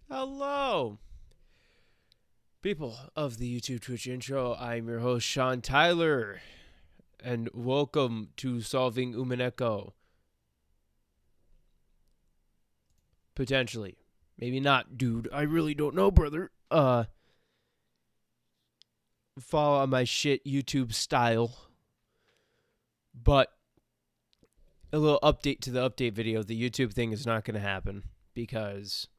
Hello, people of the YouTube Twitch intro. I'm your host, Sean Tyler, and welcome to Solving Umineko. Potentially. Maybe not, dude. I really don't know, brother. Follow my shit YouTube style. But a little update to the update video. The YouTube thing is not going to happen because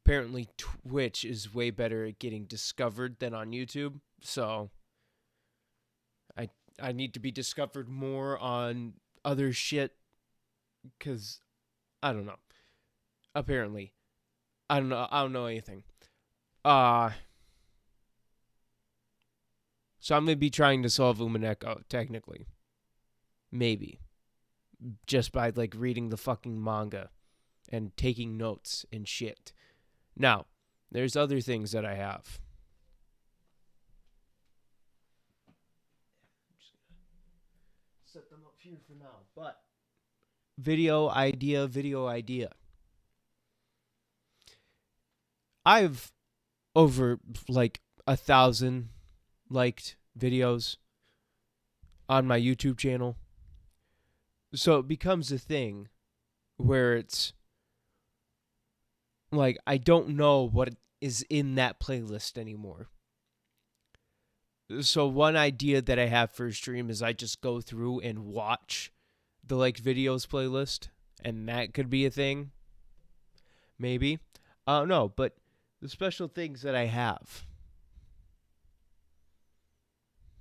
apparently Twitch is way better at getting discovered than on YouTube. So I need to be discovered more on other shit because I don't know. Apparently. I don't know anything. So I'm going to be trying to solve Umineko, technically. Maybe. Just by, reading the fucking manga and taking notes and shit. Now, there's other things that I have. I'm just going to set them up here for now. But, video idea. I've over, 1,000 liked videos on my YouTube channel. So it becomes a thing where it's I don't know what is in that playlist anymore. So one idea that I have for a stream is I just go through and watch the videos playlist, and that could be a thing. Maybe. I don't know, but the special things that I have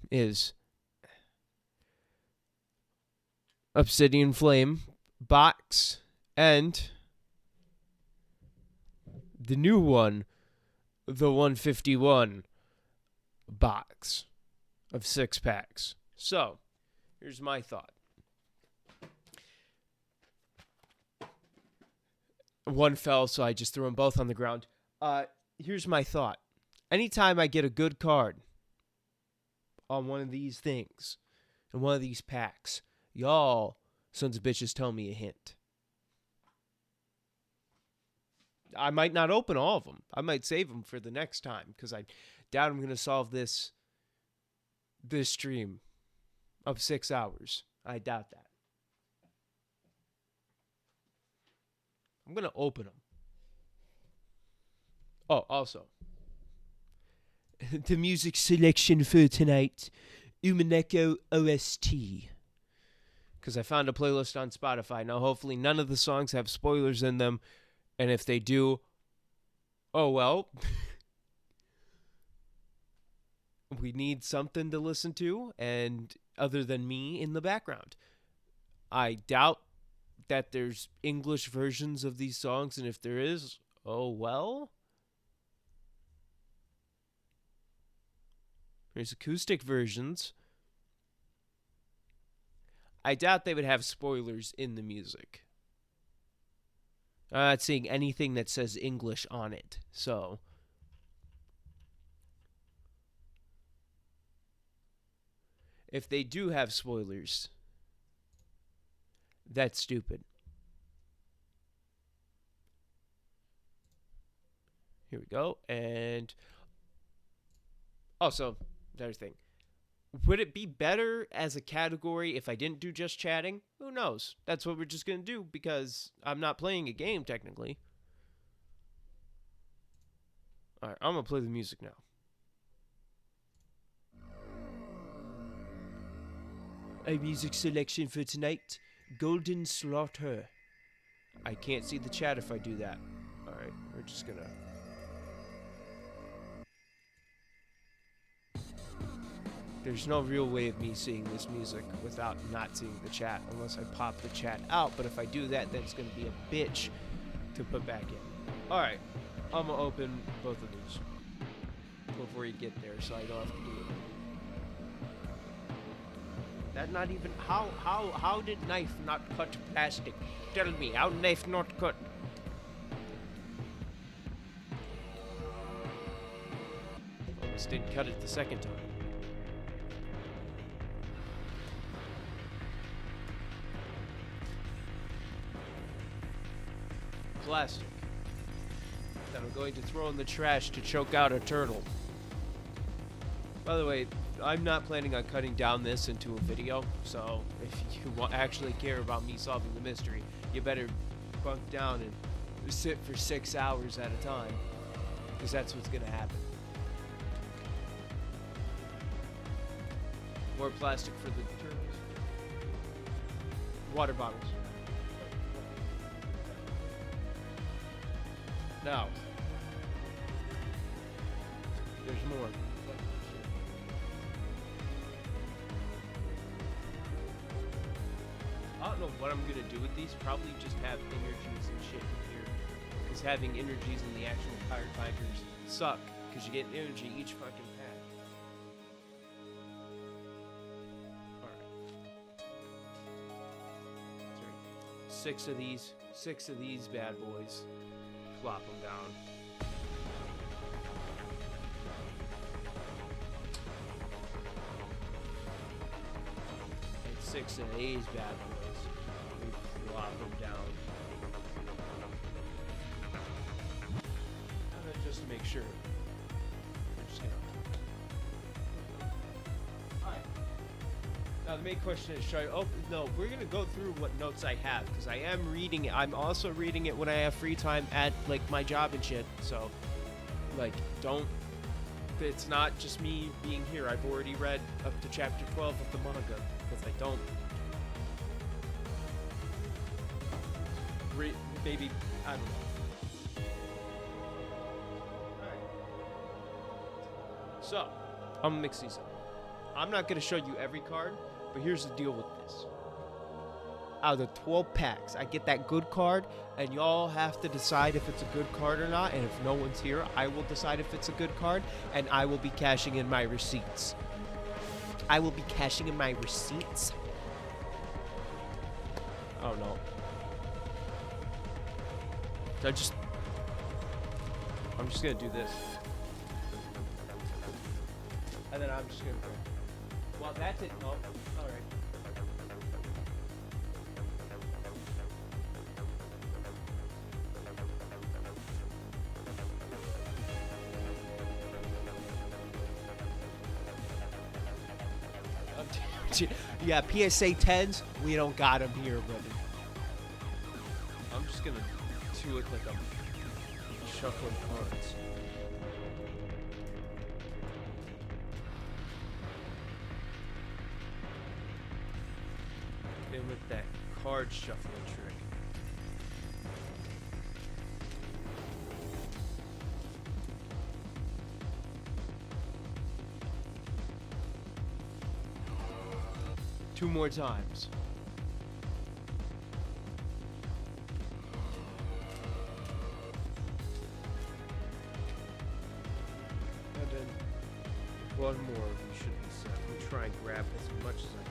is Obsidian Flame box and the new one, the 151 box of 6 packs. So, here's my thought. One fell, so I just threw them both on the ground. Here's my thought. Anytime I get a good card on one of these things, in one of these packs, y'all sons of bitches tell me a hint. I might not open all of them. I might save them for the next time, because I doubt I'm going to solve this stream of 6 hours. I doubt that. I'm going to open them. Oh, also, the music selection for tonight, Umineko OST. Because I found a playlist on Spotify. Now, hopefully none of the songs have spoilers in them. And if they do, oh well. We need something to listen to, and other than me in the background. I doubt that there's English versions of these songs, and if there is, oh well. There's acoustic versions. I doubt they would have spoilers in the music. I'm not seeing anything that says English on it, so if they do have spoilers, that's stupid. Here we go, and also, another thing. Would it be better as a category if I didn't do just chatting? Who knows? That's what we're just going to do because I'm not playing a game, technically. Alright, I'm going to play the music now. A music selection for tonight, Golden Slaughter. I can't see the chat if I do that. Alright, we're just going to... There's no real way of me seeing this music without not seeing the chat, unless I pop the chat out. But if I do that, then it's going to be a bitch to put back in. Alright, I'm going to open both of these before you get there, so I don't have to do it. That not even... How did knife not cut plastic? Tell me, how knife not cut? Almost didn't cut it the second time. plastic that I'm going to throw in the trash to choke out a turtle. By the way, I'm not planning on cutting down this into a video, so if you actually care about me solving the mystery, you better bunk down and sit for 6 hours at a time, because that's what's going to happen. More plastic for the turtles. Water bottles. Now, there's more. I don't know what I'm gonna do with these. Probably just have energies and shit in here. Because having energies in the actual card binders suck. Because you get energy each fucking pack. Alright. 6 of these. 6 of these bad boys. Flop them down. And 6 of these bad boys. We flop them down. And just to make sure. We're just gonna. Alright. Now the main question is, should I open? No, we're gonna go through what notes I have because I am reading it. I'm also reading it when I have free time at like my job and shit. So, like, don't. It's not just me being here. I've already read up to chapter 12 of the manga because I don't. Maybe I don't know. Alright. So, I'm gonna mix these up. I'm not gonna show you every card, but here's the deal with this. Out of the 12 packs, I get that good card, and y'all have to decide if it's a good card or not, and if no one's here, I will decide if it's a good card, and I will be cashing in my receipts. I will be cashing in my receipts. Oh no. I'm just gonna do this. And then I'm just gonna go. Well, that's it. No, alright. Yeah, PSA 10s, we don't got them here, brother. I'm just gonna do it like I'm shuffling cards. And with that card shuffling trick. Two more times. And then one more we should be set. I'm try and grab as much as I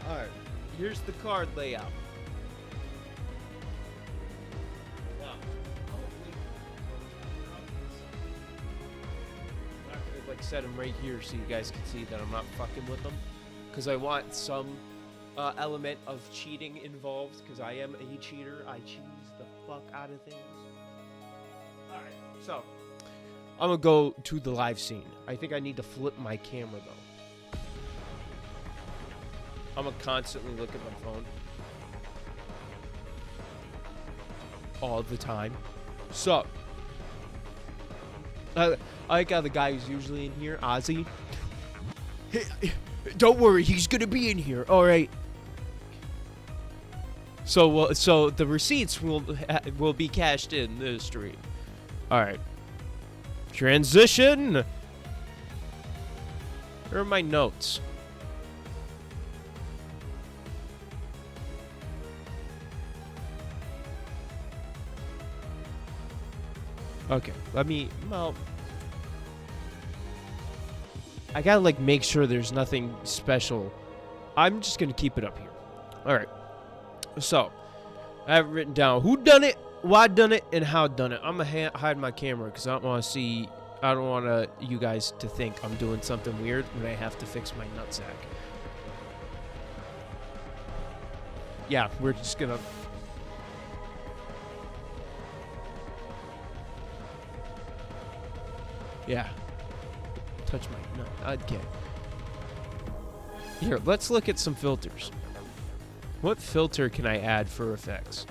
can. Alright, here's the card layout. Set them right here so you guys can see that I'm not fucking with them, because I want some element of cheating involved, because I am a cheater. I cheese the fuck out of things. Alright, so I'm gonna go to the live scene. I think I need to flip my camera though. I'm gonna constantly look at my phone all the time. So I like how the guy who's usually in here, Ozzy. Hey, don't worry, he's gonna be in here. All right. So the receipts will be cashed in this stream. All right. Transition. Where are my notes? Okay, well, I gotta like make sure there's nothing special. I'm just gonna keep it up here. Alright, so I have written down who done it, why done it, and how done it. I'm gonna hide my camera because I don't want to see I don't want you guys to think I'm doing something weird when I have to fix my nutsack. Yeah, we're just gonna... Yeah. Touch my nut. Okay. Here, let's look at some filters. What filter can I add for effects?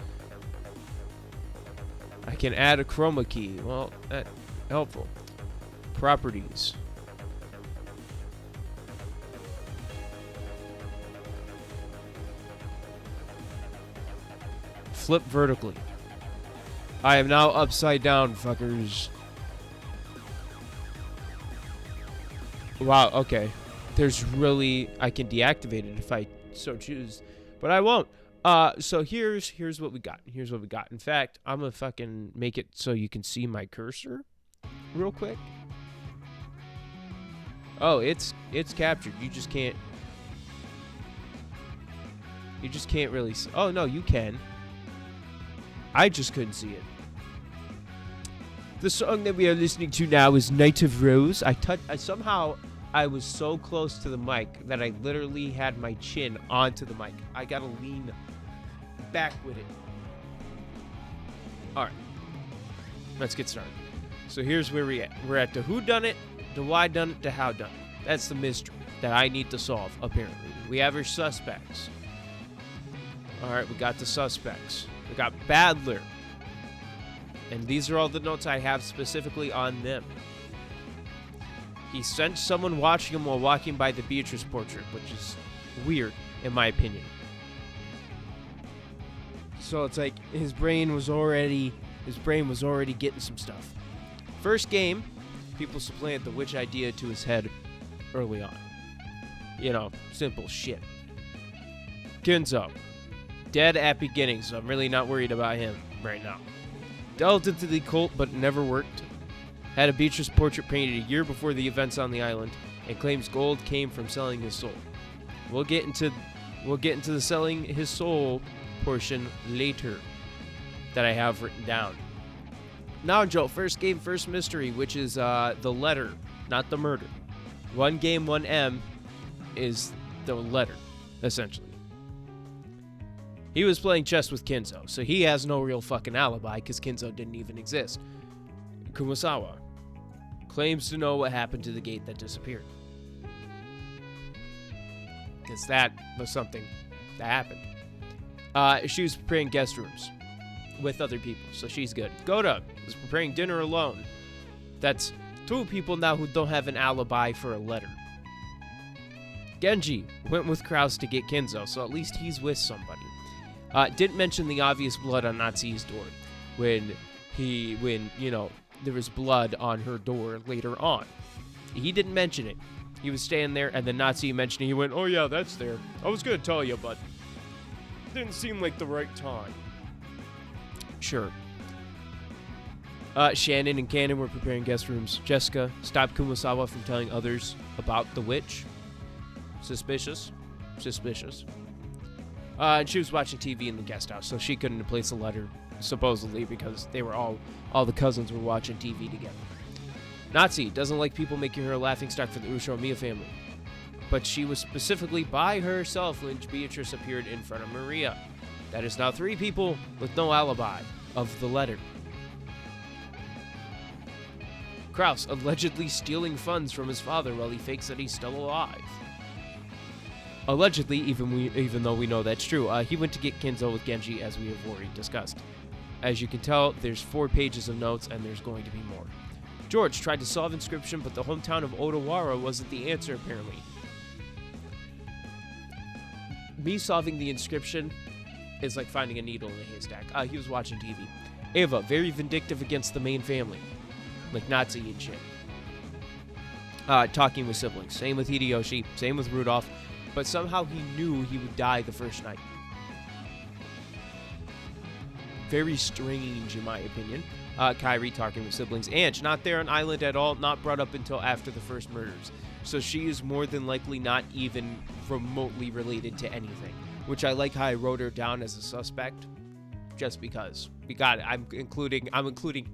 I can add a chroma key. Well, that's helpful. Properties. Flip vertically. I am now upside down, fuckers. Wow, okay. There's really... I can deactivate it if I so choose. But I won't. So here's what we got. Here's what we got. In fact, I'm gonna fucking make it so you can see my cursor real quick. Oh, it's captured. You just can't really see. Oh, no, you can. I just couldn't see it. The song that we are listening to now is Night of Rose. Somehow I was so close to the mic that I literally had my chin onto the mic. I gotta lean back with it. Alright. Let's get started. So here's where we're at. We're at the who done it, the why done it, the how done it. That's the mystery that I need to solve, apparently. We have our suspects. Alright, we got the suspects. We got Badler. And these are all the notes I have specifically on them. He sensed someone watching him while walking by the Beatrice portrait, which is weird, in my opinion. So it's like his brain was already getting some stuff. First game, people supplanted the witch idea to his head early on. You know, simple shit. Kenzo, dead at beginning, so I'm really not worried about him right now. Delved into the cult, but it never worked. Had a Beatrice portrait painted a year before the events on the island, and claims gold came from selling his soul. We'll get into the selling his soul portion later that I have written down. Now, Joe, first game, first mystery, which is the letter, not the murder. One game, one M is the letter, essentially. He was playing chess with Kenzo, so he has no real fucking alibi because Kenzo didn't even exist. Kumasawa claims to know what happened to the gate that disappeared. Because that was something that happened. She was preparing guest rooms with other people, so she's good. Goda was preparing dinner alone. That's two people now who don't have an alibi for a letter. Genji went with Kraus to get Kenzo, so at least he's with somebody. Didn't mention the obvious blood on Natsu's door when there was blood on her door later on. He didn't mention it. He was standing there, and then Natsu mentioned it. He went, "Oh yeah, that's there. I was gonna tell you, but didn't seem like the right time." Sure. Shannon and Cannon were preparing guest rooms. Jessica stopped Kumasawa from telling others about the witch. Suspicious. And she was watching TV in the guest house, so she couldn't place a letter, supposedly, because they were all the cousins were watching TV together. Natsu doesn't like people making her a laughingstock for the Usho Miya family, but she was specifically by herself when Beatrice appeared in front of Maria. That is now 3 people with no alibi of the letter. Kraus allegedly stealing funds from his father while he fakes that he's still alive. Allegedly, even though we know that's true, he went to get Kenzo with Genji, as we have already discussed. As you can tell, there's 4 pages of notes, and there's going to be more. George tried to solve Inscription, but the hometown of Odawara wasn't the answer, apparently. Me solving the Inscription is like finding a needle in a haystack. He was watching TV. Eva, very vindictive against the main family, like Nazi and shit. Talking with siblings. Same with Hideyoshi, same with Rudolph. But somehow he knew he would die the first night. Very strange, in my opinion. Kairi talking with siblings. Ange, not there on island at all, not brought up until after the first murders. So she is more than likely not even remotely related to anything. Which I like how I wrote her down as a suspect. Just because. We got it. I'm including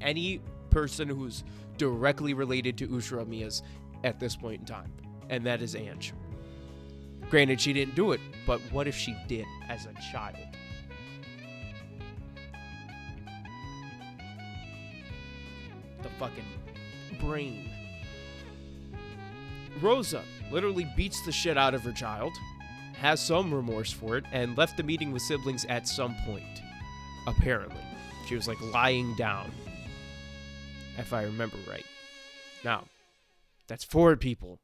any person who's directly related to Ushiromiya's at this point in time, and that is Ange. Granted, she didn't do it, but what if she did as a child? The fucking brain. Rosa literally beats the shit out of her child, has some remorse for it, and left the meeting with siblings at some point. Apparently. She was like lying down, if I remember right. Now, that's 4 people.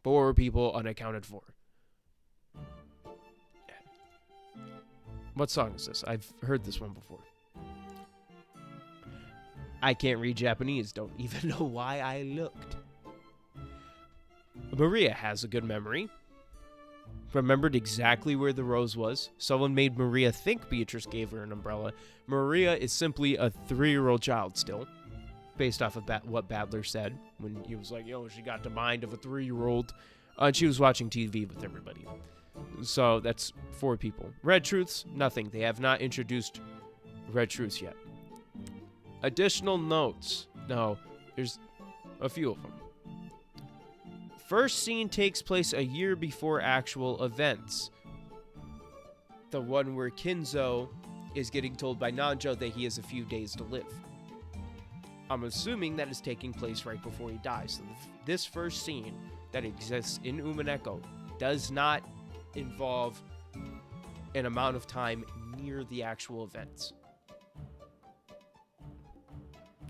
4 people unaccounted for. What song is this? I've heard this one before. I can't read Japanese. Don't even know why I looked. Maria has a good memory. Remembered exactly where the rose was. Someone made Maria think Beatrice gave her an umbrella. Maria is simply a 3-year-old child still, based off of what Badler said when he was like, yo, she got the mind of a 3-year-old. And she was watching TV with everybody. So that's 4 people. Red Truths, nothing. They have not introduced Red Truths yet. Additional notes. No, there's a few of them. First scene takes place a year before actual events. The one where Kinzo is getting told by Nanjo that he has a few days to live. I'm assuming that is taking place right before he dies. So this first scene that exists in Umineko does not involve an amount of time near the actual events.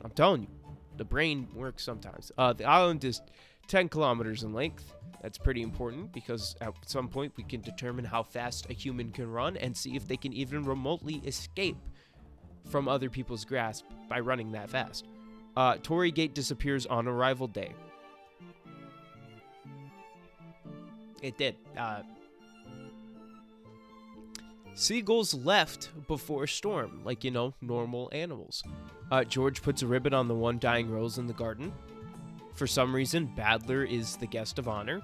I'm telling you, the brain works sometimes. The island is 10 kilometers in length. That's pretty important because at some point we can determine how fast a human can run and see if they can even remotely escape from other people's grasp by running that fast. Torii Gate disappears on arrival day. It did. Seagulls left before storm, like, you know, normal animals. George puts a ribbon on the one dying rose in the garden. For some reason, Badler is the guest of honor.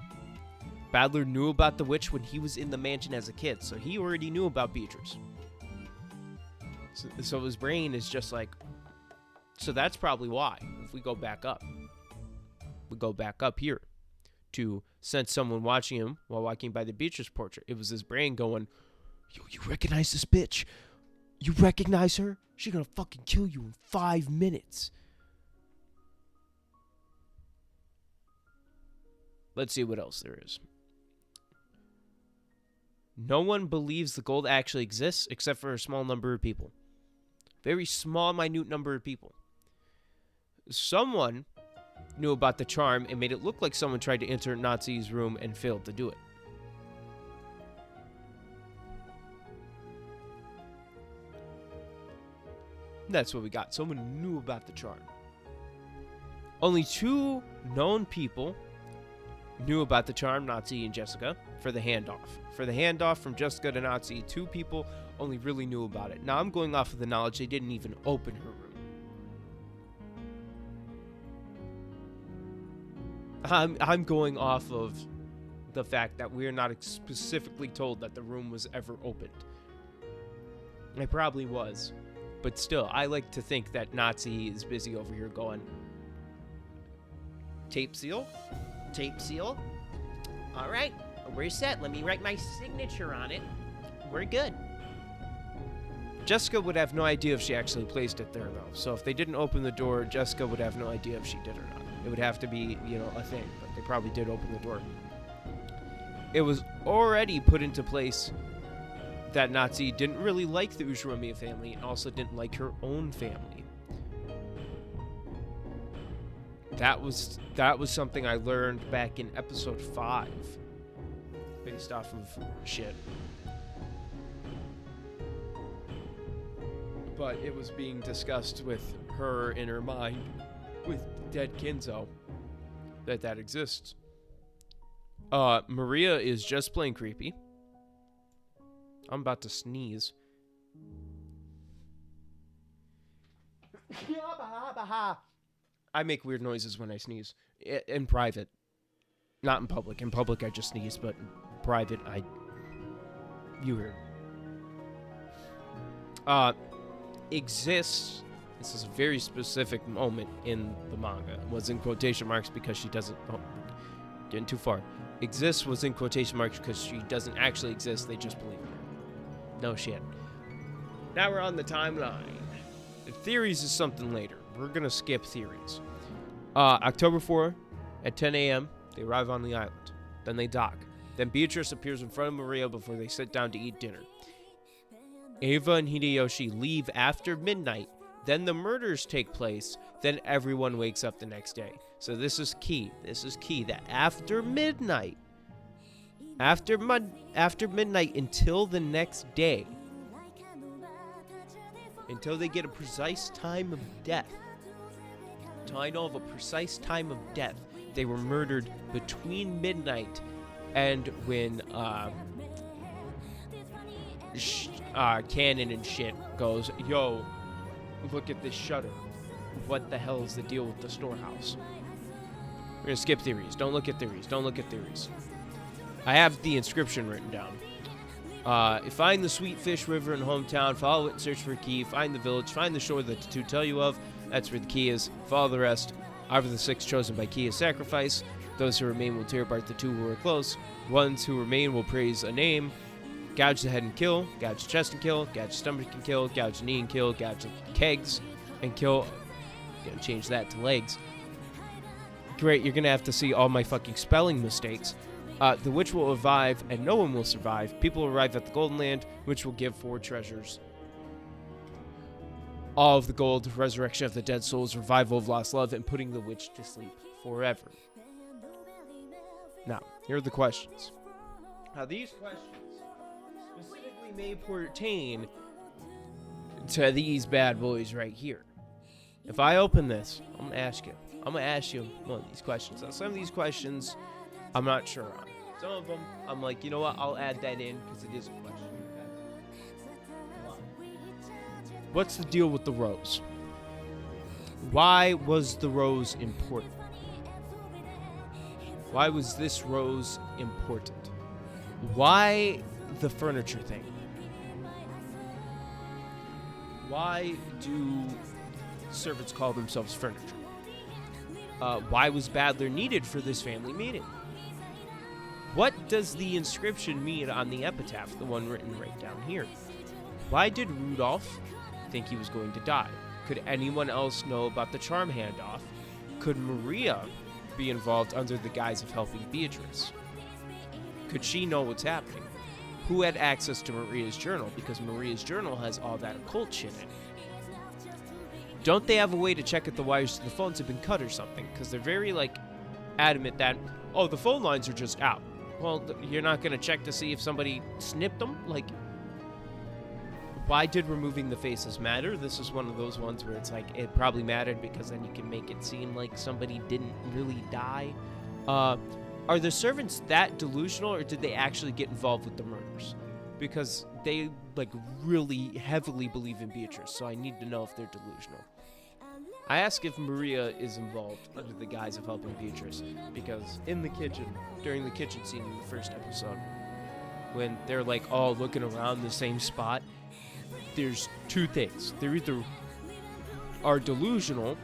Badler knew about the witch when he was in the mansion as a kid, so he already knew about Beatrice. So his brain is just like, so that's probably why. If we go back up, here to sense someone watching him while walking by the Beatrice portrait. It was his brain going, yo, you recognize this bitch? You recognize her? She's gonna fucking kill you in 5 minutes. Let's see what else there is. No one believes the gold actually exists except for a small number of people. Very small, minute number of people. Someone knew about the charm and made it look like someone tried to enter Natsu's room and failed to do it. That's what we got. Someone knew about the charm. Only 2 known people knew about the charm, Natsu and Jessica, for the handoff. For the handoff from Jessica to Natsu, 2 people only really knew about it. Now I'm going off of the knowledge they didn't even open her room. I'm going off of the fact that we're not specifically told that the room was ever opened. It probably was. But still, I like to think that Nazi is busy over here going, tape seal? Tape seal? All right, we're set. Let me write my signature on it. We're good. Jessica would have no idea if she actually placed it there, though. So if they didn't open the door, Jessica would have no idea if she did or not. It would have to be, you know, a thing, but they probably did open the door. It was already put into place that Natsu didn't really like the Ushiromiya family and also didn't like her own family. That was something I learned back in episode 5, based off of shit. But it was being discussed with her in her mind, with dead Kinzo, that exists. Maria is just plain creepy. I'm about to sneeze. I make weird noises when I sneeze. In private. Not in public. In public, I just sneeze, but in private, you heard. Exists This is a very specific moment in the manga. It was in quotation marks because she doesn't... Oh, getting too far. Exists was in quotation marks because she doesn't actually exist. They just believe in her. No shit. Now we're on the timeline. The theories is something later. We're going to skip theories. October 4 at 10 a.m., they arrive on the island. Then they dock. Then Beatrice appears in front of Maria before they sit down to eat dinner. Eva and Hideyoshi leave after midnight. Then the murders take place. Then everyone wakes up the next day. So this is key. This is key that after midnight, after midnight until the next day, until they get a precise time of death, until I know of a precise time of death, they were murdered between midnight and when Canon and shit goes, yo, look at this shutter. What the hell is the deal with the storehouse? We're gonna skip theories. Don't look at theories. Don't look at theories. I have the inscription written down. Find the Sweet Fish River in hometown. Follow it and search for a key. Find the village. Find the shore that the two tell you of. That's where the key is. Follow the rest. Out of the 6 chosen by key is sacrifice. Those who remain will tear apart the 2 who are close. Ones who remain will praise a name. Gouge the head and kill. Gouge the chest and kill. Gouge the stomach and kill. Gouge the knee and kill. Gouge the kegs and kill. Gonna change that to legs. Great, you're gonna have to see all my fucking spelling mistakes. The witch will revive, and no one will survive. People will arrive at the Golden Land, which will give 4 treasures. All of the gold, resurrection of the dead souls, revival of lost love, and putting the witch to sleep forever. Now, here are the questions. Now, these questions specifically may pertain to these bad boys right here. If I open this, I'm gonna ask you one of these questions. Now, some of these questions, I'm not sure on. Some of them, I'm like, you know what? I'll add that in because it is a question. What's the deal with the rose? Why was the rose important? Why was this rose important? Why the furniture thing? Why do servants call themselves furniture? Why was Badler needed for this family meeting? What does the inscription mean on the epitaph, the one written right down here? Why did Rudolph think he was going to die? Could anyone else know about the charm handoff? Could Maria be involved under the guise of helping Beatrice? Could she know what's happening? Who had access to Maria's journal? Because Maria's journal has all that occult shit in it. Don't they have a way to check if the wires to the phones have been cut or something? Because they're very, adamant that, oh, the phone lines are just out. Well, you're not going to check to see if somebody snipped them? Why did removing the faces matter? This is one of those ones where it's like, it probably mattered because then you can make it seem like somebody didn't really die. Are the servants that delusional, or did they actually get involved with the murders? Because they, really heavily believe in Beatrice, so I need to know if they're delusional. I ask if Maria is involved under the guise of helping Beatrice, because in the kitchen, during the kitchen scene in the first episode, when they're all looking around the same spot, there's 2 things. They either are delusional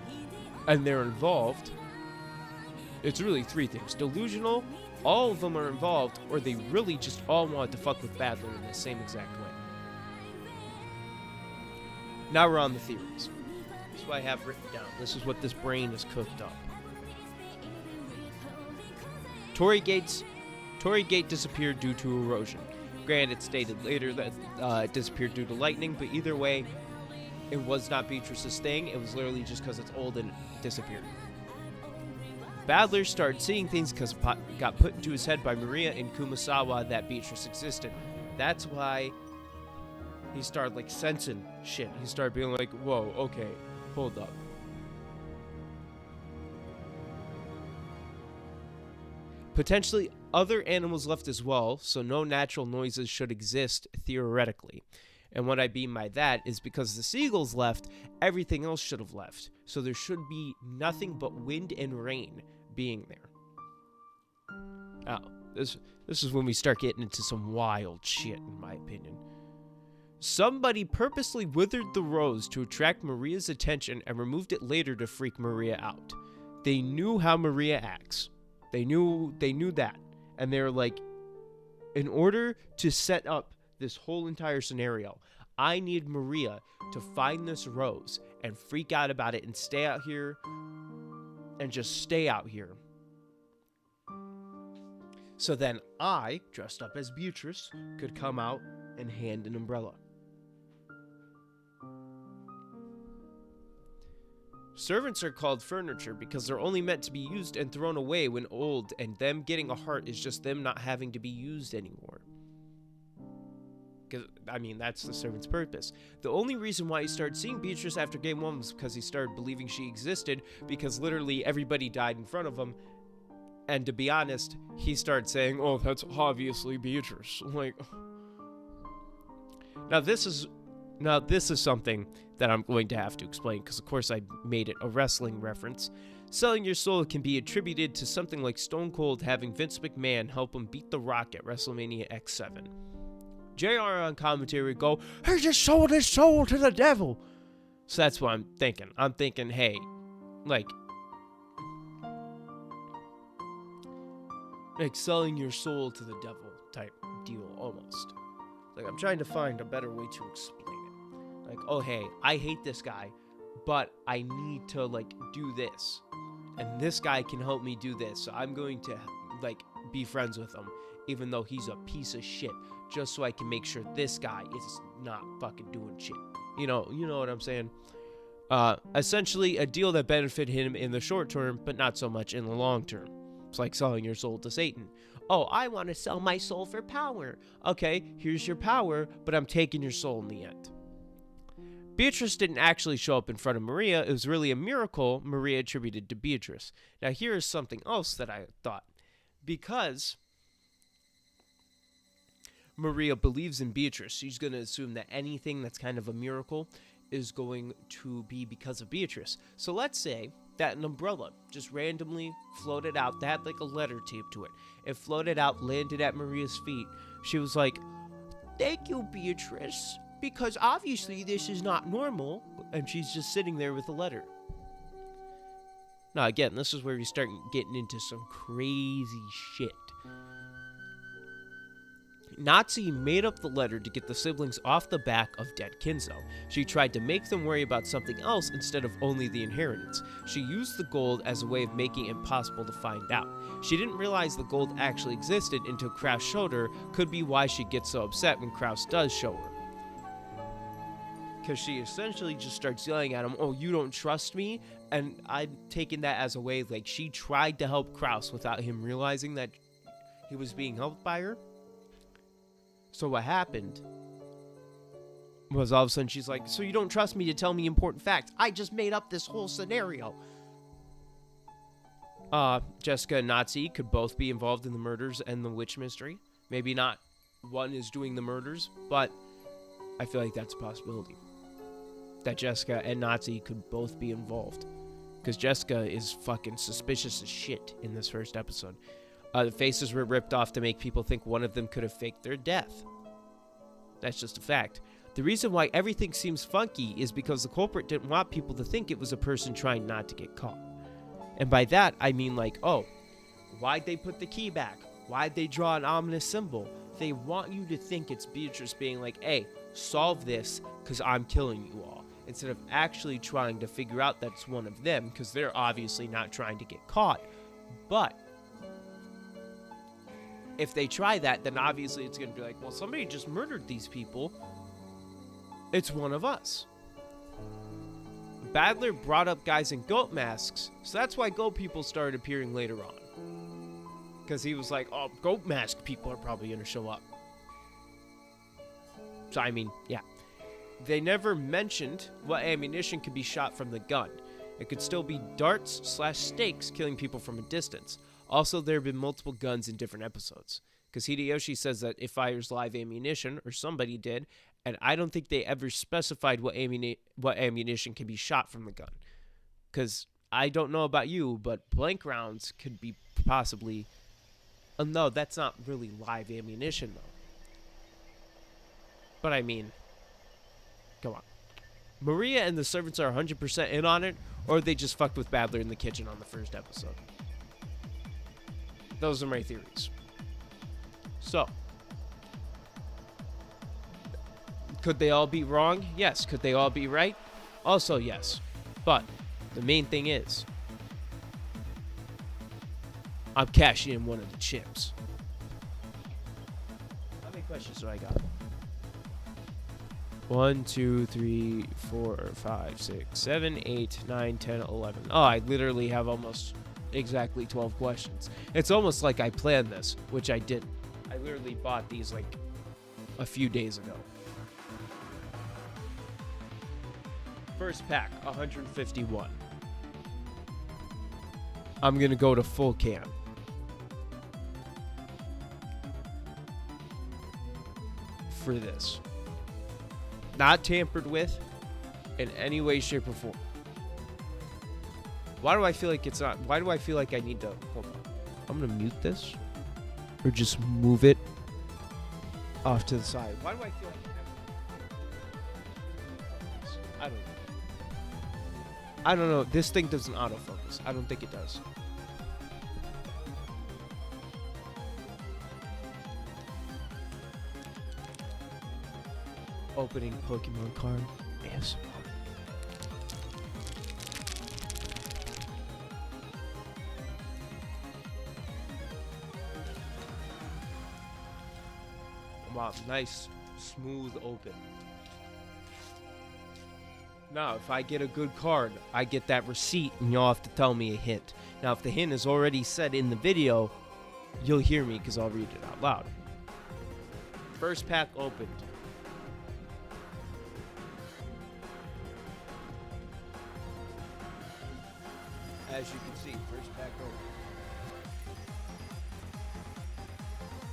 and they're involved. It's really 3 things. Delusional, all of them are involved, or they really just all want to fuck with Badler in the same exact way. Now we're on the theories. This is what I have written down. This is what this brain is cooked up. Torii Gate disappeared due to erosion. Granted, it's stated later that it disappeared due to lightning, but either way, it was not Beatrice's thing. It was literally just because it's old and it disappeared. Badler started seeing things because it got put into his head by Maria and Kumasawa that Beatrice existed. That's why he started sensing shit. He started being like, whoa, okay, hold up. Potentially other animals left as well, so no natural noises should exist theoretically. And what I mean by that is because the seagulls left, everything else should have left. So there should be nothing but wind and rain being there. Now, this is when we start getting into some wild shit, in my opinion. Somebody purposely withered the rose to attract Maria's attention and removed it later to freak Maria out. They knew how Maria acts. They knew that. And they were like, in order to set up this whole entire scenario, I need Maria to find this rose and freak out about it and stay out here and just stay out here. So then I, dressed up as Beatrice, could come out and hand an umbrella. Servants are called furniture because they're only meant to be used and thrown away when old, and them getting a heart is just them not having to be used anymore. Because, I mean, that's the servant's purpose. The only reason why he started seeing Beatrice after game 1 was because he started believing she existed, because literally everybody died in front of him. And to be honest, he started saying, oh, that's obviously Beatrice. Like, Now this is something that I'm going to have to explain, because of course I made it a wrestling reference. Selling your soul can be attributed to something like Stone Cold having Vince McMahon help him beat The Rock at WrestleMania X7. JR on commentary would go, he just sold his soul to the devil. So that's what I'm thinking. I'm thinking, hey, like selling your soul to the devil type deal almost. Like, I'm trying to find a better way to explain it. Like, oh, hey, I hate this guy, but I need to, like, do this. And this guy can help me do this. So I'm going to, like, be friends with him, even though he's a piece of shit, just so I can make sure this guy is not fucking doing shit. You know what I'm saying? Essentially, a deal that benefited him in the short term, but not so much in the long term. It's like selling your soul to Satan. Oh, I want to sell my soul for power. Okay, here's your power, but I'm taking your soul in the end. Beatrice didn't actually show up in front of Maria. It was really a miracle Maria attributed to Beatrice. Now, here is something else that I thought. Because Maria believes in Beatrice, she's going to assume that anything that's kind of a miracle is going to be because of Beatrice. So let's say that an umbrella just randomly floated out, that had like a letter taped to it. It floated out, landed at Maria's feet. She was like, thank you, Beatrice, because obviously this is not normal. And she's just sitting there with a letter. Now again, this is where we start getting into some crazy shit. Nazi made up the letter to get the siblings off the back of dead Kinzo. She tried to make them worry about something else instead of only the inheritance. She used the gold as a way of making it impossible to find out. She didn't realize the gold actually existed until Kraus showed her, could be why she gets so upset when Kraus does show her. Because she essentially just starts yelling at him, oh, you don't trust me? And I'm taking that as a way, like, she tried to help Kraus without him realizing that he was being helped by her. So what happened was all of a sudden she's like, so you don't trust me to tell me important facts? I just made up this whole scenario. Jessica and Nazi could both be involved in the murders and the witch mystery. Maybe not one is doing the murders, but I feel like that's a possibility. That Jessica and Nazi could both be involved. Because Jessica is fucking suspicious as shit in this first episode. The faces were ripped off to make people think one of them could have faked their death. That's just a fact. The reason why everything seems funky is because the culprit didn't want people to think it was a person trying not to get caught. And by that, I mean like, oh, why'd they put the key back? Why'd they draw an ominous symbol? They want you to think it's Beatrice being like, hey, solve this because I'm killing you all. Instead of actually trying to figure out that it's one of them, because they're obviously not trying to get caught. But if they try that, then obviously it's going to be like, well, somebody just murdered these people. It's one of us. Badler brought up guys in goat masks, so that's why goat people started appearing later on. Because he was like, oh, goat mask people are probably going to show up. So, I mean, yeah. They never mentioned what ammunition could be shot from the gun. It could still be darts/stakes killing people from a distance. Also, there have been multiple guns in different episodes. Because Hideyoshi says that it fires live ammunition, or somebody did, and I don't think they ever specified what ammunition can be shot from the gun. Because I don't know about you, but blank rounds could be possibly... no, that's not really live ammunition, though. But I mean, Come on. Maria and the servants are 100% in on it, or they just fucked with Badler in the kitchen on the first episode. Those are my theories. So, could they all be wrong? Yes. Could they all be right? Also, yes. But the main thing is, I'm cashing in one of the chips. How many questions do I got? 1, 2, 3, 4, 5, 6, 7, 8, 9, 10, 11. Oh, I literally have almost exactly 12 questions. It's almost like I planned this, which I didn't. I literally bought these like a few days ago. First pack, 151. I'm gonna go to full can. For this. Not tampered with in any way, shape, or form. Why do I feel like it's not? Why do I feel like I need to? Hold on. I'm gonna mute this. Or just move it off to the side. Why do I feel like I don't know. I don't know. This thing doesn't autofocus. I don't think it does. Opening Pokemon card. ASMR. Wow, nice, smooth open. Now, if I get a good card, I get that receipt, and you'll have to tell me a hint. Now, if the hint is already said in the video, you'll hear me because I'll read it out loud. First pack opened. As you can see, first pack open.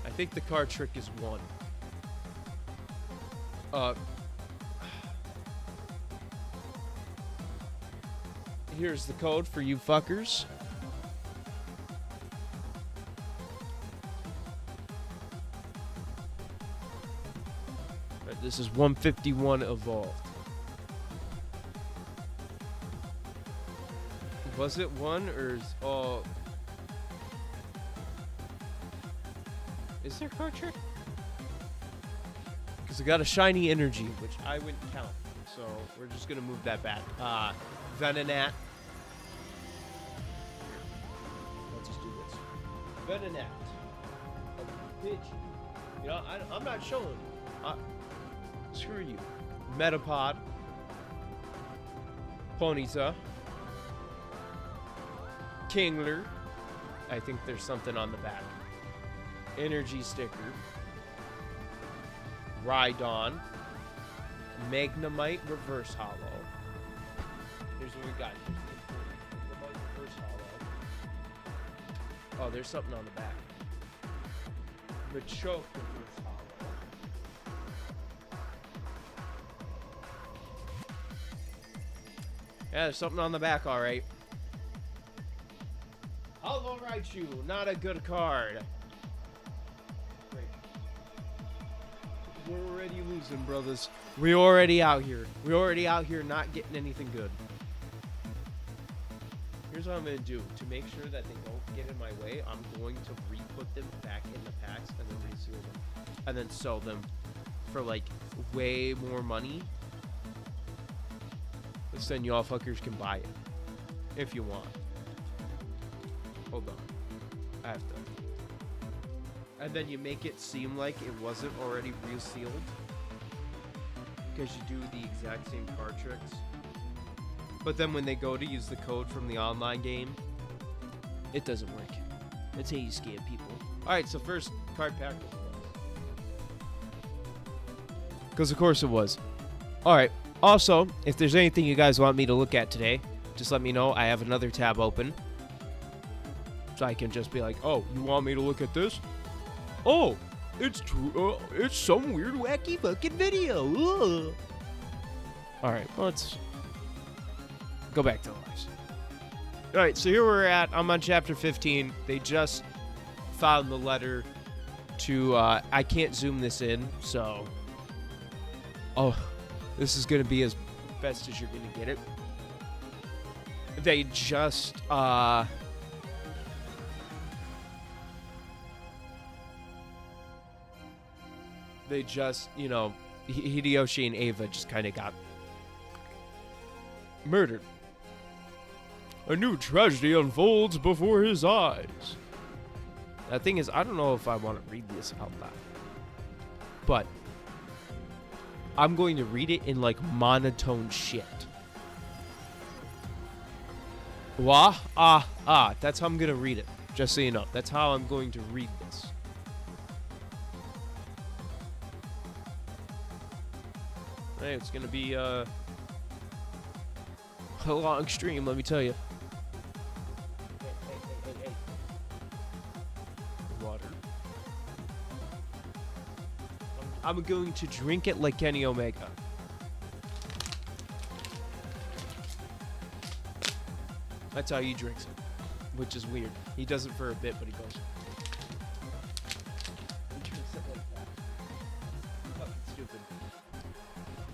I think the card trick is 1. Here's the code for you fuckers. Right, this is 151 evolved. Was it 1 or is is there card trick? Because I got a shiny energy, which I wouldn't count. So we're just gonna move that back. Venonat. Let's just do this. Venonat. A bitch. You know, I'm not showing. Screw you. Metapod. Ponyta. Kingler. I think there's something on the back. Energy sticker. Rhydon. Magnemite reverse hollow. Here's what we got. Magnemite reverse hollow. Oh, there's something on the back. Machoke reverse hollow. Yeah, there's something on the back, alright. Hollow Raichu, not a good card. Great. We're already losing, brothers. We're already out here. We're already out here not getting anything good. Here's what I'm going to do. To make sure that they don't get in my way, I'm going to re-put them back in the packs and then reseal them. And then sell them for, like, way more money. But then y'all fuckers can buy it. If you want. Hold on. I have to. And then you make it seem like it wasn't already resealed. Because you do the exact same card tricks. But then when they go to use the code from the online game, it doesn't work. That's how you scam people. Alright, so first card pack was. Because of course it was. Alright, also, if there's anything you guys want me to look at today, just let me know. I have another tab open. So I can just be like, oh, you want me to look at this? Oh, it's true. It's some weird, wacky fucking video. All right, let's go back to the lives. All right, so here we're at. I'm on chapter 15. They just found the letter to. I can't zoom this in, so. Oh, This is going to be as best as you're going to get it. They just, you know, Hideyoshi and Ava just kind of got murdered. A new tragedy unfolds before his eyes. The thing is, I don't know if I want to read this out loud, but I'm going to read it in like monotone shit. Wah, ah, ah. That's how I'm going to read it. Just so you know. That's how I'm going to read this. Hey, it's going to be a long stream, let me tell you. Hey. Water. I'm going to drink it like Kenny Omega. That's how he drinks it, which is weird. He does it for a bit, but he goes. He drinks it like that. Fucking stupid.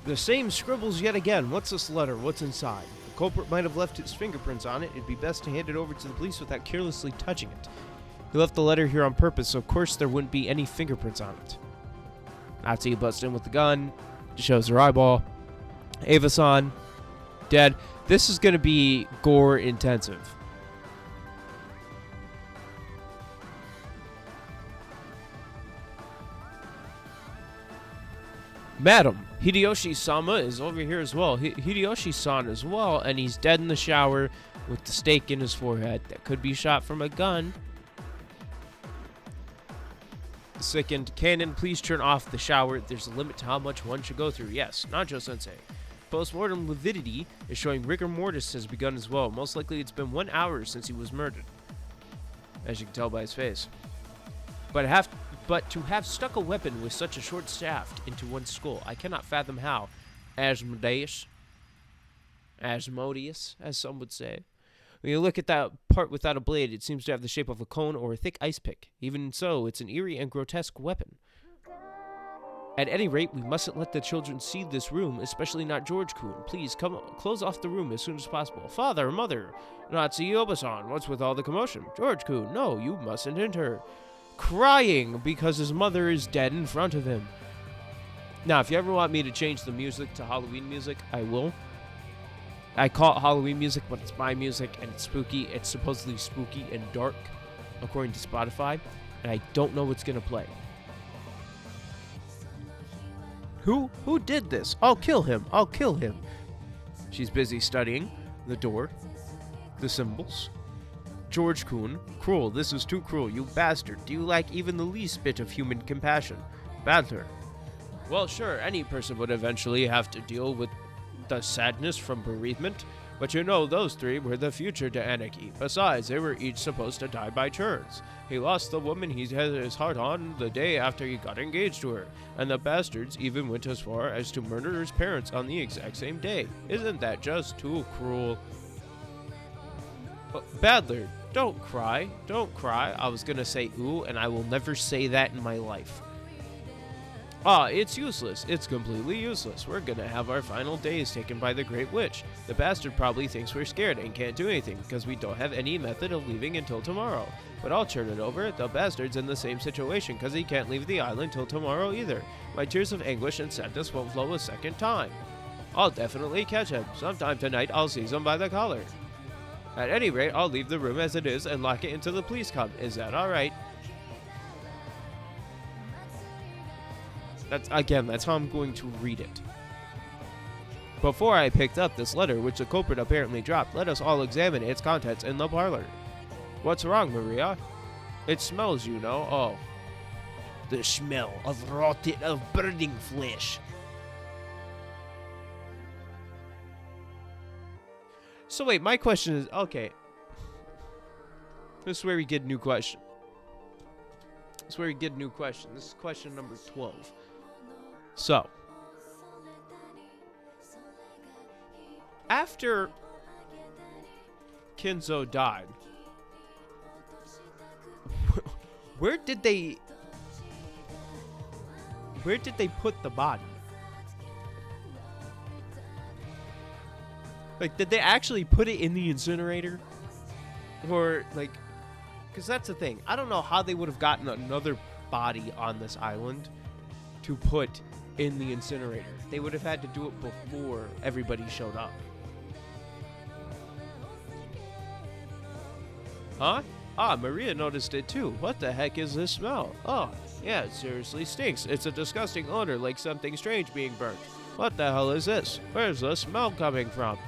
The same scribbles yet again. What's this letter? What's inside? The culprit might have left his fingerprints on it. It'd be best to hand it over to the police without carelessly touching it. He left the letter here on purpose, so of course there wouldn't be any fingerprints on it. Nazi busts in with the gun. Shows her eyeball. Ava-san. Dead. This is going to be gore intensive. Madam, Hideyoshi-sama is over here as well. Hideyoshi-san as well, and he's dead in the shower with the stake in his forehead. That could be shot from a gun. Second, Cannon, please turn off the shower. There's a limit to how much one should go through. Yes, Nacho-sensei. Postmortem lividity is showing rigor mortis has begun as well. Most likely it's been 1 hour since he was murdered, as you can tell by his face. But to have stuck a weapon with such a short shaft into one's skull, I cannot fathom how. Asmodeus, as some would say. When you look at that part without a blade, it seems to have the shape of a cone or a thick ice pick. Even so, it's an eerie and grotesque weapon. At any rate, we mustn't let the children see this room, especially not George-kun. Please, come close off the room as soon as possible. Father, mother, Natsu Oba-san, what's with all the commotion? George-kun, no, you mustn't enter. Crying because his mother is dead in front of him. Now, if you ever want me to change the music to Halloween music, I will. I call it Halloween music, but it's my music, and it's spooky. It's supposedly spooky and dark, according to Spotify, and I don't know what's going to play. Who did this? I'll kill him. I'll kill him. She's busy studying the door, the symbols. George-kun, cruel. This is too cruel. You bastard. Do you lack even the least bit of human compassion? Badler. Well, sure, any person would eventually have to deal with the sadness from bereavement, but you know those three were the future to anarchy. Besides, they were each supposed to die by turns. He lost the woman he had his heart on the day after he got engaged to her, and the bastards even went as far as to murder his parents on the exact same day. Isn't that just too cruel? Badler, don't cry. Don't cry. I was gonna say ooh, and I will never say that in my life. Ah, it's useless. It's completely useless. We're gonna have our final days taken by the Great Witch. The bastard probably thinks we're scared and can't do anything because we don't have any method of leaving until tomorrow. But I'll turn it over. The bastard's in the same situation because he can't leave the island till tomorrow either. My tears of anguish and sadness won't flow a second time. I'll definitely catch him. Sometime tonight I'll seize him by the collar. At any rate, I'll leave the room as it is and lock it until the police come. Is that alright? That's how I'm going to read it. Before I picked up this letter, which the culprit apparently dropped, let us all examine its contents in the parlor. What's wrong, Maria? It smells, you know. Oh. The smell of burning flesh. So wait, my question is, okay. This is where we get a new question. This is question number 12. So, after Kinzo died, where did they put the body? Like, did they actually put it in the incinerator? Or, like, because that's the thing. I don't know how they would have gotten another body on this island to put in the incinerator. They would have had to do it before everybody showed up. Huh? Ah, Maria noticed it too. What the heck is this smell? Oh, yeah, it seriously stinks. It's a disgusting odor, like something strange being burnt. What the hell is this? Where's the smell coming from?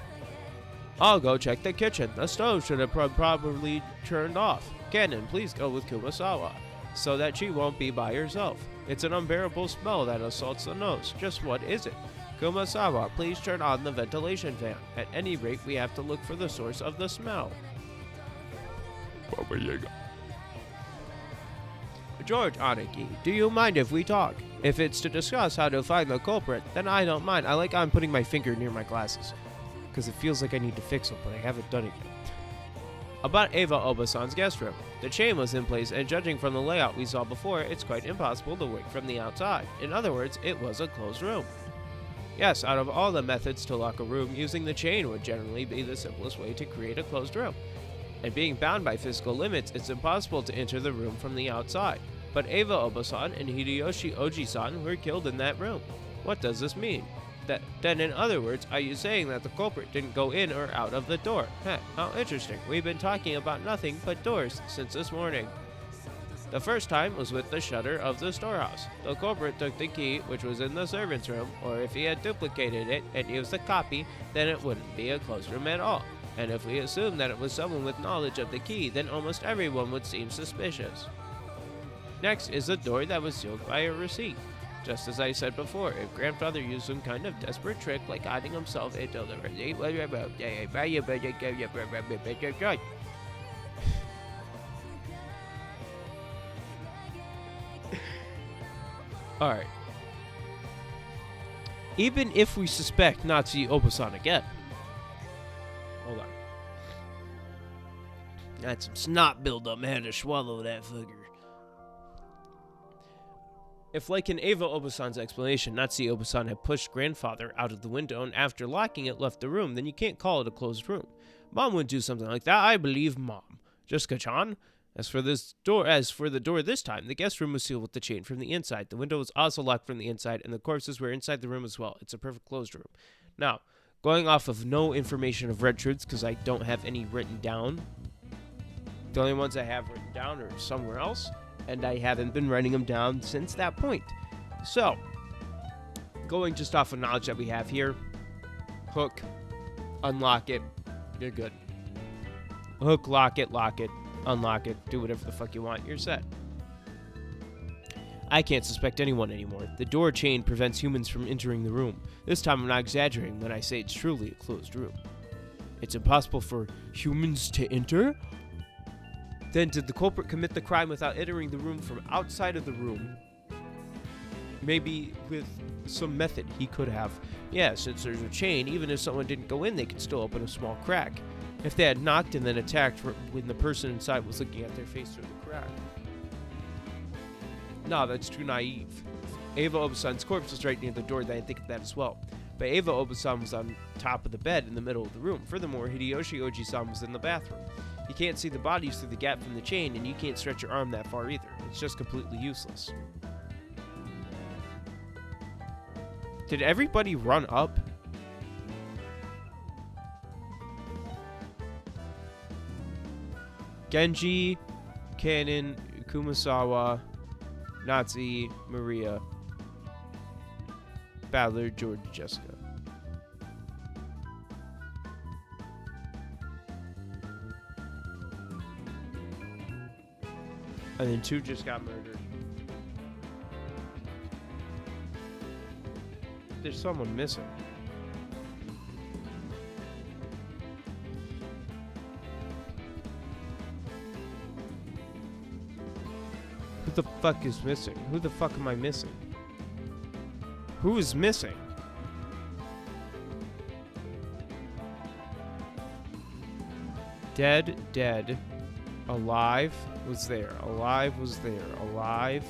I'll go check the kitchen. The stove should have properly turned off. Cannon, please go with Kumasawa, so that she won't be by herself. It's an unbearable smell that assaults the nose. Just what is it? Kumasawa, please turn on the ventilation fan. At any rate, we have to look for the source of the smell. George Aniki, do you mind if we talk? If it's to discuss how to find the culprit, then I don't mind. I'm putting my finger near my glasses, because it feels like I need to fix them, but I haven't done it yet. About Eva Obasan's guest room. The chain was in place, and judging from the layout we saw before, it's quite impossible to work from the outside. In other words, it was a closed room. Yes, out of all the methods to lock a room, using the chain would generally be the simplest way to create a closed room. And being bound by physical limits, it's impossible to enter the room from the outside. But Eva Obasan and Hideyoshi Oji-san were killed in that room. What does this mean? Then in other words, are you saying that the culprit didn't go in or out of the door? Heh, how interesting. We've been talking about nothing but doors since this morning. The first time was with the shutter of the storehouse. The culprit took the key, which was in the servant's room, or if he had duplicated it and used a copy, then it wouldn't be a closed room at all. And if we assume that it was someone with knowledge of the key, then almost everyone would seem suspicious. Next is a door that was sealed by a receipt. Just as I said before, if grandfather used some kind of desperate trick like hiding himself into the receipt, alright. Even if we suspect Nazi Obasan again. Hold on. Got some snot buildup, man, to swallow that fucker. If, like in Eva Obasan's explanation, Nazi Obasan had pushed grandfather out of the window and after locking it left the room, then you can't call it a closed room. Mom would do something like that. I believe Mom. Jessica-chan? As for the door this time, the guest room was sealed with the chain from the inside. The window was also locked from the inside, and the corpses were inside the room as well. It's a perfect closed room. Now, going off of no information of red truths, because I don't have any written down. The only ones I have written down are somewhere else, and I haven't been writing them down since that point. So, going just off of knowledge that we have here, hook, unlock it, you're good. Hook, lock it, unlock it, do whatever the fuck you want, you're set. I can't suspect anyone anymore. The door chain prevents humans from entering the room. This time I'm not exaggerating when I say it's truly a closed room. It's impossible for humans to enter? Then did the culprit commit the crime without entering the room from outside of the room? Maybe with some method he could have. Yeah, since there's a chain, even if someone didn't go in, they could still open a small crack. If they had knocked and then attacked when the person inside was looking at their face through the crack. No, that's too naive. Eva Obasan's corpse was right near the door, then I think of that as well. But Eva Obasan was on top of the bed in the middle of the room. Furthermore, Hideyoshi Oji-san was in the bathroom. You can't see the bodies through the gap from the chain, and you can't stretch your arm that far either. It's just completely useless. Did everybody run up? Genji, Cannon, Kumasawa, Nazi, Maria, Ballard, George, Jessica. And then 2 just got murdered. There's someone missing. Who the fuck is missing? Who the fuck am I missing? Who is missing? Dead, dead. Alive was there. Alive was there. Alive.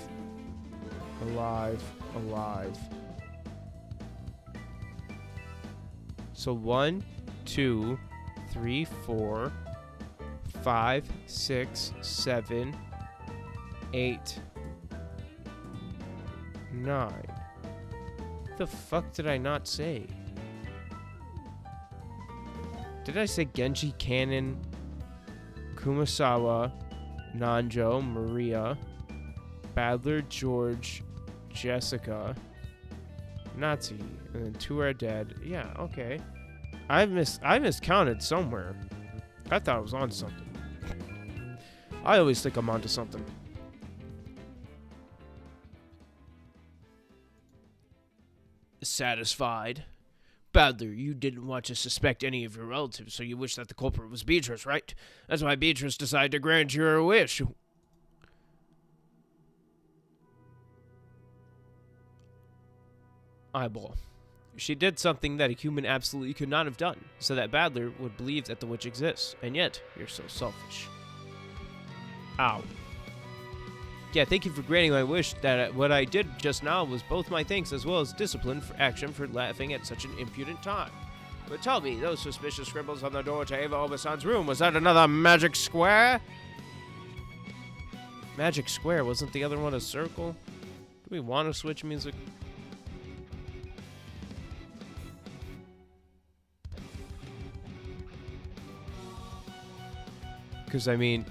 Alive. Alive. So 1, 2, 3, 4, 5, 6, 7, 8, 9. The fuck did I not say? Did I say Genji, Cannon, Kumasawa, Nanjo, Maria, Badler, George, Jessica, Nazi, and then 2 are dead. Yeah, okay. I miscounted somewhere. I thought I was on something. I always think I'm onto something. Satisfied. Badler, you didn't want to suspect any of your relatives, so you wish that the culprit was Beatrice, right? That's why Beatrice decided to grant your wish. Eyeball. She did something that a human absolutely could not have done, so that Badler would believe that the witch exists, and yet, you're so selfish. Ow. Yeah, thank you for granting my wish. That what I did just now was both my thanks as well as discipline for action for laughing at such an impudent time. But tell me, those suspicious scribbles on the door to Ava Obasan's room, was that another magic square? Magic square? Wasn't the other one a circle? Do we want to switch music? Because, I mean,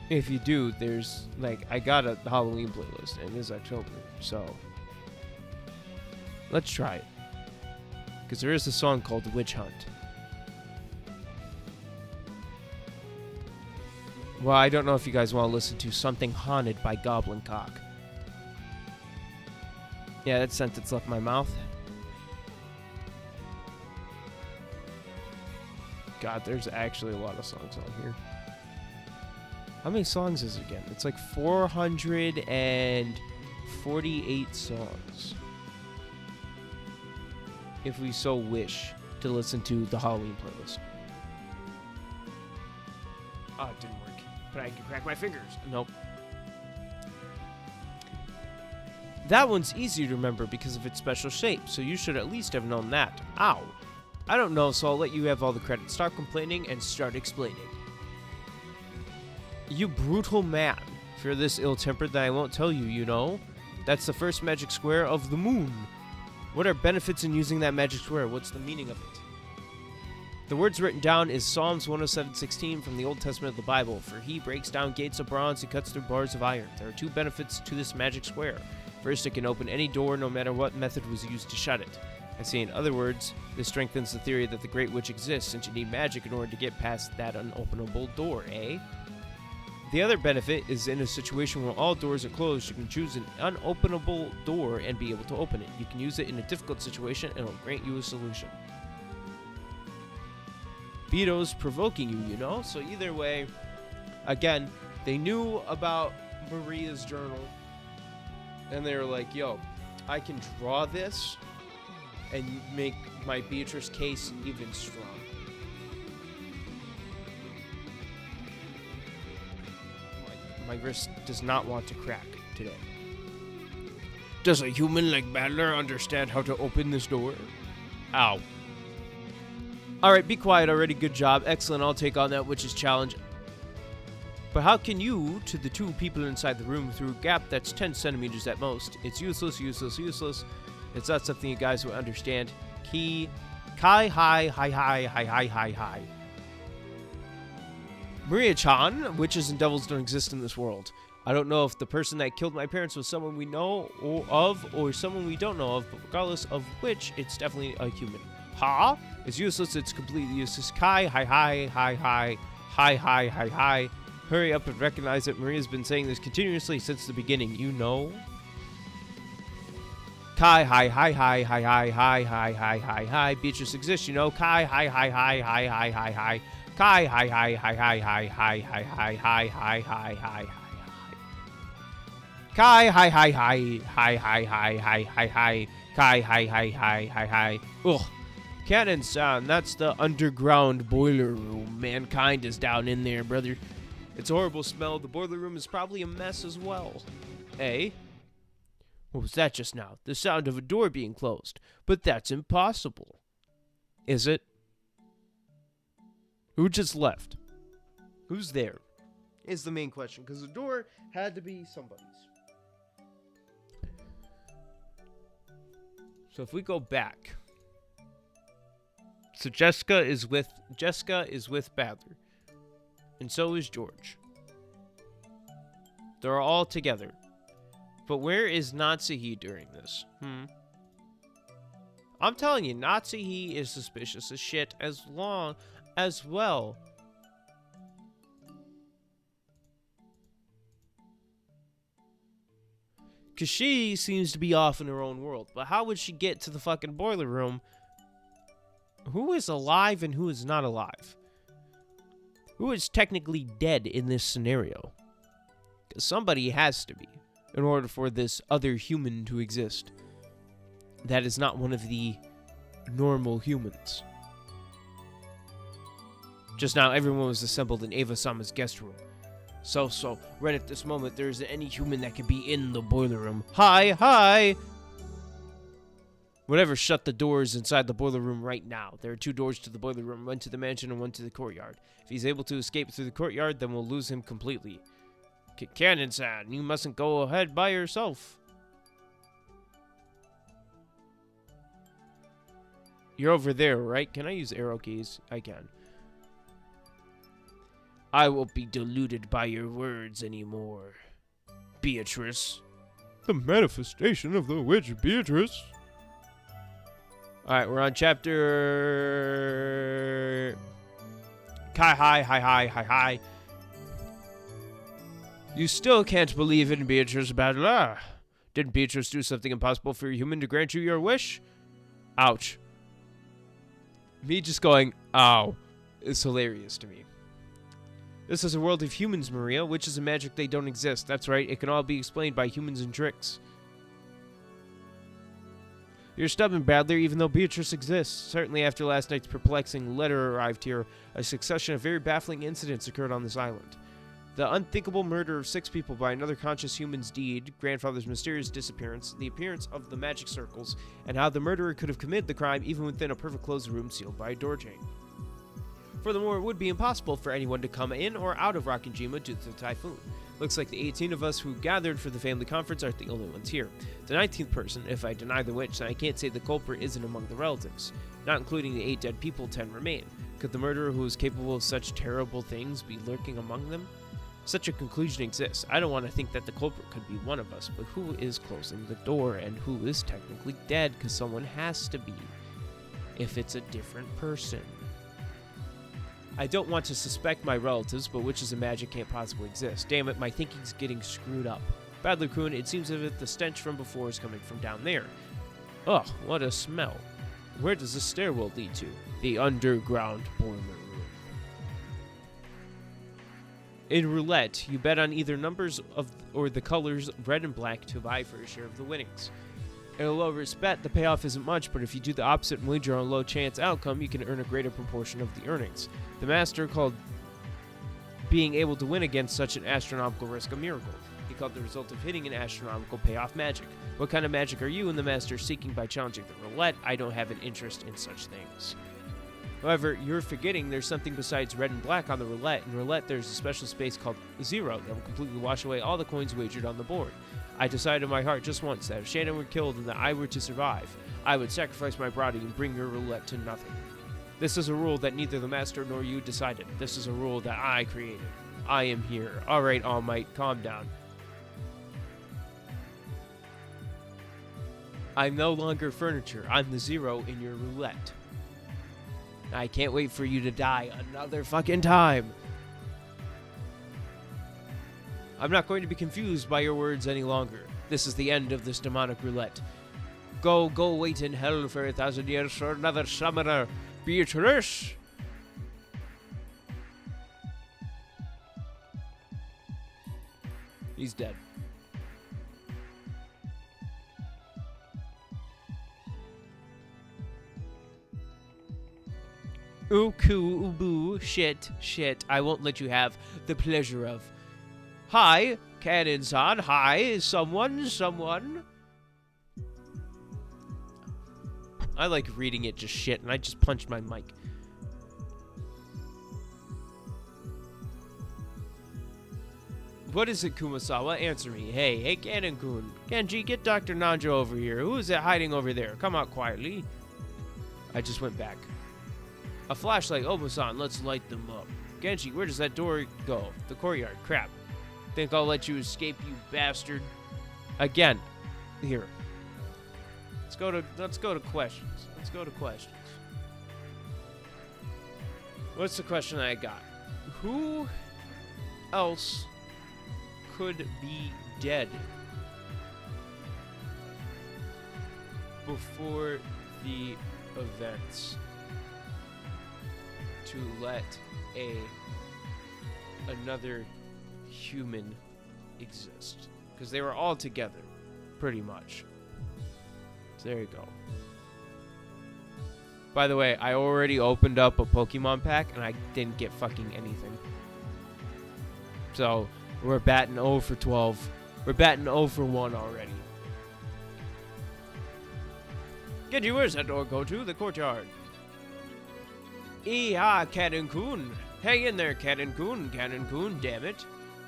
if you do, there's, like, I got a Halloween playlist, and it is October, so let's try it. Because there is a song called The Witch Hunt. Well, I don't know if you guys want to listen to Something Haunted by Goblin Cock. Yeah, that sentence left my mouth. God, there's actually a lot of songs on here. How many songs is it again? It's like 448 songs. If we so wish to listen to the Halloween playlist. Oh, it didn't work. But I can crack my fingers. Nope. That one's easy to remember because of its special shape, so you should at least have known that. Ow. I don't know, so I'll let you have all the credit. Stop complaining and start explaining. You brutal man. If you're this ill-tempered, then I won't tell you, you know? That's the first magic square of the moon. What are benefits in using that magic square? What's the meaning of it? The words written down is Psalms 107:16 from the Old Testament of the Bible. For he breaks down gates of bronze and cuts through bars of iron. There are 2 benefits to this magic square. First, it can open any door no matter what method was used to shut it. I say, in other words, this strengthens the theory that the Great Witch exists, since you need magic in order to get past that unopenable door, eh? The other benefit is in a situation where all doors are closed, you can choose an unopenable door and be able to open it. You can use it in a difficult situation and it'll grant you a solution. Veto's provoking you, you know? So either way, again, they knew about Maria's journal and they were like, yo, I can draw this and make my Beatrice case even stronger. My wrist does not want to crack today. Does a human like Badler understand how to open this door? Ow. Alright, be quiet already. Good job. Excellent. I'll take on that witch's challenge. But how can you, to the 2 people inside the room, through a gap that's 10 centimeters at most? It's useless, useless, useless. It's not something you guys will understand. Kai, hi. Maria-chan, witches and devils don't exist in this world. I don't know if the person that killed my parents was someone we know of or someone we don't know of, but regardless of which, it's definitely a human. Ha? It's useless, it's completely useless. Kai, hi. Hurry up and recognize it. Maria's been saying this continuously since the beginning, you know? Kai, hi. Beatrice exists, you know? Kai, hi. Kai, hi. Kai, hi. Ugh. Cannon sound. That's the underground boiler room. Mankind is down in there, brother. It's a horrible smell. The boiler room is probably a mess as well. Eh? What was that just now? The sound of a door being closed. But that's impossible. Is it? Who just left? Who's there? Is the main question, because the door had to be somebody's. So if we go back, so Jessica is with Badler, and so is George. They're all together. But where is Natsuhi during this? I'm telling you, Natsuhi is suspicious as shit as well. Because she seems to be off in her own world. But how would she get to the fucking boiler room? Who is alive and who is not alive? Who is technically dead in this scenario? Because somebody has to be, in order for this other human to exist. That is not one of the normal humans. Just now, everyone was assembled in Ava-sama's guest room. So, right at this moment, there isn't any human that could be in the boiler room. Hi! Whatever, shut the doors inside the boiler room right now. There are 2 doors to the boiler room, one to the mansion and one to the courtyard. If he's able to escape through the courtyard, then we'll lose him completely. Cannon-san, you mustn't go ahead by yourself. You're over there, right? Can I use arrow keys? I can. I won't be deluded by your words anymore, Beatrice. The manifestation of the witch Beatrice. Alright, we're on chapter... Hi. You still can't believe in Beatrice Badler. Didn't Beatrice do something impossible for a human to grant you your wish? Ouch. Me just going, ow, is hilarious to me. This is a world of humans, Maria. Witches and magic, they don't exist. That's right, it can all be explained by humans and tricks. You're stubborn, Badler, even though Beatrice exists. Certainly after last night's perplexing letter arrived here, a succession of very baffling incidents occurred on this island. The unthinkable murder of 6 people by another conscious human's deed, grandfather's mysterious disappearance, the appearance of the magic circles, and how the murderer could have committed the crime even within a perfect closed room sealed by a door chain. Furthermore, it would be impossible for anyone to come in or out of Rokkenjima due to the typhoon. Looks like the 18 of us who gathered for the family conference aren't the only ones here. The 19th person, if I deny the witch, then I can't say the culprit isn't among the relatives. Not including the 8 dead people, 10 remain. Could the murderer who is capable of such terrible things be lurking among them? Such a conclusion exists. I don't want to think that the culprit could be one of us, but who is closing the door and who is technically dead? Because someone has to be, if it's a different person. I don't want to suspect my relatives, but witches and magic can't possibly exist. Damn it, my thinking's getting screwed up. Badler-kun, it seems as if the stench from before is coming from down there. Ugh, what a smell. Where does this stairwell lead to? The underground boiler room. In roulette, you bet on either numbers or the colors red and black to vie for a share of the winnings. In a low-risk bet, the payoff isn't much, but if you do the opposite and wager on a low-chance outcome, you can earn a greater proportion of the earnings. The master called being able to win against such an astronomical risk a miracle. He called the result of hitting an astronomical payoff magic. What kind of magic are you and the master seeking by challenging the roulette? I don't have an interest in such things. However, you're forgetting there's something besides red and black on the roulette. In roulette, there's a special space called 0 that will completely wash away all the coins wagered on the board. I decided in my heart just once that if Shannon were killed and that I were to survive, I would sacrifice my body and bring your roulette to nothing. This is a rule that neither the master nor you decided. This is a rule that I created. I am here. Alright, All Might, calm down. I'm no longer furniture. I'm the 0 in your roulette. I can't wait for you to die another fucking time. I'm not going to be confused by your words any longer. This is the end of this demonic roulette. Go wait in hell for 1,000 years for another summoner, Beatrice. He's dead. Ooh, boo, shit, I won't let you have the pleasure of. Hi, Cannon-san, hi, someone? I like reading it just shit, and I just punched my mic. What is it, Kumasawa? Answer me. Hey, Kanen-kun. Genji, get Dr. Nanjo over here. Who is it hiding over there? Come out quietly. I just went back. A flashlight, Obasan, let's light them up. Genji, where does that door go? The courtyard. Crap. Think I'll let you escape, you bastard? Again. Here. Let's go to questions. Let's go to questions. What's the question I got? Who else could be dead before the events to let another human exist? Because they were all together, pretty much. So there you go. By the way, I already opened up a Pokemon pack and I didn't get fucking anything. So we're batting 0 for 12. We're batting 0 for 1 already. Genji, where's that door go to? The courtyard. Kanen-kun. Hang in there, Kanen-kun. Kanen-kun, damn it.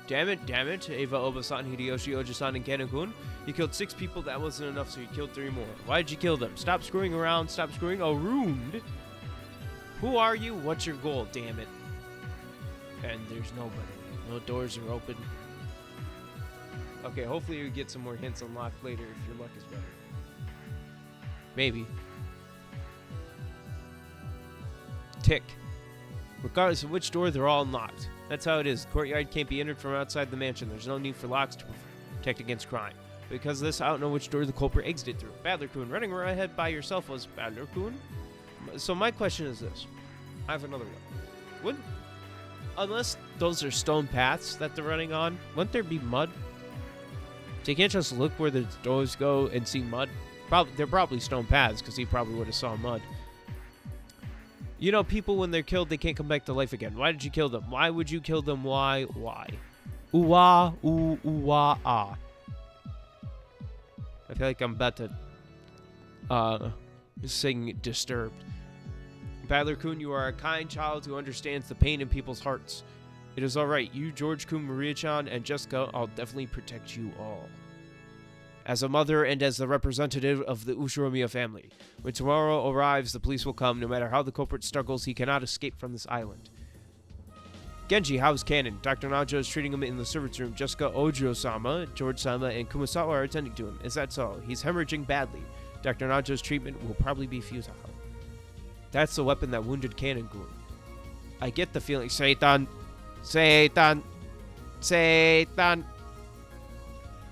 Damn it. Eva, Obasan, Hideyoshi, Oji-san, and Kanen-kun. You killed 6 people. That wasn't enough, so you killed 3 more. Why did you kill them? Stop screwing around. Stop screwing around. Who are you? What's your goal? Damn it. And there's nobody. No doors are open. Okay, hopefully you get some more hints unlocked later if your luck is better. Maybe. Tick. Regardless of which door, they're all unlocked. That's how it is. The courtyard can't be entered from outside the mansion. There's no need for locks to protect against crime. Because of this, I don't know which door the culprit exited through. Badler-kun, running ahead by yourself was Badler-kun? So my question is this. I have another one. Unless those are stone paths that they're running on, wouldn't there be mud? So you can't just look where the doors go and see mud? They're probably stone paths, because he probably would have saw mud. You know, people, when they're killed, they can't come back to life again. Why did you kill them? Why would you kill them? Why? Ooh-wah, ooh-wah-ah. I feel like I'm about to sing Disturbed. Badler-kun, you are a kind child who understands the pain in people's hearts. It is alright. You, George-kun, Maria-chan, and Jessica, I'll definitely protect you all. As a mother and as the representative of the Ushiromiya family. When tomorrow arrives, the police will come. No matter how the culprit struggles, he cannot escape from this island. Genji, how's Kanen? Dr. Najo is treating him in the servants' room. Jessica, Ojo-sama, George-sama, and Kumasawa are attending to him. Is that so? He's hemorrhaging badly. Dr. Najo's treatment will probably be futile. That's the weapon that wounded Kanen-kun. I get the feeling... Satan!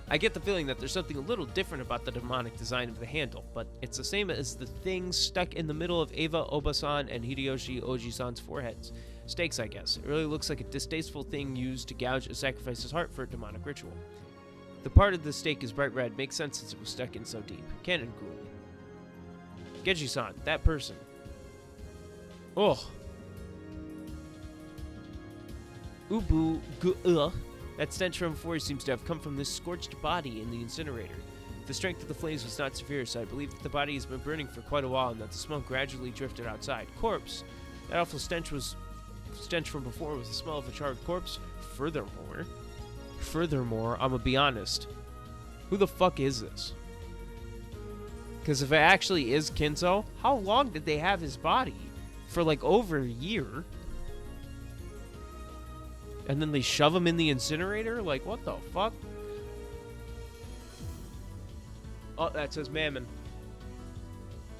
I get the feeling that there's something a little different about the demonic design of the handle, but it's the same as the things stuck in the middle of Eva, Obasan, and Hideyoshi Oji-san's foreheads. Stakes, I guess. It really looks like a distasteful thing used to gouge a sacrifice's heart for a demonic ritual. The part of the stake is bright red. Makes sense since it was stuck in so deep. Kanen-kun. Genji-san, that person. Oh. That stench from before seems to have come from this scorched body in the incinerator. The strength of the flames was not severe, so I believe that the body has been burning for quite a while and that the smoke gradually drifted outside. Corpse. That awful stench from before was the smell of a charred corpse. Furthermore, I'm gonna be honest. Who the fuck is this? Because if it actually is Kinzo, how long did they have his body? For like over a year. And then they shove him in the incinerator? Like, what the fuck? Oh, that says Mammon.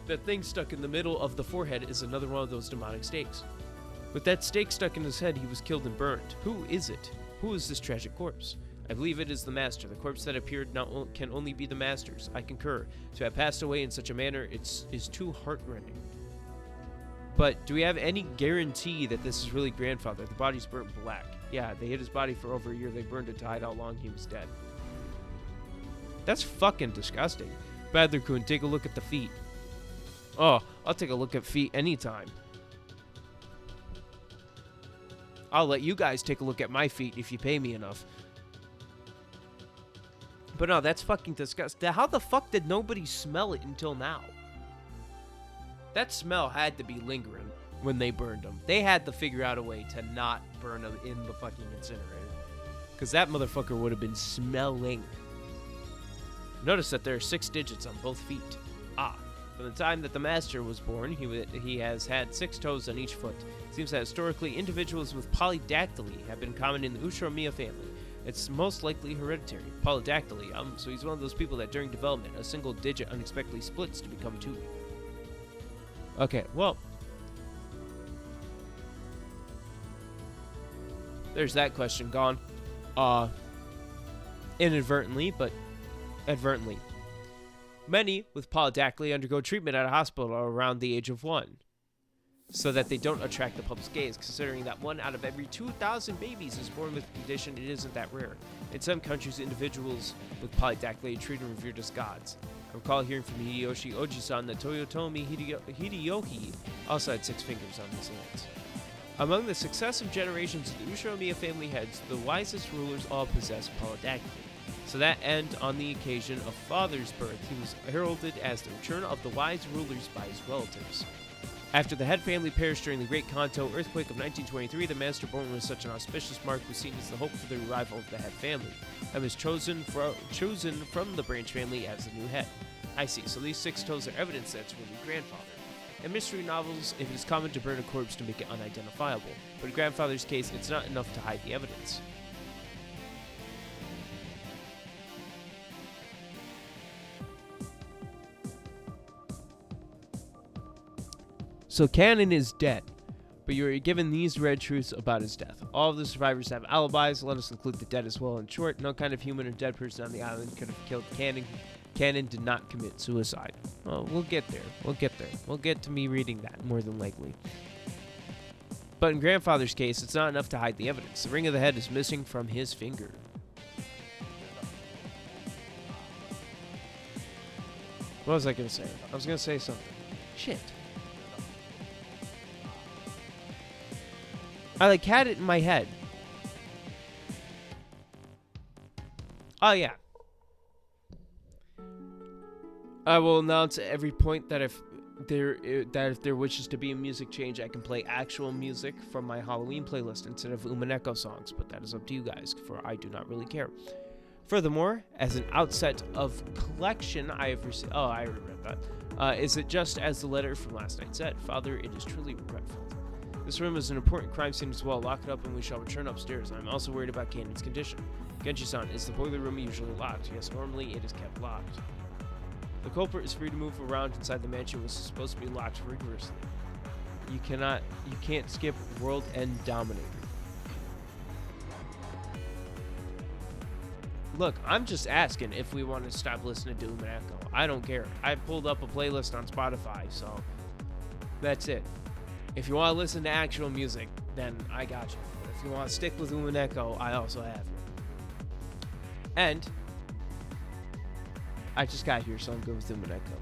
That thing stuck in the middle of the forehead is another one of those demonic stakes. With that stake stuck in his head, he was killed and burned. Who is it? Who is this tragic corpse? I believe it is the master. The corpse that appeared can only be the master's. I concur. To have passed away in such a manner, is too heartrending. But do we have any guarantee that this is really grandfather? The body's burnt black. Yeah, they hid his body for over a year. They burned it to hide how long he was dead. That's fucking disgusting. Badler-kun, take a look at the feet. Oh, I'll take a look at feet anytime. I'll let you guys take a look at my feet if you pay me enough. But no, that's fucking disgusting. How the fuck did nobody smell it until now? That smell had to be lingering when they burned them. They had to figure out a way to not burn them in the fucking incinerator. Because that motherfucker would have been smelling. Notice that there are 6 digits on both feet. From the time that the master was born, he has had 6 toes on each foot. It seems that historically, individuals with polydactyly have been common in the Ushiromiya family. It's most likely hereditary. Polydactyly, so he's one of those people that during development, a single digit unexpectedly splits to become 2. Okay, well. There's that question gone. Inadvertently, but advertently. Many with polydactyly undergo treatment at a hospital around the age of 1, so that they don't attract the public's gaze, considering that 1 out of every 2,000 babies is born with the condition. It isn't that rare. In some countries, individuals with polydactyly are treated and revered as gods. I recall hearing from Hideyoshi Oji-san that Toyotomi Hideyoshi also had 6 fingers on his hands. Among the successive generations of the Ushiromiya family heads, the wisest rulers all possessed polydactyly. So that end, on the occasion of father's birth, he was heralded as the return of the wise rulers by his relatives. After the head family perished during the Great Kanto earthquake of 1923, the master born with such an auspicious mark was seen as the hope for the revival of the head family, and was chosen from the branch family as the new head. I see, so these 6 toes are evidence that it's really grandfather. In mystery novels, it is common to burn a corpse to make it unidentifiable, but in grandfather's case, it's not enough to hide the evidence. So Cannon is dead, but you are given these red truths about his death. All of the survivors have alibis. Let us include the dead as well. In short, no kind of human or dead person on the island could have killed Cannon. Cannon did not commit suicide. Well, we'll get there. We'll get to me reading that, more than likely. But in grandfather's case, it's not enough to hide the evidence. The ring of the head is missing from his finger. What was I going to say? I was going to say something. Shit. I had it in my head. Oh yeah. I will announce at every point that if there wishes to be a music change, I can play actual music from my Halloween playlist instead of Umineko songs, but that is up to you guys, for I do not really care. Furthermore, as an outset of collection, I have received. Oh, I read that. Is it just as the letter from last night said? Father, it is truly regretful. This room is an important crime scene as well. Lock it up and we shall return upstairs. I'm also worried about Cannon's condition. Genji-san, is the boiler room usually locked? Yes, normally it is kept locked. The culprit is free to move around inside the mansion, which is supposed to be locked rigorously. You can't skip World End Dominator. Look, I'm just asking if we want to stop listening to Umineko. I don't care. I pulled up a playlist on Spotify, so that's it. If you want to listen to actual music, then I got you. But if you want to stick with Umineko, I also have you. And I just got here, so I'm good with Umineko.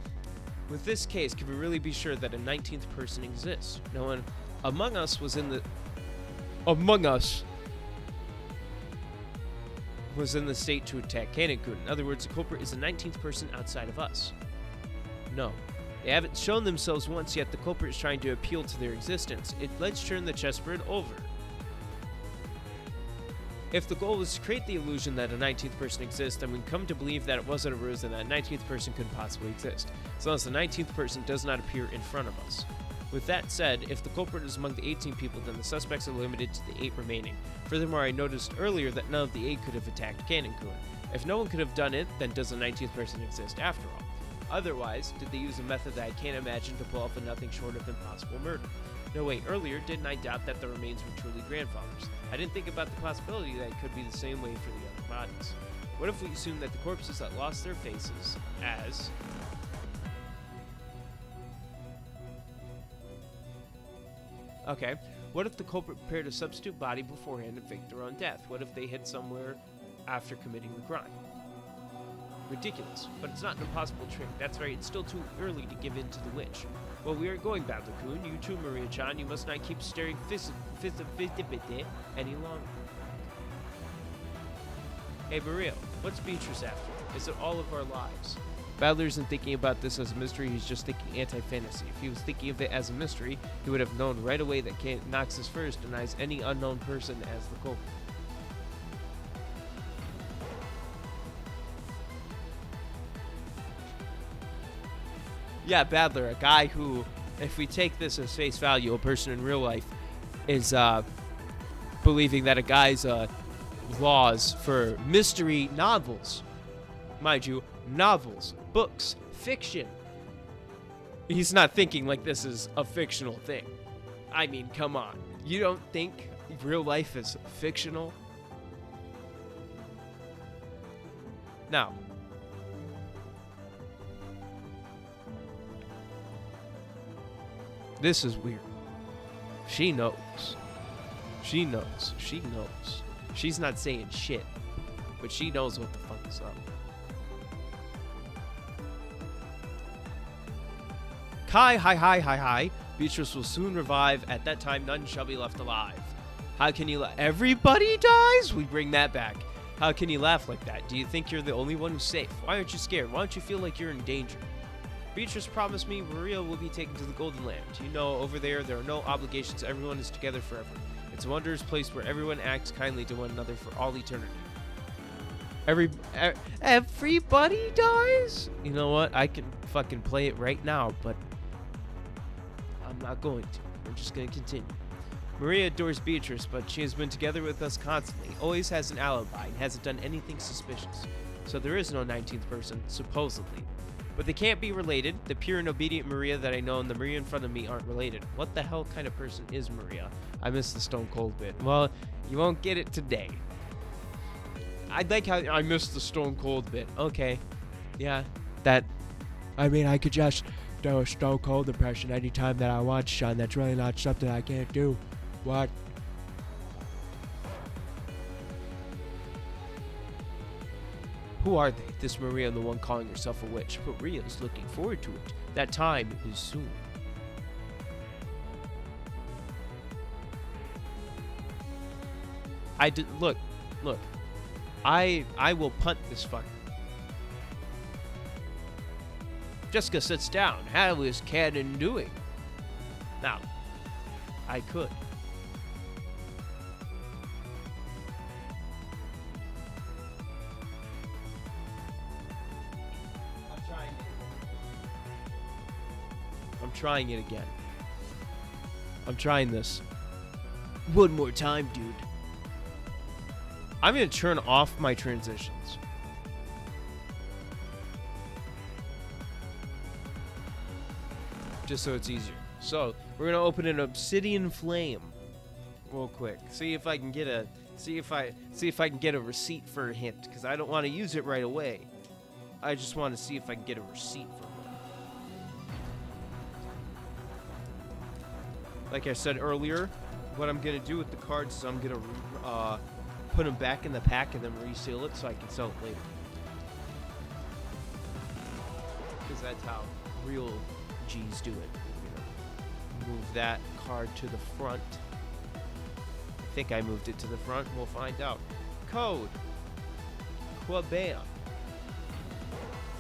With this case, can we really be sure that a 19th person exists? No one among us was in the state to attack Cannon-kun. In other words, the culprit is the 19th person outside of us. No. They haven't shown themselves once yet. The culprit is trying to appeal to their existence. Let's turn the chessboard over. If the goal was to create the illusion that a 19th person exists, then we come to believe that it wasn't a ruse and that a 19th person couldn't possibly exist, as long as the 19th person does not appear in front of us. With that said, if the culprit is among the 18 people, then the suspects are limited to the 8 remaining. Furthermore, I noticed earlier that none of the 8 could have attacked Cannon-kun. If no one could have done it, then does the 19th person exist after all? Otherwise, did they use a method that I can't imagine to pull off a nothing short of impossible murder? No, wait, earlier, didn't I doubt that the remains were truly grandfathers? I didn't think about the possibility that it could be the same way for the other bodies. What if we assume that the corpses that lost their faces as... Okay, what if the culprit prepared a substitute body beforehand and faked their own death? What if they hid somewhere after committing the crime? Ridiculous, but it's not an impossible trick. That's right, it's still too early to give in to the witch. Well, we are going, Badler-kun. You too, Maria-chan. You must not keep staring any longer. Hey, Maria, what's Beatrice after? Is it all of our lives? Badler isn't thinking about this as a mystery, he's just thinking anti-fantasy. If he was thinking of it as a mystery, he would have known right away that Noxus First denies any unknown person as the culprit. Yeah, Badler, a guy who, if we take this as face value, a person in real life is believing that a guy's laws for mystery novels, mind you, novels, books, fiction. He's not thinking like this is a fictional thing. I mean, come on. You don't think real life is fictional? Now, this is weird. She knows. She knows. She knows. She's not saying shit, but she knows what the fuck is up. Kai, hi. Beatrice will soon revive. At that time, none shall be left alive. How can you everybody dies? We bring that back. How can you laugh like that? Do you think you're the only one who's safe? Why aren't you scared? Why don't you feel like you're in danger? Beatrice promised me Maria will be taken to the Golden Land. You know, over there are no obligations. Everyone is together forever. It's a wondrous place where everyone acts kindly to one another for all eternity. Everybody dies? You know what? I can fucking play it right now, but I'm not going to. We're just going to continue. Maria adores Beatrice, but she has been together with us constantly, always has an alibi, and hasn't done anything suspicious. So there is no 19th person, supposedly. But they can't be related. The pure and obedient Maria that I know and the Maria in front of me aren't related. What the hell kind of person is Maria? I missed the Stone Cold bit. Well, you won't get it today. I like how I missed the Stone Cold bit. Okay. Yeah, that... I mean, I could just do a Stone Cold impression anytime that I want, Sean. That's really not something I can't do. What? Who are they? This Maria and the one calling herself a witch. But Maria's looking forward to it. That time is soon. Look. I will punt this fucker. Jessica sits down. How is Cannon doing? Now, I could. I'm trying it again. I'm trying this. One more time, dude. I'm going to turn off my transitions. Just so it's easier. So, we're going to open an obsidian flame real quick. See if I can get a receipt for a hint, cuz I don't want to use it right away. I just want to see if I can get a receipt for one. Like I said earlier, what I'm going to do with the cards is I'm going to put them back in the pack and then reseal it so I can sell it later. Because that's how real G's do it. Move that card to the front. I think I moved it to the front. We'll find out. Code. Quabam.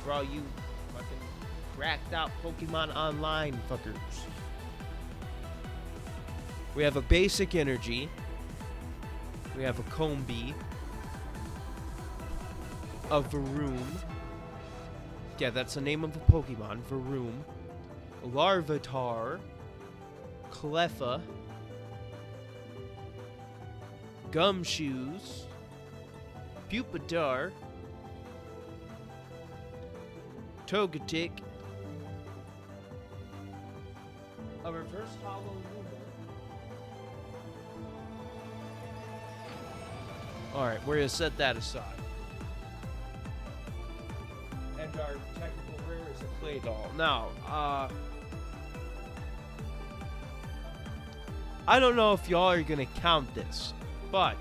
For all you fucking cracked out Pokemon Online fuckers. We have a basic energy. We have a Combi. A Varoom. Yeah, that's the name of the Pokemon. Varoom. Larvitar. Cleffa. Gumshoes. Pupitar. Togetic. A reverse hollow Luma. Alright, we're going to set that aside. And our technical rare is a clay doll. Now, I don't know if y'all are going to count this, but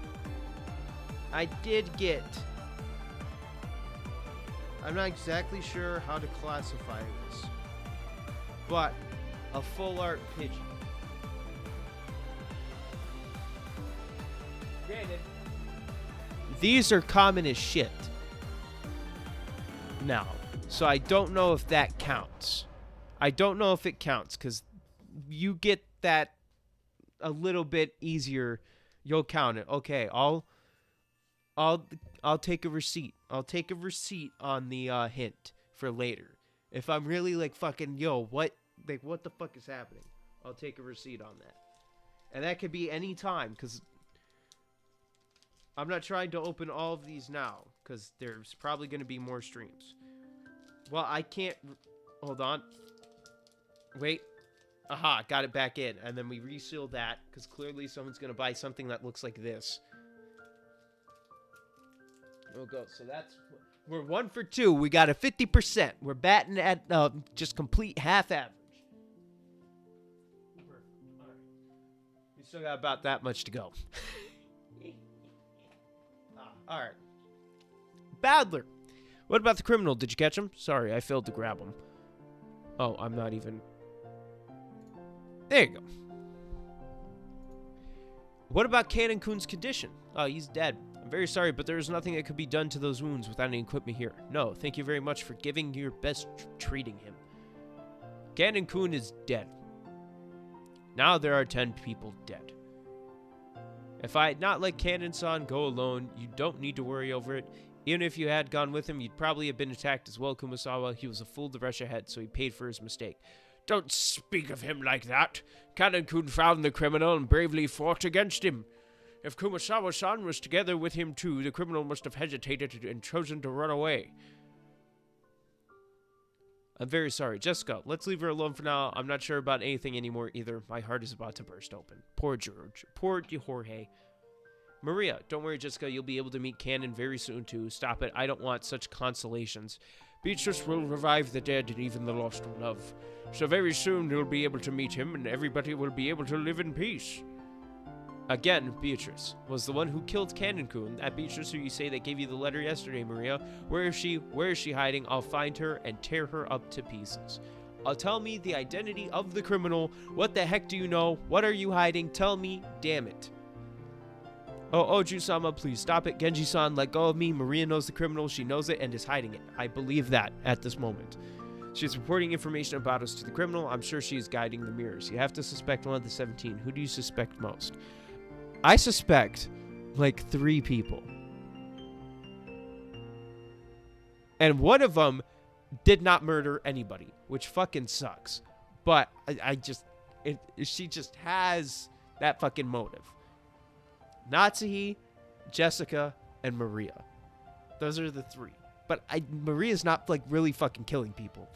I did get... I'm not exactly sure how to classify this, but a full art Pidgey. Granted, these are common as shit now, so I don't know if that counts. I don't know if it counts, because you get that a little bit easier. You'll count it. Okay, I'll take a receipt. I'll take a receipt on the hint for later. If I'm really like fucking, yo, what the fuck is happening? I'll take a receipt on that. And that could be any time, because I'm not trying to open all of these now, because there's probably going to be more streams. Well, I can't... Hold on. Wait. Aha, got it back in. And then we reseal that, because clearly someone's going to buy something that looks like this. We'll go. So that's... We're 1 for 2. We got a 50%. We're batting at just complete half average. All right. We still got about that much to go. All right. Badler. What about the criminal? Did you catch him? Sorry, I failed to grab him. Oh, I'm not even... There you go. What about Cannon Kun's condition? Oh, he's dead. I'm very sorry, but there is nothing that could be done to those wounds without any equipment here. No, thank you very much for giving your best treating him. Cannon Kun is dead. Now there are 10 people dead. If I had not let Cannon-san go alone, you don't need to worry over it. Even if you had gone with him, you'd probably have been attacked as well, Kumasawa. He was a fool to rush ahead, so he paid for his mistake. Don't speak of him like that. Cannon-kun found the criminal and bravely fought against him. If Kumasawa-san was together with him too, the criminal must have hesitated and chosen to run away. I'm very sorry. Jessica, let's leave her alone for now. I'm not sure about anything anymore either. My heart is about to burst open. Poor George. Poor Jorge. Maria, don't worry, Jessica. You'll be able to meet Cannon very soon too. Stop it. I don't want such consolations. Beatrice will revive the dead and even the lost will love. So very soon you'll be able to meet him and everybody will be able to live in peace. Again, Beatrice was the one who killed Cannon-kun. That Beatrice who you say that gave you the letter yesterday, Maria. Where is she? Where is she hiding? I'll find her and tear her up to pieces. Tell me the identity of the criminal. What the heck do you know? What are you hiding? Tell me. Damn it. Oh, Oju-sama, please stop it. Genji-san, let go of me. Maria knows the criminal. She knows it and is hiding it. I believe that at this moment. She's reporting information about us to the criminal. I'm sure she is guiding the mirrors. You have to suspect one of the 17. Who do you suspect most? I suspect like 3 people. And one of them did not murder anybody, which fucking sucks. But she just has that fucking motive. Natsuhi, Jessica, and Maria. Those are the 3. But Maria's not like really fucking killing people.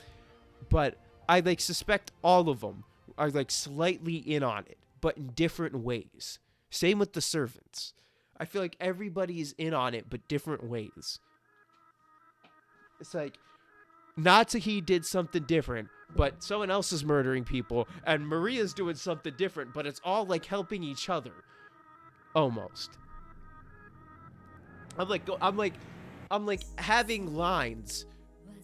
But I like suspect all of them are like slightly in on it, but in different ways. Same with the servants. I feel like everybody is in on it, but different ways. It's like Natsuhi did something different, but someone else is murdering people, and Maria's doing something different, but it's all like helping each other. Almost. I'm like having lines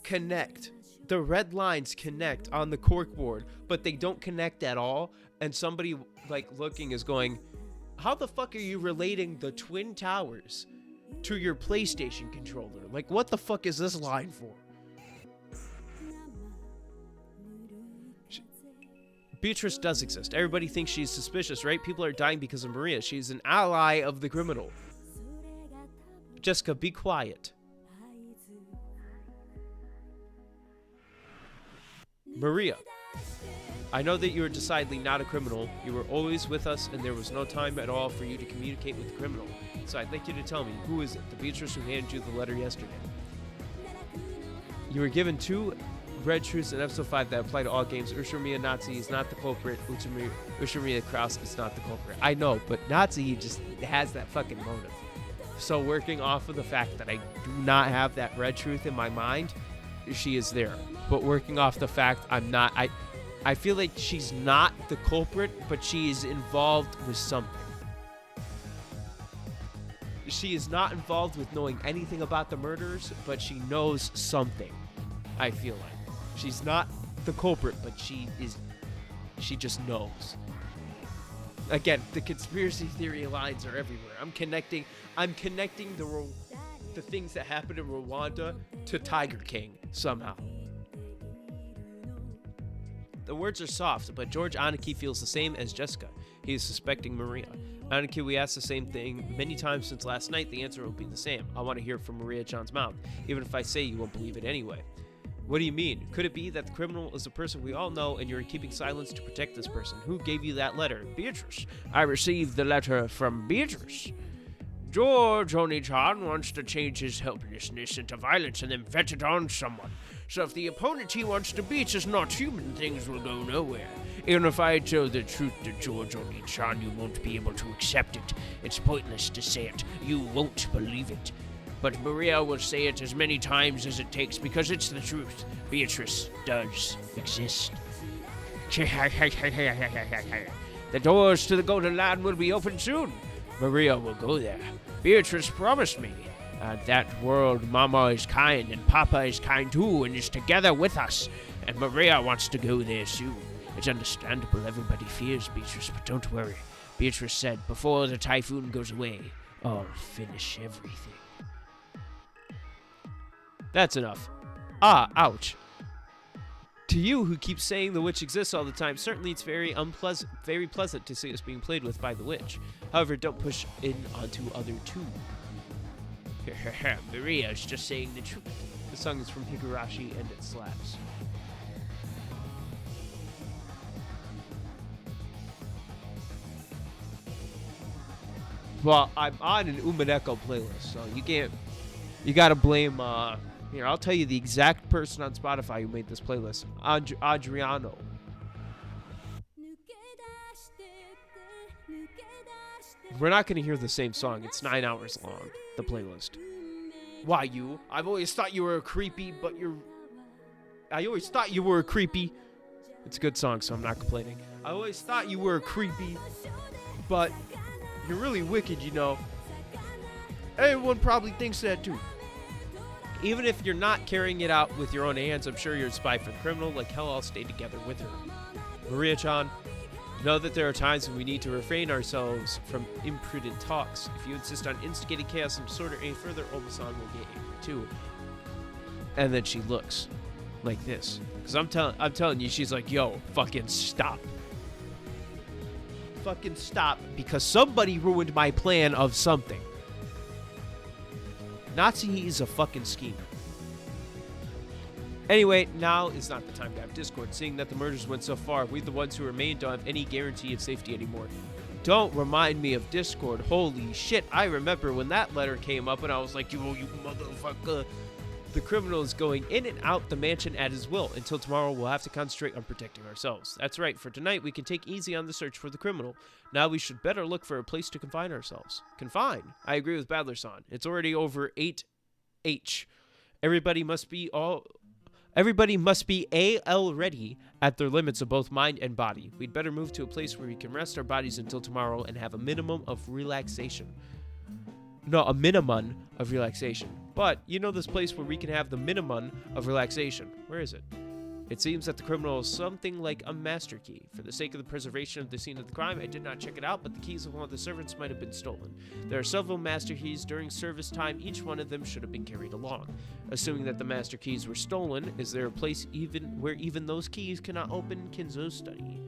connect. The red lines connect on the corkboard, but they don't connect at all. And somebody like looking is going, how the fuck are you relating the Twin Towers to your PlayStation controller? Like, what the fuck is this line for? Beatrice does exist. Everybody thinks she's suspicious, right? People are dying because of Maria. She's an ally of the criminal. Jessica, be quiet. Maria, I know that you are decidedly not a criminal. You were always with us, and there was no time at all for you to communicate with the criminal. So I'd like you to tell me, who is it? The Beatrice who handed you the letter yesterday. You were given 2 red truths in episode 5 that apply to all games. Ushimiya Natsuhi is not the culprit. Ushimiya Kraus is not the culprit. I know, but Natsuhi just has that fucking motive. So working off of the fact that I do not have that red truth in my mind, she is there. But working off the fact I feel like she's not the culprit, but she is involved with something. She is not involved with knowing anything about the murders, but she knows something, I feel like. She's not the culprit, but she just knows. Again, the conspiracy theory lines are everywhere. I'm connecting the things that happened in Rwanda to Tiger King somehow. The words are soft, but George Aniki feels the same as Jessica. He is suspecting Maria. Aniki, we asked the same thing many times since last night. The answer will be the same. I want to hear it from Maria-chan's mouth. Even if I say, you won't believe it anyway. What do you mean? Could it be that the criminal is a person we all know and you're keeping silence to protect this person? Who gave you that letter? Beatrice. I received the letter from Beatrice. George Oni-chan wants to change his helplessness into violence and then vet it on someone. So if the opponent he wants to beat is not human, things will go nowhere. Even if I tell the truth to George Oni-chan, you won't be able to accept it. It's pointless to say it. You won't believe it. But Maria will say it as many times as it takes because it's the truth. Beatrice does exist. The doors to the Golden Land will be open soon. Maria will go there. Beatrice promised me. That world, Mama is kind and Papa is kind too and is together with us. And Maria wants to go there soon. It's understandable everybody fears Beatrice, but don't worry. Beatrice said, before the typhoon goes away, I'll finish everything. That's enough. Ah, ouch. To you, who keeps saying the witch exists all the time, certainly it's very pleasant to see us being played with by the witch. However, don't push in onto other too. Maria is just saying the truth. The song is from Higurashi and it slaps. Well, I'm on an Umineko playlist, so you gotta blame, here, I'll tell you the exact person on Spotify who made this playlist. Adriano. We're not gonna hear the same song. It's 9 hours long, the playlist. Why you? I've always thought you were a creepy, but I always thought you were a creepy. It's a good song, so I'm not complaining. I always thought you were a creepy, but you're really wicked, you know. Everyone probably thinks that too. Even if you're not carrying it out with your own hands, I'm sure you're a spy for the criminal. Like hell, I'll stay together with her. Maria-chan, know that there are times when we need to refrain ourselves from imprudent talks. If you insist on instigating chaos and disorder any further, Oba-san will get angry too. And then she looks like this. Because I'm telling you, she's like, yo, fucking stop. Fucking stop, because somebody ruined my plan of something. Nazi is a fucking schemer. Anyway, now is not the time to have Discord. Seeing that the murders went so far, we the ones who remain don't have any guarantee of safety anymore. Don't remind me of Discord. Holy shit, I remember when that letter came up and I was like, you motherfucker. The criminal is going in and out the mansion at his will. Until tomorrow, we'll have to concentrate on protecting ourselves. That's right, for tonight, we can take easy on the search for the criminal. Now we should better look for a place to confine ourselves. Confine? I agree with Badler-san. It's already over 8H. Everybody must be AL ready at their limits of both mind and body. We'd better move to a place where we can rest our bodies until tomorrow and have a minimum of relaxation. No, a minimum of relaxation. But, you know this place where we can have the minimum of relaxation. Where is it? It seems that the criminal is something like a master key. For the sake of the preservation of the scene of the crime, I did not check it out, but the keys of one of the servants might have been stolen. There are several master keys during service time. Each one of them should have been carried along. Assuming that the master keys were stolen, is there a place where even those keys cannot open Kinzo's study?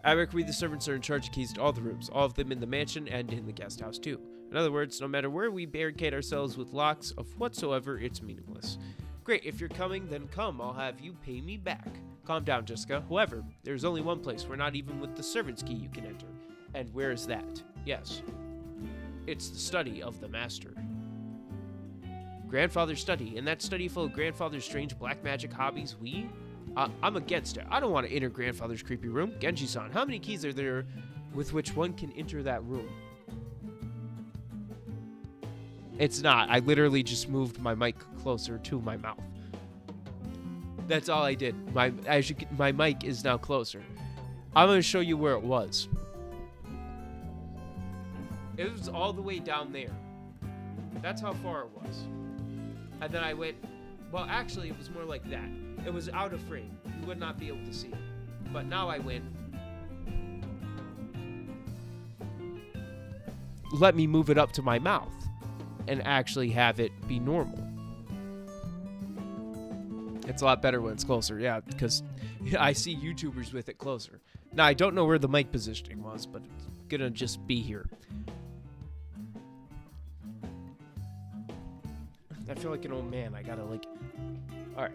I reckon the servants are in charge of keys to all the rooms, all of them in the mansion and in the guest house too. In other words, no matter where we barricade ourselves with locks of whatsoever, it's meaningless. Great, if you're coming, then come. I'll have you pay me back. Calm down, Jessica. However, there's only one place where not even with the servant's key you can enter. And where is that? Yes. It's the study of the master. Grandfather's study. In that study full of grandfather's strange black magic hobbies, I'm against it. I don't want to enter grandfather's creepy room. Genji-san, how many keys are there with which one can enter that room? It's not. I literally just moved my mic closer to my mouth. That's all I did. My mic is now closer. I'm going to show you where it was. It was all the way down there. That's how far it was. And then I went, well, actually, it was more like that. It was out of frame. You would not be able to see it. But now I went, let me move it up to my mouth and actually have it be normal. It's a lot better when it's closer, yeah, because I see YouTubers with it closer. Now, I don't know where the mic positioning was, but it's gonna just be here. I feel like an old man. I gotta, like, Alright.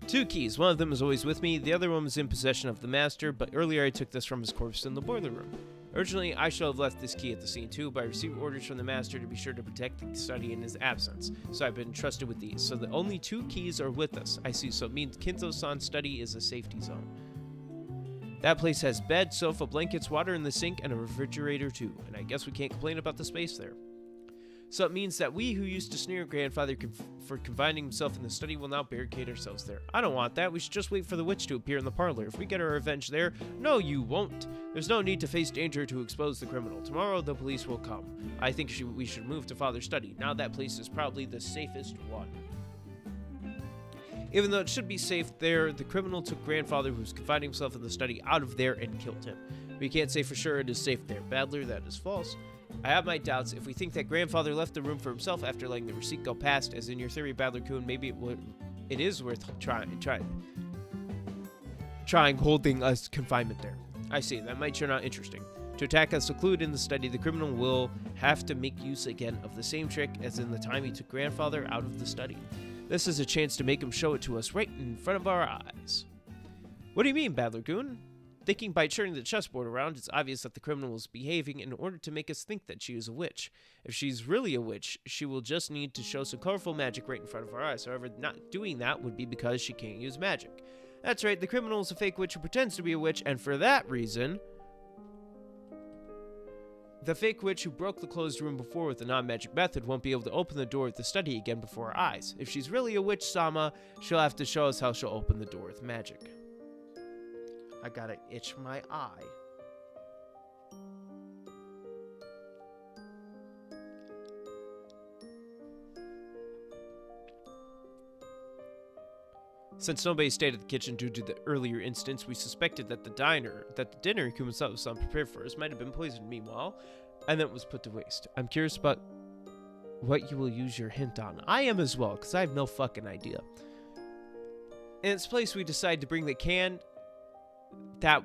2 keys. One of them is always with me. The other one was in possession of the master, but earlier I took this from his corpse in the boiler room. Originally, I should have left this key at the scene too, but I received orders from the master to be sure to protect the study in his absence, so I've been entrusted with these. So the only 2 keys are with us. I see, so it means Kinzo-san's study is a safety zone. That place has bed, sofa, blankets, water in the sink, and a refrigerator too, and I guess we can't complain about the space there. So it means that we who used to sneer at grandfather for confining himself in the study will now barricade ourselves there. I don't want that. We should just wait for the witch to appear in the parlor. If we get our revenge there, no, you won't. There's no need to face danger to expose the criminal. Tomorrow the police will come. I think we should move to Father's study. Now that place is probably the safest one. Even though it should be safe there, the criminal took grandfather who was confining himself in the study out of there and killed him. We can't say for sure it is safe there. Badler, that is false. I have my doubts. If we think that grandfather left the room for himself after letting the receipt go past, as in your theory, Badler-kun, maybe it is worth trying holding us confinement there. I see. That might turn out interesting. To attack us secluded in the study, the criminal will have to make use again of the same trick as in the time he took grandfather out of the study. This is a chance to make him show it to us right in front of our eyes. What do you mean, Badler-kun? Thinking by turning the chessboard around, it's obvious that the criminal is behaving in order to make us think that she is a witch. If she's really a witch, she will just need to show some colorful magic right in front of our eyes. However, not doing that would be because she can't use magic. That's right, the criminal is a fake witch who pretends to be a witch, and for that reason, the fake witch who broke the closed room before with the non-magic method won't be able to open the door of the study again before our eyes. If she's really a witch, Sama, she'll have to show us how she'll open the door with magic. I gotta itch my eye. Since nobody stayed at the kitchen due to the earlier instance, we suspected that the dinner Kumasato-san prepared for us might have been poisoned meanwhile, and then it was put to waste. I'm curious about what you will use your hint on. I am as well, because I have no fucking idea. In its place, we decided to bring the canned that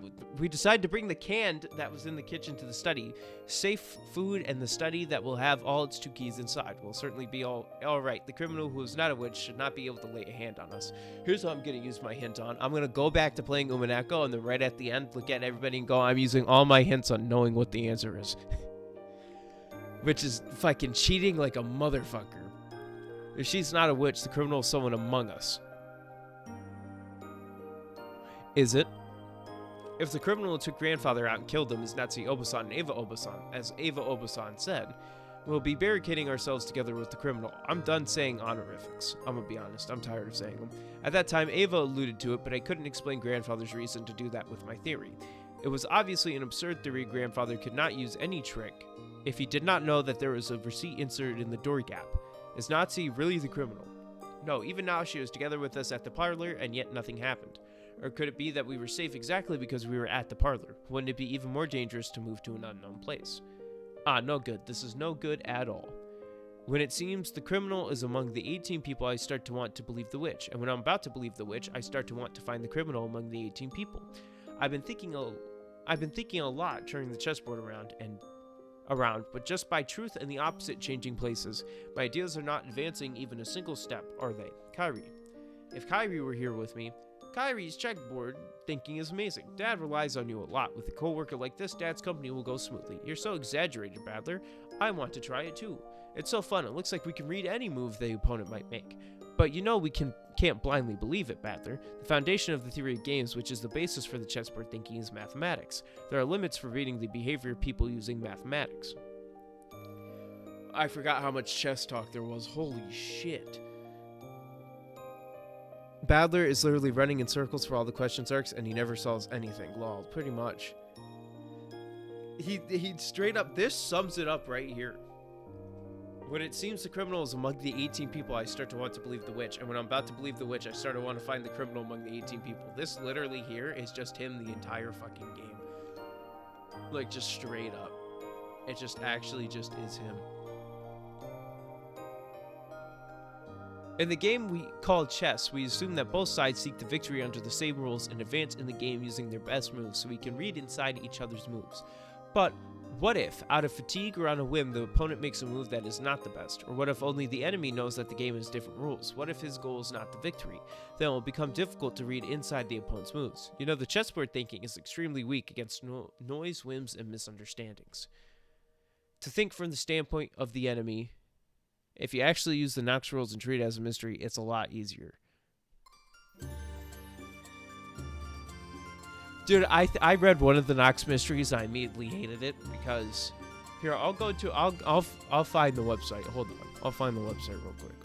was in the kitchen to the study. Safe food and the study that will have all its 2 keys inside will certainly be all right. The criminal who is not a witch should not be able to lay a hand on us. Here's what I'm going to use my hint on. I'm going to go back to playing Umineko, and then right at the end, look at everybody and go, I'm using all my hints on knowing what the answer is. Which is fucking cheating like a motherfucker. If she's not a witch, the criminal is someone among us. Is it? If the criminal who took grandfather out and killed him is Natsuki Obasan and Eva Obasan, as Eva Obasan said, we'll be barricading ourselves together with the criminal. I'm done saying honorifics. I'm gonna be honest, I'm tired of saying them. At that time, Eva alluded to it, but I couldn't explain grandfather's reason to do that with my theory. It was obviously an absurd theory. Grandfather could not use any trick if he did not know that there was a receipt inserted in the door gap. Is Natsuki really the criminal? No, even now she was together with us at the parlor, and yet nothing happened. Or could it be that we were safe exactly because we were at the parlor? Wouldn't it be even more dangerous to move to an unknown place? Ah, no good. This is no good at all. When it seems the criminal is among the 18 people, I start to want to believe the witch. And when I'm about to believe the witch, I start to want to find the criminal among the 18 people. I've been thinking a lot, turning the chessboard around, but just by truth and the opposite changing places. My ideas are not advancing even a single step, are they? Kairi. If Kairi were here with me, Kairi's checkboard thinking is amazing. Dad relies on you a lot. With a co-worker like this, Dad's company will go smoothly. You're so exaggerated, Badler. I want to try it too. It's so fun. It looks like we can read any move the opponent might make. But you know we can't blindly believe it, Badler. The foundation of the theory of games, which is the basis for the chessboard thinking, is mathematics. There are limits for reading the behavior of people using mathematics. I forgot how much chess talk there was. Holy shit. Badler is literally running in circles for all the questions arcs, and he never solves anything. Lol, pretty much. He straight up, this sums it up right here. When it seems the criminal is among the 18 people, I start to want to believe the witch. And when I'm about to believe the witch, I start to want to find the criminal among the 18 people. This literally here is just him the entire fucking game. Like, just straight up. It just actually just is him. In the game we call chess, we assume that both sides seek the victory under the same rules and advance in the game using their best moves so we can read inside each other's moves. But What if, out of fatigue or on a whim, the opponent makes a move that is not the best? Or what if only the enemy knows that the game has different rules? What if his goal is not the victory? Then it will become difficult to read inside the opponent's moves. You know, the chessboard thinking is extremely weak against noise, whims, and misunderstandings. To think from the standpoint of the enemy, if you actually use the Nox rules and treat it as a mystery, it's a lot easier. Dude, I read one of the Nox mysteries. I immediately hated it because here I'll find the website. Hold on, I'll find the website real quick.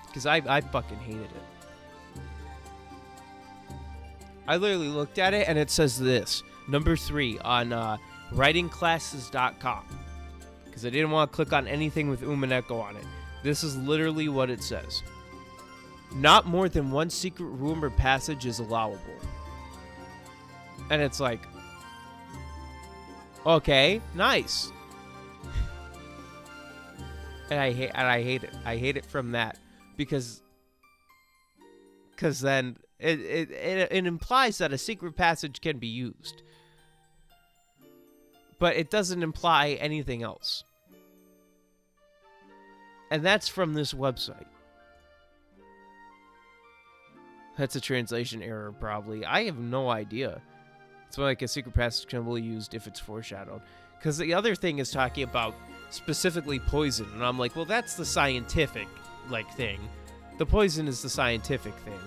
Because I fucking hated it. I literally looked at it and it says this number 3 on writingclasses.com because I didn't want to click on anything with Umineko on it. This is literally what it says. Not more than one secret room or passage is allowable. And it's like, okay, nice. And I hate it. I hate it from that because then it implies that a secret passage can be used. But it doesn't imply anything else. And that's from this website. That's a translation error, probably. I have no idea. It's like a secret passage can be used if it's foreshadowed. Because the other thing is talking about specifically poison. And I'm like, well, that's the scientific, thing. The poison is the scientific thing.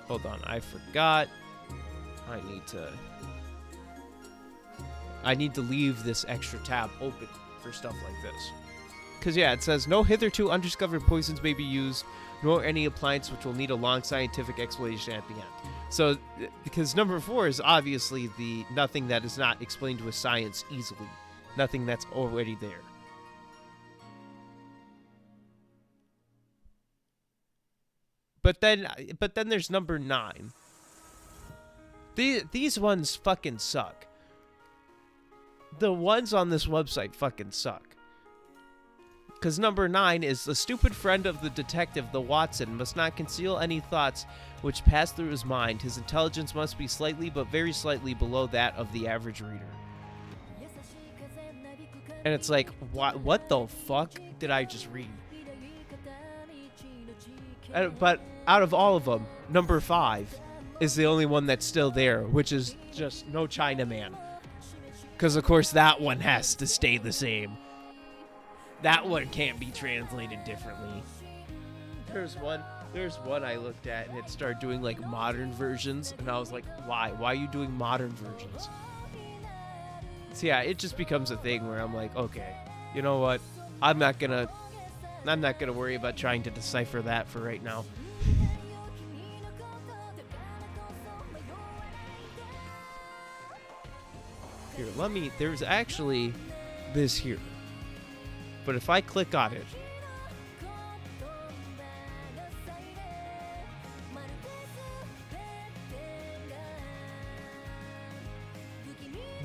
Hold on, I forgot. I need to leave this extra tab open for stuff like this. Because, yeah, it says, no hitherto undiscovered poisons may be used, nor any appliance which will need a long scientific explanation at the end. So, because number 4 is obviously the nothing that is not explained with science easily. Nothing that's already there. But then there's number 9. These ones fucking suck. The ones on this website fucking suck. Because number 9 is the stupid friend of the detective, the Watson, must not conceal any thoughts which pass through his mind. His intelligence must be slightly, but very slightly below that of the average reader. And it's like, what the fuck did I just read? But out of all of them, number 5 is the only one that's still there, which is just no Chinaman. Because, of course, that one has to stay the same. That one can't be translated differently. There's one I looked at and it started doing like modern versions, and I was like, why? Why are you doing modern versions? So yeah, it just becomes a thing where I'm like, okay, you know what? I'm not gonna worry about trying to decipher that for right now. Here, there's actually this here. But if I click on it,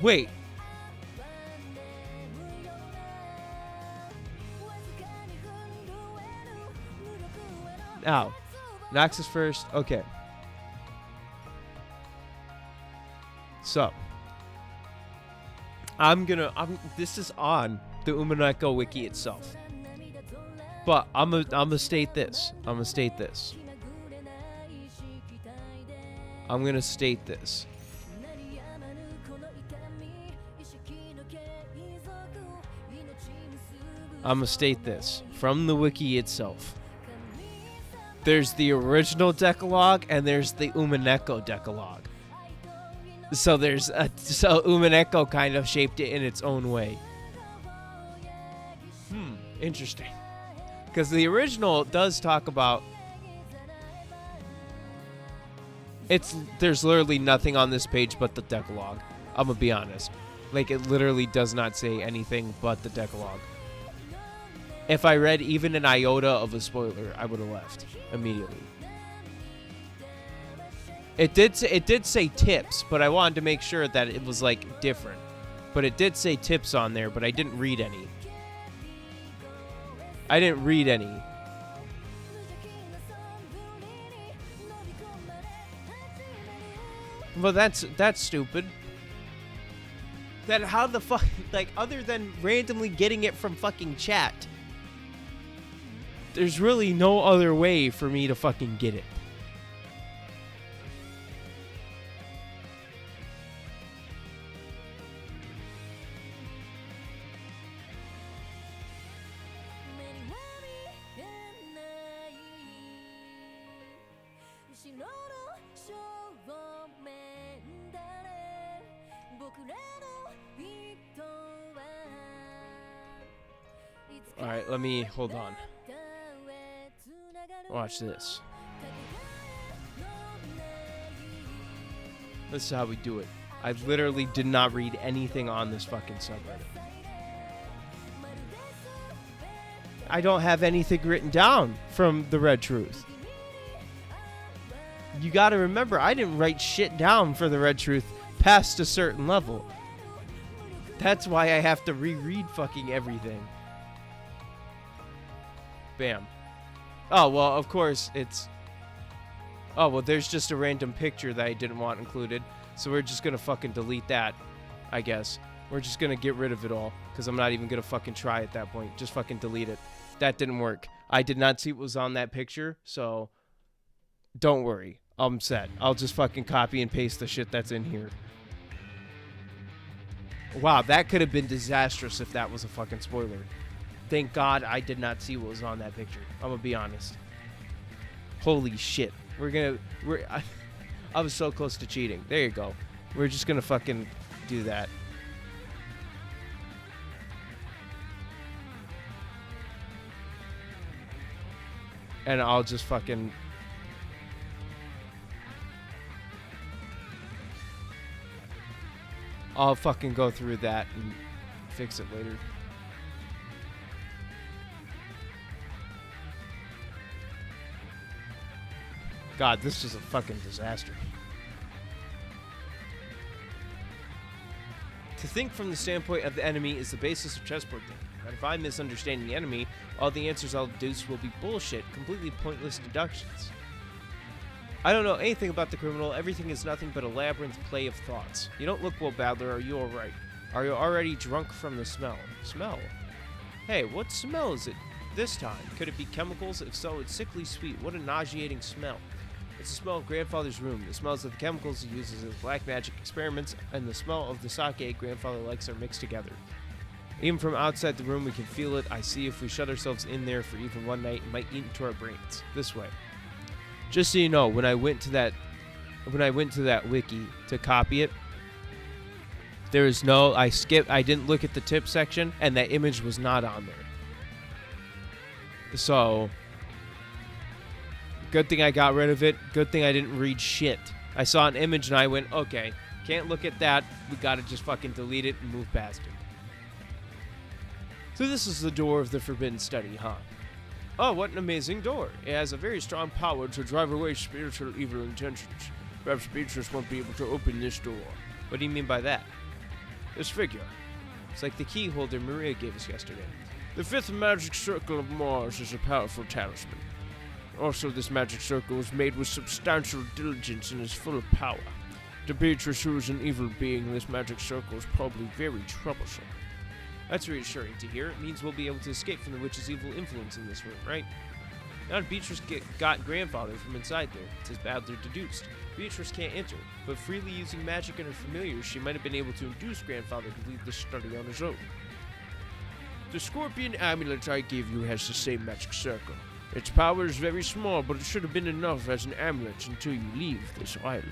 wait. Now, Nox is first. Okay. So, this is on the Umineko wiki itself. But I'm gonna state this. I'm gonna state this. From the wiki itself. There's the original Decalogue and there's the Umineko Decalogue. So so Umineko kind of shaped it in its own way. Interesting. Because the original does talk about... There's literally nothing on this page but the Decalogue. I'm gonna be honest. Like, it literally does not say anything but the Decalogue. If I read even an iota of a spoiler, I would have left immediately. It did say tips, but I wanted to make sure that it was, like, different. But it did say tips on there, but I didn't read any. Well, that's stupid. Then how the fuck, like, other than randomly getting it from fucking chat, there's really no other way for me to fucking get it. Alright, let me, hold on. Watch this. This is how we do it. I literally did not read anything on this fucking subreddit. I don't have anything written down from the Red Truth. You gotta remember, I didn't write shit down for the Red Truth past a certain level. That's why I have to reread fucking everything. Bam. Oh, well, of course, it's... Oh, well, there's just a random picture that I didn't want included. So we're just gonna fucking delete that, I guess. We're just gonna get rid of it all. Because I'm not even gonna fucking try at that point. Just fucking delete it. That didn't work. I did not see what was on that picture, so... Don't worry. I'm set. I'll just fucking copy and paste the shit that's in here. Wow, that could have been disastrous if that was a fucking spoiler. Thank God I did not see what was on that picture. I'm gonna be honest. Holy shit. I was so close to cheating. There you go. We're just gonna fucking do that. And I'll just fucking... I'll fucking go through that and fix it later. God, this is a fucking disaster. To think from the standpoint of the enemy is the basis of chessboard thinking. And if I misunderstand the enemy, all the answers I'll deduce will be bullshit, completely pointless deductions. I don't know anything about the criminal. Everything is nothing but a labyrinth play of thoughts. You don't look well, Badler. Are you alright? Are you already drunk from the smell? Smell? Hey, what smell is it this time? Could it be chemicals? If so, it's sickly sweet. What a nauseating smell. It's the smell of Grandfather's room. The smells of the chemicals he uses in black magic experiments and the smell of the sake Grandfather likes are mixed together. Even from outside the room, we can feel it. I see if we shut ourselves in there for even one night, it might eat into our brains. This way. Just so you know, when I went to that wiki to copy it, there is no, I didn't look at the tip section, and that image was not on there. So, good thing I got rid of it. Good thing I didn't read shit. I saw an image and I went, okay, can't look at that. We gotta just fucking delete it and move past it. So this is the door of the Forbidden Study, huh? Oh, what an amazing door. It has a very strong power to drive away spiritual evil intentions. Perhaps Beatrice won't be able to open this door. What do you mean by that? This figure. It's like the key holder Maria gave us yesterday. The fifth magic circle of Mars is a powerful talisman. Also, this magic circle was made with substantial diligence and is full of power. To Beatrice, who is an evil being, this magic circle is probably very troublesome. That's reassuring to hear. It means we'll be able to escape from the witch's evil influence in this room, right? Now Beatrice got Grandfather from inside there. It's as badly deduced. Beatrice can't enter, but freely using magic and her familiars, she might have been able to induce Grandfather to leave the study on his own. The scorpion amulet I gave you has the same magic circle. Its power is very small, but it should have been enough as an amulet until you leave this island.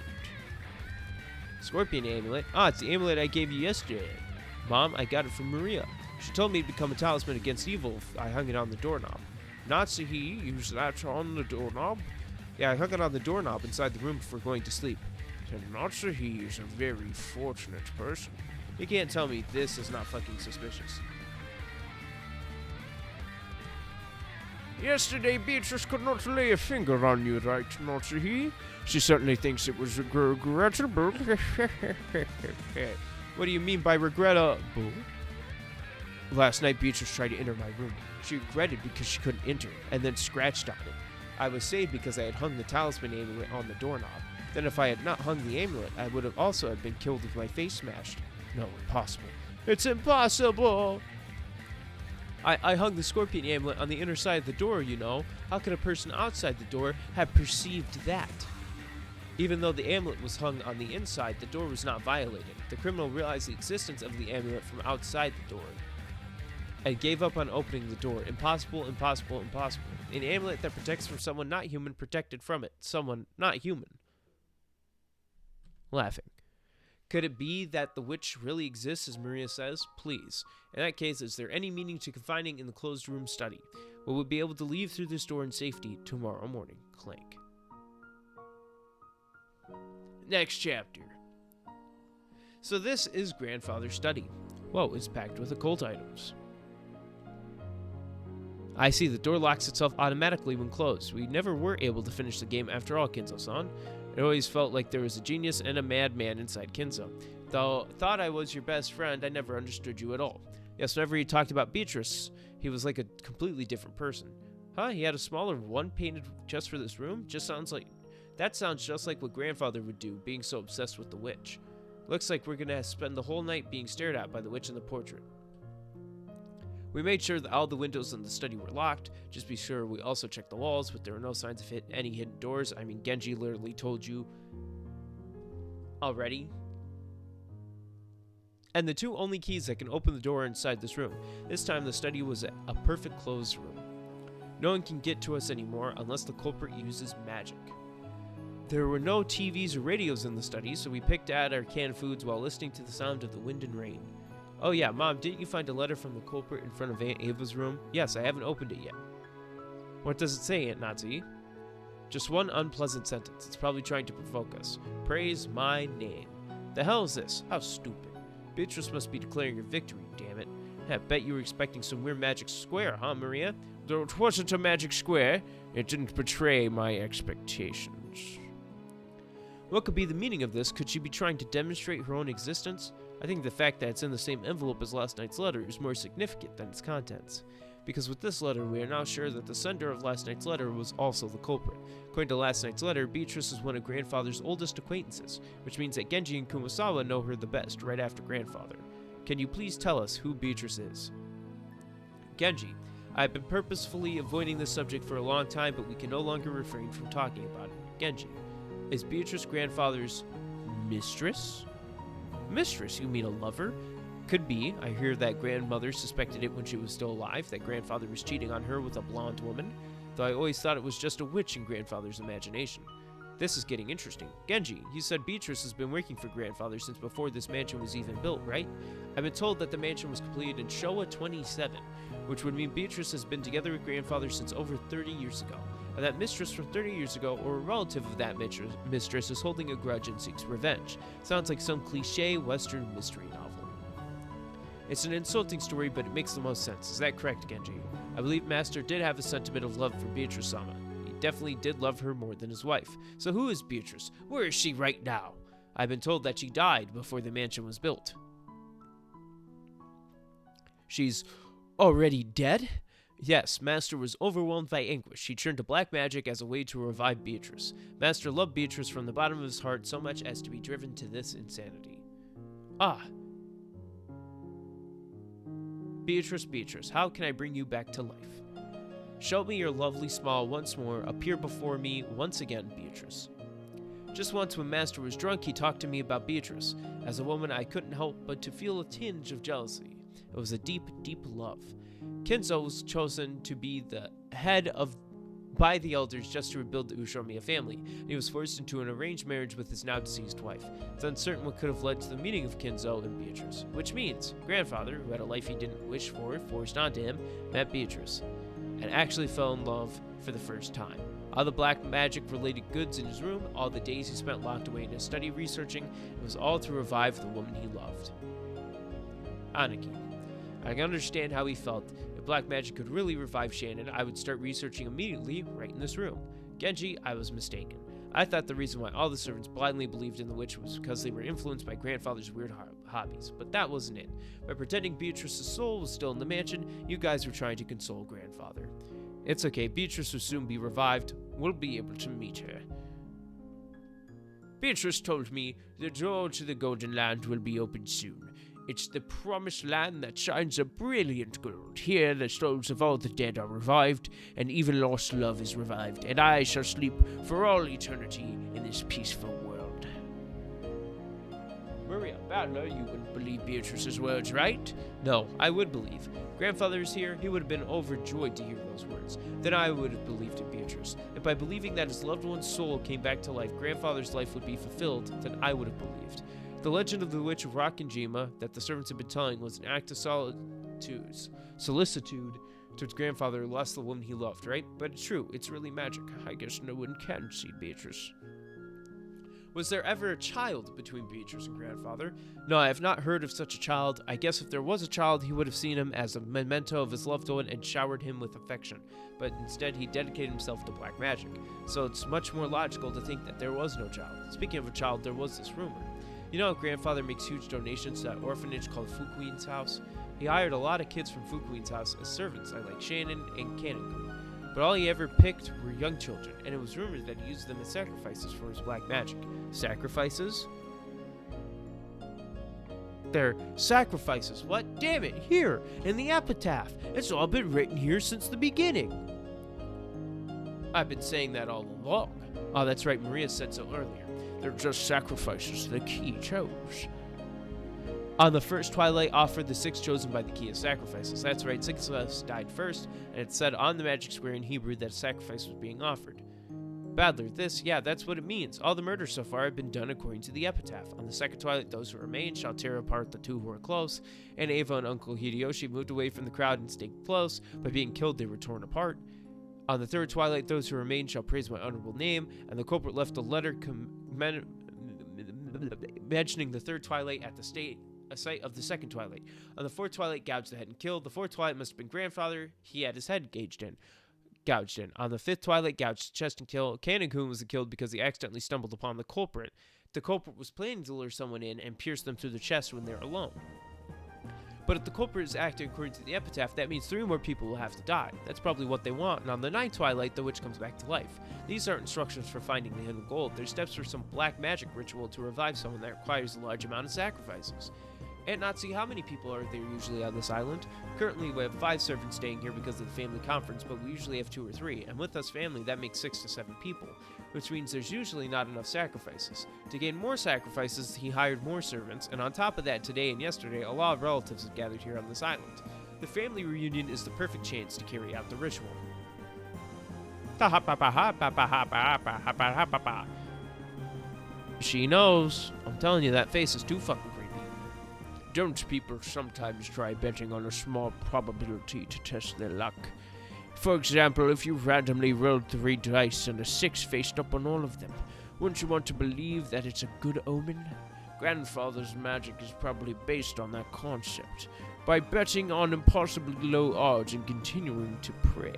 Scorpion amulet? Ah, it's the amulet I gave you yesterday. Mom, I got it from Maria. She told me to become a talisman against evil if I hung it on the doorknob. Natsuhi used that on the doorknob? Yeah, I hung it on the doorknob inside the room before going to sleep. And Natsuhi is a very fortunate person. You can't tell me this is not fucking suspicious. Yesterday, Beatrice could not lay a finger on you, right, Natsuhi? She certainly thinks it was regrettable. What do you mean by regrettable? Last night, Beatrice tried to enter my room. She regretted because she couldn't enter, and then scratched on it. I was saved because I had hung the talisman amulet on the doorknob. Then if I had not hung the amulet, I would have also been killed with my face smashed. No, impossible. It's impossible! I hung the scorpion amulet on the inner side of the door, you know. How could a person outside the door have perceived that? Even though the amulet was hung on the inside, the door was not violated. The criminal realized the existence of the amulet from outside the door and gave up on opening the door. Impossible, impossible, impossible. An amulet that protects from someone not human protected from it. Someone not human. Laughing. Could it be that the witch really exists, as Maria says? Please. In that case, is there any meaning to confining in the closed room study? Will we be able to leave through this door in safety tomorrow morning? Clank. Next chapter. So this is Grandfather's study. Whoa, it's packed with occult items. I see the door locks itself automatically when closed. We never were able to finish the game after all, Kinzo-san. It always felt like there was a genius and a madman inside Kinzo. Though thought I was your best friend, I never understood you at all. Yes, whenever he talked about Beatrice, he was like a completely different person. Huh? He had a smaller one painted just for this room? That sounds just like what Grandfather would do, being so obsessed with the witch. Looks like we're gonna spend the whole night being stared at by the witch in the portrait. We made sure that all the windows in the study were locked. Just be sure we also checked the walls, but there were no signs of any hidden doors. I mean, Genji literally told you already. And the two only keys that can open the door inside this room. This time the study was a perfect closed room. No one can get to us anymore unless the culprit uses magic. There were no TVs or radios in the study, so we picked at our canned foods while listening to the sound of the wind and rain. Oh yeah, Mom, didn't you find a letter from the culprit in front of Aunt Ava's room? Yes, I haven't opened it yet. What does it say, Aunt Nazi? Just one unpleasant sentence. It's probably trying to provoke us. Praise my name. The hell is this? How stupid. Beatrice must be declaring her victory, damn it. I bet you were expecting some weird magic square, huh, Maria? Though it wasn't a magic square, it didn't betray my expectations. What could be the meaning of this? Could she be trying to demonstrate her own existence? I think the fact that it's in the same envelope as last night's letter is more significant than its contents. Because with this letter, we are now sure that the sender of last night's letter was also the culprit. According to last night's letter, Beatrice is one of Grandfather's oldest acquaintances, which means that Genji and Kumasawa know her the best, right after Grandfather. Can you please tell us who Beatrice is? Genji, I have been purposefully avoiding this subject for a long time, but we can no longer refrain from talking about it. Genji, is Beatrice Grandfather's mistress? Mistress? You mean a lover? Could be. I hear that grandmother suspected it when she was still alive, that Grandfather was cheating on her with a blonde woman, though I always thought it was just a witch in Grandfather's imagination. This is getting interesting. Genji, you said Beatrice has been working for Grandfather since before this mansion was even built, right? I've been told that the mansion was completed in Showa 27, which would mean Beatrice has been together with Grandfather since over 30 years ago. And that mistress from 30 years ago, or a relative of that mistress, is holding a grudge and seeks revenge. Sounds like some cliche Western mystery novel. It's an insulting story, but it makes the most sense. Is that correct, Genji? I believe Master did have a sentiment of love for Beatrice-sama. He definitely did love her more than his wife. So who is Beatrice? Where is she right now? I've been told that she died before the mansion was built. She's already dead? Yes, Master was overwhelmed by anguish. He turned to black magic as a way to revive Beatrice. Master loved Beatrice from the bottom of his heart so much as to be driven to this insanity. Ah. Beatrice, Beatrice, how can I bring you back to life? Show me your lovely smile once more. Appear before me once again, Beatrice. Just once when Master was drunk, he talked to me about Beatrice. As a woman, I couldn't help but to feel a tinge of jealousy. It was a deep, deep love. Kinzo was chosen to be the head by the elders just to rebuild the Ushomiya family. He was forced into an arranged marriage with his now deceased wife. It's uncertain what could have led to the meeting of Kinzo and Beatrice, which means Grandfather, who had a life he didn't wish for, forced onto him, met Beatrice, and actually fell in love for the first time. All the black magic-related goods in his room, all the days he spent locked away in his study researching, it was all to revive the woman he loved. Aniki. I can understand how he felt. If black magic could really revive Shannon, I would start researching immediately right in this room. Genji, I was mistaken. I thought the reason why all the servants blindly believed in the witch was because they were influenced by Grandfather's weird hobbies, but that wasn't it. By pretending Beatrice's soul was still in the mansion, you guys were trying to console Grandfather. It's okay, Beatrice will soon be revived. We'll be able to meet her. Beatrice told me the door to the Golden Land will be open soon. It's the promised land that shines a brilliant gold. Here the souls of all the dead are revived, and even lost love is revived, and I shall sleep for all eternity in this peaceful world. Maria Badler, you wouldn't believe Beatrice's words, right? No, I would believe. Grandfather is here, he would have been overjoyed to hear those words. Then I would have believed in Beatrice. And by believing that his loved one's soul came back to life, Grandfather's life would be fulfilled, then I would have believed. The legend of the Witch of Rockinjima that the servants had been telling was an act of solicitude towards Grandfather who lost the woman he loved, right? But it's true, it's really magic. I guess no one can see Beatrice. Was there ever a child between Beatrice and Grandfather? No, I have not heard of such a child. I guess if there was a child, he would have seen him as a memento of his loved one and showered him with affection. But instead, he dedicated himself to black magic. So it's much more logical to think that there was no child. Speaking of a child, there was this rumor. You know, Grandfather makes huge donations to that orphanage called Fuqueen's House. He hired a lot of kids from Fuqueen's House as servants, like Shannon and Kaneko. But all he ever picked were young children, and it was rumored that he used them as sacrifices for his black magic. Sacrifices? They're sacrifices. What? Damn it, here, in the epitaph. It's all been written here since the beginning. I've been saying that all along. Oh, that's right, Maria said so earlier. They're just sacrifices the key chose. On the first twilight offered, the 6 chosen by the key of sacrifices. That's right, 6 of us died first, and it said on the magic square in Hebrew that a sacrifice was being offered. Badler, that's what it means. All the murders so far have been done according to the epitaph. On the second twilight, those who remain shall tear apart the 2 who are close, and Ava and Uncle Hideyoshi moved away from the crowd and stayed close. By being killed, they were torn apart. On the third twilight, those who remain shall praise my honorable name, and the culprit left a letter mentioning the third twilight at the site of the second twilight. On the fourth twilight, gouged the head and killed. The fourth twilight must have been Grandfather. He had his head gouged in. On the fifth twilight, gouged chest and killed. Kaneko was killed because he accidentally stumbled upon the culprit. The culprit was planning to lure someone in and pierce them through the chest when they're alone. But if the culprit is acting according to the epitaph, that means 3 more people will have to die. That's probably what they want, and on the ninth twilight, the witch comes back to life. These aren't instructions for finding the hidden gold. They're steps for some black magic ritual to revive someone that requires a large amount of sacrifices. And not see how many people are there usually on this island. Currently, we have 5 servants staying here because of the family conference, but we usually have 2 or 3. And with us family, that makes 6 to 7 people, which means there's usually not enough sacrifices. To gain more sacrifices, he hired more servants, and on top of that, today and yesterday, a lot of relatives have gathered here on this island. The family reunion is the perfect chance to carry out the ritual. She knows. I'm telling you, that face is too fucking creepy. Don't people sometimes try betting on a small probability to test their luck? For example, if you randomly rolled 3 dice and a 6 faced up on all of them, wouldn't you want to believe that it's a good omen? Grandfather's magic is probably based on that concept. By betting on impossibly low odds and continuing to pray.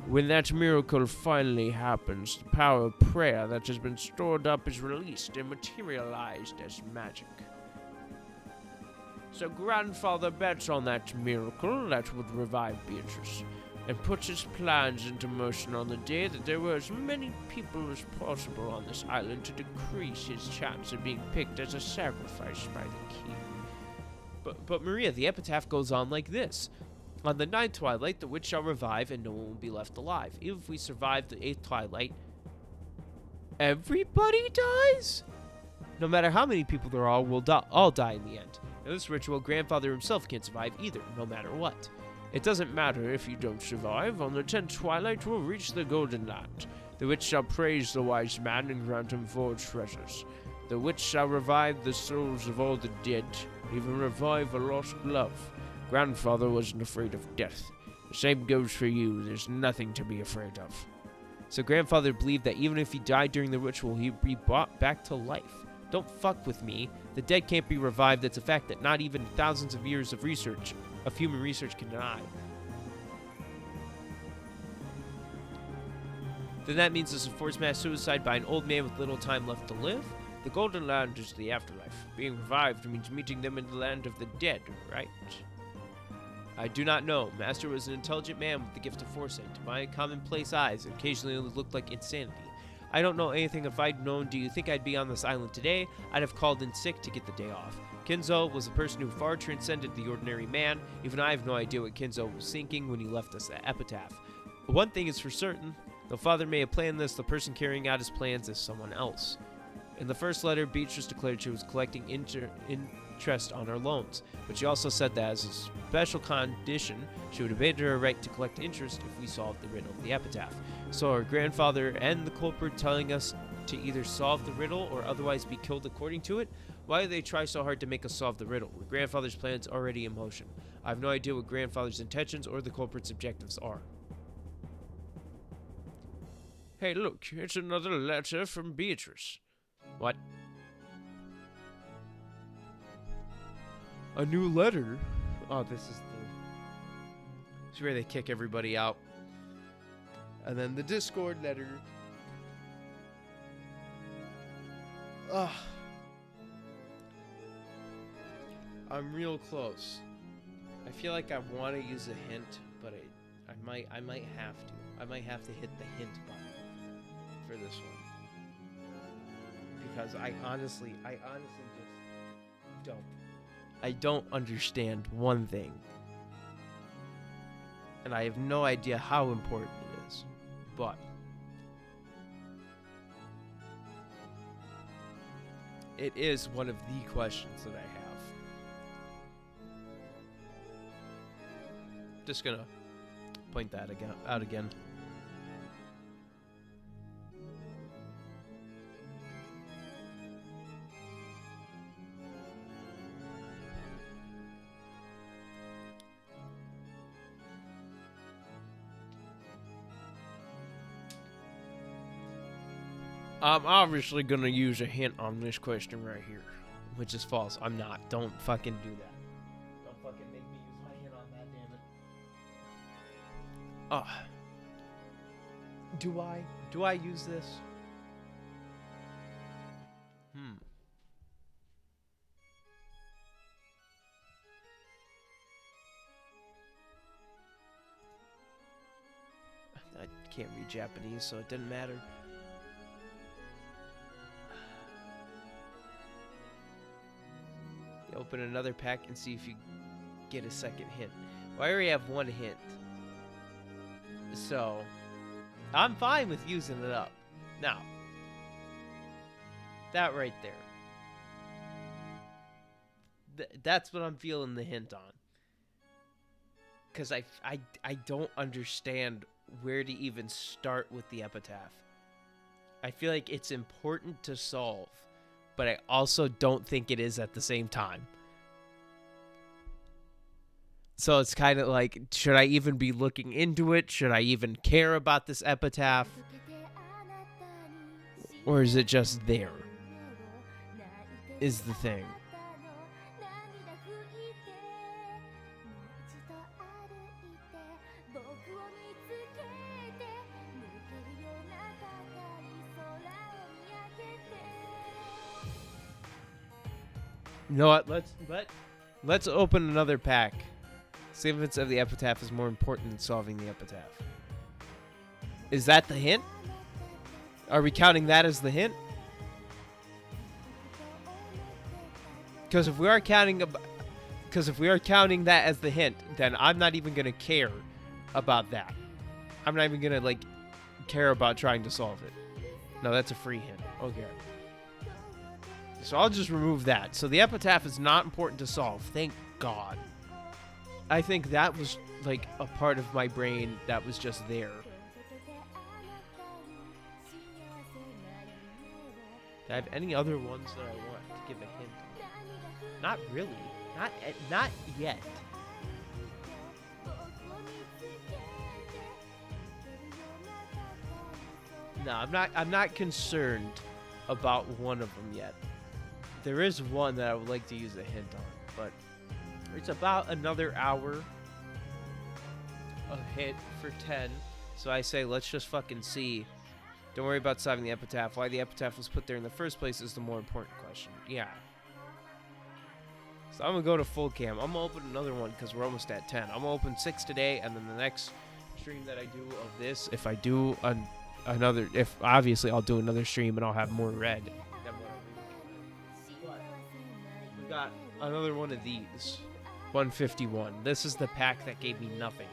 When that miracle finally happens, the power of prayer that has been stored up is released and materialized as magic. So Grandfather bets on that miracle that would revive Beatrice, and puts his plans into motion on the day that there were as many people as possible on this island to decrease his chance of being picked as a sacrifice by the king. But Maria, the epitaph goes on like this. On the ninth twilight, the witch shall revive and no one will be left alive. Even if we survive the 8th twilight, everybody dies? No matter how many people there are, we'll all die in the end. In this ritual, Grandfather himself can't survive either, no matter what. It doesn't matter if you don't survive. On the 10th twilight, we'll reach the Golden Land. The witch shall praise the wise man and grant him 4 treasures. The witch shall revive the souls of all the dead, even revive a lost love. Grandfather wasn't afraid of death. The same goes for you. There's nothing to be afraid of. So Grandfather believed that even if he died during the ritual, he'd be brought back to life. Don't fuck with me. The dead can't be revived. That's a fact that not even thousands of years of human research can deny. Then that means this is forced mass suicide by an old man with little time left to live? The Golden Land is the afterlife. Being revived means meeting them in the land of the dead, right? I do not know. Master was an intelligent man with the gift of foresight. To my commonplace eyes, it occasionally looked like insanity. I don't know anything. If I'd known, do you think I'd be on this island today? I'd have called in sick to get the day off. Kinzo was a person who far transcended the ordinary man. Even I have no idea what Kinzo was thinking when he left us that epitaph. But one thing is for certain. Though Father may have planned this, the person carrying out his plans is someone else. In the first letter, Beatrice declared she was collecting interest on her loans, but she also said that as a special condition, she would abate her right to collect interest if we solved the riddle of the epitaph. So her grandfather and the culprit telling us to either solve the riddle or otherwise be killed according to it? Why do they try so hard to make us solve the riddle? Were grandfather's plans already in motion? I have no idea what grandfather's intentions or the culprit's objectives are. Hey, look, it's another letter from Beatrice. What? A new letter? Oh, this is where they kick everybody out. And then the Discord letter. Ugh. I'm real close. I feel like I want to use a hint, but I might have to. I might have to hit the hint button for this one. Because I honestly just don't. I don't understand one thing. And I have no idea how important it is. But it is one of the questions that I have. Just gonna point that out again. I'm obviously gonna use a hint on this question right here, which is false. I'm not. Don't fucking do that. Don't fucking make me use my hint on that, damn it. Do I use this? I can't read Japanese, so it didn't matter. Open another pack and see if you get a second hint. Well, I already have one hint. So, I'm fine with using it up. Now, that right there. That's what I'm feeling the hint on. Because I don't understand where to even start with the epitaph. I feel like it's important to solve, but I also don't think it is at the same time. So it's kind of like, should I even be looking into it? Should I even care about this epitaph? Or is it just there? Is the thing. You know what? Let's open another pack. Significance of the epitaph is more important than solving the epitaph. Is that the hint? Are we counting that as the hint? Because if we are counting that as the hint, then I'm not even gonna care about that. I'm not even gonna care about trying to solve it. No, that's a free hint. Okay. So I'll just remove that. So the epitaph is not important to solve. Thank God. I think that was a part of my brain that was just there. Do I have any other ones that I want to give a hint on? Not really. Not yet. No, I'm not concerned about one of them yet. There is one that I would like to use a hint on, but it's about another hour a hit for 10. So I say, let's just fucking see. Don't worry about solving the epitaph. Why the epitaph was put there in the first place is the more important question. Yeah. So I'm going to go to full cam. I'm going to open another one because we're almost at 10. I'm going to open 6 today, and then the next stream that I do of this, if I do another, if obviously I'll do another stream and I'll have more red than what I really. But we got another one of these. 151. This is the pack that gave me nothing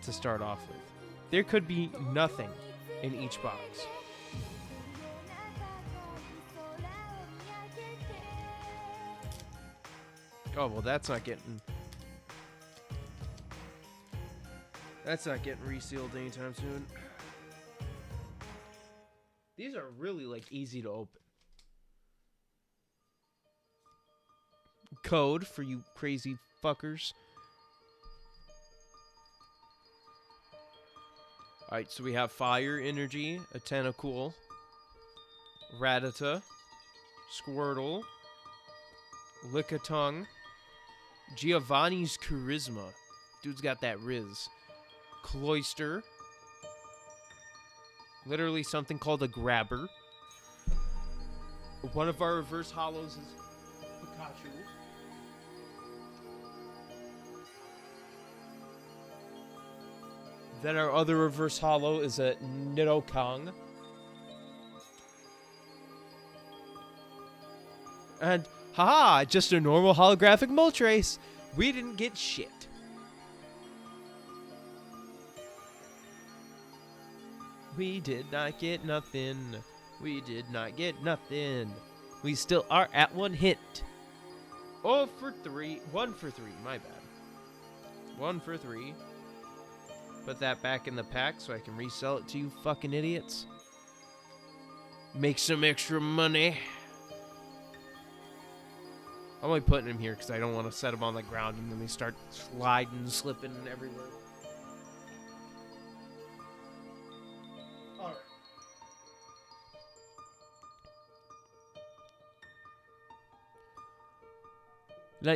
to start off with. There could be nothing in each box. Oh, well, that's not getting resealed anytime soon. These are really, like, easy to open. Code for you crazy fuckers. Alright, so we have Fire Energy, a Tentacool, Rattata, Squirtle, Lickitung, Giovanni's Charisma. Dude's got that Riz. Cloyster. Literally something called a Grabber. One of our reverse hollows is Pikachu. Then our other reverse hollow is a Nidoking. And, haha, just a normal holographic Moltres. We didn't get shit. We did not get nothing. We did not get nothing. We still are at 1 hit. 0 for 3. 1 for 3, my bad. 1 for 3. Put that back in the pack so I can resell it to you fucking idiots. Make some extra money. I'm only putting them here because I don't want to set them on the ground and then they start sliding, slipping everywhere. Alright.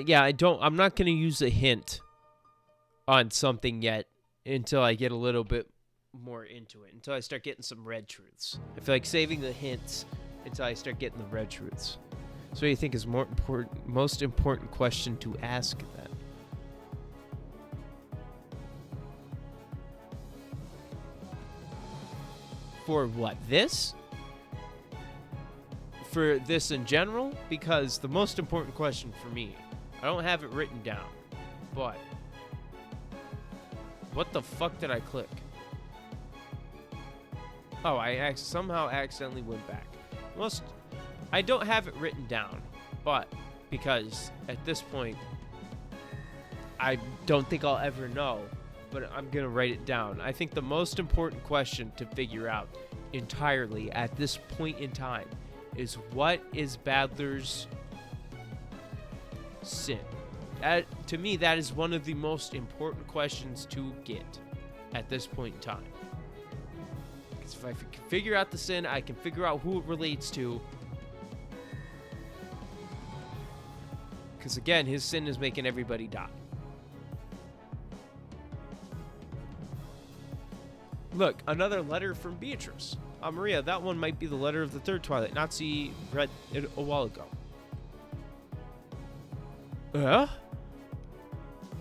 Yeah, I'm not going to use a hint on something yet until I get a little bit more into it. Until I start getting some red truths. I feel like saving the hints until I start getting the red truths. So what do you think is most important question to ask then? For what? This? For this in general? Because the most important question for me, I don't have it written down, but what the fuck did I click? Oh, I somehow accidentally went back. I don't have it written down, but because at this point, I don't think I'll ever know, but I'm going to write it down. I think the most important question to figure out entirely at this point in time is what is Badler's sin? To me, that is one of the most important questions to get at this point in time. Because if I can figure out the sin, I can figure out who it relates to. Because again, his sin is making everybody die. Look, another letter from Beatrice. Maria, that one might be the letter of the third Twilight. Nazi read it a while ago.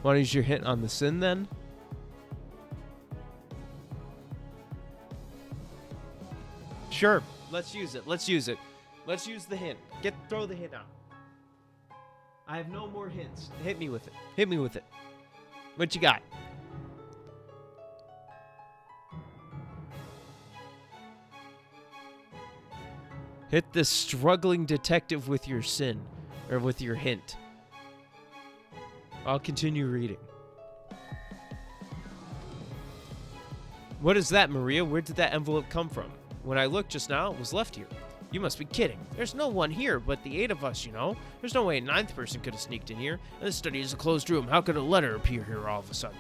Want to use your hint on the sin then? Sure, let's use it. Let's use it. Let's use the hint. Throw the hint out. I have no more hints. Hit me with it. Hit me with it. What you got? Hit the struggling detective with your sin, or with your hint. I'll continue reading. What is that, Maria? Where did that envelope come from? When I looked just now, it was left here. You must be kidding. There's no one here but the 8 of us, you know. There's no way a 9th person could have sneaked in here. And this study is a closed room. How could a letter appear here all of a sudden?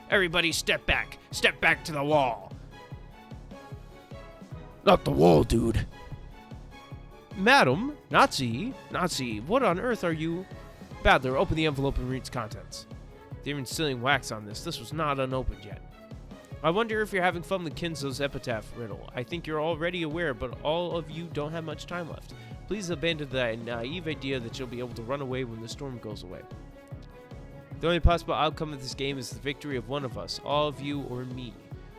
Everybody step back. Step back to the wall. Not the wall, dude. Madam, Nazi, what on earth are you? Badler, open the envelope and read its contents. They're even sealing wax on this. This was not unopened yet. I wonder if you're having fun with Kinzo's epitaph riddle. I think you're already aware, but all of you don't have much time left. Please abandon that naive idea that you'll be able to run away when the storm goes away. The only possible outcome of this game is the victory of one of us, all of you or me.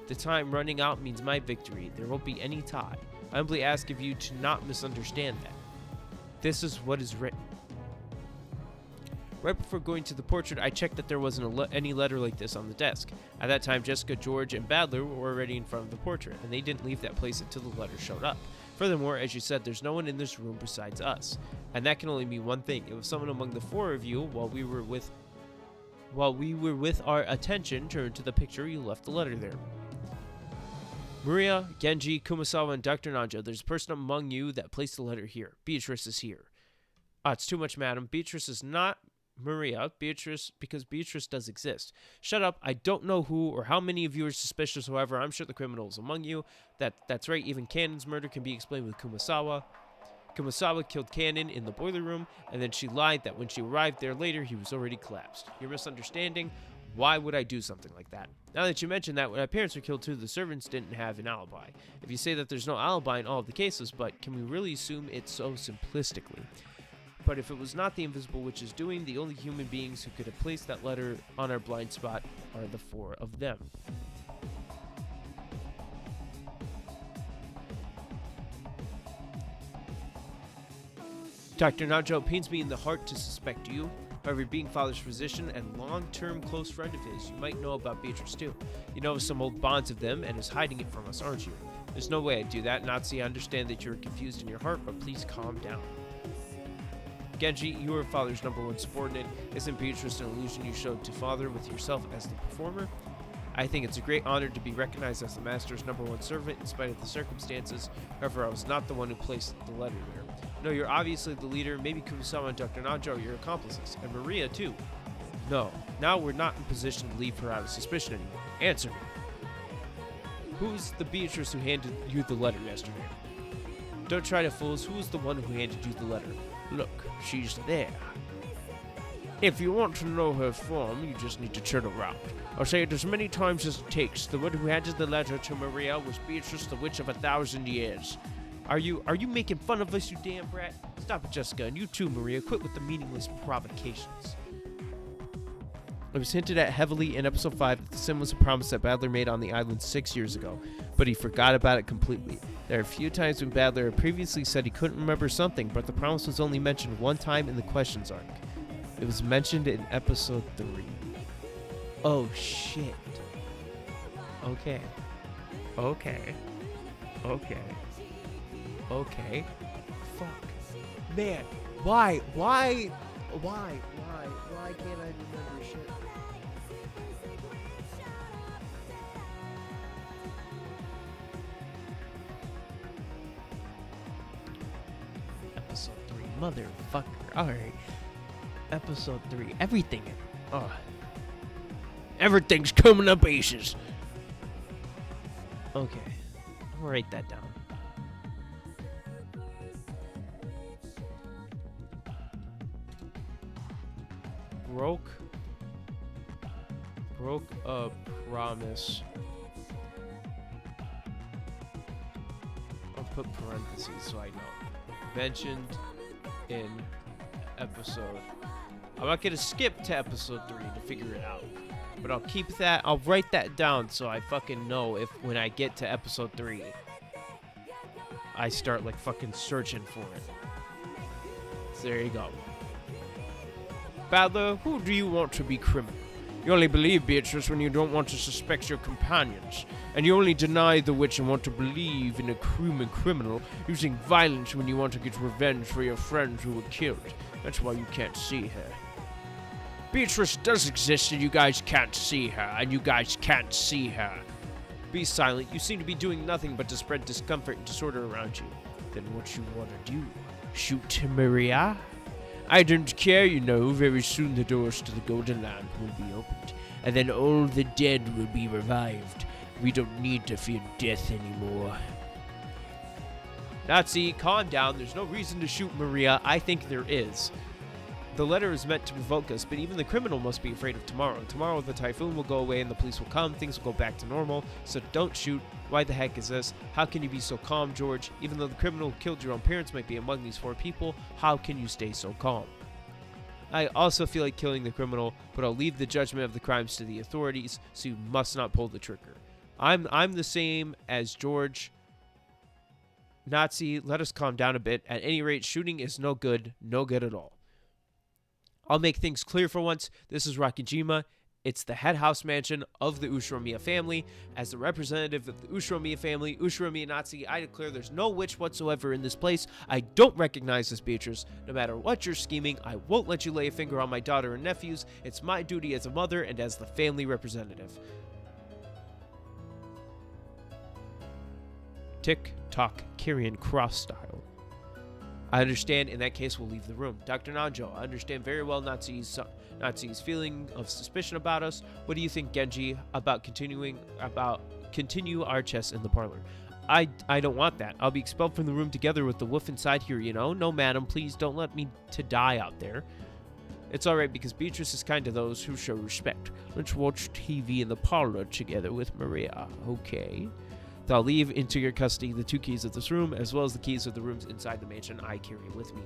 The time running out means my victory. There won't be any tie. I humbly ask of you to not misunderstand that. This is what is written. Right before going to the portrait, I checked that there wasn't any letter like this on the desk. At that time, Jessica, George, and Badler were already in front of the portrait, and they didn't leave that place until the letter showed up. Furthermore, as you said, there's no one in this room besides us. And that can only mean one thing. It was someone among the four of you while we were with our attention turned to the picture, you left the letter there. Maria, Genji, Kumasawa, and Dr. Nanjo, there's a person among you that placed the letter here. Beatrice is here. It's too much, madam. Beatrice is not Maria. Beatrice, because Beatrice does exist. Shut up. I don't know who or how many of you are suspicious. However, I'm sure the criminal is among you. That's right. Even Cannon's murder can be explained with Kumasawa. Kumasawa killed Cannon in the boiler room, and then she lied that when she arrived there later, he was already collapsed. You're misunderstanding. Why would I do something like that? Now that you mention that, when our parents were killed too, the servants didn't have an alibi. If you say that there's no alibi in all of the cases, but can we really assume it so simplistically? But if it was not the Invisible Witch's doing, the only human beings who could have placed that letter on our blind spot are the four of them. Dr. Nanjo, it pains me in the heart to suspect you. However, being father's physician and long-term close friend of his, you might know about Beatrice too. You know of some old bonds of them and is hiding it from us, aren't you? There's no way I'd do that, Nazi. I understand that you're confused in your heart, but please calm down. Genji, you are father's #1 subordinate. Isn't Beatrice an illusion you showed to father with yourself as the performer? I think it's a great honor to be recognized as the master's #1 servant in spite of the circumstances. However, I was not the one who placed the letter there. No, you're obviously the leader. Maybe Kumasawa and Dr. Nanjo are your accomplices. And Maria, too. No. Now we're not in position to leave her out of suspicion anymore. Answer me. Who's the Beatrice who handed you the letter yesterday? Don't try to fool us. Who's the one who handed you the letter? Look, she's there. If you want to know her form, you just need to turn around. I'll say it as many times as it takes. The one who handed the letter to Maria was Beatrice, the Witch of 1,000 Years. Are you making fun of us, you damn brat? Stop it, Jessica, and you too, Maria. Quit with the meaningless provocations. It was hinted at heavily in episode 5 that the sim was a promise that Badler made on the island 6 years ago, but he forgot about it completely. There are a few times when Badler had previously said he couldn't remember something, but the promise was only mentioned one time in the questions arc. It was mentioned in episode 3. Oh shit. Okay. Fuck. Man, why can't I remember shit? Episode 3, motherfucker. Alright. Episode 3, everything. Oh. Everything's coming up aces. Okay. I'll write that down. Broke a promise. I'll put parentheses so I know. Mentioned in episode. I'm not gonna skip to episode 3 to figure it out. But I'll keep that. I'll write that down so I fucking know if when I get to episode 3, I start like fucking searching for it. So there you go. Badler, who do you want to be criminal? You only believe Beatrice when you don't want to suspect your companions. And you only deny the witch and want to believe in a criminal using violence when you want to get revenge for your friends who were killed. That's why you can't see her. Beatrice does exist and you guys can't see her. And you guys can't see her. Be silent. You seem to be doing nothing but to spread discomfort and disorder around you. Then what you want to do? Shoot Maria? I don't care, you know. Very soon the doors to the Golden Land will be opened. And then all the dead will be revived. We don't need to fear death anymore. Nazi, calm down. There's no reason to shoot Maria. I think there is. The letter is meant to provoke us, but even the criminal must be afraid of tomorrow. Tomorrow the typhoon will go away and the police will come. Things will go back to normal. So don't shoot. Why the heck is this? How can you be so calm, George? Even though the criminal who killed your own parents might be among these 4 people, how can you stay so calm? I also feel like killing the criminal, but I'll leave the judgment of the crimes to the authorities, so you must not pull the trigger. I'm the same as George. Nazi, let us calm down a bit. At any rate, shooting is no good at all. I'll make things clear for once. This is Rakijima. It's the head house mansion of the Ushiromiya family. As the representative of the Ushiromiya family, Ushiromiya Nazi, I declare there's no witch whatsoever in this place. I don't recognize this Beatrice. No matter what you're scheming, I won't let you lay a finger on my daughter and nephews. It's my duty as a mother and as the family representative. Tick-tock, Kyrian cross style. I understand. In that case, we'll leave the room. Dr. Nanjo, I understand very well Nazi's feeling of suspicion about us. What do you think, Genji, about continue our chess in the parlor? I don't want that. I'll be expelled from the room together with the wolf inside here, you know? No, madam, please don't let me to die out there. It's alright because Beatrice is kind to those who show respect. Let's watch TV in the parlor together with Maria, okay? I'll leave into your custody the 2 keys of this room, as well as the keys of the rooms inside the mansion I carry with me.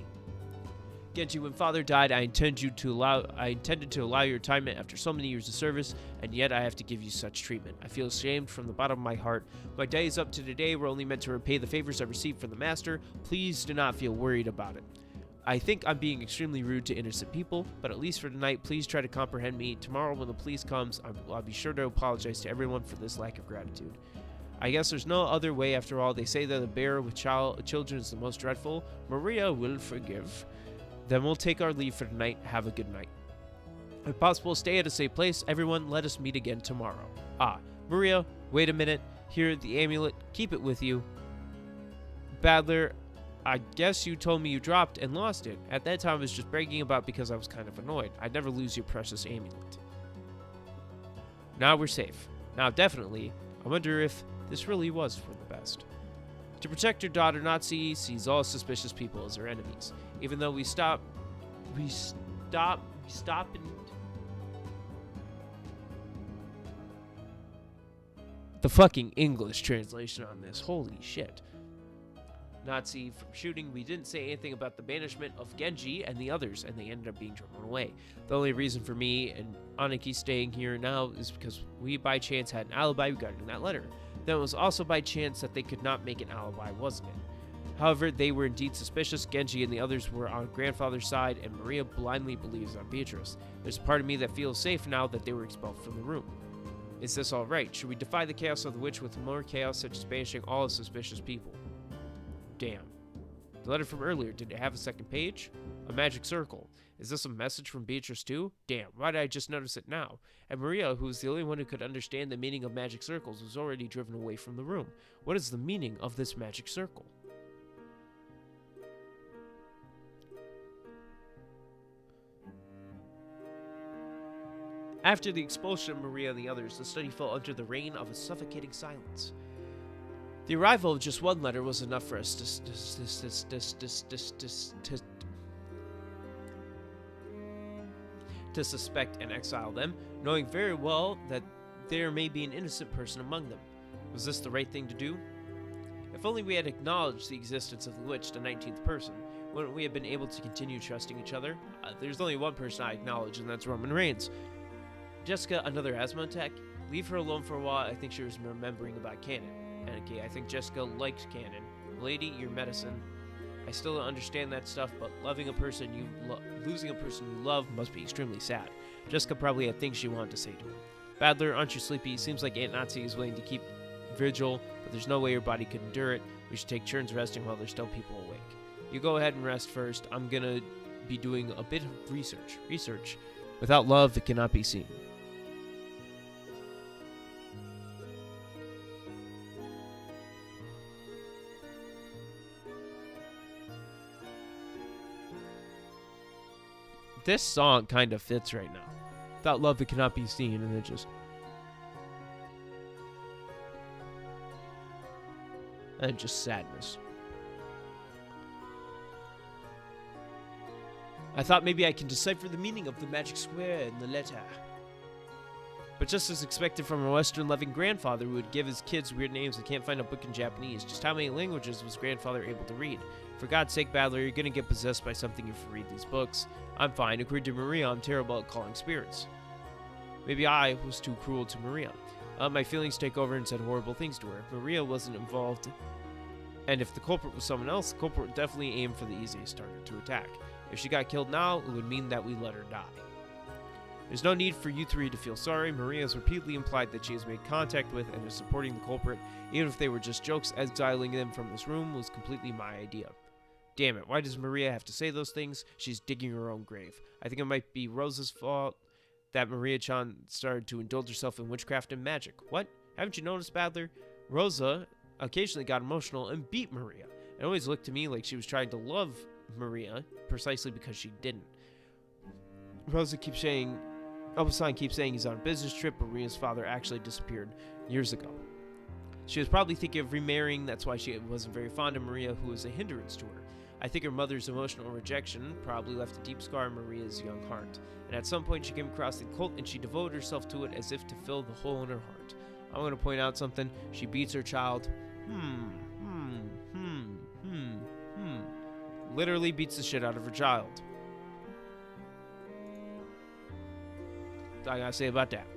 Genji, when father died, I intended to allow your retirement after so many years of service, and yet I have to give you such treatment. I feel ashamed from the bottom of my heart. My days up to today were only meant to repay the favors I received from the master. Please do not feel worried about it. I think I'm being extremely rude to innocent people, but at least for tonight, please try to comprehend me. Tomorrow when the police comes, I'll be sure to apologize to everyone for this lack of gratitude. I guess there's no other way after all. They say that a bear with children is the most dreadful. Maria will forgive. Then we'll take our leave for tonight. Have a good night. If possible, stay at a safe place. Everyone, let us meet again tomorrow. Ah, Maria, wait a minute. Here, the amulet. Keep it with you. Badler, I guess you told me you dropped and lost it. At that time, I was just bragging about because I was kind of annoyed. I'd never lose your precious amulet. Now we're safe. Now, definitely, I wonder if this really was for the best. To protect your daughter, Nazi sees all suspicious people as her enemies. Even though we stop and the fucking English translation on this, holy shit. Nazi from shooting, we didn't say anything about the banishment of Genji and the others, and they ended up being driven away. The only reason for me and Aniki staying here now is because we by chance had an alibi regarding that letter. Then it was also by chance that they could not make an alibi, wasn't it? However, they were indeed suspicious. Genji and the others were on grandfather's side, and Maria blindly believes on Beatrice. There's a part of me that feels safe now that they were expelled from the room. Is this all right? Should we defy the chaos of the witch with more chaos, such as banishing all suspicious people? Damn. The letter from earlier, did it have a second page? A magic circle. Is this a message from Beatrice too? Damn, why did I just notice it now? And Maria, who was the only one who could understand the meaning of magic circles, was already driven away from the room. What is the meaning of this magic circle? After the expulsion of Maria and the others, the study fell under the reign of a suffocating silence. The arrival of just one letter was enough for us to suspect and exile them, knowing very well that there may be an innocent person among them. Was this the right thing to do? If only we had acknowledged the existence of the witch, the 19th person, wouldn't we have been able to continue trusting each other? There's only one person I acknowledge, and that's Roman Reigns. Jessica, another asthma attack? Leave her alone for a while. I think she was remembering about Canon. Anarchy, I think Jessica likes Canon. Lady, your medicine. I still don't understand that stuff, but losing a person you love must be extremely sad. Jessica probably had things she wanted to say to him. Badler, aren't you sleepy? Seems like Aunt Nazi is willing to keep vigil, but there's no way your body could endure it. We should take turns resting while there's still people awake. You go ahead and rest first. I'm gonna be doing a bit of research. Without love, it cannot be seen. This song kind of fits right now. Without love, it cannot be seen, and it just... and just sadness. I thought maybe I can decipher the meaning of the magic square in the letter. But just as expected from a Western-loving grandfather who would give his kids weird names and can't find a book in Japanese, just how many languages was grandfather able to read? For God's sake, Badler, you're gonna get possessed by something if you read these books. I'm fine. According to Maria, I'm terrible at calling spirits. Maybe I was too cruel to Maria. My feelings take over and said horrible things to her. Maria wasn't involved, and if the culprit was someone else, the culprit would definitely aim for the easiest target to attack. If she got killed now, it would mean that we let her die. There's no need for you three to feel sorry. Maria has repeatedly implied that she has made contact with and is supporting the culprit. Even if they were just jokes, exiling them from this room was completely my idea. Damn it, why does Maria have to say those things? She's digging her own grave. I think it might be Rosa's fault that Maria-chan started to indulge herself in witchcraft and magic. What? Haven't you noticed, Badler? Rosa occasionally got emotional and beat Maria. It always looked to me like she was trying to love Maria, precisely because she didn't. Rosa keeps saying... Obasan keeps saying he's on a business trip, but Maria's father actually disappeared years ago. She was probably thinking of remarrying, that's why she wasn't very fond of Maria, who was a hindrance to her. I think her mother's emotional rejection probably left a deep scar in Maria's young heart, and at some point she came across the cult and she devoted herself to it as if to fill the hole in her heart. I'm going to point out something. She beats her child. Literally beats the shit out of her child. That's all I gotta say about that.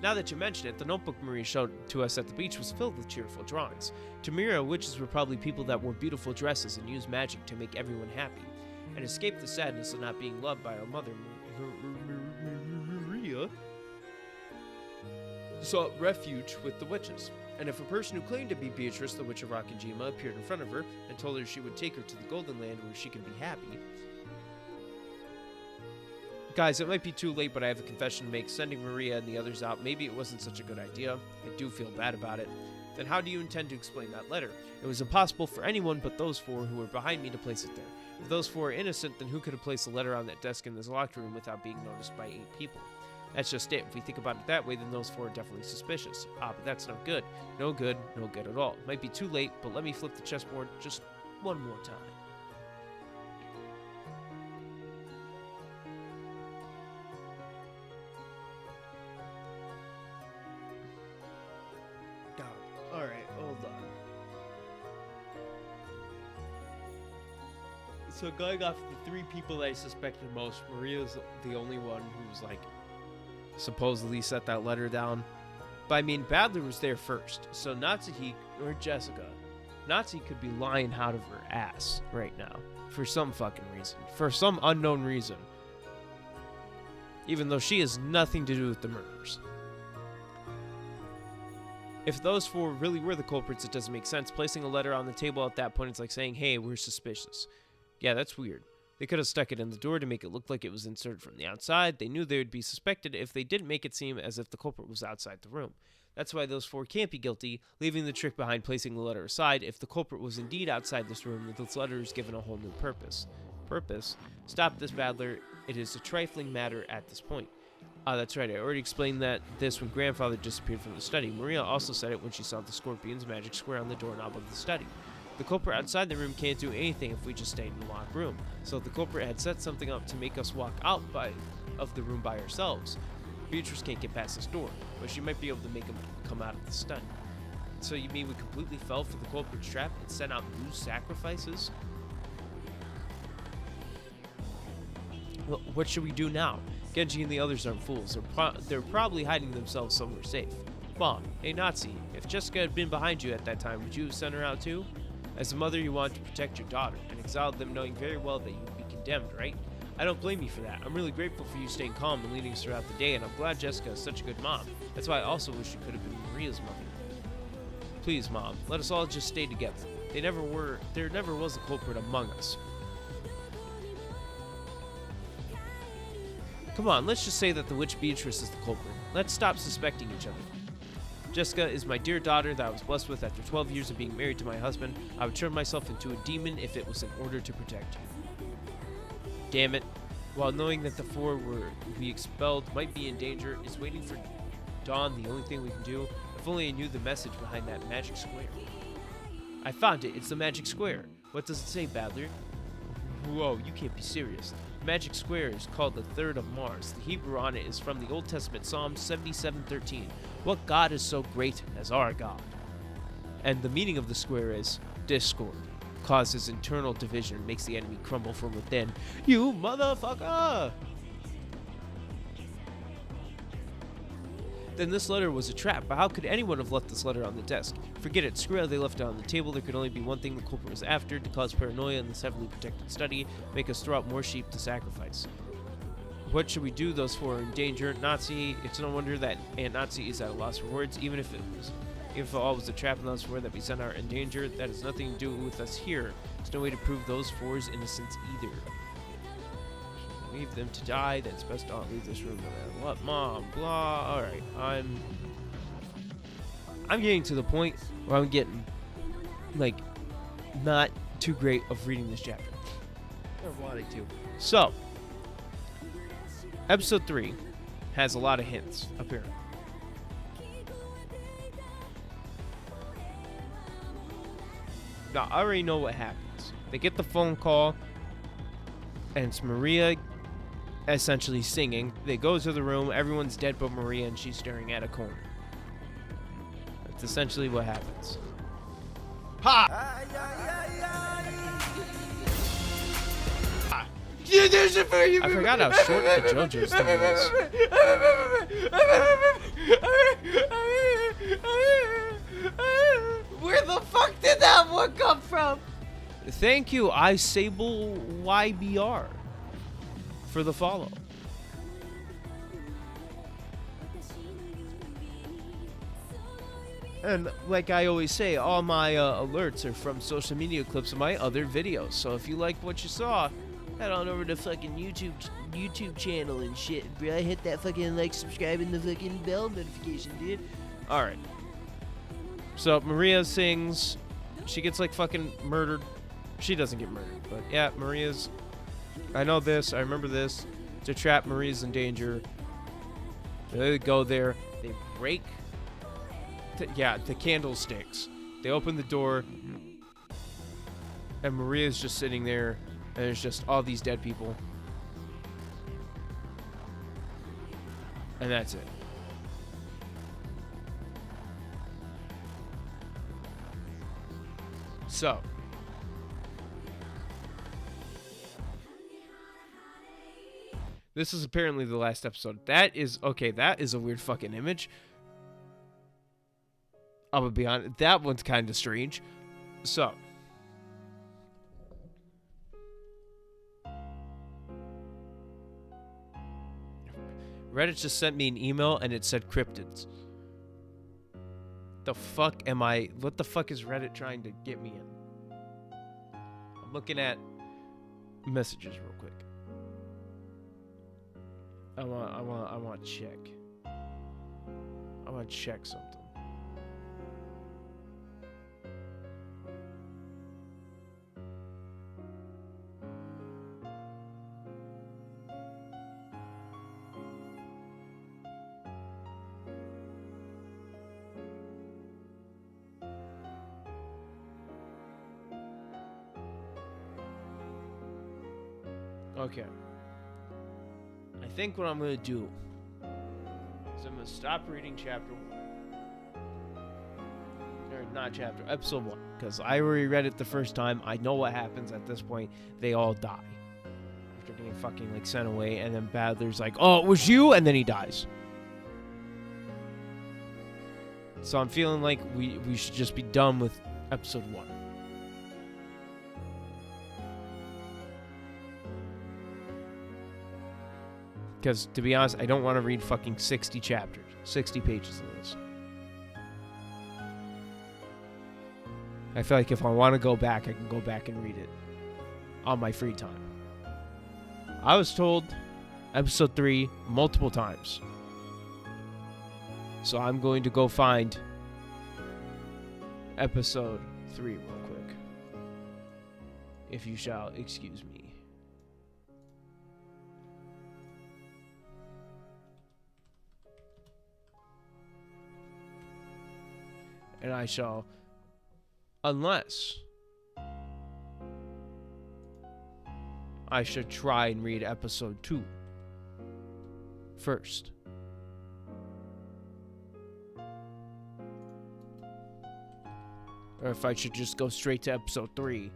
Now that you mention it, the notebook Maria showed to us at the beach was filled with cheerful drawings. To Maria, witches were probably people that wore beautiful dresses and used magic to make everyone happy, and escape the sadness of not being loved by her mother. Maria sought refuge with the witches, and if a person who claimed to be Beatrice, the Witch of Rakajima, appeared in front of her and told her she would take her to the Golden Land where she could be happy... Guys, it might be too late, but I have a confession to make. Sending Maria and the others out, maybe it wasn't such a good idea. I do feel bad about it. Then how do you intend to explain that letter? It was impossible for anyone but those four who were behind me to place it there. If those four are innocent, then who could have placed a letter on that desk in this locked room without being noticed by 8 people? That's just it. If we think about it that way, then those four are definitely suspicious. But that's no good. No good, no good at all. It might be too late, but let me flip the chessboard just one more time. Alright, hold on. So going off the 3 people that I suspected most, Maria's the only one who's like supposedly set that letter down. But I mean, Badler was there first, so Natsuhi or Jessica. Natsuhi could be lying out of her ass right now for some fucking reason, for some unknown reason, even though she has nothing to do with the murders. If those 4 really were the culprits, it doesn't make sense. Placing a letter on the table at that point, it's like saying, hey, we're suspicious. Yeah, that's weird. They could have stuck it in the door to make it look like it was inserted from the outside. They knew they would be suspected if they didn't make it seem as if the culprit was outside the room. That's why those 4 can't be guilty, leaving the trick behind placing the letter aside. If the culprit was indeed outside this room, this letter is given a whole new purpose. Purpose? Stop this, Badler. It is a trifling matter at this point. That's right, I already explained this when Grandfather disappeared from the study. Maria also said it when she saw the scorpion's magic square on the doorknob of the study. The culprit outside the room can't do anything if we just stayed in the locked room. So the culprit had set something up to make us walk out of the room by ourselves. Beatrice can't get past this door, but she might be able to make him come out of the study. So you mean we completely fell for the culprit's trap and sent out new sacrifices? Well, what should we do now? Genji and the others aren't fools. They're probably hiding themselves somewhere safe. Mom, hey Nazi, if Jessica had been behind you at that time, would you have sent her out too? As a mother, you want to protect your daughter, and exiled them knowing very well that you would be condemned, right? I don't blame you for that. I'm really grateful for you staying calm and leading us throughout the day, and I'm glad Jessica is such a good mom. That's why I also wish you could have been Maria's mother. Please, Mom, let us all just stay together. There never was a culprit among us. Come on, let's just say that the witch Beatrice is the culprit. Let's stop suspecting each other. Jessica is my dear daughter that I was blessed with after 12 years of being married to my husband. I would turn myself into a demon if it was in order to protect you. Damn it. While knowing that the 4 we expelled might be in danger, is waiting for dawn the only thing we can do? If only I knew the message behind that magic square. I found it. It's the magic square. What does it say, Badler? Whoa, you can't be serious. The magic square is called the Third of Mars. The Hebrew on it is from the Old Testament Psalm 77:13. What God is so great as our God? And the meaning of the square is discord. Causes internal division, makes the enemy crumble from within. You motherfucker! then this letter was a trap. But how could anyone have left this letter on the desk? Forget it. Screw it. They left it on the table. There could only be one thing the culprit was after: to cause paranoia in this heavily protected study, make us throw out more sheep to sacrifice. What should we do those for? Endanger Nazi. It's no wonder that Aunt Nazi is at a loss for words, even if it all was a trap and those four that we sent are in danger. That has nothing to do with us here. There's no way to prove those four's innocence either. Leave them to die. That's best not leave this room no matter what. Mom, blah. All right, I'm getting to the point where I'm getting like not too great of reading this chapter or wanting to. So, episode 3 has a lot of hints apparently. Now, I already know what happens. They get the phone call, and it's Maria essentially singing. They go to the room, everyone's dead but Maria, and she's staring at a corner. That's essentially what happens. Ha! I forgot how short the JoJo's thing was. Where the fuck did that one come from? Thank you, iSable YBR, for the follow. And like I always say, all my alerts are from social media clips of my other videos. So if you like what you saw, head on over to fucking YouTube channel and shit, bro. Hit that fucking like, subscribe, and the fucking bell notification, dude. All right. So Maria sings. She gets like fucking murdered. She doesn't get murdered, but yeah, Maria's. I know this. I remember this. To trap, Maria's in danger. They go there. They break. The candlesticks. They open the door, and Maria's just sitting there, and there's just all these dead people, and that's it. So, this is apparently the last episode. That is a weird fucking image. I'm gonna be honest, that one's kind of strange. So, Reddit just sent me an email and it said cryptids. The fuck am I? What the fuck is Reddit trying to get me in? I'm looking at messages real quick. I want to check. I want to check something. Okay. I think what I'm going to do is I'm going to stop reading chapter 1. Or not chapter, episode 1. Because I already read it the first time. I know what happens at this point. They all die. After getting fucking like sent away. And then Badler's like, oh, it was you? And then he dies. So I'm feeling like we should just be done with episode 1. Because, to be honest, I don't want to read fucking 60 chapters. 60 pages of this. I feel like if I want to go back, I can go back and read it. On my free time. I was told episode 3 multiple times. So I'm going to go find episode 3 real quick. If you shall excuse me. And I shall, unless I should try and read episode 2 first. Or if I should just go straight to episode 3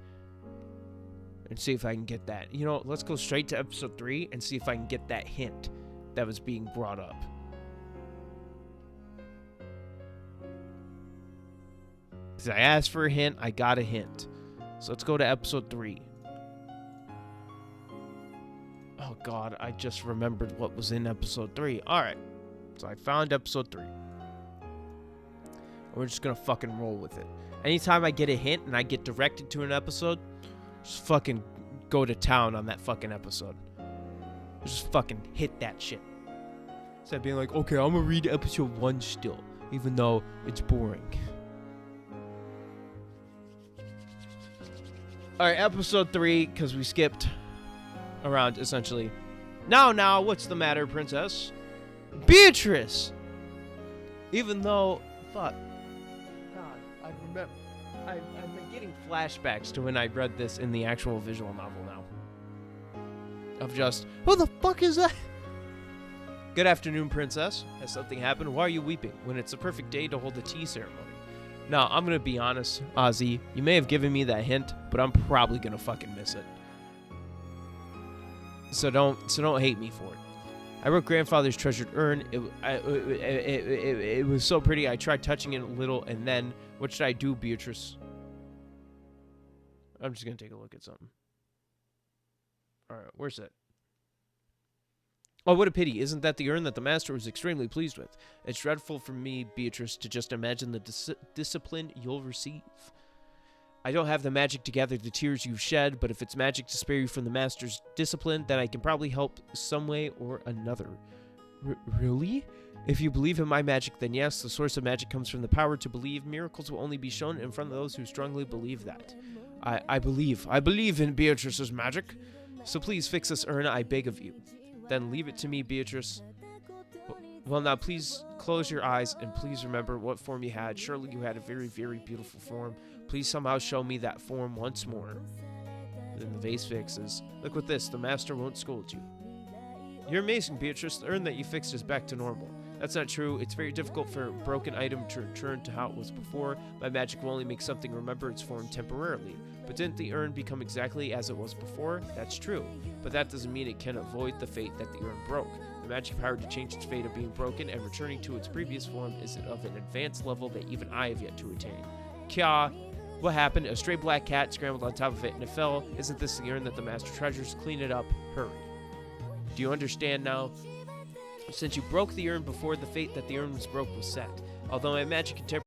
and see if I can get that. You know, let's go straight to episode 3 and see if I can get that hint that was being brought up. Because I asked for a hint, I got a hint. So let's go to episode 3. Oh god, I just remembered what was in episode 3. Alright, so I found episode 3. We're just gonna fucking roll with it. Anytime I get a hint and I get directed to an episode, just fucking go to town on that fucking episode. Just fucking hit that shit. Instead of being like, okay, I'm gonna read episode 1 still, even though it's boring. Alright, episode 3, because we skipped around, essentially. Now, what's the matter, princess? Beatrice! Even though, fuck. God, I remember. I'm getting flashbacks to when I read this in the actual visual novel now. Of just, who the fuck is that? Good afternoon, princess. Has something happened? Why are you weeping when it's the perfect day to hold a tea ceremony? Now, I'm gonna be honest, Ozzy. You may have given me that hint, but I'm probably gonna fucking miss it. So don't hate me for it. I wrote grandfather's treasured urn. It was so pretty. I tried touching it a little, and then what should I do, Beatrice? I'm just gonna take a look at something. All right, where's it? Oh, what a pity. Isn't that the urn that the master was extremely pleased with? It's dreadful for me, Beatrice, to just imagine the discipline you'll receive. I don't have the magic to gather the tears you've shed, but if it's magic to spare you from the master's discipline, then I can probably help some way or another. Really? If you believe in my magic, then yes, the source of magic comes from the power to believe. Miracles will only be shown in front of those who strongly believe that. I believe in Beatrice's magic. So please fix this urn, I beg of you. Then leave it to me, Beatrice. Well, now please close your eyes and please remember what form you had. Surely you had a very, very beautiful form. Please somehow show me that form once more. Then the vase fixes. Look with this, the master won't scold you. You're amazing, Beatrice. The urn that you fixed is back to normal. That's not true. It's very difficult for a broken item to return to how it was before. My magic will only make something remember its form temporarily. But didn't the urn become exactly as it was before? That's true. But that doesn't mean it can avoid the fate that the urn broke. The magic power to change its fate of being broken and returning to its previous form is of an advanced level that even I have yet to attain. Kya, what happened? A stray black cat scrambled on top of it and it fell. Isn't this the urn that the master treasures? Clean it up. Hurry. Do you understand now? Since you broke the urn before, the fate that the urn was broke was set. Although my magic can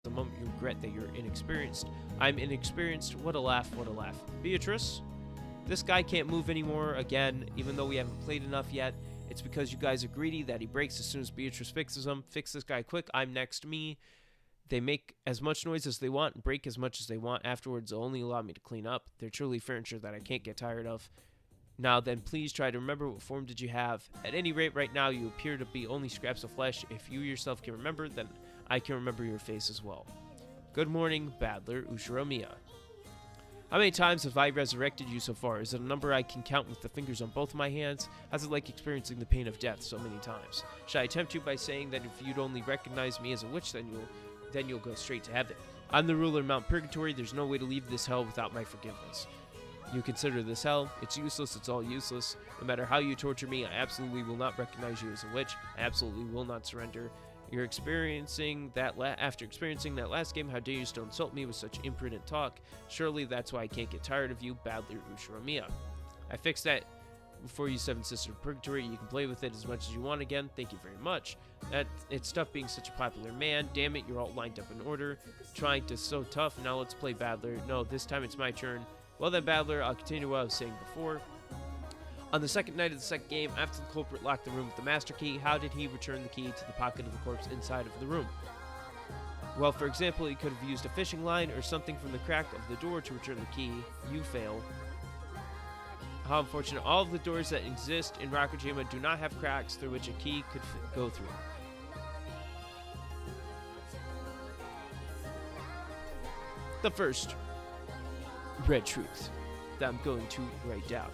the moment you regret that you're inexperienced. I'm inexperienced. What a laugh, what a laugh. Beatrice, this guy can't move anymore again, even though we haven't played enough yet. It's because you guys are greedy that he breaks as soon as Beatrice fixes him. Fix this guy quick. I'm next. Me. They make as much noise as they want and break as much as they want. Afterwards, they'll only allow me to clean up. They're truly furniture that I can't get tired of. Now then, please try to remember what form did you have. At any rate, right now, you appear to be only scraps of flesh. If you yourself can remember, then I can remember your face as well. Good morning, Battler Ushiromiya. How many times have I resurrected you so far? Is it a number I can count with the fingers on both my hands? How's it like experiencing the pain of death so many times? Should I tempt you by saying that if you'd only recognize me as a witch, then you'll go straight to heaven? I'm the ruler of Mount Purgatory. There's no way to leave this hell without my forgiveness. You consider this hell? It's useless. It's all useless. No matter how you torture me, I absolutely will not recognize you as a witch. I absolutely will not surrender. You're experiencing that after experiencing that last game, how dare you still insult me with such imprudent talk? Surely that's why I can't get tired of you, Battler Ushiromiya. I fixed that before you, Seven Sisters of Purgatory. You can play with it as much as you want again. Thank you very much. It's tough being such a popular man. Damn it, you're all lined up in order. Trying to so tough. Now let's play Battler. No, this time it's my turn. Well then, Battler, I'll continue what I was saying before. On the second night of the second game, after the culprit locked the room with the master key, how did he return the key to the pocket of the corpse inside of the room? Well, for example, he could have used a fishing line or something from the crack of the door to return the key. You fail. How unfortunate. All of the doors that exist in Rakujima do not have cracks through which a key could go through. The first red truth that I'm going to write down.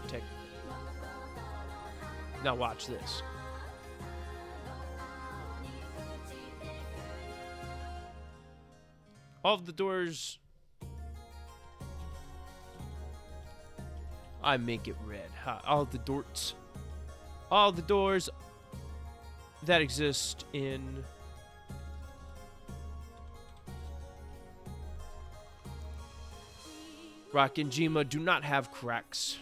Now watch this. All of the doors, I make it red. All the doors that exist in Rakujima do not have cracks.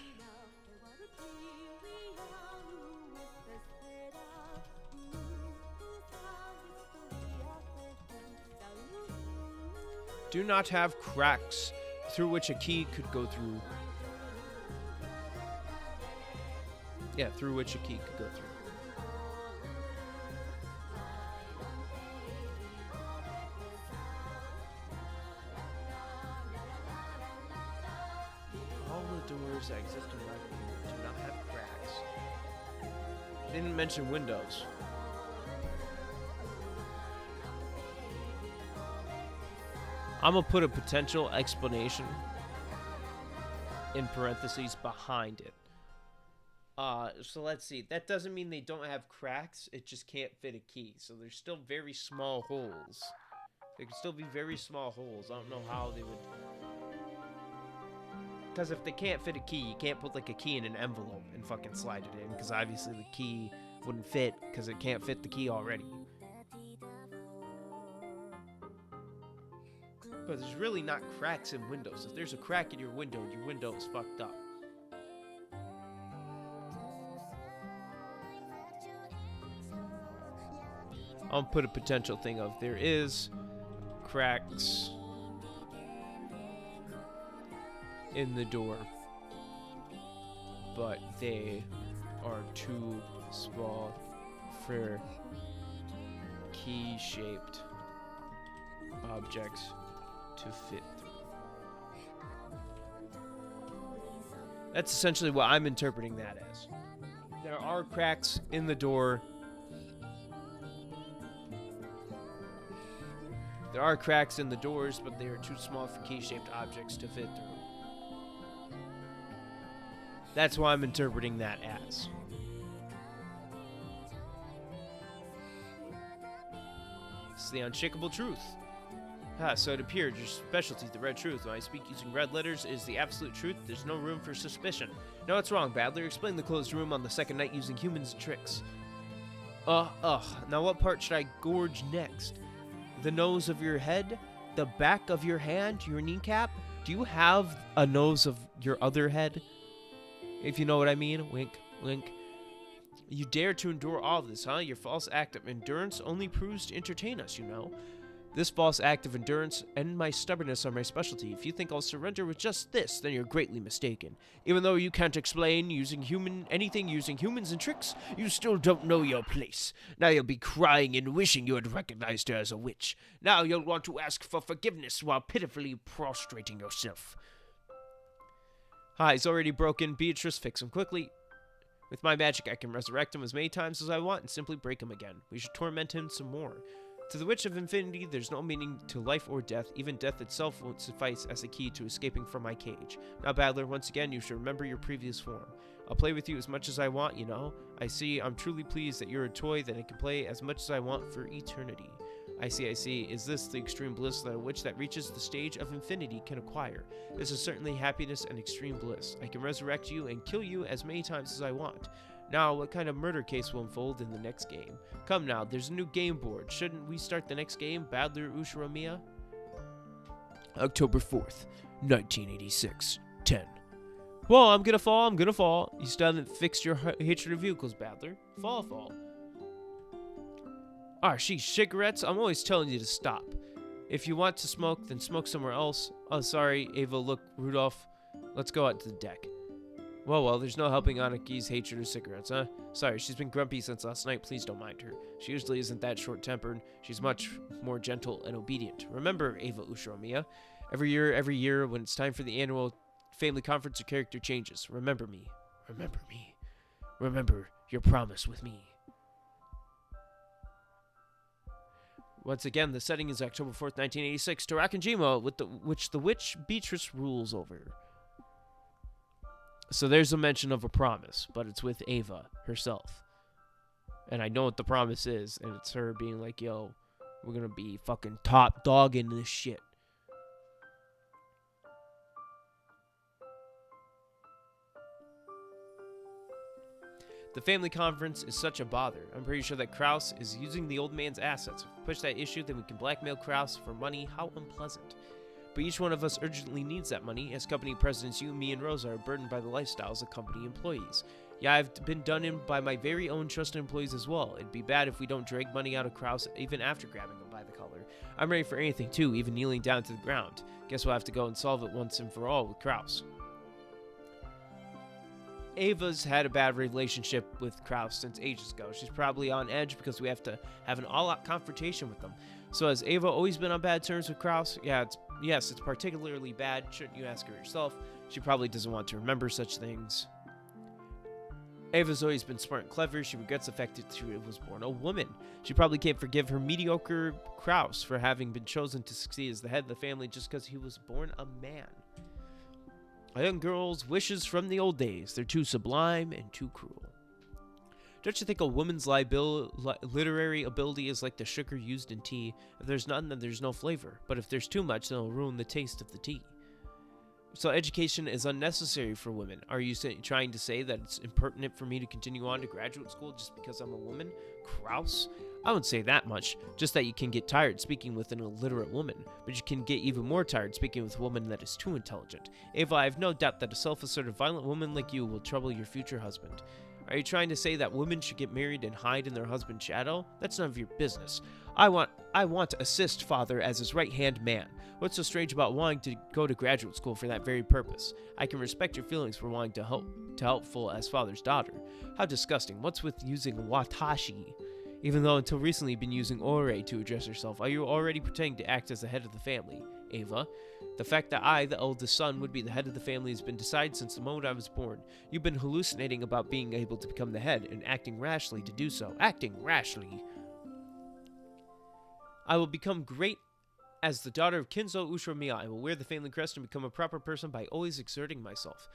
Do not have cracks through which a key could go through. Yeah, through which a key could go through. All the doors that exist in Rakujima do not have cracks. They didn't mention windows. I'm going to put a potential explanation in parentheses behind it. So let's see. That doesn't mean they don't have cracks. It just can't fit a key. So there's still very small holes. There could still be very small holes. I don't know how they would... Because if they can't fit a key, you can't put like a key in an envelope and fucking slide it in. Because obviously the key wouldn't fit because it can't fit the key already. But there's really not cracks in windows. If there's a crack in your window is fucked up. I'll put a potential thing of there is cracks in the door, but they are too small for key-shaped objects to fit through. That's essentially what I'm interpreting that as. There are cracks in the door. There are cracks in the doors, but they are too small for key-shaped objects to fit through. That's why I'm interpreting that as. It's the unshakable truth. So it appeared your specialty, the red truth. When I speak using red letters, is the absolute truth. There's no room for suspicion. No, it's wrong, Battler. Explain the closed room on the second night using humans' tricks. Now what part should I gorge next? The nose of your head? The back of your hand? Your kneecap? Do you have a nose of your other head? If you know what I mean. Wink, wink. You dare to endure all of this, huh? Your false act of endurance only proves to entertain us, you know. This false act of endurance and my stubbornness are my specialty. If you think I'll surrender with just this, then you're greatly mistaken. Even though you can't explain anything using humans and tricks, you still don't know your place. Now you'll be crying and wishing you had recognized her as a witch. Now you'll want to ask for forgiveness while pitifully prostrating yourself. He's already broken. Beatrice, fix him quickly. With my magic, I can resurrect him as many times as I want and simply break him again. We should torment him some more. To the Witch of Infinity, there's no meaning to life or death. Even death itself won't suffice as a key to escaping from my cage. Now, Battler, once again, you should remember your previous form. I'll play with you as much as I want, you know. I see. I'm truly pleased that you're a toy that I can play as much as I want for eternity. I see. Is this the extreme bliss that a witch that reaches the stage of infinity can acquire? This is certainly happiness and extreme bliss. I can resurrect you and kill you as many times as I want. Now, what kind of murder case will unfold in the next game? Come now, there's a new game board. Shouldn't we start the next game, Battler Ushiromiya? October 4th, 1986, 10. Well, I'm gonna fall. You still haven't fixed your hatred of vehicles, Battler. Fall. Sheesh, cigarettes? I'm always telling you to stop. If you want to smoke, then smoke somewhere else. Oh, sorry, Ava, look, Rudolph. Let's go out to the deck. Well, there's no helping Anaki's hatred of cigarettes, huh? Sorry, she's been grumpy since last night. Please don't mind her. She usually isn't that short-tempered. She's much more gentle and obedient. Remember, Ava Ushiromiya, every year, when it's time for the annual family conference, your character changes. Remember me. Remember your promise with me. Once again, the setting is October 4th, 1986, Tarakanjima, which the witch Beatrice rules over. So there's a mention of a promise, but it's with Ava herself. And I know what the promise is, and it's her being like, yo, we're gonna be fucking top dog in this shit. The family conference is such a bother. I'm pretty sure that Kraus is using the old man's assets. If we push that issue, then we can blackmail Kraus for money. How unpleasant. But each one of us urgently needs that money. As company presidents, you, me, and Rosa are burdened by the lifestyles of company employees. Yeah, I've been done in by my very own trusted employees as well. It'd be bad if we don't drag money out of Kraus even after grabbing him by the collar. I'm ready for anything too, even kneeling down to the ground. Guess we'll have to go and solve it once and for all with Kraus. Ava's had a bad relationship with Kraus since ages ago. She's probably on edge because we have to have an all-out confrontation with them. So has Ava always been on bad terms with Kraus? Yes, it's particularly bad. Shouldn't you ask her yourself? She probably doesn't want to remember such things. Ava's always been smart and clever. She regrets the fact that she was born a woman. She probably can't forgive her mediocre Kraus for having been chosen to succeed as the head of the family just because he was born a man. A young girl's wishes from the old days. They're too sublime and too cruel. Don't you think a woman's literary ability is like the sugar used in tea? If there's none, then there's no flavor. But if there's too much, then it'll ruin the taste of the tea. So education is unnecessary for women. Are you trying to say that it's impertinent for me to continue on to graduate school just because I'm a woman? Kraus? I wouldn't say that much, just that you can get tired speaking with an illiterate woman, but you can get even more tired speaking with a woman that is too intelligent. Ava, I have no doubt that a self-assertive, violent woman like you will trouble your future husband. Are you trying to say that women should get married and hide in their husband's shadow? That's none of your business. I want to assist father as his right-hand man. What's so strange about wanting to go to graduate school for that very purpose? I can respect your feelings for wanting to helpful as father's daughter. How disgusting. What's with using watashi? Even though until recently you've been using ore to address yourself, are you already pretending to act as the head of the family? Ava, the fact that I, the eldest son, would be the head of the family has been decided since the moment I was born. You've been hallucinating about being able to become the head and acting rashly to do so. Acting rashly. I will become great as the daughter of Kinzo Ushiromiya. I will wear the family crest and become a proper person by always exerting myself.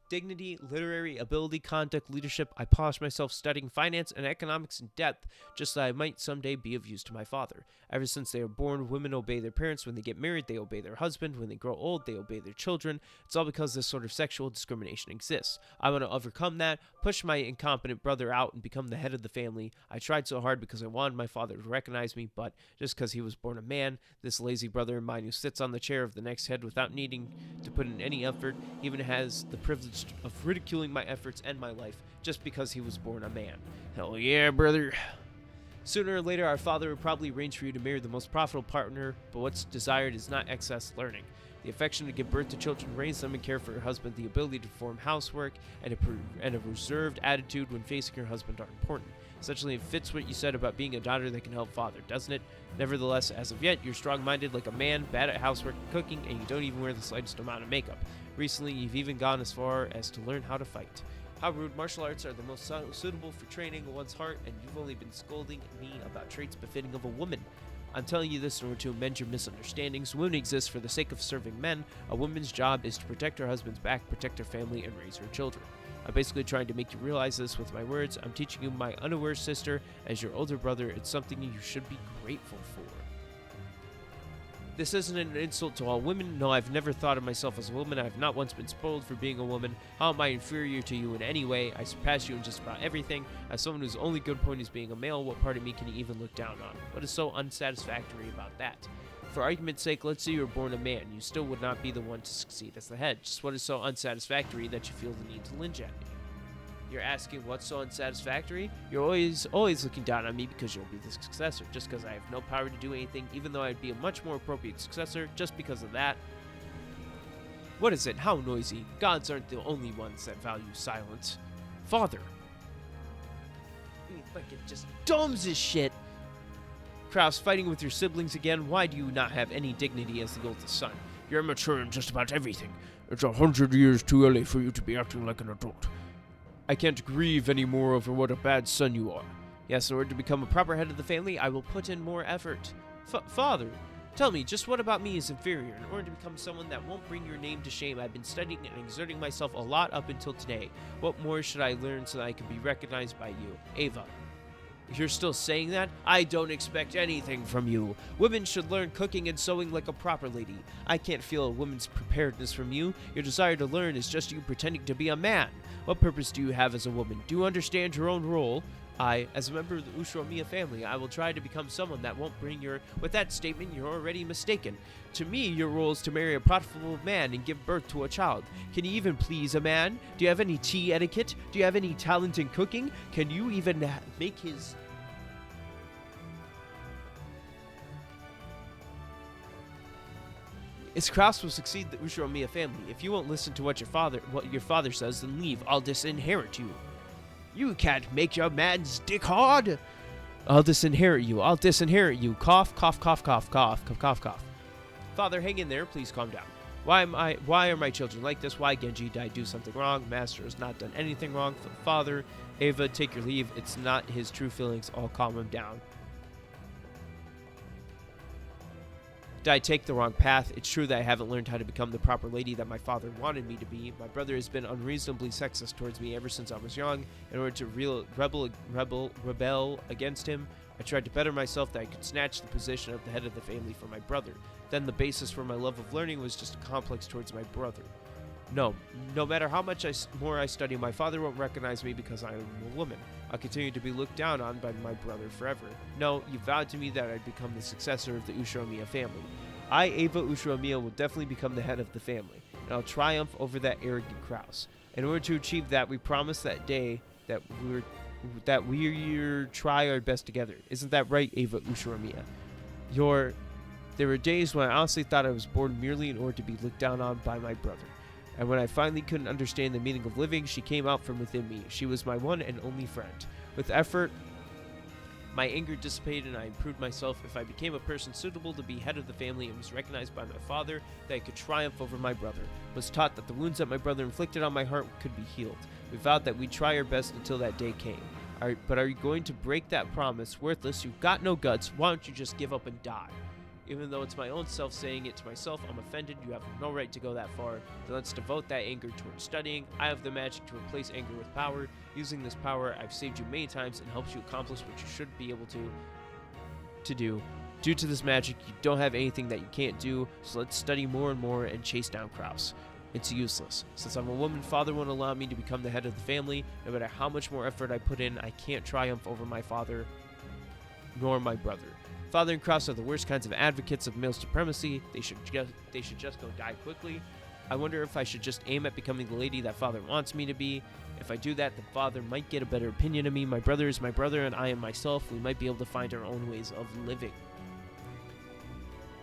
Dignity, literary ability, conduct, leadership. I polish myself studying finance and economics in depth, just so I might someday be of use to my father. Ever since they are born, women obey their parents. When they get married, they obey their husband. When they grow old, they obey their children. It's all because this sort of sexual discrimination exists. I want to overcome that, push my incompetent brother out, and become the head of the family. I tried so hard because I wanted my father to recognize me, but just because he was born a man, this lazy brother of mine who sits on the chair of the next head without needing to put in any effort, even has the privilege of ridiculing my efforts and my life just because he was born a man. Hell yeah, brother. Sooner or later, our father would probably arrange for you to marry the most profitable partner, but what's desired is not excess learning. The affection to give birth to children, raise them, and care for your husband, the ability to perform housework, and a reserved attitude when facing your husband are important. Essentially, it fits what you said about being a daughter that can help father, doesn't it? Nevertheless, as of yet, you're strong-minded like a man, bad at housework and cooking, and you don't even wear the slightest amount of makeup. Recently, you've even gone as far as to learn how to fight. How rude. Martial arts are the most suitable for training one's heart, and you've only been scolding me about traits befitting of a woman. I'm telling you this in order to amend your misunderstandings. Women exist for the sake of serving men. A woman's job is to protect her husband's back, protect her family, and raise her children. I'm basically trying to make you realize this with my words. I'm teaching you, my unaware sister, as your older brother. It's something you should be grateful for. This isn't an insult to all women. No, I've never thought of myself as a woman. I've not once been spoiled for being a woman. How am I inferior to you in any way? I surpass you in just about everything. As someone whose only good point is being a male, what part of me can you even look down on? What is so unsatisfactory about that? For argument's sake, let's say you were born a man. You still would not be the one to succeed as the head. Just what is so unsatisfactory that you feel the need to lynch at me? You're asking what's so unsatisfactory? You're always looking down on me because you'll be the successor, just because I have no power to do anything, even though I'd be a much more appropriate successor just because of that. What is it? How noisy? Gods aren't the only ones that value silence. Father. Fucking just dumbs as shit. Kraus, fighting with your siblings again? Why do you not have any dignity as the oldest son? You're immature in just about everything. It's 100 years too early for you to be acting like an adult. I can't grieve anymore over what a bad son you are. Yes, in order to become a proper head of the family, I will put in more effort. Father, tell me, just what about me is inferior? In order to become someone that won't bring your name to shame, I've been studying and exerting myself a lot up until today. What more should I learn so that I can be recognized by you? Ava. You're still saying that? I don't expect anything from you. Women should learn cooking and sewing like a proper lady. I can't feel a woman's preparedness from you. Your desire to learn is just you pretending to be a man. What purpose do you have as a woman? Do you understand your own role? As a member of the Ushiromiya family, I will try to become someone that won't bring your... With that statement, you're already mistaken. To me, your role is to marry a profitable man and give birth to a child. Can you even please a man? Do you have any tea etiquette? Do you have any talent in cooking? Can you even make his... His Kraus will succeed the Ushiromiya family. If you won't listen to what your father says, then leave. I'll disinherit you. You can't make your man's dick hard. I'll disinherit you. I'll disinherit you. Cough, cough, cough, cough, cough, cough, cough, cough. Father, hang in there. Please calm down. Why are my children like this? Why, Genji, did I do something wrong? Master has not done anything wrong. Father, Ava, take your leave. It's not his true feelings. I'll calm him down. Did I take the wrong path? It's true that I haven't learned how to become the proper lady that my father wanted me to be. My brother has been unreasonably sexist towards me ever since I was young. In order to rebel against him, I tried to better myself that I could snatch the position of the head of the family from my brother. Then the basis for my love of learning was just a complex towards my brother. No matter how much more I study, my father won't recognize me because I am a woman. I'll continue to be looked down on by my brother forever. No, you vowed to me that I'd become the successor of the Ushiromiya family. I, Ava Ushiromiya, will definitely become the head of the family, and I'll triumph over that arrogant Kraus. In order to achieve that, we promised that day that we'll try our best together. Isn't that right, Ava Ushiromiya? There were days when I honestly thought I was born merely in order to be looked down on by my brother. And when I finally couldn't understand the meaning of living, she came out from within me. She was my one and only friend. With effort, my anger dissipated and I improved myself. If I became a person suitable to be head of the family and was recognized by my father, that I could triumph over my brother. Was taught that the wounds that my brother inflicted on my heart could be healed. We vowed that we'd try our best until that day came. But are you going to break that promise? Worthless, you've got no guts. Why don't you just give up and die? Even though it's my own self saying it to myself, I'm offended. You have no right to go that far. Then let's devote that anger towards studying. I have the magic to replace anger with power. Using this power, I've saved you many times and helped you accomplish what you should be able to do. Due to this magic, you don't have anything that you can't do, so let's study more and more and chase down Kraus. It's useless. Since I'm a woman, father won't allow me to become the head of the family. No matter how much more effort I put in, I can't triumph over my father nor my brother. Father and Kraus are the worst kinds of advocates of male supremacy. They should just go die quickly. I wonder if I should just aim at becoming the lady that father wants me to be. If I do that, then father might get a better opinion of me. My brother is my brother, and I am myself. We might be able to find our own ways of living.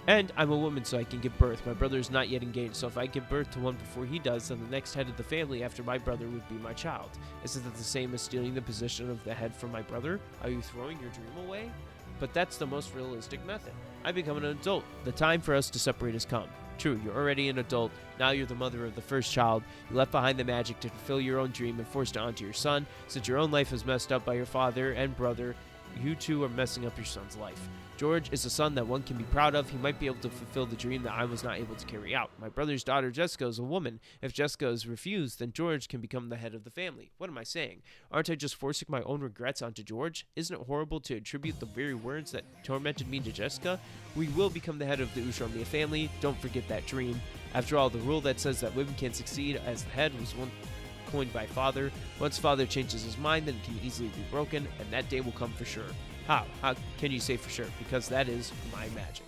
And I'm a woman, so I can give birth. My brother is not yet engaged, so if I give birth to one before he does, then the next head of the family after my brother would be my child. Isn't that the same as stealing the position of the head from my brother? Are you throwing your dream away? But that's the most realistic method. I become an adult. The time for us to separate has come. True, you're already an adult. Now you're the mother of the first child. You left behind the magic to fulfill your own dream and forced it onto your son. Since your own life is messed up by your father and brother, you two are messing up your son's life. George is a son that one can be proud of. He might be able to fulfill the dream that I was not able to carry out. My brother's daughter, Jessica, is a woman. If Jessica is refused, then George can become the head of the family. What am I saying? Aren't I just forcing my own regrets onto George? Isn't it horrible to attribute the very words that tormented me to Jessica? We will become the head of the Ushiromiya family. Don't forget that dream. After all, the rule that says that women can succeed as the head was one coined by father. Once father changes his mind, then it can easily be broken, and that day will come for sure. How? How can you say for sure? Because that is my magic.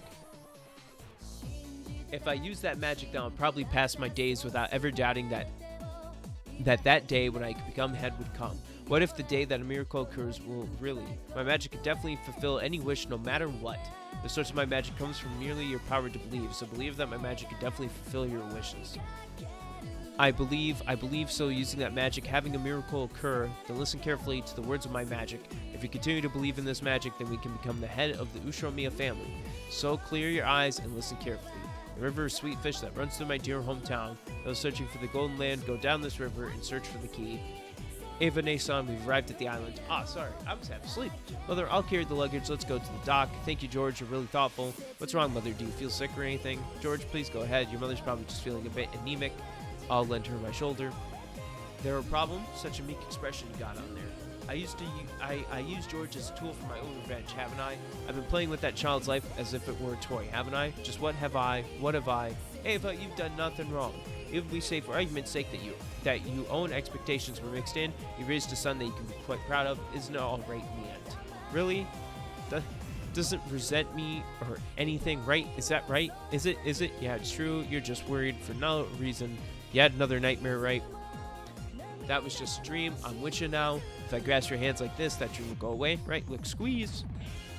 If I use that magic, then I'll probably pass my days without ever doubting that day when I could become head would come. What if the day that a miracle occurs will really? My magic could definitely fulfill any wish no matter what. The source of my magic comes from merely your power to believe, so believe that my magic could definitely fulfill your wishes. I believe so. Using that magic, having a miracle occur, then listen carefully to the words of my magic. If you continue to believe in this magic, then we can become the head of the Ushiromiya family. So clear your eyes and listen carefully. The river of sweet fish that runs through my dear hometown. Those searching for the golden land, go down this river and search for the key. Ava Nason, we've arrived at the island. Sorry, I was half asleep. Mother, I'll carry the luggage. Let's go to the dock. Thank you, George. You're really thoughtful. What's wrong, Mother? Do you feel sick or anything? George, please go ahead. Your mother's probably just feeling a bit anemic. I'll lend her my shoulder. There a problem? Such a meek expression you got on there. I used George as a tool for my own revenge, haven't I? I've been playing with that child's life as if it were a toy, haven't I? Just what have I? What have I? Ava, you've done nothing wrong. If we say for argument's sake that you own expectations were mixed in, you raised a son that you can be quite proud of, isn't it all right in the end? Really? Doesn't resent me or anything, right? Is that right? Is it? Yeah, it's true. You're just worried for no reason. You had another nightmare, right? That was just a dream. I'm with you now. If I grasp your hands like this, that dream will go away, right? Look, squeeze.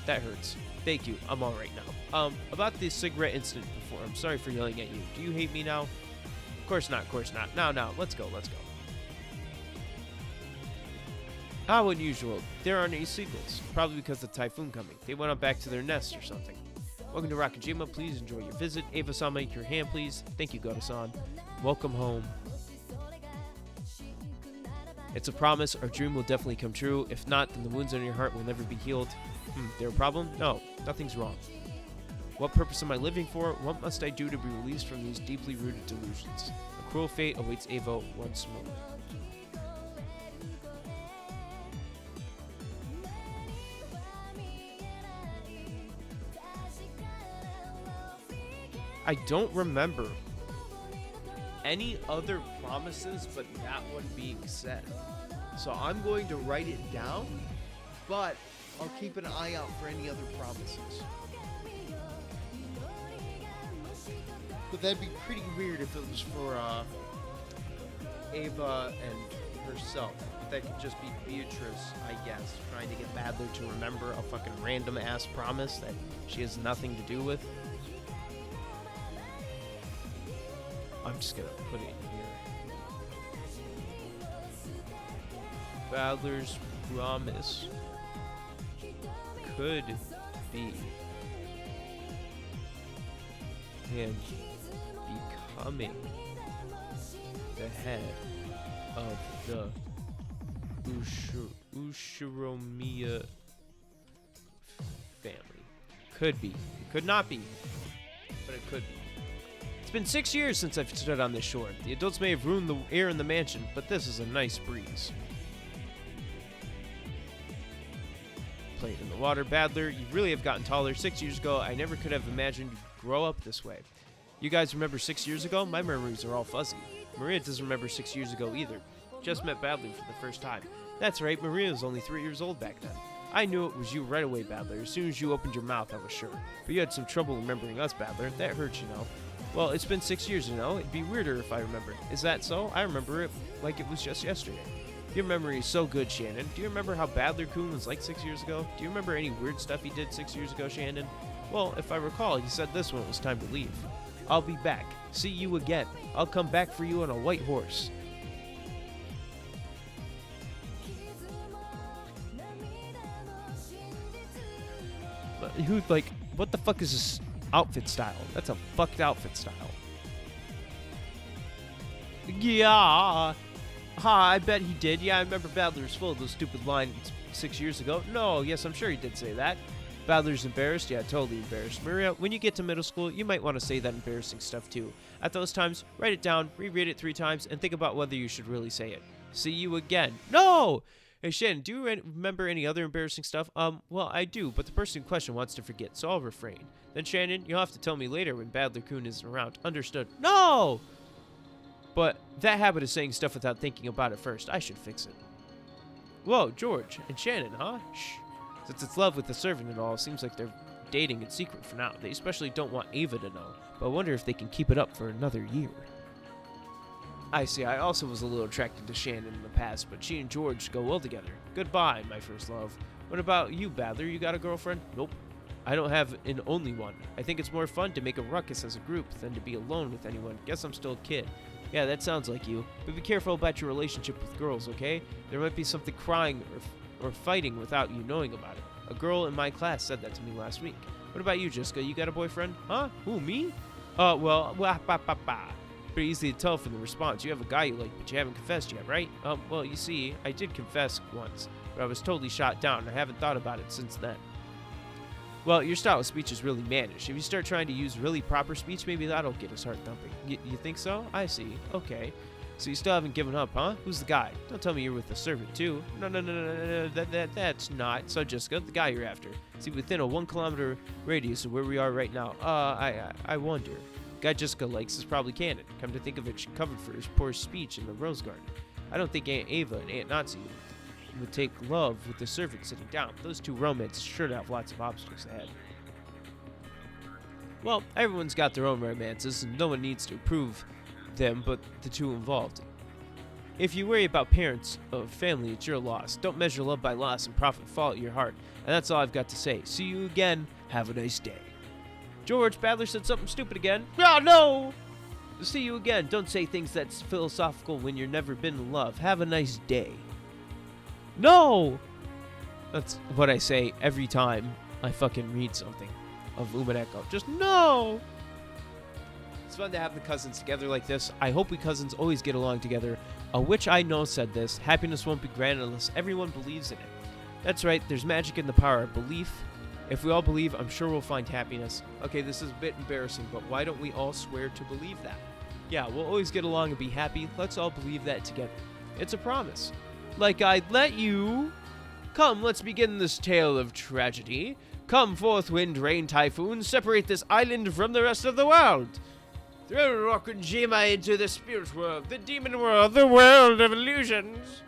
That hurts. Thank you. I'm all right now. About the cigarette incident before, I'm sorry for yelling at you. Do you hate me now? Of course not. Now. Let's go. How unusual. There aren't any seagulls. Probably because of the typhoon coming. They went on back to their nest or something. Welcome to Rakajima. Please enjoy your visit. Ava-sama, your hand, please. Thank you, Goto-san. Welcome home. It's a promise. Our dream will definitely come true. If not, then the wounds on your heart will never be healed. There a problem? No, nothing's wrong. What purpose am I living for? What must I do to be released from these deeply rooted delusions? A cruel fate awaits Ava once more. I don't remember any other promises but that one being said. So I'm going to write it down, but I'll keep an eye out for any other promises. But that'd be pretty weird if it was for Ava and herself. But that could just be Beatrice, I guess, trying to get Badler to remember a fucking random ass promise that she has nothing to do with. I'm just gonna put it in here. Badler's promise could be him becoming the head of the Ushiromiya family. Could be. It could not be, but it could be. It's been 6 years since I've stood on this shore. The adults may have ruined the air in the mansion, but this is a nice breeze. Played in the water. Badler, you really have gotten taller. 6 years ago, I never could have imagined you'd grow up this way. You guys remember 6 years ago? My memories are all fuzzy. Maria doesn't remember 6 years ago either. Just met Badler for the first time. That's right, Maria was only 3 years old back then. I knew it was you right away, Badler. As soon as you opened your mouth, I was sure. But you had some trouble remembering us, Badler. That hurts, you know. Well, it's been 6 years, you know. It'd be weirder if I remember. Is that so? I remember it like it was just yesterday. Your memory is so good, Shannon. Do you remember how Badler-kun was like 6 years ago? Do you remember any weird stuff he did 6 years ago, Shannon? Well, if I recall, he said this when it was time to leave. I'll be back. See you again. I'll come back for you on a white horse. Who, like, what the fuck is this outfit style? That's a fucked outfit style. Yeah. Ha, I bet he did. Yeah, I remember Badler's full of those stupid lines 6 years ago. No, yes, I'm sure he did say that. Badler's embarrassed? Yeah, totally embarrassed. Maria, when you get to middle school, you might want to say that embarrassing stuff too. At those times, write it down, reread it 3 times, and think about whether you should really say it. See you again. No! Hey, Shannon, do you remember any other embarrassing stuff? Well, I do, but the person in question wants to forget, so I'll refrain. Then, Shannon, you'll have to tell me later when Badler-kun isn't around. Understood? No! But that habit of saying stuff without thinking about it first, I should fix it. Whoa, George and Shannon, huh? Shh. Since it's love with the servant and all, it seems like they're dating in secret for now. They especially don't want Ava to know, but I wonder if they can keep it up for another year. I see, I also was a little attracted to Shannon in the past, but she and George go well together. Goodbye, my first love. What about you, Badler? You got a girlfriend? Nope. I don't have an only one. I think it's more fun to make a ruckus as a group than to be alone with anyone. Guess I'm still a kid. Yeah, that sounds like you. But be careful about your relationship with girls, okay? There might be something crying or fighting without you knowing about it. A girl in my class said that to me last week. What about you, Jessica? You got a boyfriend? Huh? Who, me? Well, pretty easy to tell from the response. You have a guy you like, but you haven't confessed yet, right? Well, you see, I did confess once, but I was totally shot down. I haven't thought about it since then. Well, your style of speech is really mannish. If you start trying to use really proper speech, maybe that'll get us heart thumping. You think so? I see. Okay. So you still haven't given up, huh? Who's the guy? Don't tell me you're with the servant, too. No. That's not. So, Jessica, the guy you're after. See, within a 1 kilometer radius of where we are right now. I wonder. The guy Jessica likes is probably canon. Come to think of it, she covered for his poor speech in the Rose Garden. I don't think Aunt Ava and Aunt Nazi would take love with the servant sitting down. Those two romances sure to have lots of obstacles ahead. Well, everyone's got their own romances, and no one needs to approve them but the two involved. If you worry about parents or family, it's your loss. Don't measure love by loss and profit fall at your heart. And that's all I've got to say. See you again. Have a nice day. George, Badler said something stupid again. Oh, no! See you again. Don't say things that's philosophical when you've never been in love. Have a nice day. No! That's what I say every time I fucking read something of Umineko. Just no! It's fun to have the cousins together like this. I hope we cousins always get along together. A witch I know said this. Happiness won't be granted unless everyone believes in it. That's right. There's magic in the power of belief. If we all believe, I'm sure we'll find happiness. Okay, this is a bit embarrassing, but why don't we all swear to believe that? Yeah, we'll always get along and be happy. Let's all believe that together. It's a promise. Like I'd let you. Come, let's begin this tale of tragedy. Come forth, wind, rain, typhoon. Separate this island from the rest of the world. Throw Rokujima into the spirit world, the demon world, the world of illusions.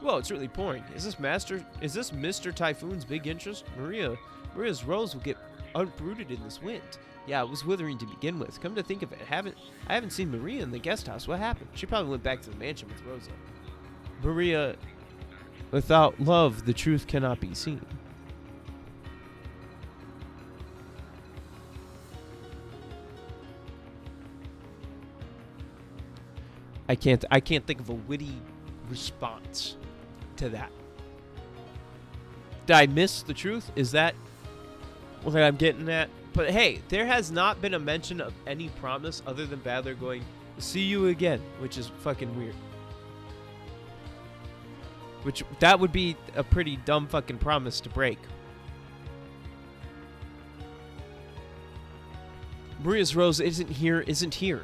Well, it's really pouring. Is this Mr. Typhoon's big interest? Maria's rose will get uprooted in this wind. Yeah, it was withering to begin with. Come to think of it, I haven't seen Maria in the guest house. What happened? She probably went back to the mansion with Rosa. Maria, without love, the truth cannot be seen. I can't think of a witty response to that. Did I miss the truth? Is that what I'm getting at? But hey, there has not been a mention of any promise other than Badler going, see you again, which is fucking weird. Which, that would be a pretty dumb fucking promise to break. Maria's rose isn't here.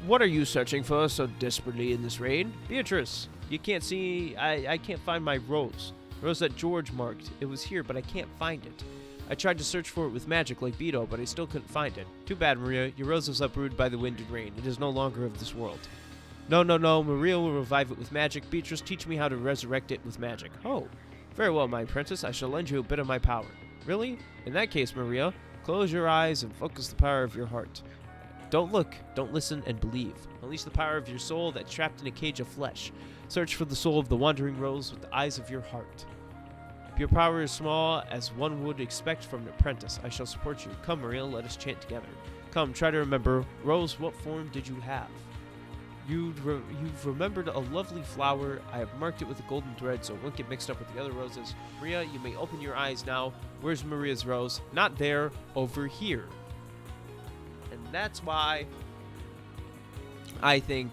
What are you searching for so desperately in this rain? Beatrice, you can't see, I can't find my rose. Rose that George marked. It was here, but I can't find it. I tried to search for it with magic like Beto, but I still couldn't find it. Too bad, Maria. Your rose was uprooted by the wind and rain. It is no longer of this world. No. Maria will revive it with magic. Beatrice, teach me how to resurrect it with magic. Oh, very well, my apprentice. I shall lend you a bit of my power. Really? In that case, Maria, Close your eyes and focus the power of your heart. Don't look, don't listen, and believe. Unleash the power of your soul that's trapped in a cage of flesh. Search for the soul of the wandering rose with the eyes of your heart. If your power is small, as one would expect from an apprentice, I shall support you. Come, Maria, let us chant together. Come, try to remember. Rose, what form did you have? You've remembered a lovely flower. I have marked it with a golden thread so it won't get mixed up with the other roses. Maria, you may open your eyes now. Where's Maria's rose? Not there, over here. And that's why I think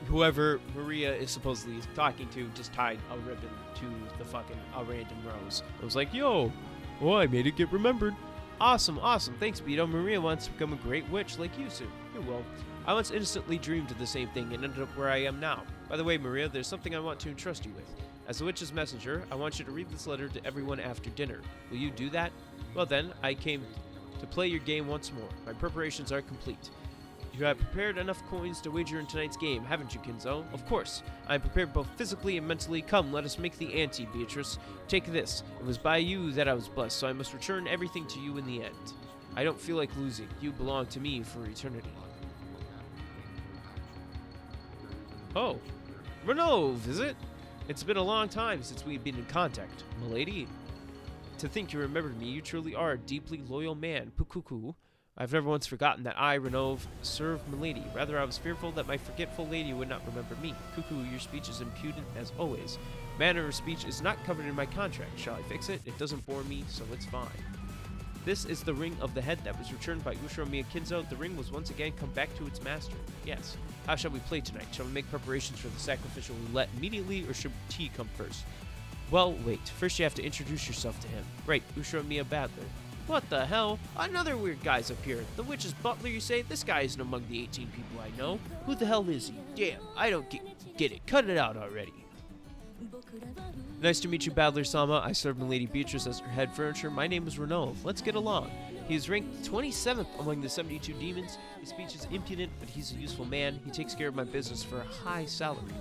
whoever Maria is supposedly talking to just tied a ribbon to the fucking random rose. It was like, yo, oh, I made it get remembered. Awesome, awesome. Thanks, Beto. Maria wants to become a great witch like you soon. You will. I once innocently dreamed of the same thing and ended up where I am now. By the way, Maria, there's something I want to entrust you with. As the witch's messenger, I want you to read this letter to everyone after dinner. Will you do that? Well then, I came to play your game once more. My preparations are complete. You have prepared enough coins to wager in tonight's game, haven't you, Kinzo? Of course. I am prepared both physically and mentally. Come, let us make the ante, Beatrice. Take this. It was by you that I was blessed, so I must return everything to you in the end. I don't feel like losing. You belong to me for eternity. Oh, Renove, is it? It's been a long time since we've been in contact, milady. To think you remembered me, you truly are a deeply loyal man, Pukuku. I've never once forgotten that I, Renove, served milady. Rather, I was fearful that my forgetful lady would not remember me. Cuckoo, your speech is impudent as always. Manner of speech is not covered in my contract. Shall I fix it? It doesn't bore me, so it's fine. This is the ring of the head that was returned by Ushiro Miyakinzo. The ring was once again come back to its master. Yes. How shall we play tonight? Shall we make preparations for the sacrificial roulette immediately, or should tea come first? Well, wait. First you have to introduce yourself to him. Right, Ushiro Miya Badler. What the hell? Another weird guy's appeared. The witch's butler, you say? This guy isn't among the 18 people I know. Who the hell is he? Damn, I don't get it. Cut it out already. Nice to meet you, Badler-sama. I served Milady Beatrice as her head furniture. My name is Renove. Let's get along. He is ranked 27th among the 72 demons. His speech is impudent, but he's a useful man. He takes care of my business for a high salary.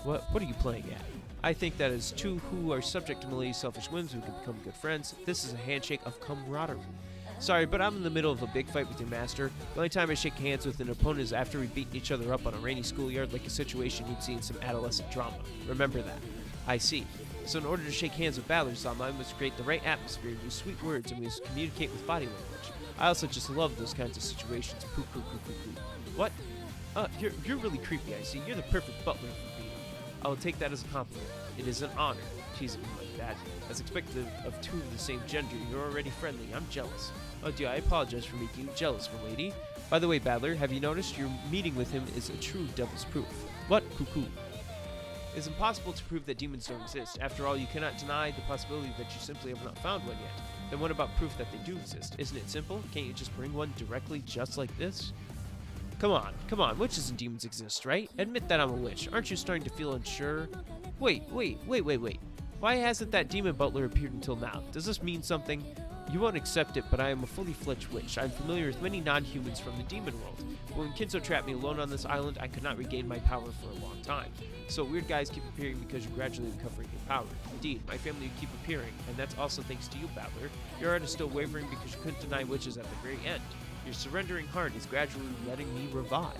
What are you playing at? I think that as two who are subject to Milady's selfish whims, we can become good friends. This is a handshake of camaraderie. Sorry, but I'm in the middle of a big fight with your master. The only time I shake hands with an opponent is after we've beaten each other up on a rainy schoolyard, like a situation you'd see in some adolescent drama. Remember that. I see. So in order to shake hands with Badler-sama, I must create the right atmosphere, use sweet words, and we must communicate with body language. I also just love those kinds of situations. Poo-poo-poo-poo-poo. What? You're really creepy, I see. You're the perfect butler for me. I will take that as a compliment. It is an honor. Teasing me like that. As expected of two of the same gender, you're already friendly. I'm jealous. Oh dear, I apologize for making you jealous, milady. By the way, Badler, have you noticed your meeting with him is a true devil's proof? What? Cuckoo. It is impossible to prove that demons don't exist. After all, you cannot deny the possibility that you simply have not found one yet. Then what about proof that they do exist? Isn't it simple? Can't you just bring one directly just like this? Come on, witches and demons exist, right? Admit that I'm a witch. Aren't you starting to feel unsure? Wait. Why hasn't that demon butler appeared until now? Does this mean something? You won't accept it, but I am a fully fledged witch. I'm familiar with many non-humans from the demon world. But when Kinzo trapped me alone on this island, I could not regain my power for a long time. So weird guys keep appearing because you're gradually recovering your power. Indeed, my family would keep appearing, and that's also thanks to you, Badler. Your heart is still wavering because you couldn't deny witches at the very end. Your surrendering heart is gradually letting me revive.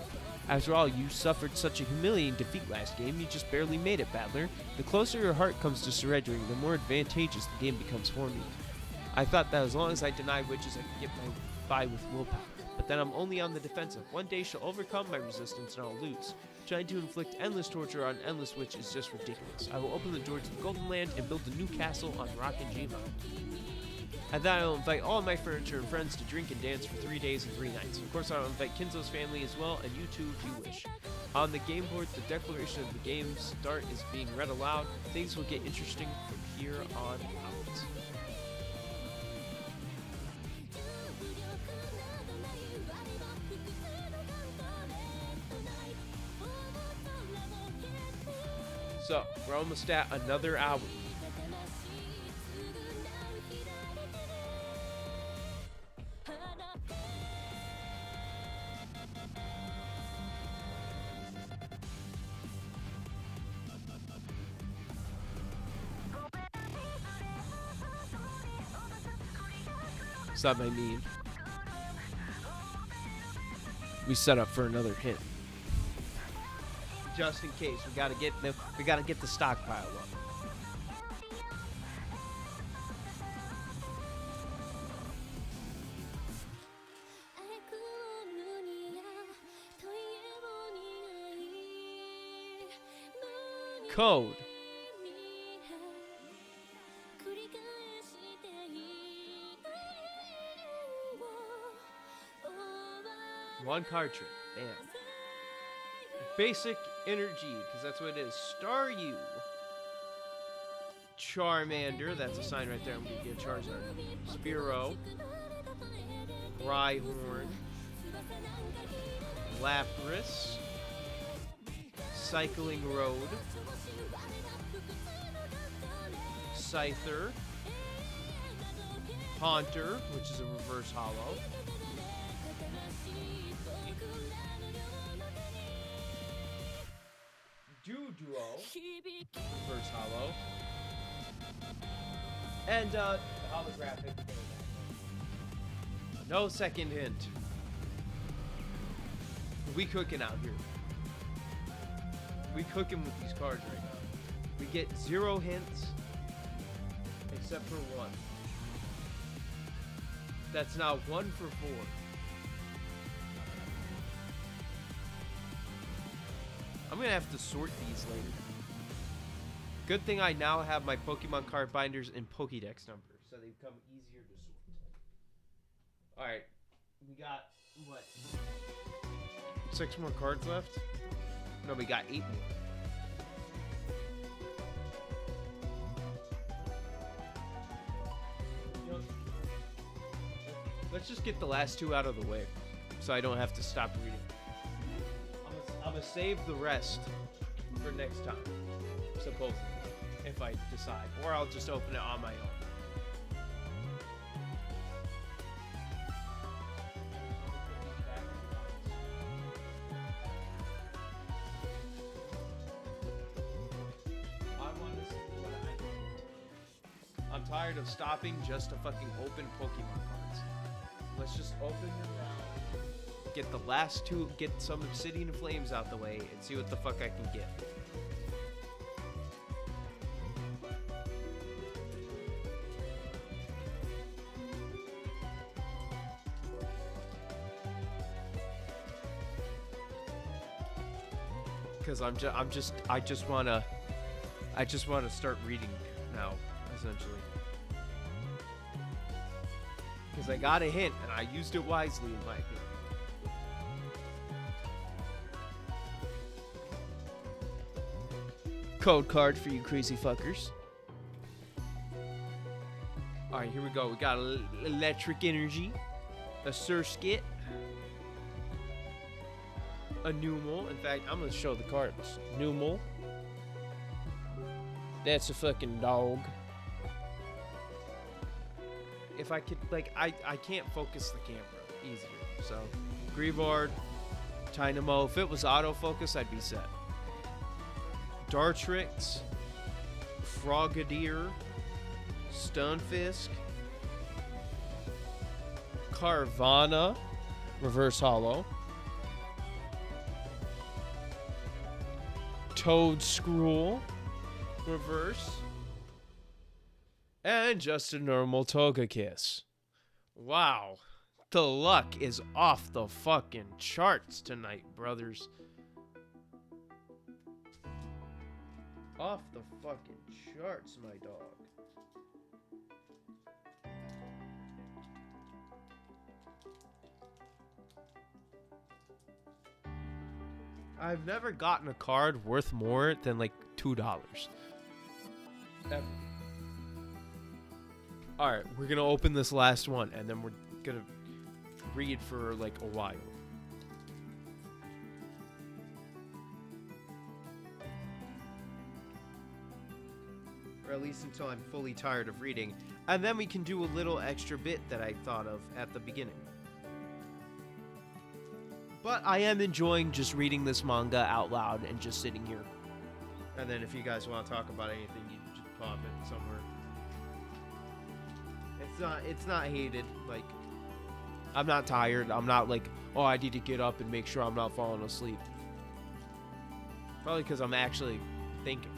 After all, you suffered such a humiliating defeat last game, you just barely made it, Badler. The closer your heart comes to surrendering, the more advantageous the game becomes for me. I thought that as long as I denied witches, I could get by with willpower. But then I'm only on the defensive. One day she'll overcome my resistance and I'll lose. Trying to inflict endless torture on endless witch is just ridiculous. I will open the door to the Golden Land and build a new castle on Rock and Jima. And then I'll invite all of my furniture and friends to drink and dance for 3 days and 3 nights. Of course, I'll invite Kinzo's family as well, and you too if you wish. On the game board, the declaration of the game's start is being read aloud. Things will get interesting from here on out. So, we're almost at another hour. Something I mean. We set up for another hint. Just in case. We gotta get the stockpile up. Code. One card trick. Damn. Basic energy, because that's what it is. Star U. Charmander. That's a sign right there. I'm going to get Charizard. Spearow. Rhyhorn. Lapras. Cycling Road. Scyther. Haunter, which is a reverse hollow. Duo, reverse hollow, and holographic. No second hint. We cooking out here. We cooking with these cards right now. We get 0 hints, except for 1. That's now 1 for 4. I'm gonna have to sort these later. Good thing I now have my Pokemon card binders in Pokédex numbers, so they become easier to sort. Alright, we got, what, 6 more cards left? No, we got 8 more. You know, let's just get the last 2 out of the way, so I don't have to stop reading. I'm gonna save the rest for next time, supposedly, if I decide. Or I'll just open it on my own. I'm tired of stopping just to fucking open Pokemon cards. Let's just open them now. Get the last 2, get some Obsidian Flames out the way, and see what the fuck I can get. Because I just wanna start reading now, essentially. Because I got a hint, and I used it wisely, in my opinion. Code card for you crazy fuckers. Alright, here we go. We got Electric Energy, a Surskit, a Numel. In fact, I'm going to show the cards. Numel. That's a fucking dog. If I could, like, I can't focus the camera easier. So, Greavard, Tynamo. If it was autofocus, I'd be set. Dartrix, Frogadier, Stunfisk, Carvana, reverse hollow, Toadscruel, reverse, and just a normal Togekiss. Wow, the luck is off the fucking charts tonight, brothers. Off the fucking charts, my dog. I've never gotten a card worth more than like $2. Ever. Alright, we're gonna open this last one and then we're gonna read for like a while. Or at least until I'm fully tired of reading. And then we can do a little extra bit that I thought of at the beginning. But I am enjoying just reading this manga out loud and just sitting here. And then if you guys want to talk about anything, you just pop it somewhere. It's not hated. Like, I'm not tired. I'm not like, oh, I need to get up and make sure I'm not falling asleep. Probably because I'm actually thinking.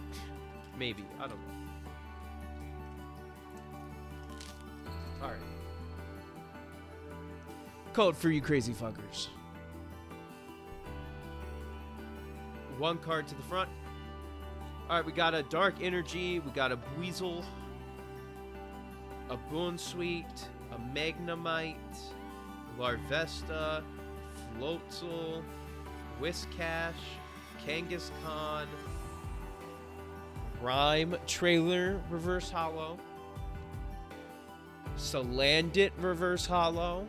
Maybe. I don't know. Alright. Code for you crazy fuckers. One card to the front. Alright, we got a Dark Energy. We got a Weasel. A Boonsweet. A Magnemite. Larvesta. Floatzel. Whiscash. Kangaskhan. Rhyme Trailer Reverse Hollow. Salandit Reverse Hollow.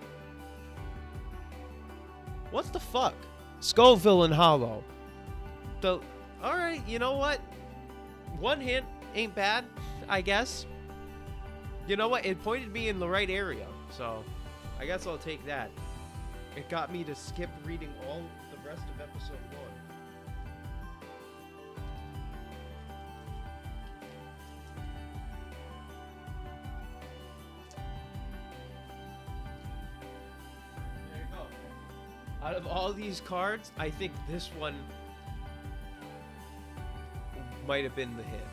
What the fuck? Skullvillain Hollow. So, alright, you know what? One hint ain't bad, I guess. You know what? It pointed me in the right area, so I guess I'll take that. It got me to skip reading all the rest of episode 1. Out of all these cards, I think this one might have been the hit.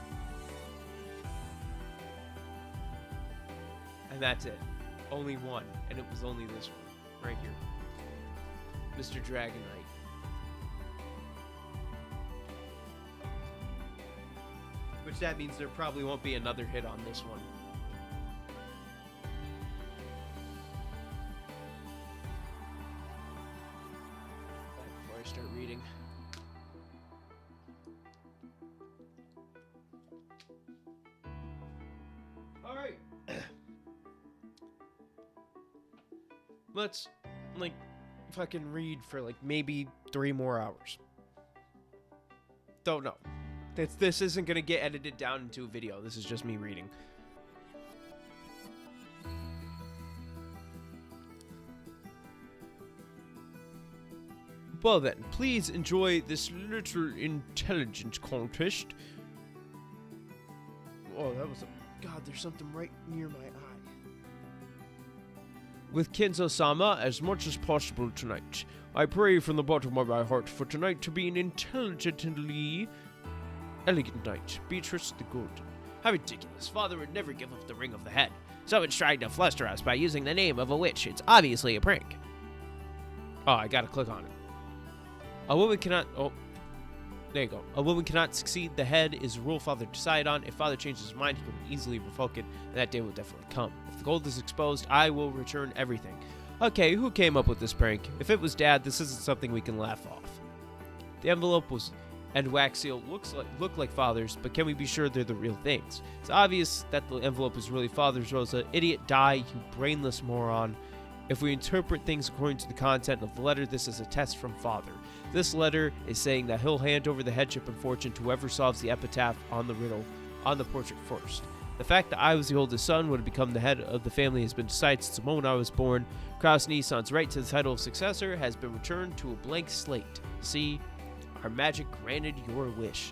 And that's it. Only one. And it was only this one. Right here. Mr. Dragonite. Which that means there probably won't be another hit on this one. Start reading. All right. Let's like fucking read for like maybe 3 more hours. Don't know. This isn't gonna get edited down into a video. This is just me reading. Well then, please enjoy this little intelligence contest. Oh, that was a... God, there's something right near my eye. With Kenzo-sama as much as possible tonight. I pray from the bottom of my heart for tonight to be an intelligently elegant night. Beatrice the Golden. How ridiculous. Father would never give up the ring of the head. Someone's trying to fluster us by using the name of a witch. It's obviously a prank. Oh, I gotta click on it. A woman cannot... Oh, there you go. A woman cannot succeed. The head is a rule father decide on. If father changes his mind, he can easily revoke it, and that day will definitely come. If the gold is exposed, I will return everything. Okay, who came up with this prank? If it was Dad, this isn't something we can laugh off. The envelope was... and wax seal look like Father's, but can we be sure they're the real things? It's obvious that the envelope is really Father's, Rosa. Idiot, die, you brainless moron. If we interpret things according to the content of the letter, this is a test from Father. This letter is saying that he'll hand over the headship and fortune to whoever solves the epitaph on the riddle on the portrait first. The fact that I was the oldest son would have become the head of the family has been decided since the moment I was born. Kraus Nissan's right to the title of successor has been returned to a blank slate. See, our magic granted your wish.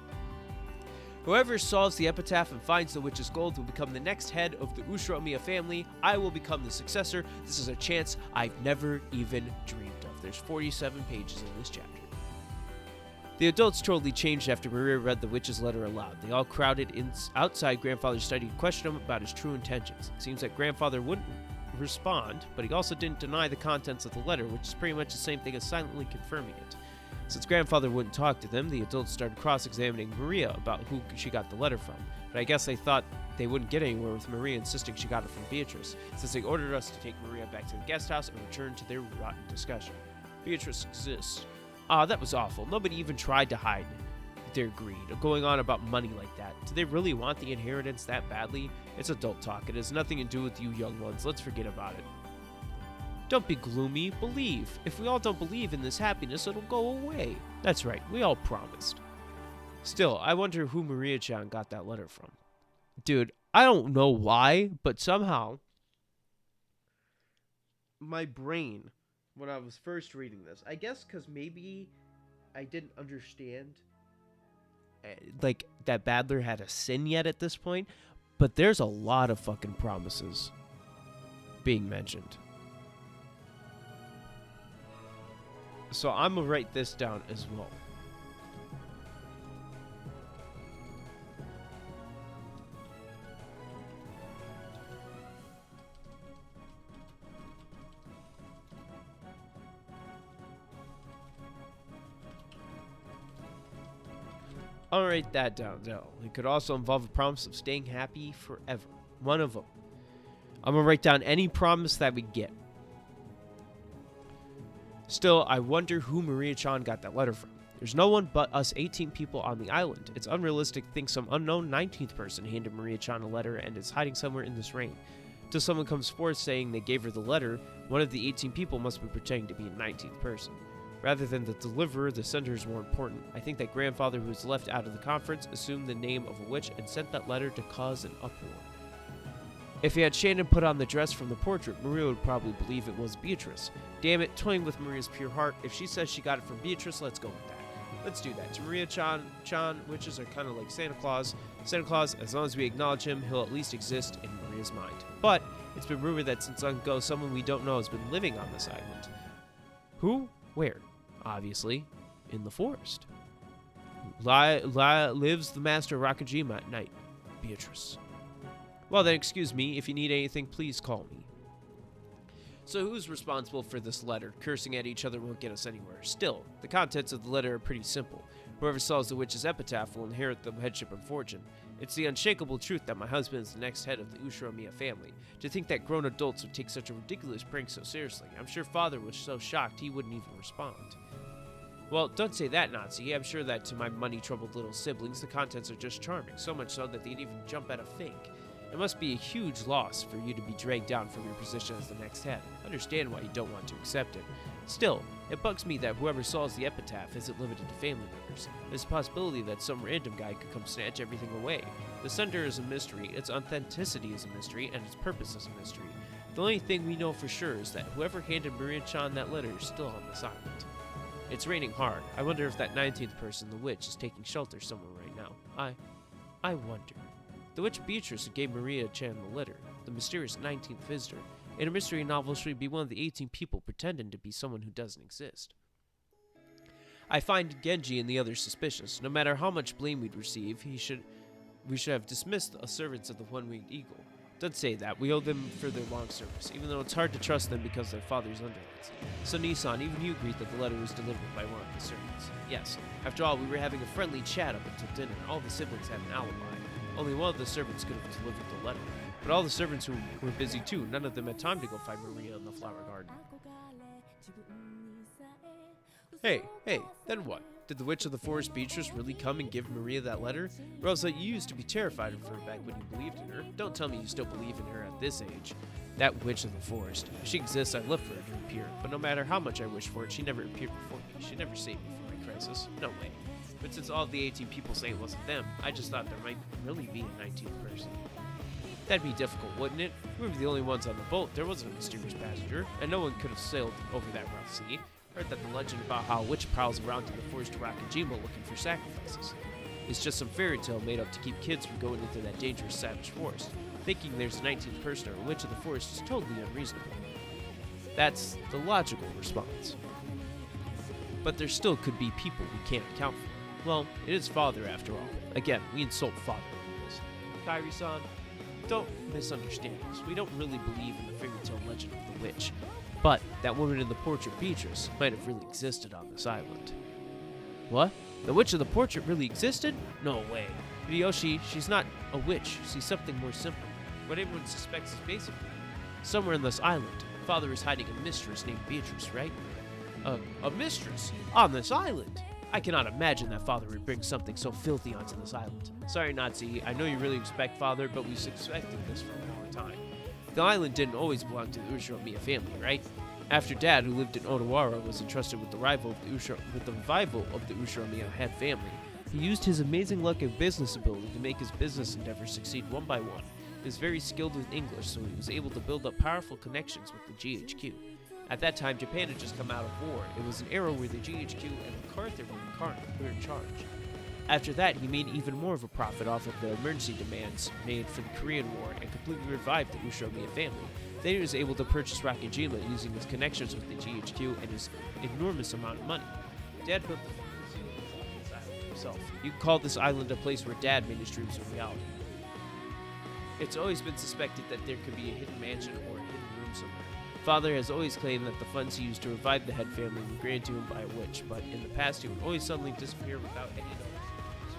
Whoever solves the epitaph and finds the witch's gold will become the next head of the Ushra Omiya family. I will become the successor. This is a chance I've never even dreamed of. There's 47 pages in this chapter. The adults totally changed after Maria read the witch's letter aloud. They all crowded outside Grandfather's study to question him about his true intentions. It seems that Grandfather wouldn't respond, but he also didn't deny the contents of the letter, which is pretty much the same thing as silently confirming it. Since Grandfather wouldn't talk to them, the adults started cross-examining Maria about who she got the letter from. But I guess they thought they wouldn't get anywhere with Maria insisting she got it from Beatrice, since they ordered us to take Maria back to the guest house and return to their rotten discussion. Beatrice exists. Ah, that was awful. Nobody even tried to hide their greed, going on about money like that. Do they really want the inheritance that badly? It's adult talk. It has nothing to do with you young ones. Let's forget about it. Don't be gloomy. Believe. If we all don't believe in this happiness, it'll go away. That's right. We all promised. Still, I wonder who Maria-chan got that letter from. Dude, I don't know why, but somehow my brain, when I was first reading this, I guess because maybe I didn't understand like that Badler had a sin yet at this point, but there's a lot of fucking promises being mentioned. So I'm gonna write this down as well. I'll write that down, though. It could also involve a promise of staying happy forever. One of them. I'm gonna write down any promise that we get. Still, I wonder who Maria-chan got that letter from. There's no one but us 18 people on the island. It's unrealistic to think some unknown 19th person handed Maria-chan a letter and is hiding somewhere in this rain. Till someone comes forth saying they gave her the letter, one of the 18 people must be pretending to be a 19th person. Rather than the deliverer, the sender is more important. I think that grandfather who was left out of the conference assumed the name of a witch and sent that letter to cause an uproar. If he had Shannon put on the dress from the portrait, Maria would probably believe it was Beatrice. Damn it, toying with Maria's pure heart. If she says she got it from Beatrice, let's go with that. Let's do that. To Maria-chan, witches are kind of like Santa Claus. Santa Claus, as long as we acknowledge him, he'll at least exist in Maria's mind. But it's been rumored that since long ago, someone we don't know has been living on this island. Who? Where? Obviously, in the forest. Lives the master Rakajima at night. Beatrice. Well then, excuse me, if you need anything, please call me. So who's responsible for this letter? Cursing at each other won't get us anywhere. Still, the contents of the letter are pretty simple. Whoever sells the witch's epitaph will inherit the headship and fortune. It's the unshakable truth that my husband is the next head of the Ushiromiya family. To think that grown adults would take such a ridiculous prank so seriously. I'm sure father was so shocked he wouldn't even respond. Well, don't say that, Nazi. I'm sure that to my money-troubled little siblings, the contents are just charming, so much so that they'd even jump at a fake. It must be a huge loss for you to be dragged down from your position as the next head. I understand why you don't want to accept it. Still, it bugs me that whoever sells the epitaph isn't limited to family members. There's a possibility that some random guy could come snatch everything away. The sender is a mystery, its authenticity is a mystery, and its purpose is a mystery. The only thing we know for sure is that whoever handed Maria-chan that letter is still on this island. It's raining hard. I wonder if that 19th person, the witch, is taking shelter somewhere right now. I wonder. The witch Beatrice who gave Maria-chan the letter, the mysterious 19th visitor, in a mystery novel should be one of the 18 people pretending to be someone who doesn't exist. I find Genji and the others suspicious. No matter how much blame we'd receive, we should have dismissed the servants of the One-Winged Eagle. Don't say that. We owe them for their long service, even though it's hard to trust them because their father's underlings. So Nissan, even you agreed that the letter was delivered by one of the servants. Yes. After all, we were having a friendly chat up until dinner. All the siblings had an alibi. Only one of the servants could have delivered the letter. But all the servants were busy too. None of them had time to go find Maria in the flower garden. Hey, then what? Did the witch of the forest Beatrice really come and give Maria that letter? Rosa, you used to be terrified of her back when you believed in her. Don't tell me you still believe in her at this age. That witch of the forest. If she exists, I'd love for her to appear. But no matter how much I wish for it, she never appeared before me. She never saved me from my crisis. No way. But since all of the 18 people say it wasn't them, I just thought there might really be a 19th person. That'd be difficult, wouldn't it? We were the only ones on the boat. There wasn't a mysterious passenger, and no one could have sailed over that rough sea. Heard that the legend about how a witch prowls around to the forest of Rakajima looking for sacrifices. It's just some fairy tale made up to keep kids from going into that dangerous savage forest. Thinking there's a 19th person or a witch of the forest is totally unreasonable. That's the logical response. But there still could be people we can't account for. Well, it is father after all. Again, we insult father with this. Kairi-san, don't misunderstand us. We don't really believe in the fairy tale legend of the witch. But that woman in the portrait, Beatrice, might have really existed on this island. What? The witch of the portrait really existed? No way. Hideyoshi, she's not a witch. She's something more simple. What everyone suspects is basically, somewhere on this island, father is hiding a mistress named Beatrice, right? A mistress? On this island? I cannot imagine that father would bring something so filthy onto this island. Sorry, Nazi, I know you really respect father, but we suspected this for a long time. The island didn't always belong to the Ushiromiya family, right? After Dad, who lived in Odawara, was entrusted with the revival of the Ushiromiya head family, he used his amazing luck and business ability to make his business endeavors succeed one by one. He was very skilled with English, so he was able to build up powerful connections with the GHQ. At that time, Japan had just come out of war. It was an era where the GHQ and MacArthur were in charge. After that, he made even more of a profit off of the emergency demands made for the Korean War and completely revived the Ushiromiya family. Then he was able to purchase Rakijima using his connections with the GHQ and his enormous amount of money. Dad built this island himself. You could call this island a place where Dad made his dreams a reality. It's always been suspected that there could be a hidden mansion or a hidden room somewhere. Father has always claimed that the funds he used to revive the head family were granted to him by a witch, but in the past he would always suddenly disappear without any notice.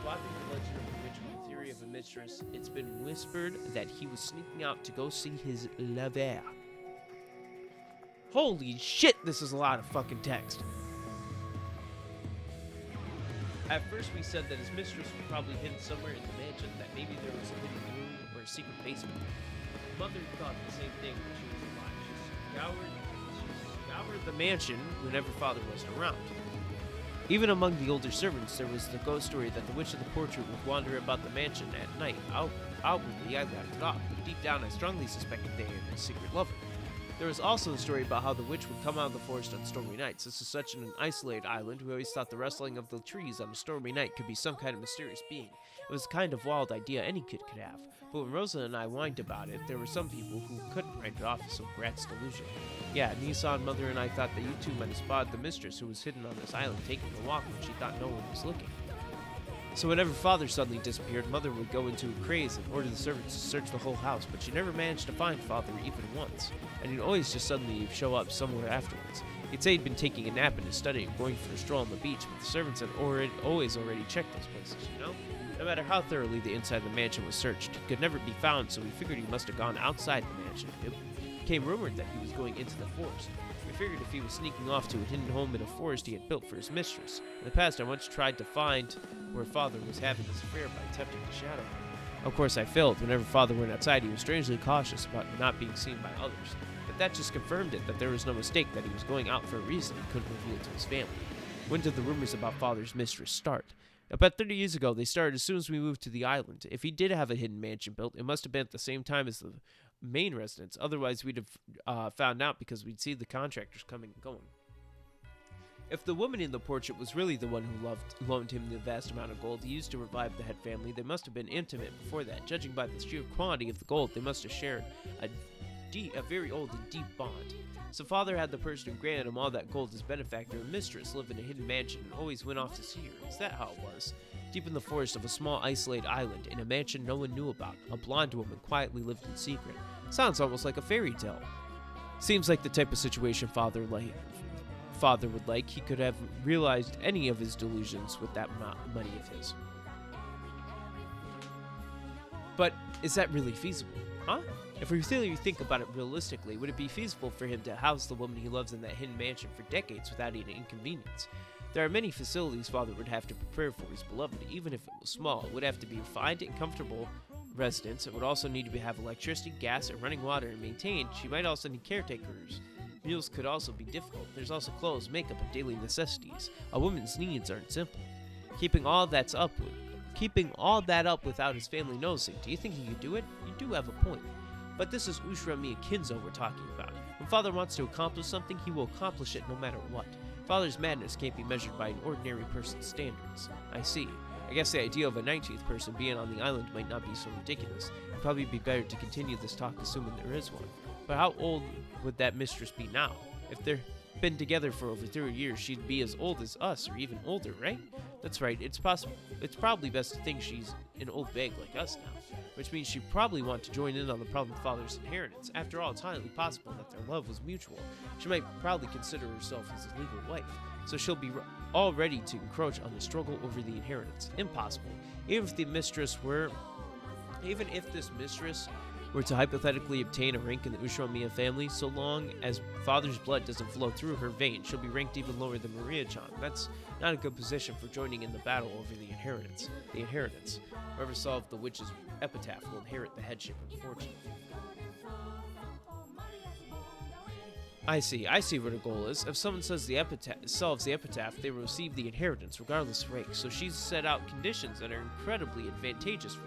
Swapping the legend of the witch with the theory of a mistress, it's been whispered that he was sneaking out to go see his lover. Holy shit, this is a lot of fucking text. At first we said that his mistress was probably hidden somewhere in the mansion, that maybe there was a hidden room or a secret basement. Mother thought the same thing when she was alive. She scoured the mansion whenever Father wasn't around. Even among the older servants, there was the ghost story that the witch of the portrait would wander about the mansion at night. Outwardly, I laughed it off, but deep down I strongly suspected they had a secret lover. There was also a story about how the witch would come out of the forest on stormy nights. This is such an isolated island, we always thought the rustling of the trees on a stormy night could be some kind of mysterious being. It was a kind of wild idea any kid could have. But when Rosa and I whined about it, there were some people who couldn't write it off as some brat's delusion. Yeah, Nissan, Mother, and I thought that you two might have spotted the mistress who was hidden on this island taking a walk when she thought no one was looking. So whenever Father suddenly disappeared, Mother would go into a craze and order the servants to search the whole house, but she never managed to find Father even once, and he'd always just suddenly show up somewhere afterwards. He'd say he'd been taking a nap in his study and going for a stroll on the beach, but the servants had always already checked those places, you know? No matter how thoroughly the inside of the mansion was searched, he could never be found, so we figured he must have gone outside the mansion. It became rumored that he was going into the forest. We figured if he was sneaking off to a hidden home in a forest he had built for his mistress. In the past, I once tried to find where Father was having his affair by attempting to shadow him. Of course, I failed. Whenever Father went outside, he was strangely cautious about not being seen by others. But that just confirmed it, that there was no mistake, that he was going out for a reason he couldn't reveal to his family. When did the rumors about Father's mistress start? About 30 years ago, they started as soon as we moved to the island. If he did have a hidden mansion built, it must have been at the same time as the main residence. Otherwise, we'd have found out because we'd see the contractors coming and going. If the woman in the portrait was really the one who loaned him the vast amount of gold he used to revive the head family, they must have been intimate before that. Judging by the sheer quantity of the gold, they must have shared a very old and deep bond. So Father had the person who granted him all that gold as benefactor and mistress live in a hidden mansion and always went off to see her. Is that how it was? Deep in the forest of a small isolated island, in a mansion no one knew about, a blonde woman quietly lived in secret. Sounds almost like a fairy tale. Seems like the type of situation Father would like. He could have realized any of his delusions with that money of his. But is that really feasible? Huh? If we really think about it realistically, would it be feasible for him to house the woman he loves in that hidden mansion for decades without any inconvenience? There are many facilities Father would have to prepare for his beloved, even if it was small. It would have to be refined and comfortable residence. It would also need to have electricity, gas, and running water and maintained. She might also need caretakers. Meals could also be difficult. There's also clothes, makeup, and daily necessities. A woman's needs aren't simple. Keeping all that up without his family noticing, do you think he could do it? You do have a point. But this is Ushiramiya Kinzo we're talking about. When Father wants to accomplish something, he will accomplish it no matter what. Father's madness can't be measured by an ordinary person's standards. I see. I guess the idea of a 19th person being on the island might not be so ridiculous. It'd probably be better to continue this talk assuming there is one. But how old would that mistress be now? If they've been together for over 30 years, she'd be as old as us, or even older, right? That's right, it's probably best to think she's an old bag like us now, which means she'd probably want to join in on the problem with Father's inheritance. After all, it's highly possible that their love was mutual. She might proudly consider herself his legal wife, so she'll be all ready to encroach on the struggle over the inheritance. Impossible. Even if this mistress were to hypothetically obtain a rank in the Ushiramiya family, so long as Father's blood doesn't flow through her veins, she'll be ranked even lower than Maria-chan. That's not a good position for joining in the battle over the inheritance. Whoever solved the witch's epitaph will inherit the headship and fortune. I see where the goal is. If someone solves the epitaph, they will receive the inheritance regardless of rank, so she's set out conditions that are incredibly advantageous for her.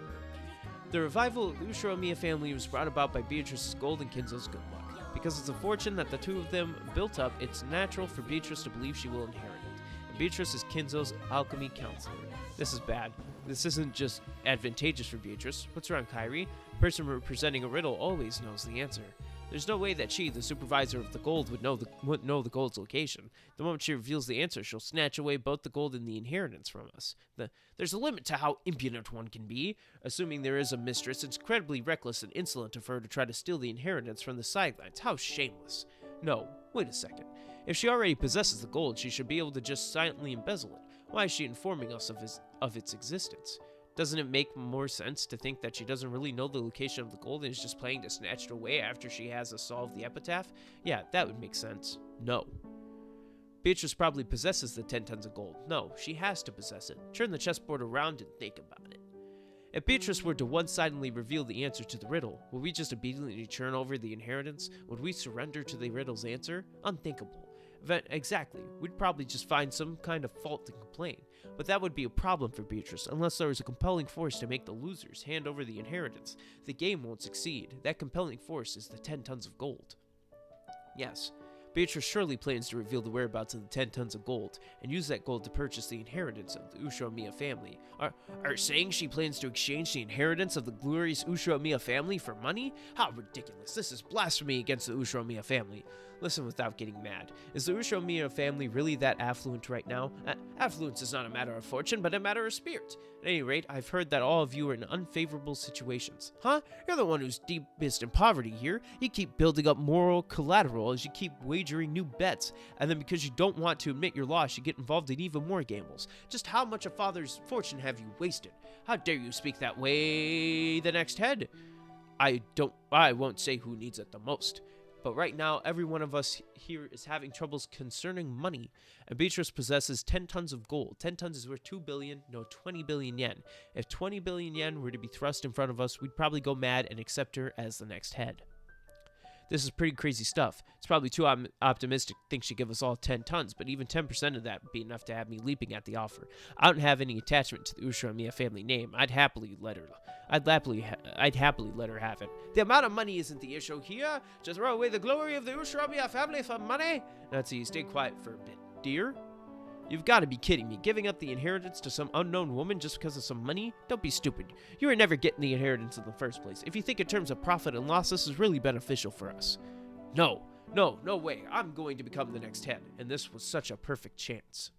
The revival of the Ushiramiya family was brought about by Beatrice's gold and Kinzo's good luck. Because it's a fortune that the two of them built up, it's natural for Beatrice to believe she will inherit it. And Beatrice is Kinzo's alchemy counselor. This is bad. This isn't just advantageous for Beatrice. What's wrong, Kairi? The person representing a riddle always knows the answer. There's no way that she, the supervisor of the gold, would know the gold's location. The moment she reveals the answer, she'll snatch away both the gold and the inheritance from us. There's a limit to how impudent one can be. Assuming there is a mistress, it's incredibly reckless and insolent of her to try to steal the inheritance from the sidelines. How shameless. No, wait a second. If she already possesses the gold, she should be able to just silently embezzle it. Why is she informing us of its existence? Doesn't it make more sense to think that she doesn't really know the location of the gold and is just planning to snatch it away after she has us solve the epitaph? Yeah, that would make sense. No. Beatrice probably possesses the 10 tons of gold. No, she has to possess it. Turn the chessboard around and think about it. If Beatrice were to one-sidedly reveal the answer to the riddle, would we just immediately turn over the inheritance? Would we surrender to the riddle's answer? Unthinkable. Exactly. We'd probably just find some kind of fault and complain. But that would be a problem for Beatrice, unless there was a compelling force to make the losers hand over the inheritance. The game won't succeed. That compelling force is the 10 tons of gold. Yes, Beatrice surely plans to reveal the whereabouts of the 10 tons of gold, and use that gold to purchase the inheritance of the Ushiramiya family. Are saying she plans to exchange the inheritance of the glorious Ushiramiya family for money? How ridiculous. This is blasphemy against the Ushiramiya family. Listen without getting mad. Is the Ushiramiya family really that affluent right now? Affluence is not a matter of fortune, but a matter of spirit. At any rate, I've heard that all of you are in unfavorable situations. Huh? You're the one who's deepest in poverty here. You keep building up moral collateral as you keep wagering new bets, and then because you don't want to admit your loss, you get involved in even more gambles. Just how much of father's fortune have you wasted? How dare you speak that way, the next head? I won't say who needs it the most. But right now, every one of us here is having troubles concerning money. And Beatrice possesses 10 tons of gold. 10 tons is worth 20 billion yen. If 20 billion yen were to be thrust in front of us, we'd probably go mad and accept her as the next head. This is pretty crazy stuff. It's probably too optimistic to think she'd give us all 10 tons, but even 10% of that would be enough to have me leaping at the offer. I don't have any attachment to the Ushiramiya family name. I'd happily let her have it. The amount of money isn't the issue here. Just throw away the glory of the Ushiramiya family for money? Natsu, stay quiet for a bit. Dear? You've got to be kidding me. Giving up the inheritance to some unknown woman just because of some money? Don't be stupid. You were never getting the inheritance in the first place. If you think in terms of profit and loss, this is really beneficial for us. No way. I'm going to become the next head, and this was such a perfect chance.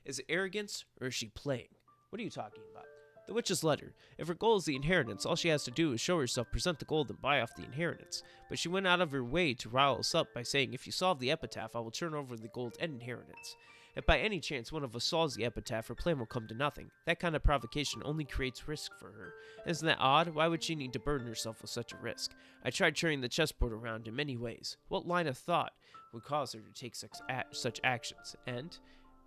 Is it arrogance, or is she playing? What are you talking about? The witch's letter. If her goal is the inheritance, all she has to do is show herself, present the gold, and buy off the inheritance. But she went out of her way to rile us up by saying, if you solve the epitaph, I will turn over the gold and inheritance. If by any chance one of us solves the epitaph, her plan will come to nothing. That kind of provocation only creates risk for her. Isn't that odd? Why would she need to burden herself with such a risk? I tried turning the chessboard around in many ways. What line of thought would cause her to take such actions? And,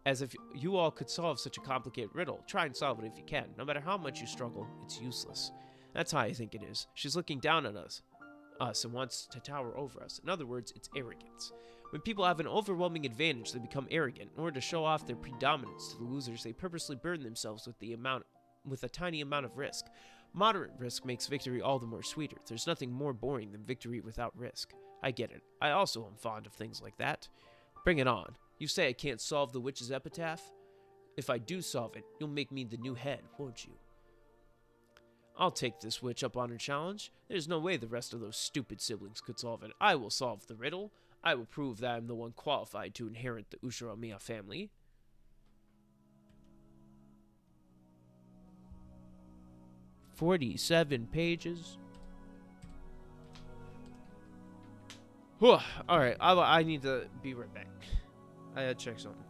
as if you all could solve such a complicated riddle, try and solve it if you can. No matter how much you struggle, it's useless. That's how I think it is. She's looking down on us and wants to tower over us. In other words, it's arrogance. When people have an overwhelming advantage, they become arrogant. In order to show off their predominance to the losers, they purposely burden themselves with a tiny amount of risk. Moderate risk makes victory all the more sweeter. There's nothing more boring than victory without risk. I get it. I also am fond of things like that. Bring it on. You say I can't solve the witch's epitaph? If I do solve it, you'll make me the new head, won't you? I'll take this witch up on her challenge. There's no way the rest of those stupid siblings could solve it. I will solve the riddle. I will prove that I'm the one qualified to inherit the Ushiramiya family. "47 pages. Whew. Alright, I need to be right back. I gotta check something.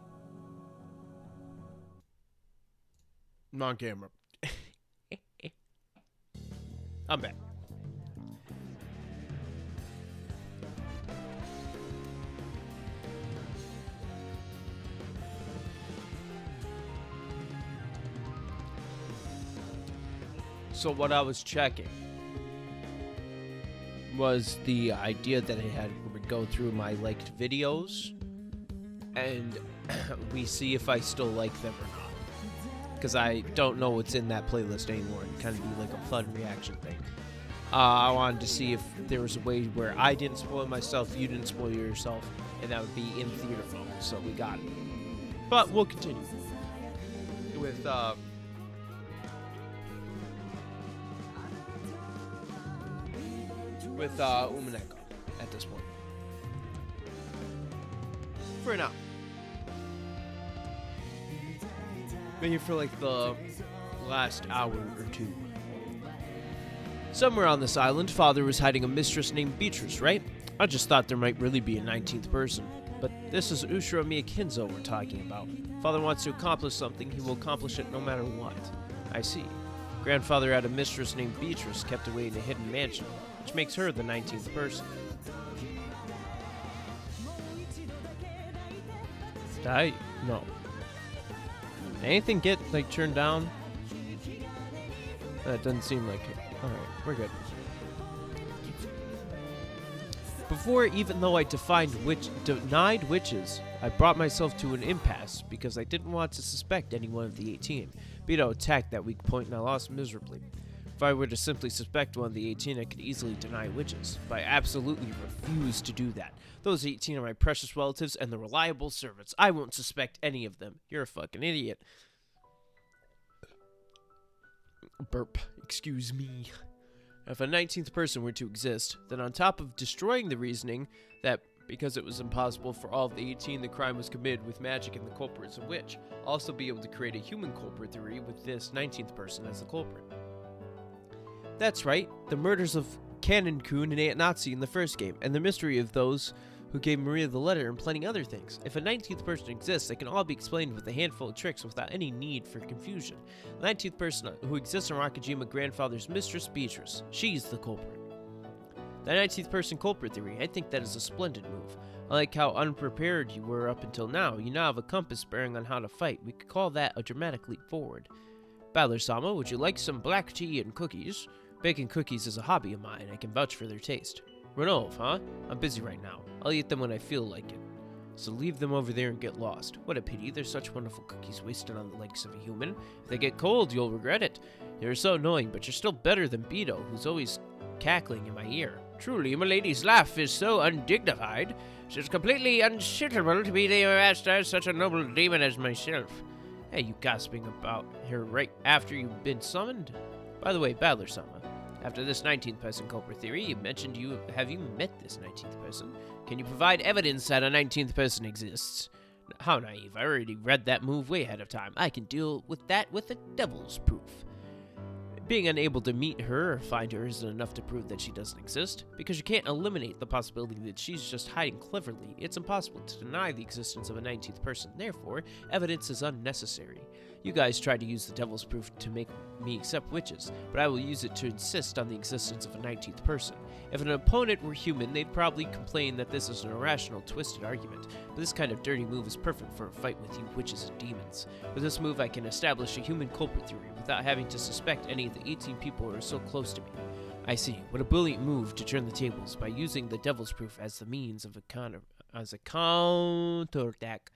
Non-camera. I'm back. So what I was checking was the idea that I would go through my liked videos and we see if I still like them or not. Because I don't know what's in that playlist anymore and kind of be like a fun reaction thing. I wanted to see if there was a way where I didn't spoil myself, you didn't spoil yourself, and that would be in theater mode. So we got it. But we'll continue with with Umineko at this point. For now. Maybe for like the last hour or two. Somewhere on this island, Father was hiding a mistress named Beatrice, right? I just thought there might really be a 19th person. But this is Ushura Miyakinzo we're talking about. Father wants to accomplish something, he will accomplish it no matter what. I see. Grandfather had a mistress named Beatrice kept away in a hidden mansion, which makes her the 19th person. Did No. Anything get, like, turned down? That doesn't seem like it. Alright, we're good. Before, even though I denied witches, I brought myself to an impasse because I didn't want to suspect any one of the 18. Beto attacked that weak point and I lost miserably. If I were to simply suspect one of the 18, I could easily deny witches, but I absolutely refuse to do that. Those 18 are my precious relatives and the reliable servants. I won't suspect any of them. You're a fucking idiot. Burp. Excuse me. If a 19th person were to exist, then on top of destroying the reasoning that because it was impossible for all of the 18 the crime was committed with magic and the culprit is a witch, I'll also be able to create a human culprit theory with this 19th person as the culprit. That's right, the murders of Canon-kun and Aunt Nazi in the first game, and the mystery of those who gave Maria the letter and plenty other things. If a 19th person exists, they can all be explained with a handful of tricks without any need for confusion. The 19th person who exists in Rakajima grandfather's mistress, Beatrice. She's the culprit. The 19th person culprit theory, I think that is a splendid move. I like how unprepared you were up until now. You now have a compass bearing on how to fight. We could call that a dramatic leap forward. Battler-sama, would you like some black tea and cookies? Baking cookies is a hobby of mine. I can vouch for their taste. Renov, huh? I'm busy right now. I'll eat them when I feel like it. So leave them over there and get lost. What a pity, there's such wonderful cookies wasted on the legs of a human. If they get cold, you'll regret it. You're so annoying, but you're still better than Beto, who's always cackling in my ear. Truly, my lady's laugh is so undignified. It's completely unsuitable to be the master of such a noble demon as myself. Hey, you gossiping about her right after you've been summoned? By the way, Battler-sama, after this 19th person culprit theory, you mentioned have you met this 19th person? Can you provide evidence that a 19th person exists? How naive, I already read that move way ahead of time. I can deal with that with a devil's proof. Being unable to meet her or find her isn't enough to prove that she doesn't exist, because you can't eliminate the possibility that she's just hiding cleverly. It's impossible to deny the existence of a 19th person, therefore, evidence is unnecessary. You guys tried to use the devil's proof to make me accept witches, but I will use it to insist on the existence of a 19th person. If an opponent were human, they'd probably complain that this is an irrational, twisted argument, but this kind of dirty move is perfect for a fight with you witches and demons. With this move, I can establish a human culprit theory without having to suspect any of the 18 people who are so close to me. I see. What a brilliant move to turn the tables by using the devil's proof as the means of a counterattack.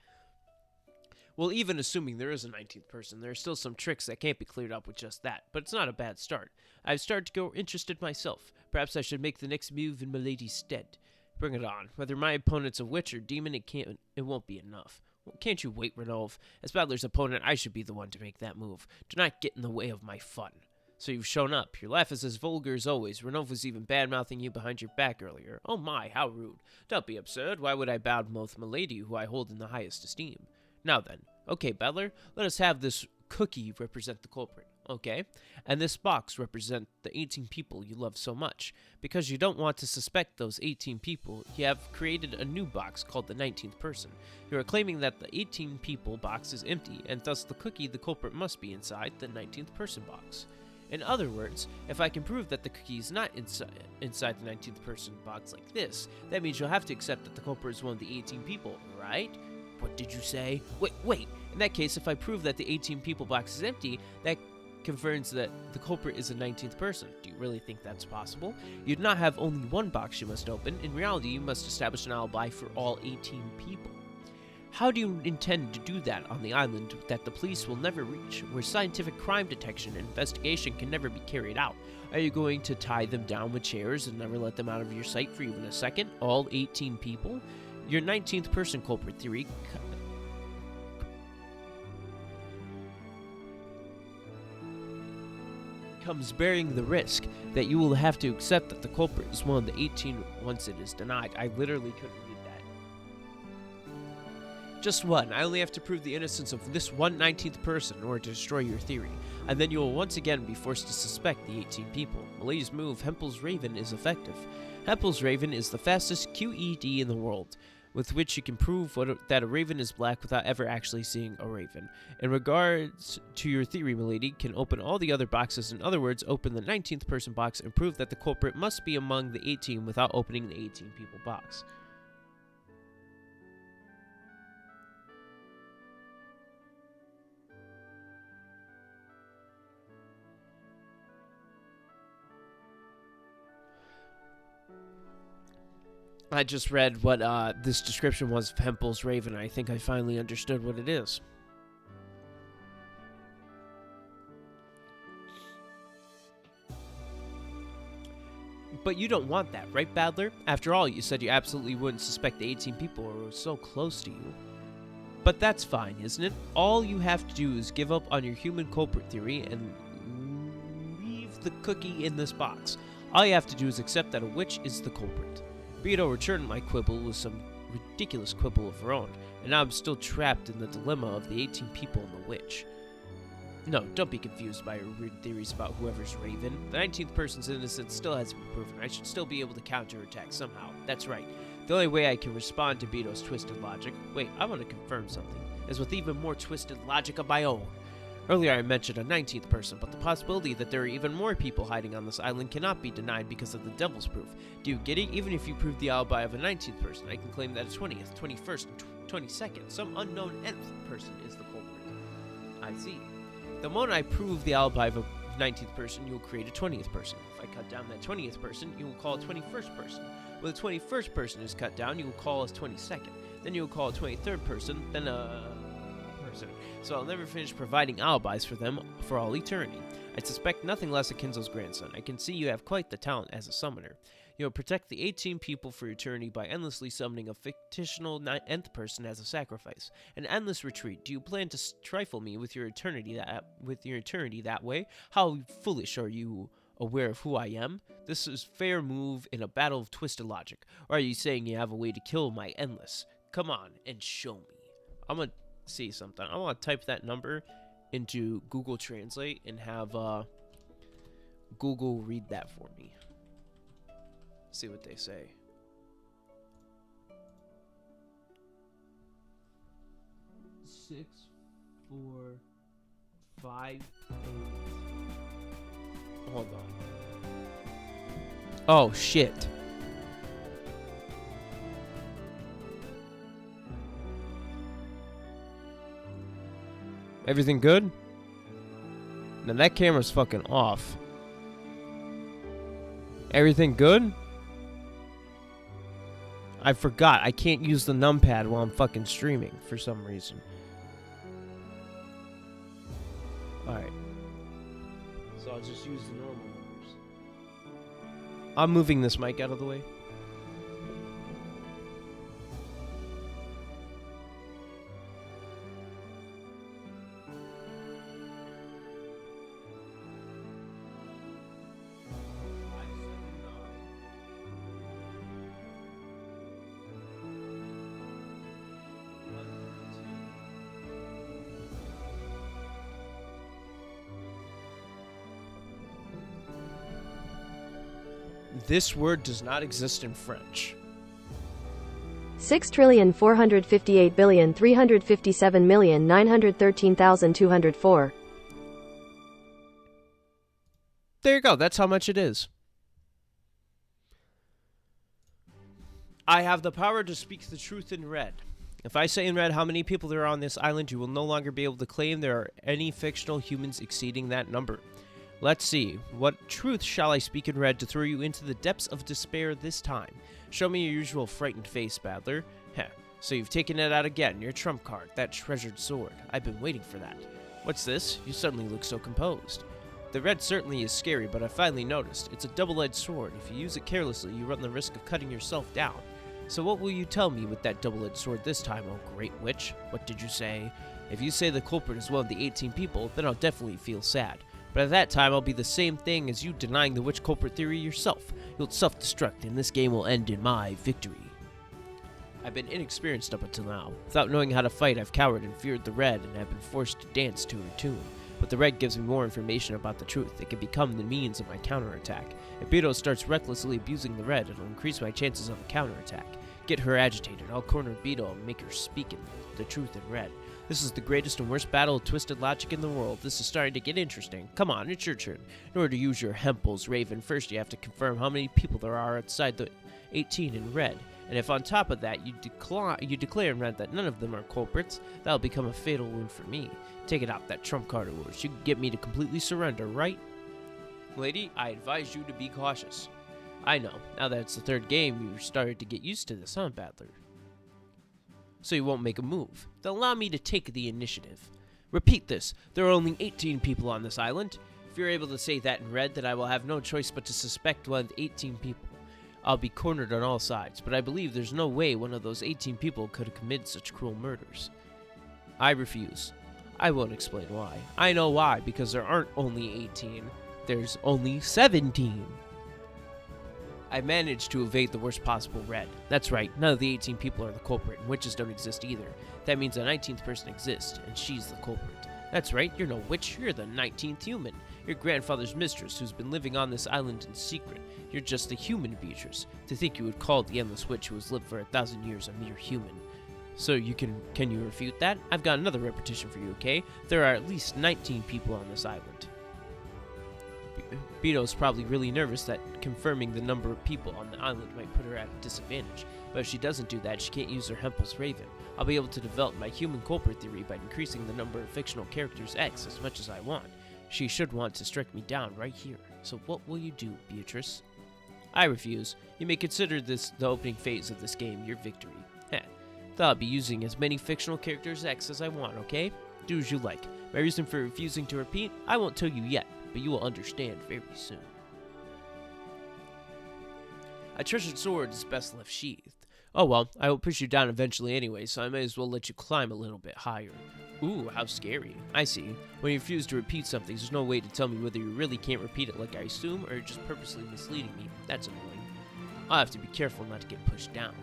Well, even assuming there is a 19th person, there are still some tricks that can't be cleared up with just that, but it's not a bad start. I've started to grow interested myself. Perhaps I should make the next move in Milady's stead. Bring it on. Whether my opponent's a witch or demon, it won't be enough. Well, can't you wait, Renov? As Battler's opponent, I should be the one to make that move. Do not get in the way of my fun. So you've shown up. Your laugh is as vulgar as always. Renov was even bad-mouthing you behind your back earlier. Oh my, how rude. Don't be absurd. Why would I badmouth Milady, who I hold in the highest esteem? Now then. Okay, Battler, let us have this cookie represent the culprit. Okay, and this box represent the 18 people you love so much. Because you don't want to suspect those 18 people, you have created a new box called the 19th person. You are claiming that the 18 people box is empty, and thus the cookie the culprit must be inside the 19th person box. In other words, if I can prove that the cookie is not inside the 19th person box like this, that means you'll have to accept that the culprit is one of the 18 people, right? What did you say? Wait. In that case, if I prove that the 18 people box is empty, that confirms that the culprit is a 19th person. Do you really think that's possible? You do not have only one box you must open. In reality, you must establish an alibi for all 18 people. How do you intend to do that on the island that the police will never reach, where scientific crime detection and investigation can never be carried out? Are you going to tie them down with chairs and never let them out of your sight for even a second? All 18 people? Your 19th person culprit theory comes bearing the risk that you will have to accept that the culprit is one of the 18 once it is denied. I literally couldn't read that. Just one. I only have to prove the innocence of this 1/19th person in order to destroy your theory, and then you will once again be forced to suspect the 18 people. Milady's move, Hempel's Raven, is effective. Hempel's Raven is the fastest QED in the world, with which you can prove that a raven is black without ever actually seeing a raven. In regards to your theory, Milady can open all the other boxes. In other words, open the 19th person box and prove that the culprit must be among the 18 without opening the 18 people box. I just read what this description was of Hempel's Raven, and I think I finally understood what it is. But you don't want that, right, Badler? After all, you said you absolutely wouldn't suspect the 18 people who were so close to you. But that's fine, isn't it? All you have to do is give up on your human culprit theory and leave the cookie in this box. All you have to do is accept that a witch is the culprit. Beto returned my quibble with some ridiculous quibble of her own, and now I'm still trapped in the dilemma of the 18 people and the witch. No, don't be confused by your weird theories about whoever's raven. The 19th person's innocence still hasn't been proven. I should still be able to counterattack somehow. That's right. The only way I can respond to Beto's twisted logic— wait, I want to confirm something— is with even more twisted logic of my own. Earlier I mentioned a 19th person, but the possibility that there are even more people hiding on this island cannot be denied because of the devil's proof. Do you get it? Even if you prove the alibi of a 19th person, I can claim that a 20th, 21st, and 22nd, some unknown nth person is the culprit. I see. The moment I prove the alibi of a 19th person, you will create a 20th person. If I cut down that 20th person, you will call a 21st person. When the 21st person is cut down, you will call a 22nd. Then you will call a 23rd person, then a person. So I'll never finish providing alibis for them for all eternity. I suspect nothing less of Kinzo's grandson. I can see you have quite the talent as a summoner. You'll protect the 18 people for eternity by endlessly summoning a fictional nth person as a sacrifice. An endless retreat. Do you plan to trifle me with your eternity that way? How foolish are you, aware of who I am? This is fair move in a battle of twisted logic. Or are you saying you have a way to kill my endless? Come on and show me. I'm gonna see something. I want to type that number into Google Translate and have Google read that for me. See what they say. 6, 4, 5, 8. Hold on. Oh shit. Everything good? Now that camera's fucking off. Everything good? I forgot. I can't use the numpad while I'm fucking streaming for some reason. Alright. So I'll just use the normal numbers. I'm moving this mic out of the way. This word does not exist in French. 6,458,357,913,204. There you go. That's how much it is. I have the power to speak the truth in red. If I say in red how many people there are on this island, you will no longer be able to claim there are any fictional humans exceeding that number. Let's see. What truth shall I speak in red to throw you into the depths of despair this time? Show me your usual frightened face, Badler. Heh. So you've taken it out again, your trump card, that treasured sword. I've been waiting for that. What's this? You suddenly look so composed. The red certainly is scary, but I finally noticed. It's a double-edged sword. If you use it carelessly, you run the risk of cutting yourself down. So what will you tell me with that double-edged sword this time, oh great witch? What did you say? If you say the culprit is one of the 18 people, then I'll definitely feel sad. But at that time, I'll be the same thing as you denying the witch culprit theory yourself. You'll self-destruct, and this game will end in my victory. I've been inexperienced up until now. Without knowing how to fight, I've cowered and feared the red, and have been forced to dance to her tune. But the red gives me more information about the truth. It can become the means of my counterattack. If Beto starts recklessly abusing the red, it'll increase my chances of a counterattack. Get her agitated. I'll corner Beto and make her speak in the truth in red. This is the greatest and worst battle of twisted logic in the world. This is starting to get interesting. Come on, it's your turn. In order to use your Hempel's Raven, first you have to confirm how many people there are outside the 18 in red. And if on top of that you declare in red that none of them are culprits, that'll become a fatal wound for me. Take it out, that trump card of yours. You can get me to completely surrender, right? Lady, I advise you to be cautious. I know. Now that it's the third game, you've started to get used to this, huh, Battler? So you won't make a move. Then allow me to take the initiative. Repeat this. There are only 18 people on this island. If you're able to say that in red, then I will have no choice but to suspect one of the 18 people. I'll be cornered on all sides, but I believe there's no way one of those 18 people could have committed such cruel murders. I refuse. I won't explain why. I know why, because there aren't only 18. There's only 17. I managed to evade the worst possible red. That's right, none of the 18 people are the culprit, and witches don't exist either. That means the 19th person exists, and she's the culprit. That's right, you're no witch, you're the 19th human. Your grandfather's mistress, who's been living on this island in secret. You're just the human Beatrice. To think you would call the endless witch who has lived for 1,000 years a mere human. So can you refute that? I've got another repetition for you, okay? There are at least 19 people on this island. Beto's probably really nervous that confirming the number of people on the island might put her at a disadvantage. But if she doesn't do that, she can't use her Hempel's Raven. I'll be able to develop my human culprit theory by increasing the number of fictional characters X as much as I want. She should want to strike me down right here. So what will you do, Beatrice? I refuse. You may consider this the opening phase of this game, your victory. Heh. I'll be using as many fictional characters X as I want, okay? Do as you like. My reason for refusing to repeat, I won't tell you yet, but you will understand very soon. A treasured sword is best left sheathed. Oh well, I will push you down eventually anyway, so I may as well let you climb a little bit higher. Ooh, how scary. I see. When you refuse to repeat something, there's no way to tell me whether you really can't repeat it like I assume, or you're just purposely misleading me. That's annoying. I'll have to be careful not to get pushed down.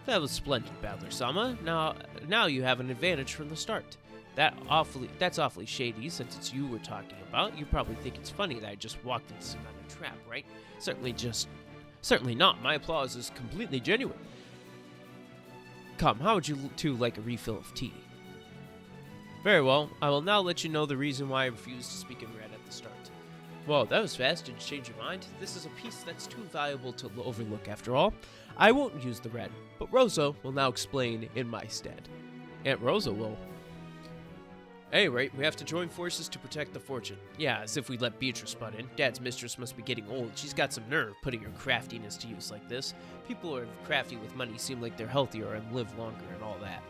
That was splendid, Battler-sama. Now you have an advantage from the start. That's awfully shady, since it's you we're talking about. You probably think it's funny that I just walked into some kind of trap, right? Certainly not. My applause is completely genuine. Come, how would you two like a refill of tea? Very well, I will now let you know the reason why I refused to speak in red at the start. Well, that was fast. Did you change your mind? This is a piece that's too valuable to overlook after all. I won't use the red, but Rosa will now explain in my stead. Aunt Rosa will. Anyway, we have to join forces to protect the fortune. Yeah, as if we let Beatrice butt in. Dad's mistress must be getting old. She's got some nerve putting her craftiness to use like this. People who are crafty with money seem like they're healthier and live longer and all that.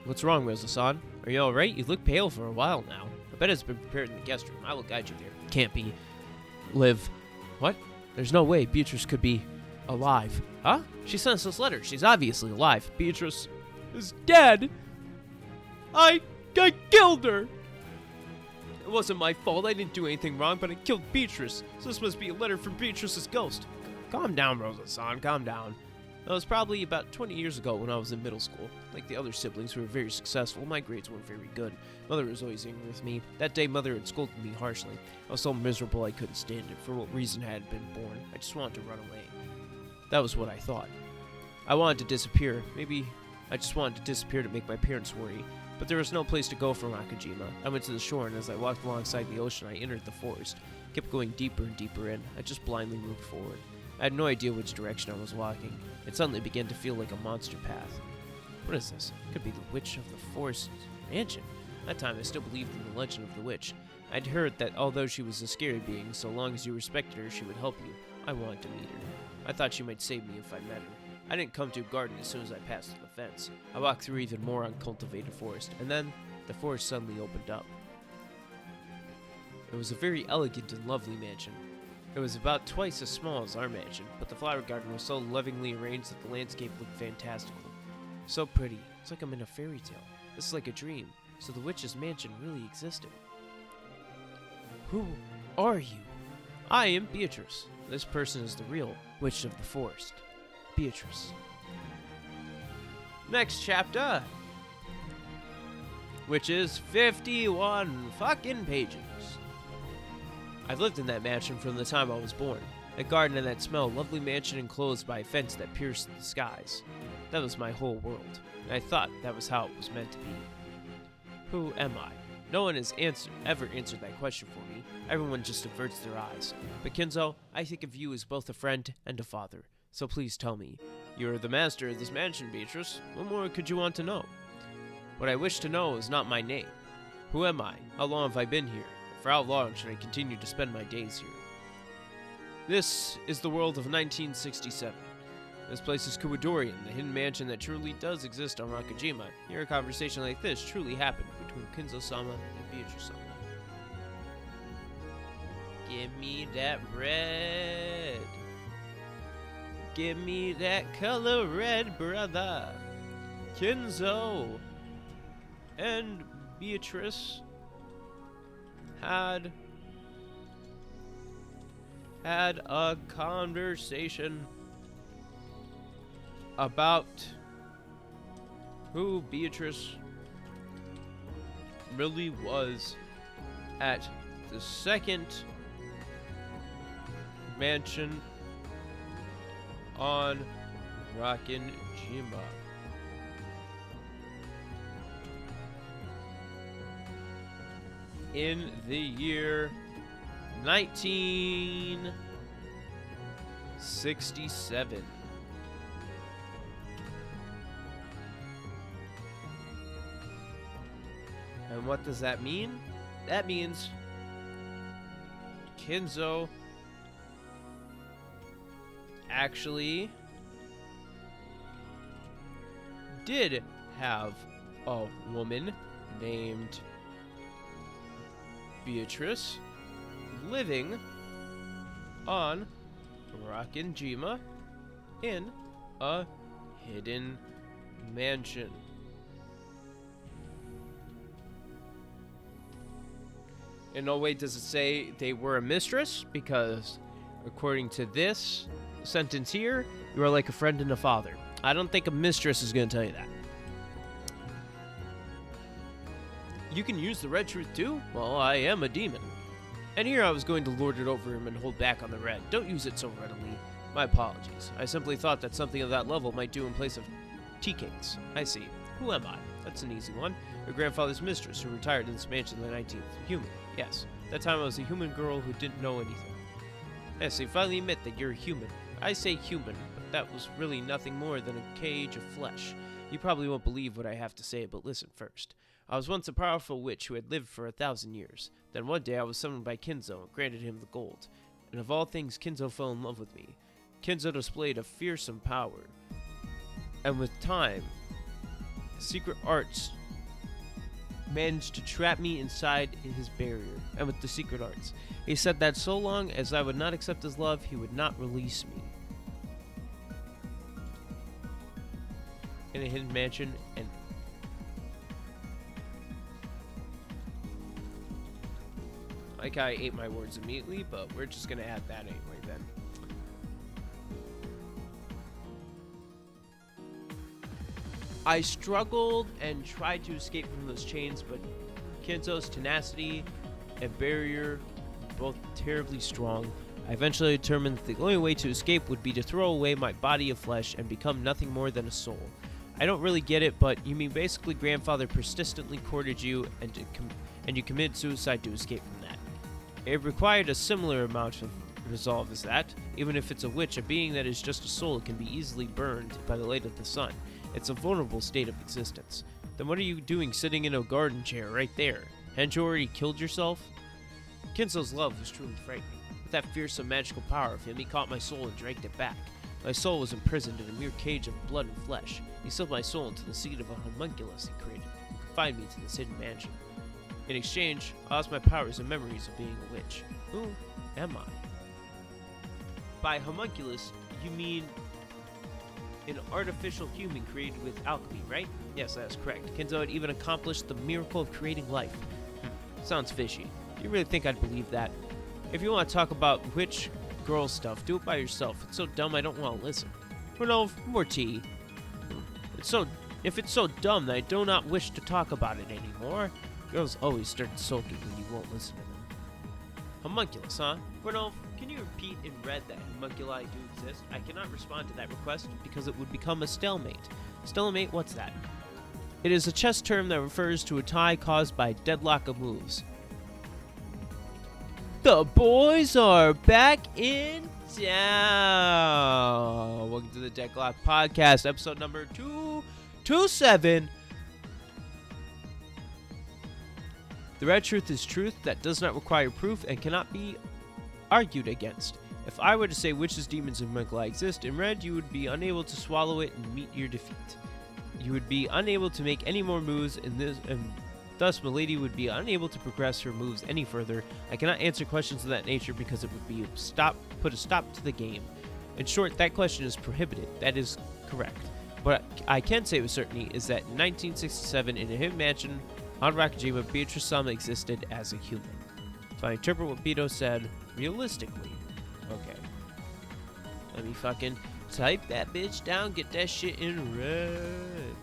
What's wrong, Rosa-san? Are you alright? You look pale for a while now. I bet it's been prepared in the guest room. I will guide you there. Can't be. Live. What? There's no way Beatrice could be alive. Huh? She sent us this letter. She's obviously alive. Beatrice is dead. I killed her! It wasn't my fault, I didn't do anything wrong, but I killed Beatrice, so this must be a letter from Beatrice's ghost. Calm down, Rosa-san, calm down. That was probably about 20 years ago when I was in middle school. Like the other siblings who were very successful, my grades weren't very good. Mother was always angry with me. That day, Mother had scolded me harshly. I was so miserable I couldn't stand it. For what reason I had been born, I just wanted to run away. That was what I thought. I wanted to disappear. Maybe I just wanted to disappear to make my parents worry. But there was no place to go from Akajima. I went to the shore, and as I walked alongside the ocean, I entered the forest. Kept going deeper and deeper in. I just blindly moved forward. I had no idea which direction I was walking. It suddenly began to feel like a monster path. What is this? It could be the Witch of the Forest Mansion. At that time, I still believed in the legend of the witch. I'd heard that although she was a scary being, so long as you respected her, she would help you. I wanted to meet her. I thought she might save me if I met her. I didn't come to a garden as soon as I passed the fence. I walked through even more uncultivated forest, and then the forest suddenly opened up. It was a very elegant and lovely mansion. It was about twice as small as our mansion, but the flower garden was so lovingly arranged that the landscape looked fantastical. So pretty. It's like I'm in a fairy tale. This is like a dream. So the witch's mansion really existed. Who are you? I am Beatrice. This person is the real witch of the forest. Beatrice. Next chapter. Which is 51 fucking pages. I've lived in that mansion from the time I was born. A garden and that smell, lovely mansion enclosed by a fence that pierced the skies. That was my whole world. And I thought that was how it was meant to be. Who am I? No one has ever answered that question for me. Everyone just averts their eyes. But Kinzo, I think of you as both a friend and a father. So please tell me. You're the master of this mansion, Beatrice. What more could you want to know? What I wish to know is not my name. Who am I? How long have I been here? For how long should I continue to spend my days here? This is the world of 1967. This place is Kuwadorian, the hidden mansion that truly does exist on Rakajima. Here a conversation like this truly happened between Kinzo-sama and Beatrice-sama. Give me that red. Give me that color red, brother. Kinzo and Beatrice had a conversation about who Beatrice really was at the second mansion on Rakajima. In the year 1967. And what does that mean? That means Kinzo actually did have a woman named Beatrice living on Rakajima in a hidden mansion. In no way does it say they were a mistress, because according to this sentence here, you are like a friend and a father. I don't think a mistress is going to tell you that. You can use the red truth too? Well, I am a demon. And here I was going to lord it over him and hold back on the red. Don't use it so readily. My apologies. I simply thought that something of that level might do in place of tea cakes. I see. Who am I? That's an easy one. Your grandfather's mistress who retired in this mansion in the 19th. Human. Yes. That time I was a human girl who didn't know anything. Yes, you finally admit that you're human. I say human, but that was really nothing more than a cage of flesh. You probably won't believe what I have to say, but listen first. I was once a powerful witch who had lived for 1,000 years. Then one day I was summoned by Kinzo and granted him the gold. And of all things, Kinzo fell in love with me. Kinzo displayed a fearsome power. And with time, secret arts managed to trap me inside his barrier. And with the secret arts, he said that so long as I would not accept his love, he would not release me. In a hidden mansion, and like I ate my words immediately, but we're just gonna add that anyway then. I struggled and tried to escape from those chains, but Kinzo's tenacity and barrier were both terribly strong. I eventually determined that the only way to escape would be to throw away my body of flesh and become nothing more than a soul. I don't really get it, but you mean basically grandfather persistently courted you and you committed suicide to escape from that. It required a similar amount of resolve as that. Even if it's a witch, a being that is just a soul can be easily burned by the light of the sun. It's a vulnerable state of existence. Then what are you doing sitting in a garden chair right there? Hadn't you already killed yourself? Kinzo's love was truly frightening. With that fearsome magical power of him, he caught my soul and dragged it back. My soul was imprisoned in a mere cage of blood and flesh. He sealed my soul into the seed of a homunculus he created, and confined me to this hidden mansion. In exchange, I lost my powers and memories of being a witch. Who am I? By homunculus, you mean an artificial human created with alchemy, right? Yes, that is correct. Kinzo had even accomplished the miracle of creating life. Sounds fishy. You really think I'd believe that? If you want to talk about witch girl stuff, do it by yourself. It's so dumb I don't want to listen. Renov, more tea. If it's so dumb that I do not wish to talk about it anymore. Girls always start sulking when you won't listen to them. Homunculus, huh? Renov, can you repeat in red that homunculi do exist? I cannot respond to that request because it would become a stalemate. Stalemate, what's that? It is a chess term that refers to a tie caused by deadlock of moves. The boys are back in town. Welcome to the Deadlock Podcast, episode number 227. The red truth is truth that does not require proof and cannot be argued against. If I were to say witches, demons, and homunculi exist in red, you would be unable to swallow it and meet your defeat. You would be unable to make any more moves, and thus Milady would be unable to progress her moves any further. I cannot answer questions of that nature because it would be put a stop to the game. In short, that question is prohibited. That is correct. What I can say with certainty is that in 1967, in a hidden mansion on Rakajima, Beatrice Sama existed as a human. If I interpret what Beto said realistically. Okay. Let me fucking type that bitch down, get that shit in red.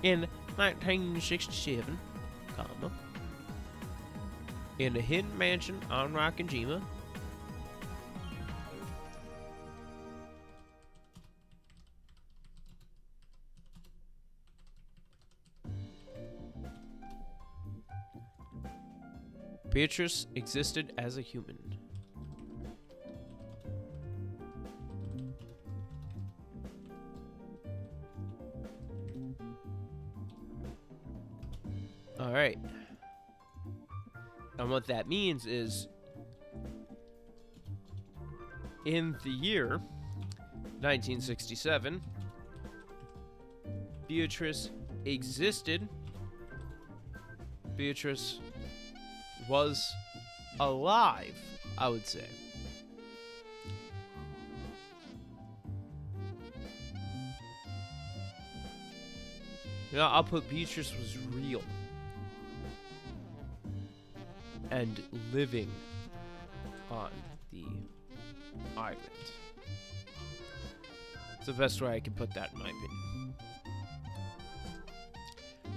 In 1967, comma, in a hidden mansion on Rakajima, Beatrice existed as a human. Alright. And what that means is, in the year 1967, Beatrice existed. Beatrice was alive, I would say. You know, I'll put Beatrice was real and living on the island. It's the best way I can put that, in my opinion.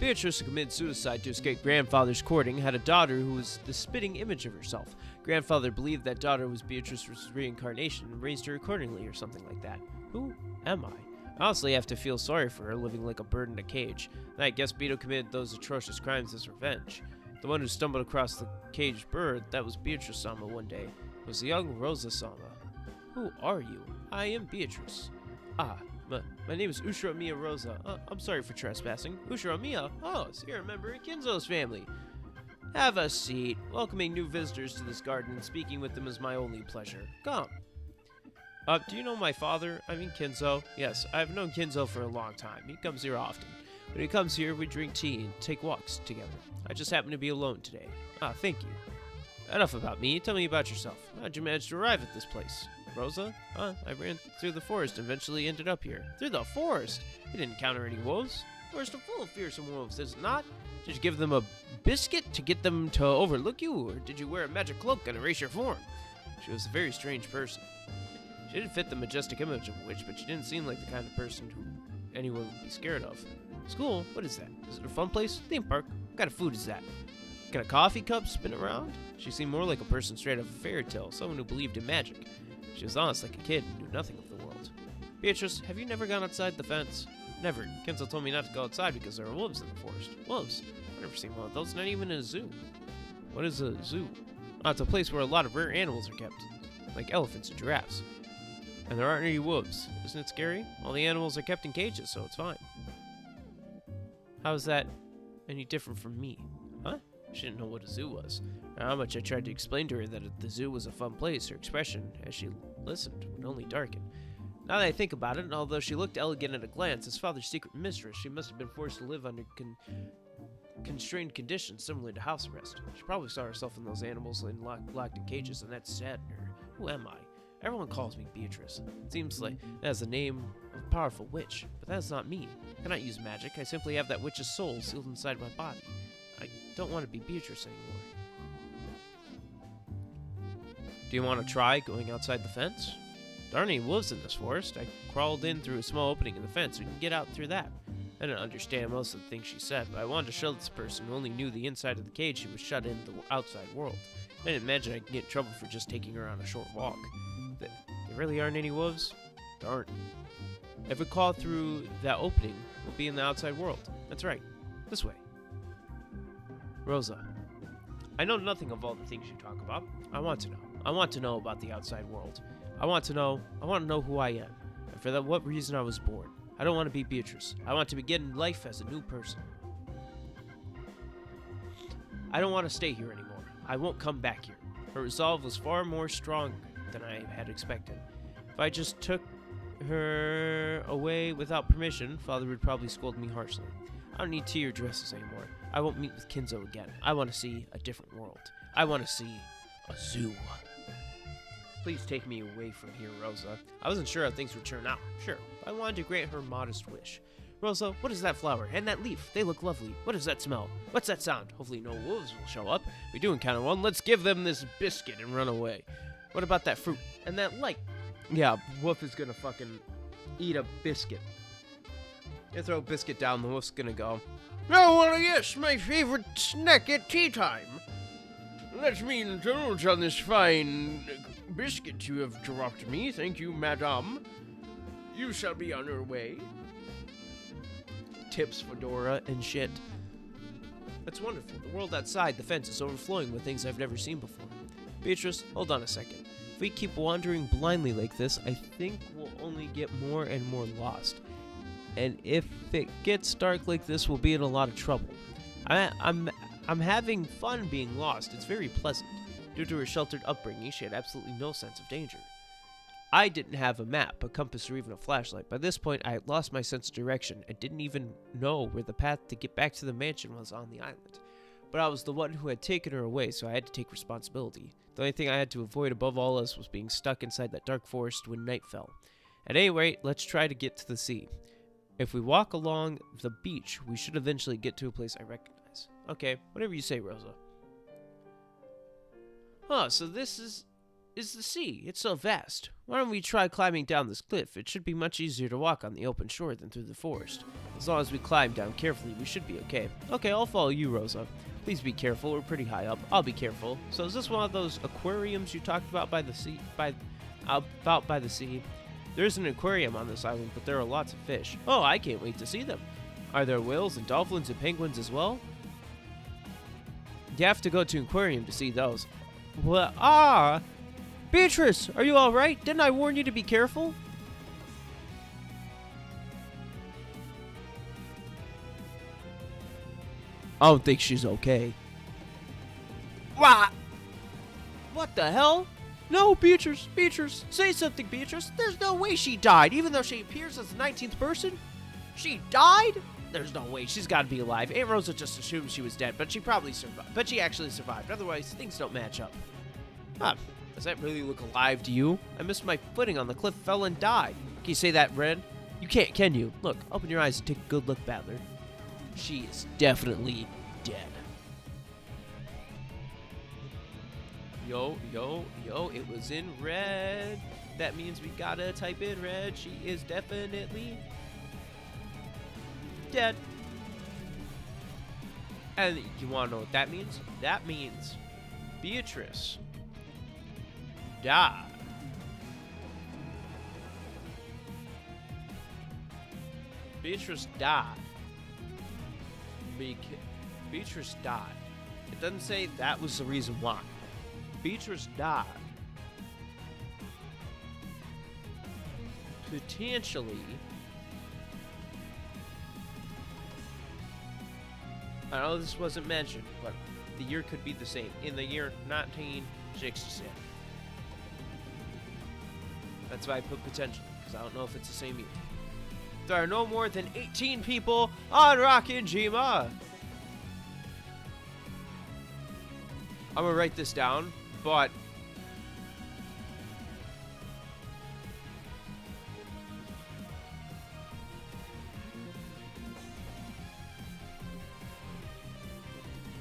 Beatrice, who committed suicide to escape grandfather's courting, had a daughter who was the spitting image of herself. Grandfather believed that daughter was Beatrice's reincarnation and raised her accordingly or something like that. Who am I? Honestly, I have to feel sorry for her living like a bird in a cage. And I guess Beto committed those atrocious crimes as revenge. The one who stumbled across the caged bird, that was Beatrice Sama one day, was the young Rosa Sama. Who are you? I am Beatrice. My name is Ushiro Miya Rosa. I'm sorry for trespassing. Ushiro Miya? Oh, so you're a member of Kinzo's family. Have a seat. Welcoming new visitors to this garden and speaking with them is my only pleasure. Come. Do you know my father? I mean Kinzo. Yes, I've known Kinzo for a long time. He comes here often. When he comes here, we drink tea and take walks together. I just happen to be alone today. Thank you. Enough about me. Tell me about yourself. How'd you manage to arrive at this place? Rosa? I ran through the forest and eventually ended up here. Through the forest? You didn't encounter any wolves? Forest is full of fearsome wolves, is it not? Did you give them a biscuit to get them to overlook you, or did you wear a magic cloak and erase your form? She was a very strange person. She didn't fit the majestic image of a witch, but she didn't seem like the kind of person who anyone would be scared of. School? What is that? Is it a fun place? Theme park? What kind of food is that? Can a coffee cup spin around? She seemed more like a person straight out of a fairy tale, someone who believed in magic. She was honest like a kid and knew nothing of the world. Beatrice, have you never gone outside the fence? Never. Kenzo told me not to go outside because there are wolves in the forest. Wolves? I've never seen one of those, not even in a zoo. What is a zoo? It's a place where a lot of rare animals are kept, like elephants and giraffes. And there aren't any wolves. Isn't it scary? All the animals are kept in cages, so it's fine. How is that any different from me? Huh? She didn't know what a zoo was. How much I tried to explain to her that the zoo was a fun place, her expression, as she listened, would only darken. Now that I think about it, and although she looked elegant at a glance, as father's secret mistress, she must have been forced to live under constrained conditions similar to house arrest. She probably saw herself in those animals locked in cages, and that saddened her. Who am I? Everyone calls me Beatrice. It seems like that is the name of a powerful witch, but that is not me. I cannot use magic. I simply have that witch's soul sealed inside my body. I don't want to be Beatrice anymore. Do you want to try going outside the fence? There aren't any wolves in this forest. I crawled in through a small opening in the fence. We can get out through that. I didn't understand most of the things she said, but I wanted to show this person who only knew the inside of the cage she was shut in the outside world. I didn't imagine I'd get in trouble for just taking her on a short walk. There really aren't any wolves? There aren't. If we crawl through that opening, we'll be in the outside world. That's right. This way. Rosa, I know nothing of all the things you talk about. I want to know. I want to know about the outside world. I want to know who I am, and for what reason I was born. I don't want to be Beatrice. I want to begin life as a new person. I don't want to stay here anymore. I won't come back here. Her resolve was far more strong than I had expected. If I just took her away without permission, Father would probably scold me harshly. I don't need tea or dresses anymore. I won't meet with Kinzo again. I want to see a different world. I want to see a zoo. Please take me away from here, Rosa. I wasn't sure how things would turn out. Sure, I wanted to grant her a modest wish. Rosa, what is that flower? And that leaf? They look lovely. What does that smell? What's that sound? Hopefully no wolves will show up. We do encounter one. Let's give them this biscuit and run away. What about that fruit? And that light? Yeah, Wolf is gonna fucking eat a biscuit. You throw a biscuit down, the wolf's gonna go, oh, well, yes, my favorite snack at tea time. Let me indulge on this fine biscuit you have dropped me. Thank you, madame. You shall be on your way. Tips fedora and shit. That's wonderful. The world outside the fence is overflowing with things I've never seen before. Beatrice, hold on a second. If we keep wandering blindly like this, I think we'll only get more and more lost. And if it gets dark like this, we'll be in a lot of trouble. I'm having fun being lost. It's very pleasant. Due to her sheltered upbringing, she had absolutely no sense of danger. I didn't have a map, a compass, or even a flashlight. By this point, I had lost my sense of direction and didn't even know where the path to get back to the mansion was on the island. But I was the one who had taken her away, so I had to take responsibility. The only thing I had to avoid above all else was being stuck inside that dark forest when night fell. At any rate, let's try to get to the sea. If we walk along the beach, we should eventually get to a place I recognize. Okay, whatever you say, Rosa. Huh, so this is the sea. It's so vast. Why don't we try climbing down this cliff? It should be much easier to walk on the open shore than through the forest. As long as we climb down carefully, we should be okay. Okay, I'll follow you, Rosa. Please be careful. We're pretty high up. I'll be careful. So is this one of those aquariums you talked about by the sea? Out by the sea? There is an aquarium on this island, but there are lots of fish. Oh, I can't wait to see them. Are there whales and dolphins and penguins as well? You have to go to an aquarium to see those. What? Beatrice, are you alright? Didn't I warn you to be careful? I don't think she's okay. What the hell? No, Beatrice, say something, Beatrice. There's no way she died, even though she appears as the 19th person. She died? There's no way. She's got to be alive. Aunt Rosa just assumed she was dead, but she probably survived. But she actually survived. Otherwise, things don't match up. Huh. Does that really look alive to you? I missed my footing on the cliff, fell and died. Can you say that, Red? You can't, can you? Look, open your eyes and take a good look, Battler. She is definitely dead. Yo, it was in red. That means we gotta type in red. She is definitely dead. And you wanna know what that means? That means Beatrice died. Beatrice died. Beatrice died. It doesn't say that was the reason why. Beatrice died. Potentially. I know this wasn't mentioned, but the year could be the same. In the year 1967. That's why I put potentially, because I don't know if it's the same year. There are no more than 18 people on Rockinjima. I'm gonna write this down, but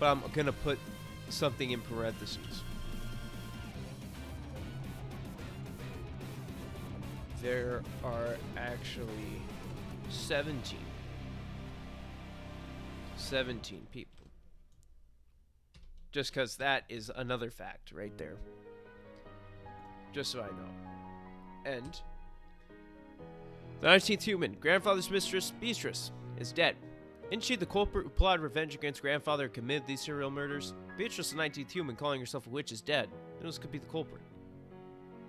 I'm gonna put something in parentheses. there are actually 17 people. Just because that is another fact right there. Just so I know. And the 19th human, grandfather's mistress, Beatrice, is dead. Isn't she the culprit who plotted revenge against grandfather and committed these serial murders? Beatrice, the 19th human, calling herself a witch, is dead. Those could be the culprit.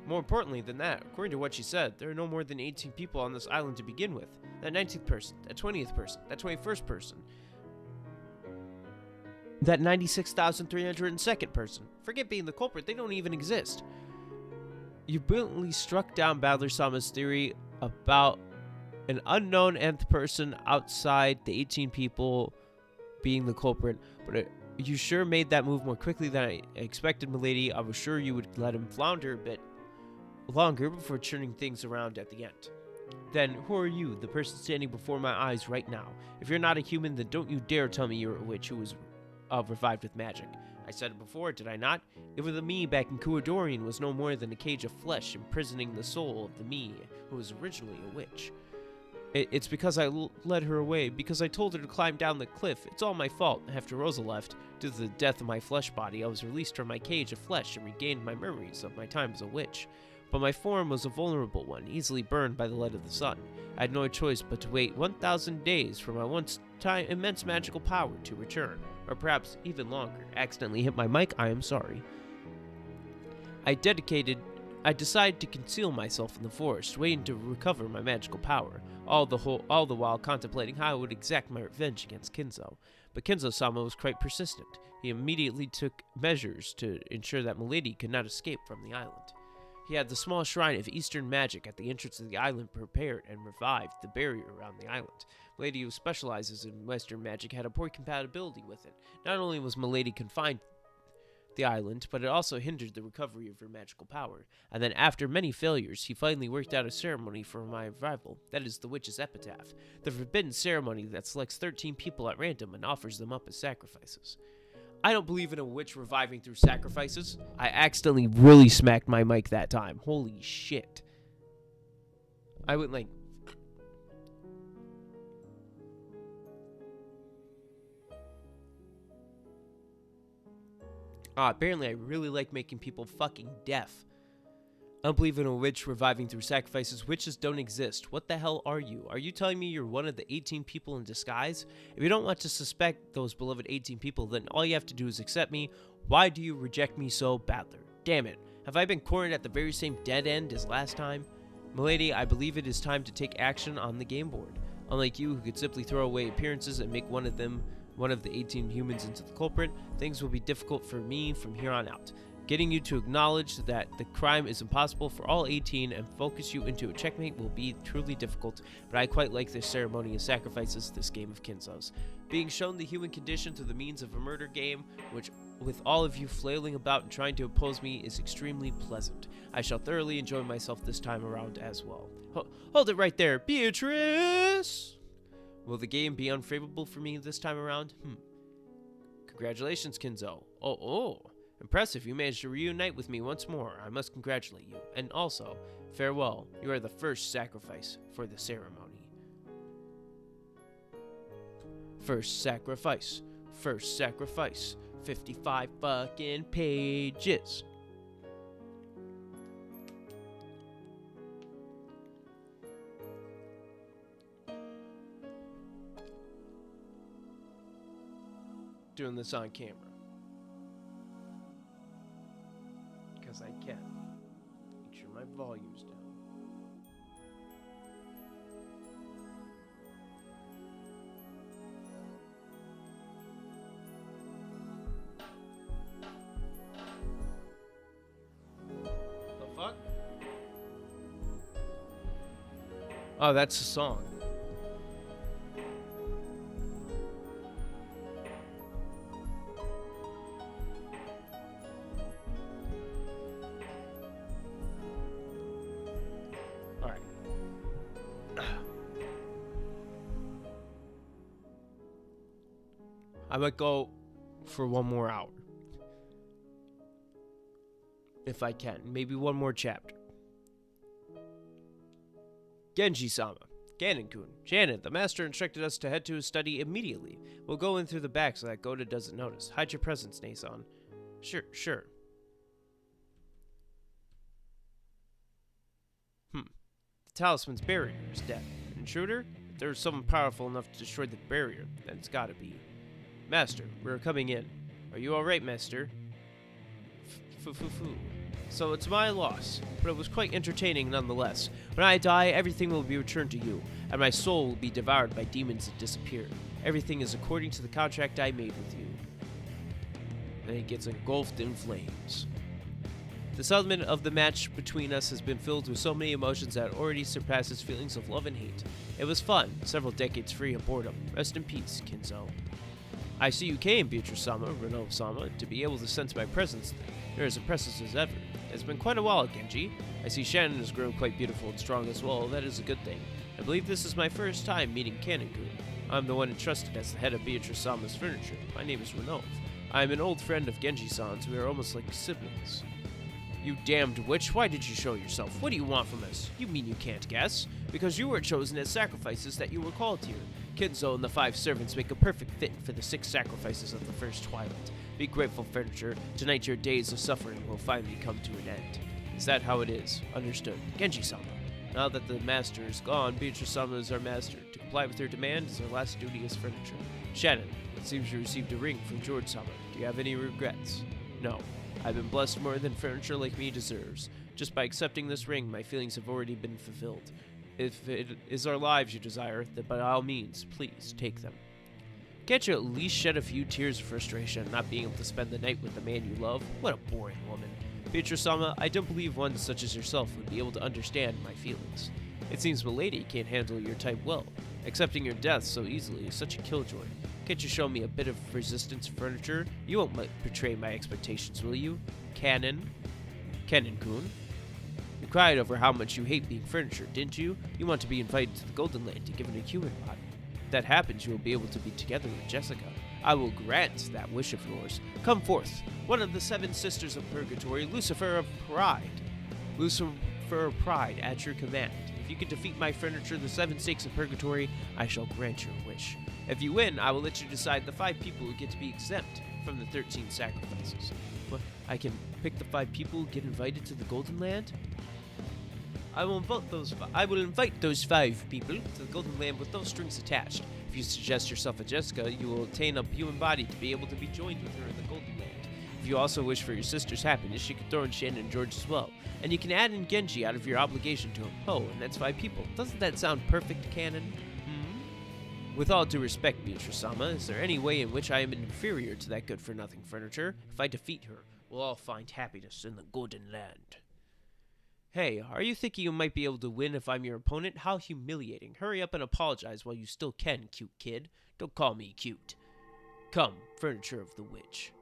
More importantly than that, according to what she said, there are no more than 18 people on this island to begin with. That 19th person, that 20th person, that 21st person, that 96,302nd person. Forget being the culprit, they don't even exist. You brilliantly struck down Battler Sama's theory about an unknown nth person outside the 18 people being the culprit, but you sure made that move more quickly than I expected, milady. I was sure you would let him flounder a bit longer before turning things around at the end. Then, who are you, the person standing before my eyes right now? If you're not a human, then don't you dare tell me you're a witch who was revived with magic. I said it before, did I not? If the me back in Kuadorian was no more than a cage of flesh imprisoning the soul of the me who was originally a witch. It's because I led her away, because I told her to climb down the cliff. It's all my fault. After Rosa left, due to the death of my flesh body, I was released from my cage of flesh and regained my memories of my time as a witch. But my form was a vulnerable one, easily burned by the light of the sun. I had no choice but to wait 1,000 days for my once-time immense magical power to return, or perhaps even longer. Accidentally hit my mic, I am sorry. I decided to conceal myself in the forest, waiting to recover my magical power, all the while contemplating how I would exact my revenge against Kinzo. But Kinzo-sama was quite persistent. He immediately took measures to ensure that Milady could not escape from the island. He had the small shrine of Eastern magic at the entrance of the island prepared and revived the barrier around the island. Milady, who specializes in Western magic, had a poor compatibility with it. Not only was Milady confined the island, but it also hindered the recovery of her magical power. And then, after many failures, he finally worked out a ceremony for my revival. That is the witch's epitaph, the forbidden ceremony that selects 13 people at random and offers them up as sacrifices. I don't believe in a witch reviving through sacrifices. I accidentally really smacked my mic that time. Holy shit. I went like... apparently I really like making people fucking deaf. I don't believe in a witch reviving through sacrifices. Witches don't exist. What the hell are you? Are you telling me you're one of the 18 people in disguise? If you don't want to suspect those beloved 18 people, then all you have to do is accept me. Why do you reject me so badly? Damn it. Have I been cornered at the very same dead end as last time? Milady, I believe it is time to take action on the game board. Unlike you, who could simply throw away appearances and make one of the 18 humans into the culprit, things will be difficult for me from here on out. Getting you to acknowledge that the crime is impossible for all 18 and focus you into a checkmate will be truly difficult, but I quite like this ceremony of sacrifices, this game of Kinzo's. Being shown the human condition through the means of a murder game, which with all of you flailing about and trying to oppose me, is extremely pleasant. I shall thoroughly enjoy myself this time around as well. Hold it right there, Beatrice! Will the game be unfavorable for me this time around? Congratulations, Kinzo. Oh. Impressive, you managed to reunite with me once more. I must congratulate you. And also, farewell. You are the first sacrifice for the ceremony. First sacrifice. 55 fucking pages. Doing this on camera. Because I can. Make sure my volume's down. The fuck? Oh, that's a song. I might go for one more hour. If I can. Maybe one more chapter. Genji-sama. Ganon-kun. Janet, the master instructed us to head to his study immediately. We'll go in through the back so that Goda doesn't notice. Hide your presence, Nason. Sure. The talisman's barrier is dead. An intruder? If there's someone powerful enough to destroy the barrier, then it's gotta be. Master, we're coming in. Are you alright, Master? So it's my loss, but it was quite entertaining nonetheless. When I die, everything will be returned to you, and my soul will be devoured by demons that disappear. Everything is according to the contract I made with you. And he gets engulfed in flames. The settlement of the match between us has been filled with so many emotions that it already surpasses feelings of love and hate. It was fun, several decades free of boredom. Rest in peace, Kinzo. I see you came, Beatrice-sama, Renault-sama, to be able to sense my presence. You're as impressive as ever. It's been quite a while, Genji. I see Shannon has grown quite beautiful and strong as well. That is a good thing. I believe this is my first time meeting Kanon-kun. I'm the one entrusted as the head of Beatrice-sama's furniture. My name is Renault. I am an old friend of Genji-san's. We are almost like siblings. You damned witch, why did you show yourself? What do you want from us? You mean you can't guess? Because you were chosen as sacrifices that you were called here. Kinzo and the 5 servants make a perfect fit for the 6 sacrifices of the first twilight. Be grateful, furniture. Tonight your days of suffering will finally come to an end. Is that how it is? Understood. Genji-sama. Now that the master is gone, Beatrice-sama is our master. To comply with her demand is our last duty as furniture. Shannon, it seems you received a ring from George-sama. Do you have any regrets? No. I've been blessed more than furniture like me deserves. Just by accepting this ring, my feelings have already been fulfilled. If it is our lives you desire, then by all means, please take them. Can't you at least shed a few tears of frustration at not being able to spend the night with the man you love? What a boring woman. Beatrice-sama, I don't believe one such as yourself would be able to understand my feelings. It seems Milady can't handle your type well. Accepting your death so easily is such a killjoy. Can't you show me a bit of resistance, furniture? You won't betray my expectations, will you? Kanon-kun? You cried over how much you hate being furniture, didn't you? You want to be invited to the Golden Land and given a human body. If that happens, you will be able to be together with Jessica. I will grant that wish of yours. Come forth, one of the 7 sisters of Purgatory, Lucifer of Pride. Lucifer of Pride, at your command. If you can defeat my furniture, the 7 stakes of Purgatory, I shall grant your wish. If you win, I will let you decide the 5 people who get to be exempt from the 13 sacrifices. What? I can pick the 5 people who get invited to the Golden Land? I will invite those 5 people to the Golden Land with no strings attached. If you suggest yourself a Jessica, you will obtain a human body to be able to be joined with her in the Golden Land. If you also wish for your sister's happiness, you can throw in Shannon and George as well. And you can add in Genji out of your obligation to him. Oh, and that's 5 people. Doesn't that sound perfect, Canon? With all due respect, Beatrice-sama, is there any way in which I am inferior to that good-for-nothing furniture? If I defeat her, we'll all find happiness in the Golden Land. Hey, are you thinking you might be able to win if I'm your opponent? How humiliating. Hurry up and apologize while you still can, cute kid. Don't call me cute. Come, furniture of the witch.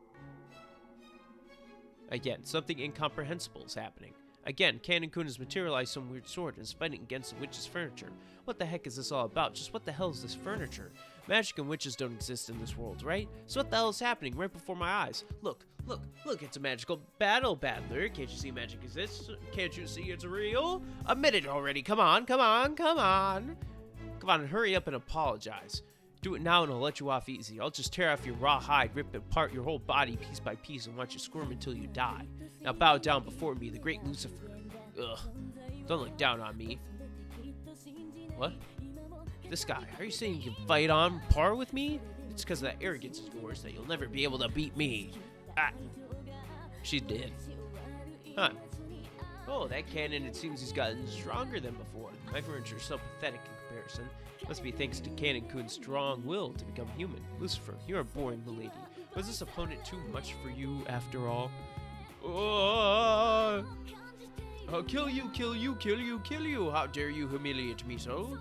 Again, something incomprehensible is happening. Again, Kanon-kun has materialized some weird sword and is fighting against the witch's furniture. What the heck is this all about? Just what the hell is this furniture? Magic and witches don't exist in this world, right? So what the hell is happening right before my eyes? Look, it's a magical battle, battler. Can't you see magic exists? Can't you see it's real? Admit it already. Come on. Come on, hurry up and apologize. Do it now and I'll let you off easy. I'll just tear off your raw hide, rip apart your whole body piece by piece and watch you squirm until you die. Now bow down before me, the great Lucifer. Ugh. Don't look down on me. What? This guy, are you saying you can fight on par with me? It's because of that arrogance of yours that you'll never be able to beat me. Ah. She did. Huh. Oh, that cannon, it seems he's gotten stronger than before. My furniture is so pathetic in comparison. Must be thanks to Kanon-kun's strong will to become human. Lucifer, you're a boring milady. Was this opponent too much for you after all? Oh, I'll kill you. How dare you humiliate me so?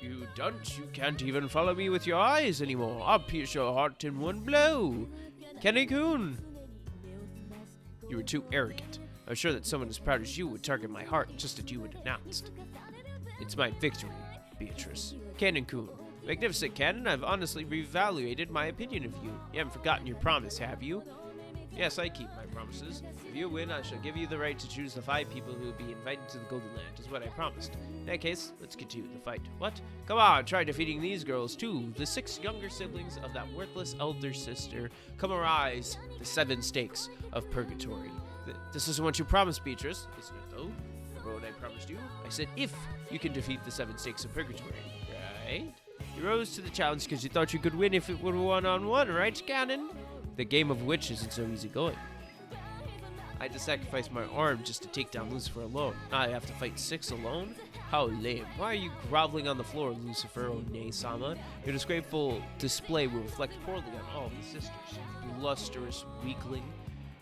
You dunce, you can't even follow me with your eyes anymore. I'll pierce your heart in one blow. Kanon-kun! You were too arrogant. I'm sure that someone as proud as you would target my heart just as you had announced. It's my victory, Beatrice. Kanon-kun. Magnificent Canon, I've honestly reevaluated my opinion of you. You haven't forgotten your promise, have you? Yes, I keep my promises. If you win, I shall give you the right to choose the 5 people who will be invited to the Golden Land, is what I promised. In that case, let's continue the fight. What? Come on, try defeating these girls too. The 6 younger siblings of that worthless elder sister. Come arise, the 7 stakes of purgatory. This isn't what you promised, Beatrice, isn't it though? Remember what I promised you? I said if you can defeat the 7 stakes of purgatory, right? You rose to the challenge because you thought you could win if it were one-on-one, right, Cannon? The game of which isn't so easy going. I had to sacrifice my arm just to take down Lucifer alone. Now I have to fight 6 alone? How lame. Why are you groveling on the floor, Lucifer, oh nay-sama? Your disgraceful display will reflect poorly on all the sisters. You lustrous weakling.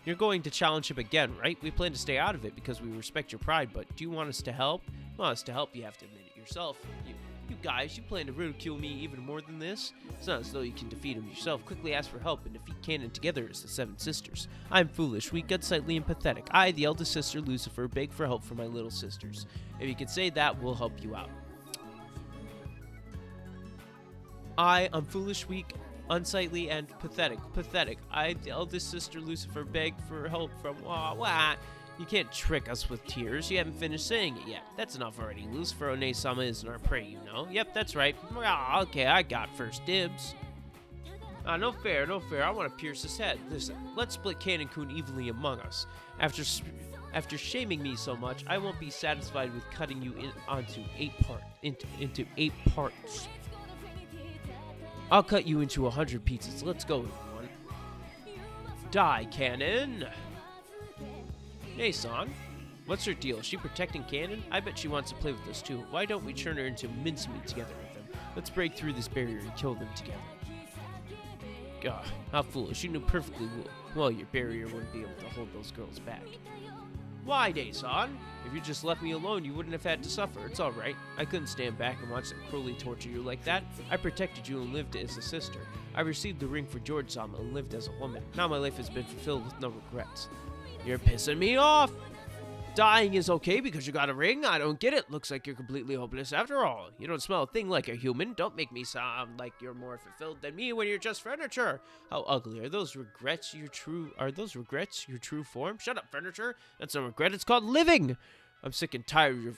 You're going to challenge him again, right? We plan to stay out of it because we respect your pride, but do you want us to help? If you want us to help, you have to admit it yourself. You guys, you plan to ridicule me even more than this? It's not as though you can defeat him yourself. Quickly ask for help and defeat Canon together as the 7 sisters. I'm foolish, weak, unsightly, and pathetic. I, the eldest sister, Lucifer, beg for help from my little sisters. If you can say that, we'll help you out. I'm foolish, weak, unsightly, and pathetic. Pathetic. I, the eldest sister, Lucifer, beg for help from... You can't trick us with tears. You haven't finished saying it yet. That's enough already. Lucifer One-sama isn't our prey, you know. Yep, that's right. Okay, I got first dibs. No fair, no fair. I want to pierce his head. Listen, let's split Canon-kun evenly among us. After shaming me so much, I won't be satisfied with cutting you into 8 parts. I'll cut you into 100 pieces. Let's go, everyone. Die, Canon! Nay-san, what's her deal? Is she protecting Canon? I bet she wants to play with us too. Why don't we turn her into mincemeat together with them? Let's break through this barrier and kill them together. God, how foolish. You knew perfectly well your barrier wouldn't be able to hold those girls back. Why, Nay-san? If you just left me alone, you wouldn't have had to suffer. It's alright. I couldn't stand back and watch them cruelly torture you like that. I protected you and lived as a sister. I received the ring for George-sama and lived as a woman. Now my life has been fulfilled with no regrets. You're pissing me off. Dying is okay because you got a ring? I don't get it. Looks like you're completely hopeless after all. You don't smell a thing like a human. Don't make me sound like you're more fulfilled than me when you're just furniture. How ugly. Are those regrets your true form? Shut up, furniture. That's no regret. It's called living. I'm sick and tired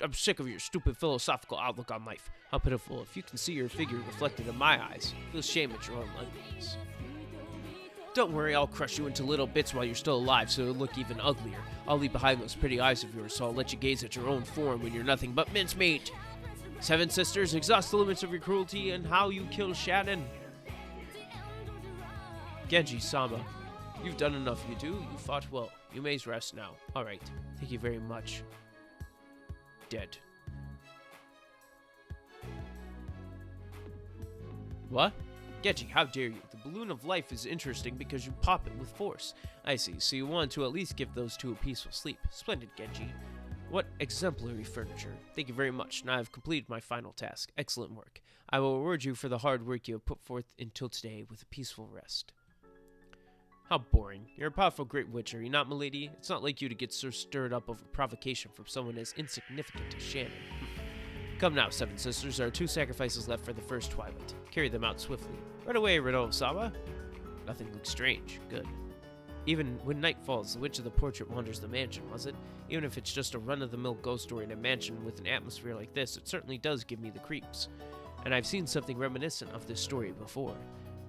I'm sick of your stupid philosophical outlook on life. How pitiful. If you can see your figure reflected in my eyes, feel shame at your own ugliness. Don't worry, I'll crush you into little bits while you're still alive so it'll look even uglier. I'll leave behind those pretty eyes of yours so I'll let you gaze at your own form when you're nothing but mincemeat. 7 sisters, exhaust the limits of your cruelty and how you kill Shannon. Genji-sama, you've done enough, you two. You fought well. You may rest now. Alright, thank you very much. Dead. What? Genji, how dare you? The balloon of life is interesting because you pop it with force. I see, so you want to at least give those 2 a peaceful sleep. Splendid, Genji. What exemplary furniture. Thank you very much. Now I have completed my final task. Excellent work. I will reward you for the hard work you have put forth until today with a peaceful rest. How boring. You're a powerful great witch, are you not, milady? It's not like you to get so stirred up over provocation from someone as insignificant as Shannon. Come now, 7 sisters. There are 2 sacrifices left for the first twilight. Carry them out swiftly. Right away, Renault-sama. Nothing looks strange. Good. Even when night falls, the witch of the portrait wanders the mansion, was it? Even if it's just a run-of-the-mill ghost story in a mansion with an atmosphere like this, it certainly does give me the creeps. And I've seen something reminiscent of this story before.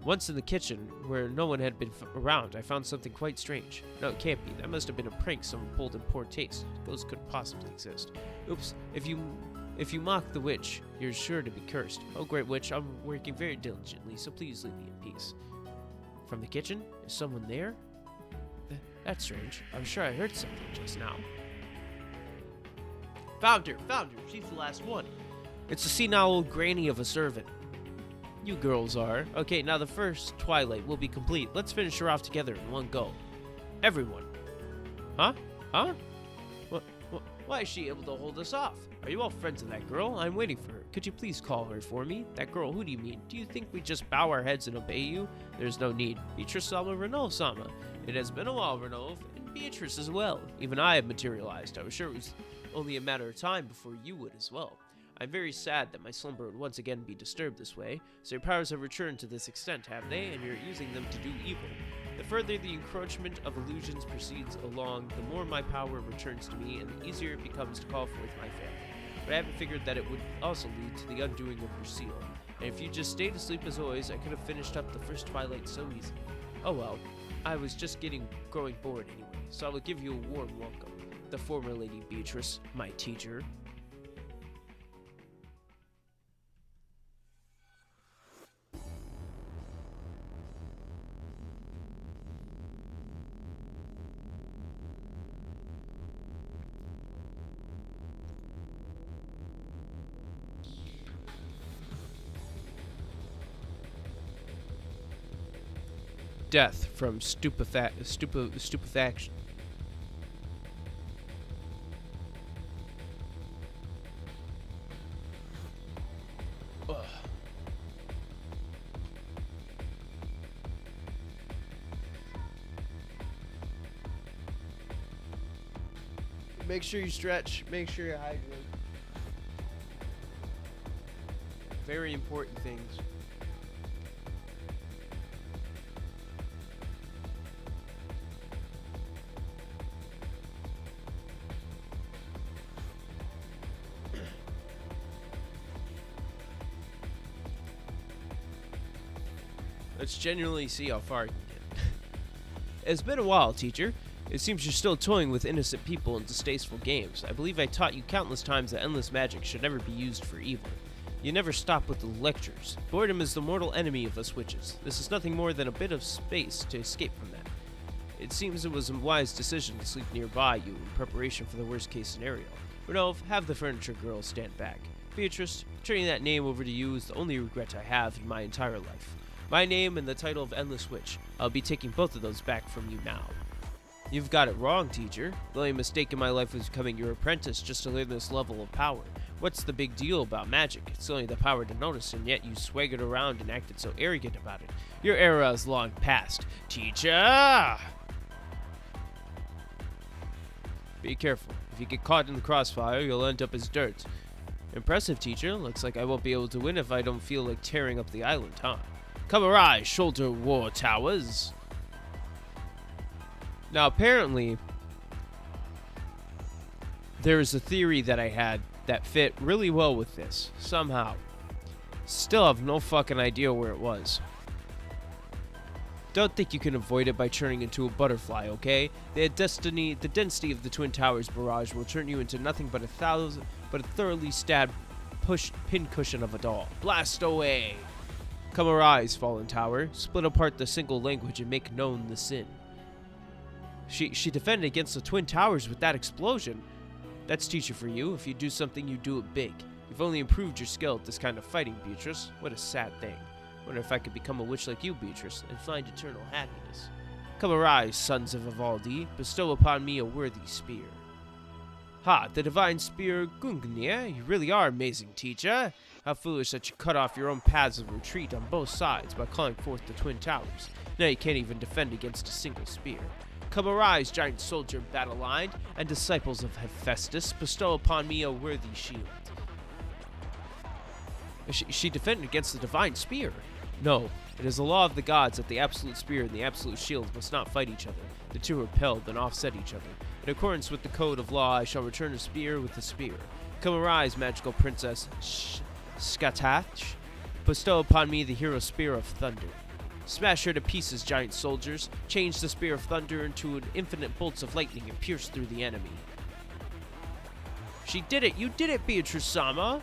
Once in the kitchen, where no one had been around, I found something quite strange. No, it can't be. That must have been a prank someone pulled in poor taste. Ghosts couldn't possibly exist. Oops. If you mock the witch, you're sure to be cursed. Oh, great witch, I'm working very diligently, so please leave me in peace. From the kitchen? Is someone there? That's strange. I'm sure I heard something just now. Found her! She's the last one. It's a senile old granny of a servant. You girls are. Okay, now the first twilight will be complete. Let's finish her off together in one go. Everyone. Huh? Why is she able to hold us off? Are you all friends of that girl? I'm waiting for her. Could you please call her for me? That girl, who do you mean? Do you think we just bow our heads and obey you? There's no need. Beatrice-sama, Renault-sama. It has been a while, Renault, and Beatrice as well. Even I have materialized. I was sure it was only a matter of time before you would as well. I'm very sad that my slumber would once again be disturbed this way. So your powers have returned to this extent, have they? And you're using them to do evil. The further the encroachment of illusions proceeds along, the more my power returns to me, and the easier it becomes to call forth my family. But I haven't figured that it would also lead to the undoing of your seal. And if you just stayed asleep as always, I could have finished up the first twilight so easily. Oh well, I was just growing bored anyway, so I will give you a warm welcome. The former Lady Beatrice, my teacher. Death from stupefaction. Ugh. Make sure you stretch. Make sure you hydrate. Very important things. Let's genuinely see how far I can get. It's been a while, teacher. It seems you're still toying with innocent people in distasteful games. I believe I taught you countless times that endless magic should never be used for evil. You never stop with the lectures. Boredom is the mortal enemy of us witches. This is nothing more than a bit of space to escape from that. It seems it was a wise decision to sleep nearby you in preparation for the worst case scenario. Rodolphe, have the furniture girl stand back. Beatrice, turning that name over to you is the only regret I have in my entire life. My name and the title of Endless Witch. I'll be taking both of those back from you now. You've got it wrong, teacher. The only mistake in my life was becoming your apprentice just to learn this level of power. What's the big deal about magic? It's only the power to notice, and yet you swaggered around and acted so arrogant about it. Your era is long past. Teacher! Be careful. If you get caught in the crossfire, you'll end up as dirt. Impressive, teacher. Looks like I won't be able to win if I don't feel like tearing up the island, huh? Come arise, shoulder war towers. Now, apparently, there is a theory that I had that fit really well with this, somehow. Still have no fucking idea where it was. Don't think you can avoid it by turning into a butterfly, okay? The density of the Twin Towers barrage will turn you into nothing but a thoroughly stabbed pincushion of a doll. Blast away! Come arise, fallen tower. Split apart the single language and make known the sin. She defended against the Twin Towers with that explosion. That's teacher for you. If you do something, you do it big. You've only improved your skill at this kind of fighting, Beatrice. What a sad thing. Wonder if I could become a witch like you, Beatrice, and find eternal happiness. Come arise, sons of Vivaldi. Bestow upon me a worthy spear. Ha, the divine spear Gungnir. You really are amazing, teacher. How foolish that you cut off your own paths of retreat on both sides by calling forth the Twin Towers. Now you can't even defend against a single spear. Come arise, giant soldier battle-lined, and disciples of Hephaestus, bestow upon me a worthy shield. She defended against the divine spear. No, it is the law of the gods that the absolute spear and the absolute shield must not fight each other. The two repel, then offset each other. In accordance with the code of law, I shall return a spear with a spear. Come arise, magical princess Skatach. Bestow upon me the hero spear of thunder. Smash her to pieces, giant soldiers. Change the spear of thunder into an infinite bolts of lightning and pierce through the enemy. She did it! You did it, Beatrice-sama!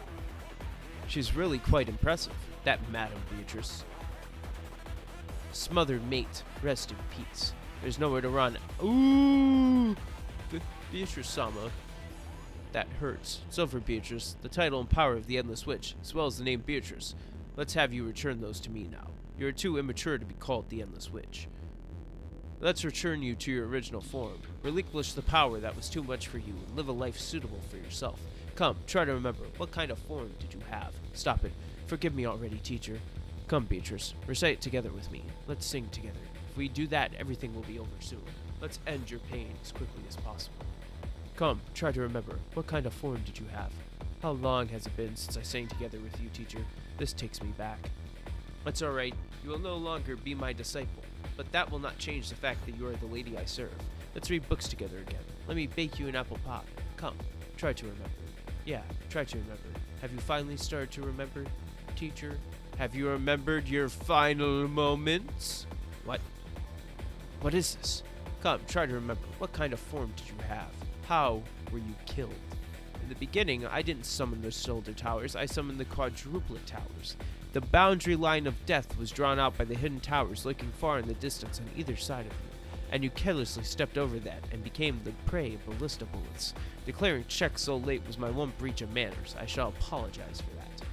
She's really quite impressive, that Madam Beatrice. Smothered mate, rest in peace. There's nowhere to run. Ooh! Beatrice-sama. That hurts. It's over, Beatrice. The title and power of the Endless Witch, as well as the name Beatrice. Let's have you return those to me now. You're too immature to be called the Endless Witch. Let's return you to your original form. Relinquish the power that was too much for you and live a life suitable for yourself. Come, try to remember. What kind of form did you have? Stop it. Forgive me already, teacher. Come, Beatrice. Recite it together with me. Let's sing together. If we do that, everything will be over soon. Let's end your pain as quickly as possible. Come, try to remember. What kind of form did you have? How long has it been since I sang together with you, teacher? This takes me back. That's all right. You will no longer be my disciple. but that will not change the fact that you are the lady I serve. Let's read books together again. Let me bake you an apple pie. Come, try to remember. Yeah, try to remember. Have you finally started to remember, teacher? Have you remembered your final moments? What? What is this? Come, try to remember. What kind of form did you have? How were you killed? In the beginning, I didn't summon the shoulder towers. I summoned the quadruplet towers. The boundary line of death was drawn out by the hidden towers lurking far in the distance on either side of you, and you carelessly stepped over that and became the prey of ballista bullets. Declaring check so late was my one breach of manners. I shall apologize for that.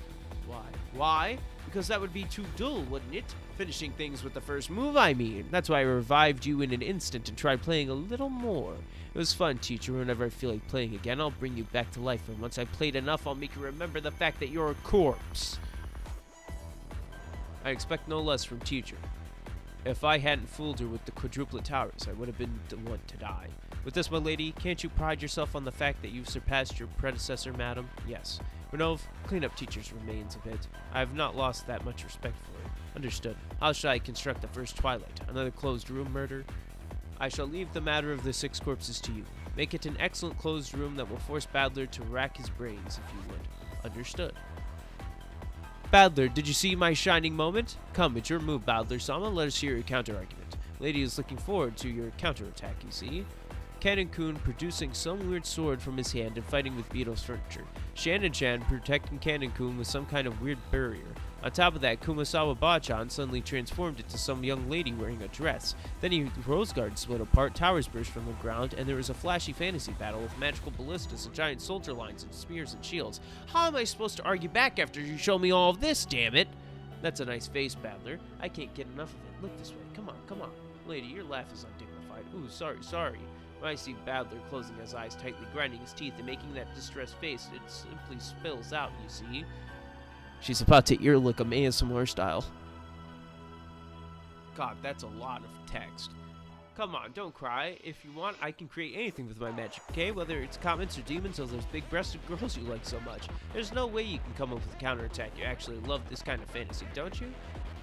Why? Why? Because that would be too dull, wouldn't it? Finishing things with the first move, I mean. That's why I revived you in an instant and tried playing a little more. It was fun, teacher. Whenever I feel like playing again, I'll bring you back to life, and once I played enough, I'll make you remember the fact that you're a corpse. I expect no less from teacher. If I hadn't fooled her with the quadruplet towers, I would have been the one to die. With this, my lady, can't you pride yourself on the fact that you've surpassed your predecessor, madam? Yes. Renov, clean up teacher's remains a bit. I have not lost that much respect for her. Understood. How should I construct the first twilight? Another closed room murder? I shall leave the matter of the 6 corpses to you. Make it an excellent closed room that will force Badler to rack his brains, if you would. Understood. Badler, did you see my shining moment? Come, it's your move, Badler-sama. Let us hear your counter-argument. Lady is looking forward to your counter-attack, you see. Cannon-kun producing some weird sword from his hand and fighting with Beetle's furniture. Shannon-chan protecting Cannon-kun with some kind of weird barrier. On top of that, Kumasawa Ba-chan suddenly transformed into some young lady wearing a dress. Then Rose Garden split apart, towers burst from the ground, and there was a flashy fantasy battle with magical ballistas and giant soldier lines and spears and shields. How am I supposed to argue back after you show me all of this, damn it? That's a nice face, Badler. I can't get enough of it. Look this way. Come on, come on. Lady, your laugh is undignified. Ooh, sorry. When I see Badler closing his eyes tightly, grinding his teeth, and making that distressed face, it simply spills out, you see. She's about to ear lick him ASMR style. God, that's a lot of text. Come on, don't cry. If you want, I can create anything with my magic, okay? Whether it's comments or demons or those big-breasted girls you like so much. There's no way you can come up with a counterattack. You actually love this kind of fantasy, don't you?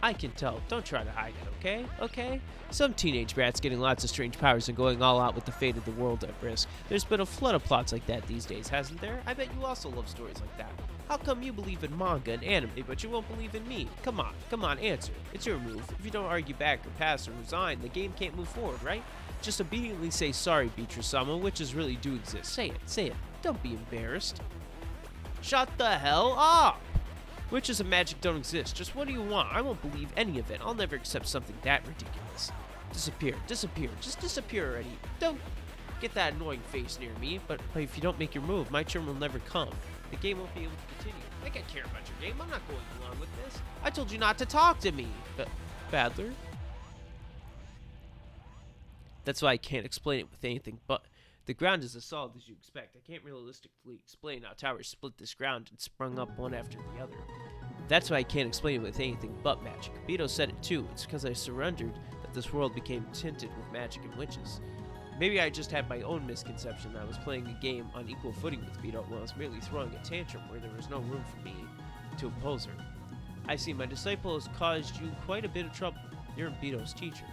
I can tell. Don't try to hide it, okay? Okay? Some teenage brats getting lots of strange powers and going all out with the fate of the world at risk. There's been a flood of plots like that these days, hasn't there? I bet you also love stories like that. How come you believe in manga and anime, but you won't believe in me? Come on, answer. It's your move. If you don't argue back or pass or resign, the game can't move forward, right? Just immediately say sorry, Beatrice-sama, witches really do exist. Say it. Don't be embarrassed. Shut the hell up! Witches and magic don't exist. Just what do you want? I won't believe any of it. I'll never accept something that ridiculous. Disappear. Just disappear already. Don't get that annoying face near me. But if you don't make your move, my turn will never come. The game won't be able to continue. I can't care about your game. I'm not going along with this. I told you not to talk to me. Badler? That's why I can't explain it with anything but. The ground is as solid as you expect. I can't realistically explain how towers split this ground and sprung up one after the other. That's why I can't explain it with anything but magic. Beto said it too. It's because I surrendered that this world became tinted with magic and witches. Maybe I just had my own misconception that I was playing a game on equal footing with Beto while I was merely throwing a tantrum where there was no room for me to oppose her. I see, my disciple has caused you quite a bit of trouble. You're Beto's teacher.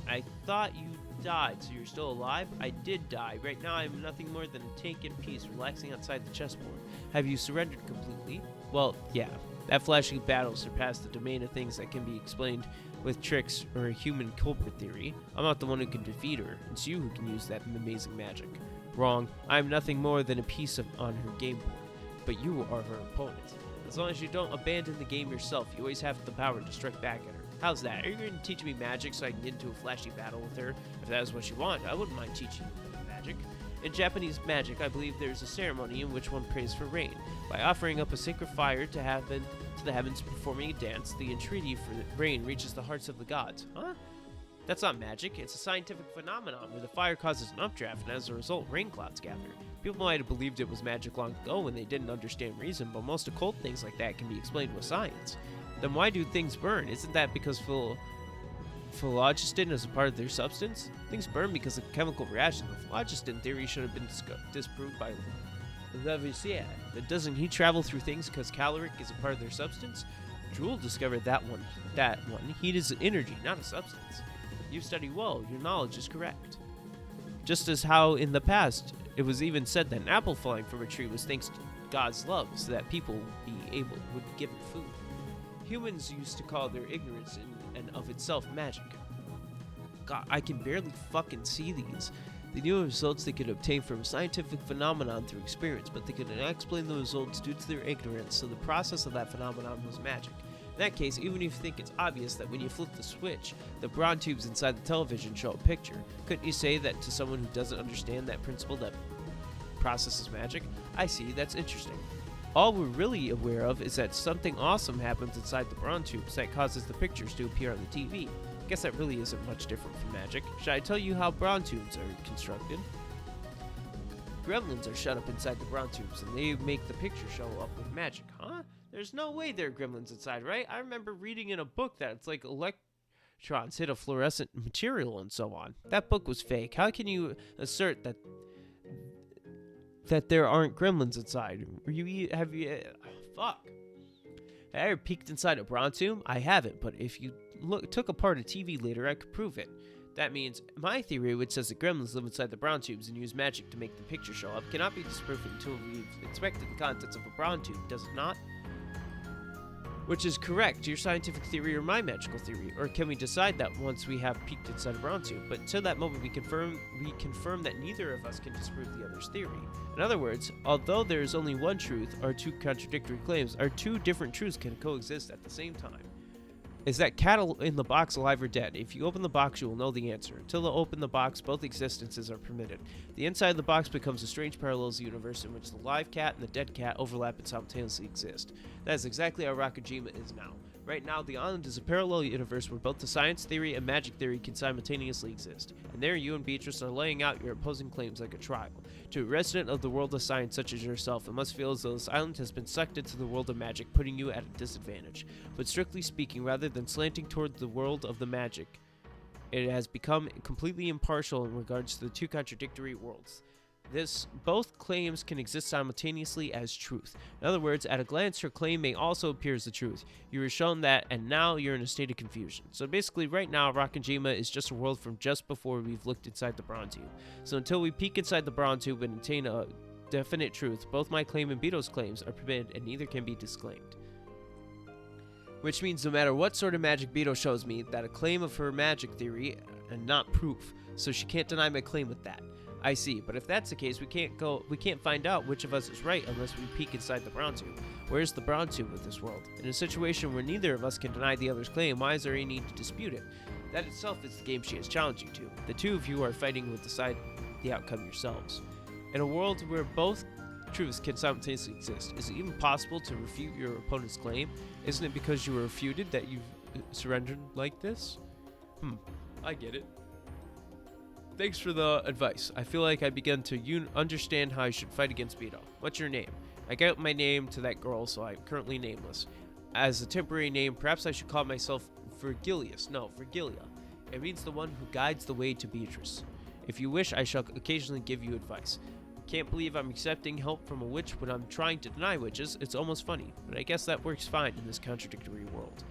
I thought you died, so you're still alive? I did die. Right now I'm nothing more than a tank in peace, relaxing outside the chessboard. Have you surrendered completely? Well, yeah. That flashy battle surpassed the domain of things that can be explained with tricks or a human culprit theory. I'm not the one who can defeat her. It's you who can use that amazing magic. Wrong. I'm nothing more than a piece on her game board. But you are her opponent. As long as you don't abandon the game yourself, you always have the power to strike back at her. How's that? Are you going to teach me magic so I can get into a flashy battle with her? If that is what you want, I wouldn't mind teaching you magic. In Japanese magic, I believe there is a ceremony in which one prays for rain. By offering up a sacred fire to the heavens performing a dance, the entreaty for rain reaches the hearts of the gods. Huh? That's not magic. It's a scientific phenomenon where the fire causes an updraft and as a result, rain clouds gather. People might have believed it was magic long ago when they didn't understand reason, but most occult things like that can be explained with science. Then why do things burn? Isn't that because phlogiston is a part of their substance? Things burn because of chemical reaction. The phlogiston theory should have been disproved by Lavoisier. But doesn't he travel through things because caloric is a part of their substance? Joule discovered that one. Heat is energy, not a substance. You study well, your knowledge is correct. Just as how in the past, it was even said that an apple falling from a tree was thanks to God's love, so that people would be given food. Humans used to call their ignorance in and of itself magic. God, I can barely fucking see these. They knew results they could obtain from a scientific phenomenon through experience, but they could not explain the results due to their ignorance, so the process of that phenomenon was magic. In that case, even if you think it's obvious that when you flip the switch, the broad tubes inside the television show a picture, couldn't you say that to someone who doesn't understand that principle, that process is magic? I see, that's interesting. All we're really aware of is that something awesome happens inside the broad tubes that causes the pictures to appear on the TV. Guess that really isn't much different from magic. Should I tell you how broad tubes are constructed? Gremlins are shut up inside the broad tubes, and they make the picture show up with magic, huh? There's no way there are gremlins inside, right? I remember reading in a book that it's like electrons hit a fluorescent material and so on. That book was fake. How can you assert that there aren't gremlins inside? Fuck. Have I ever peeked inside a broad tube? I haven't, but if you took apart a TV later, I could prove it. That means my theory, which says that gremlins live inside the brown tubes and use magic to make the picture show up, cannot be disproved until we've inspected the contents of a brown tube, does it not? Which is correct, your scientific theory or my magical theory? Or can we decide that once we have peeked inside a brown tube? But until that moment, we confirm that neither of us can disprove the other's theory. In other words, although there is only one truth, or two contradictory claims, our two different truths can coexist at the same time. Is that cat in the box alive or dead? If you open the box, you will know the answer. Until you open the box, both existences are permitted. The inside of the box becomes a strange parallels universe in which the live cat and the dead cat overlap and simultaneously exist. That is exactly how Rakujima is now. Right now, the island is a parallel universe where both the science theory and magic theory can simultaneously exist. And there, you and Beatrice are laying out your opposing claims like a trial. To a resident of the world of science such as yourself, it must feel as though this island has been sucked into the world of magic, putting you at a disadvantage. But strictly speaking, rather than slanting toward the world of the magic, it has become completely impartial in regards to the two contradictory worlds. Both claims can exist simultaneously as truth. In other words, at a glance, her claim may also appear as the truth. You were shown that, and now you're in a state of confusion. So basically, right now, Rakujima is just a world from just before we've looked inside the brown tube. So until we peek inside the brown tube and attain a definite truth, both my claim and Beto's claims are permitted, and neither can be disclaimed. Which means no matter what sort of magic Beto shows me, that a claim of her magic theory, and not proof, so she can't deny my claim with that. I see, but if that's the case, we can't find out which of us is right unless we peek inside the brown tube. Where's the brown tube with this world? In a situation where neither of us can deny the other's claim, why is there any need to dispute it? That itself is the game she has challenged you to. The two of you are fighting with the outcome yourselves. In a world where both truths can simultaneously exist, is it even possible to refute your opponent's claim? Isn't it because you were refuted that you've surrendered like this? I get it. Thanks for the advice. I feel like I began to understand how I should fight against Beto. What's your name? I gave my name to that girl, so I'm currently nameless. As a temporary name, perhaps I should call myself Virgilius. No, Virgilia. It means the one who guides the way to Beatrice. If you wish, I shall occasionally give you advice. Can't believe I'm accepting help from a witch when I'm trying to deny witches. It's almost funny, but I guess that works fine in this contradictory world.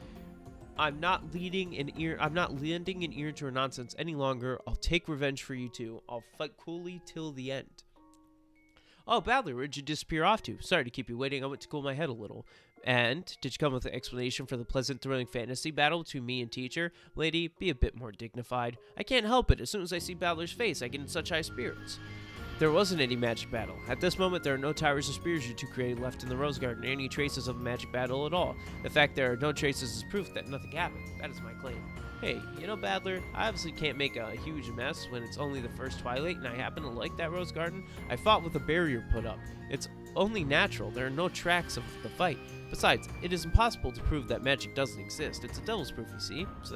I'm not lending an ear to her nonsense any longer. I'll take revenge for you two. I'll fight coolly till the end. Oh, Badler, where'd you disappear off to? Sorry to keep you waiting. I went to cool my head a little. And did you come with an explanation for the pleasant, thrilling fantasy battle between me and teacher? Lady, be a bit more dignified. I can't help it. As soon as I see Badler's face, I get in such high spirits. There wasn't any magic battle. At this moment, there are no towers or spears you two created left in the Rose Garden, or any traces of a magic battle at all. The fact there are no traces is proof that nothing happened. That is my claim. Hey, you know, Badler, I obviously can't make a huge mess when it's only the first twilight and I happen to like that Rose Garden. I fought with a barrier put up. It's only natural. There are no tracks of the fight. Besides, it is impossible to prove that magic doesn't exist. It's a devil's proof, you see? So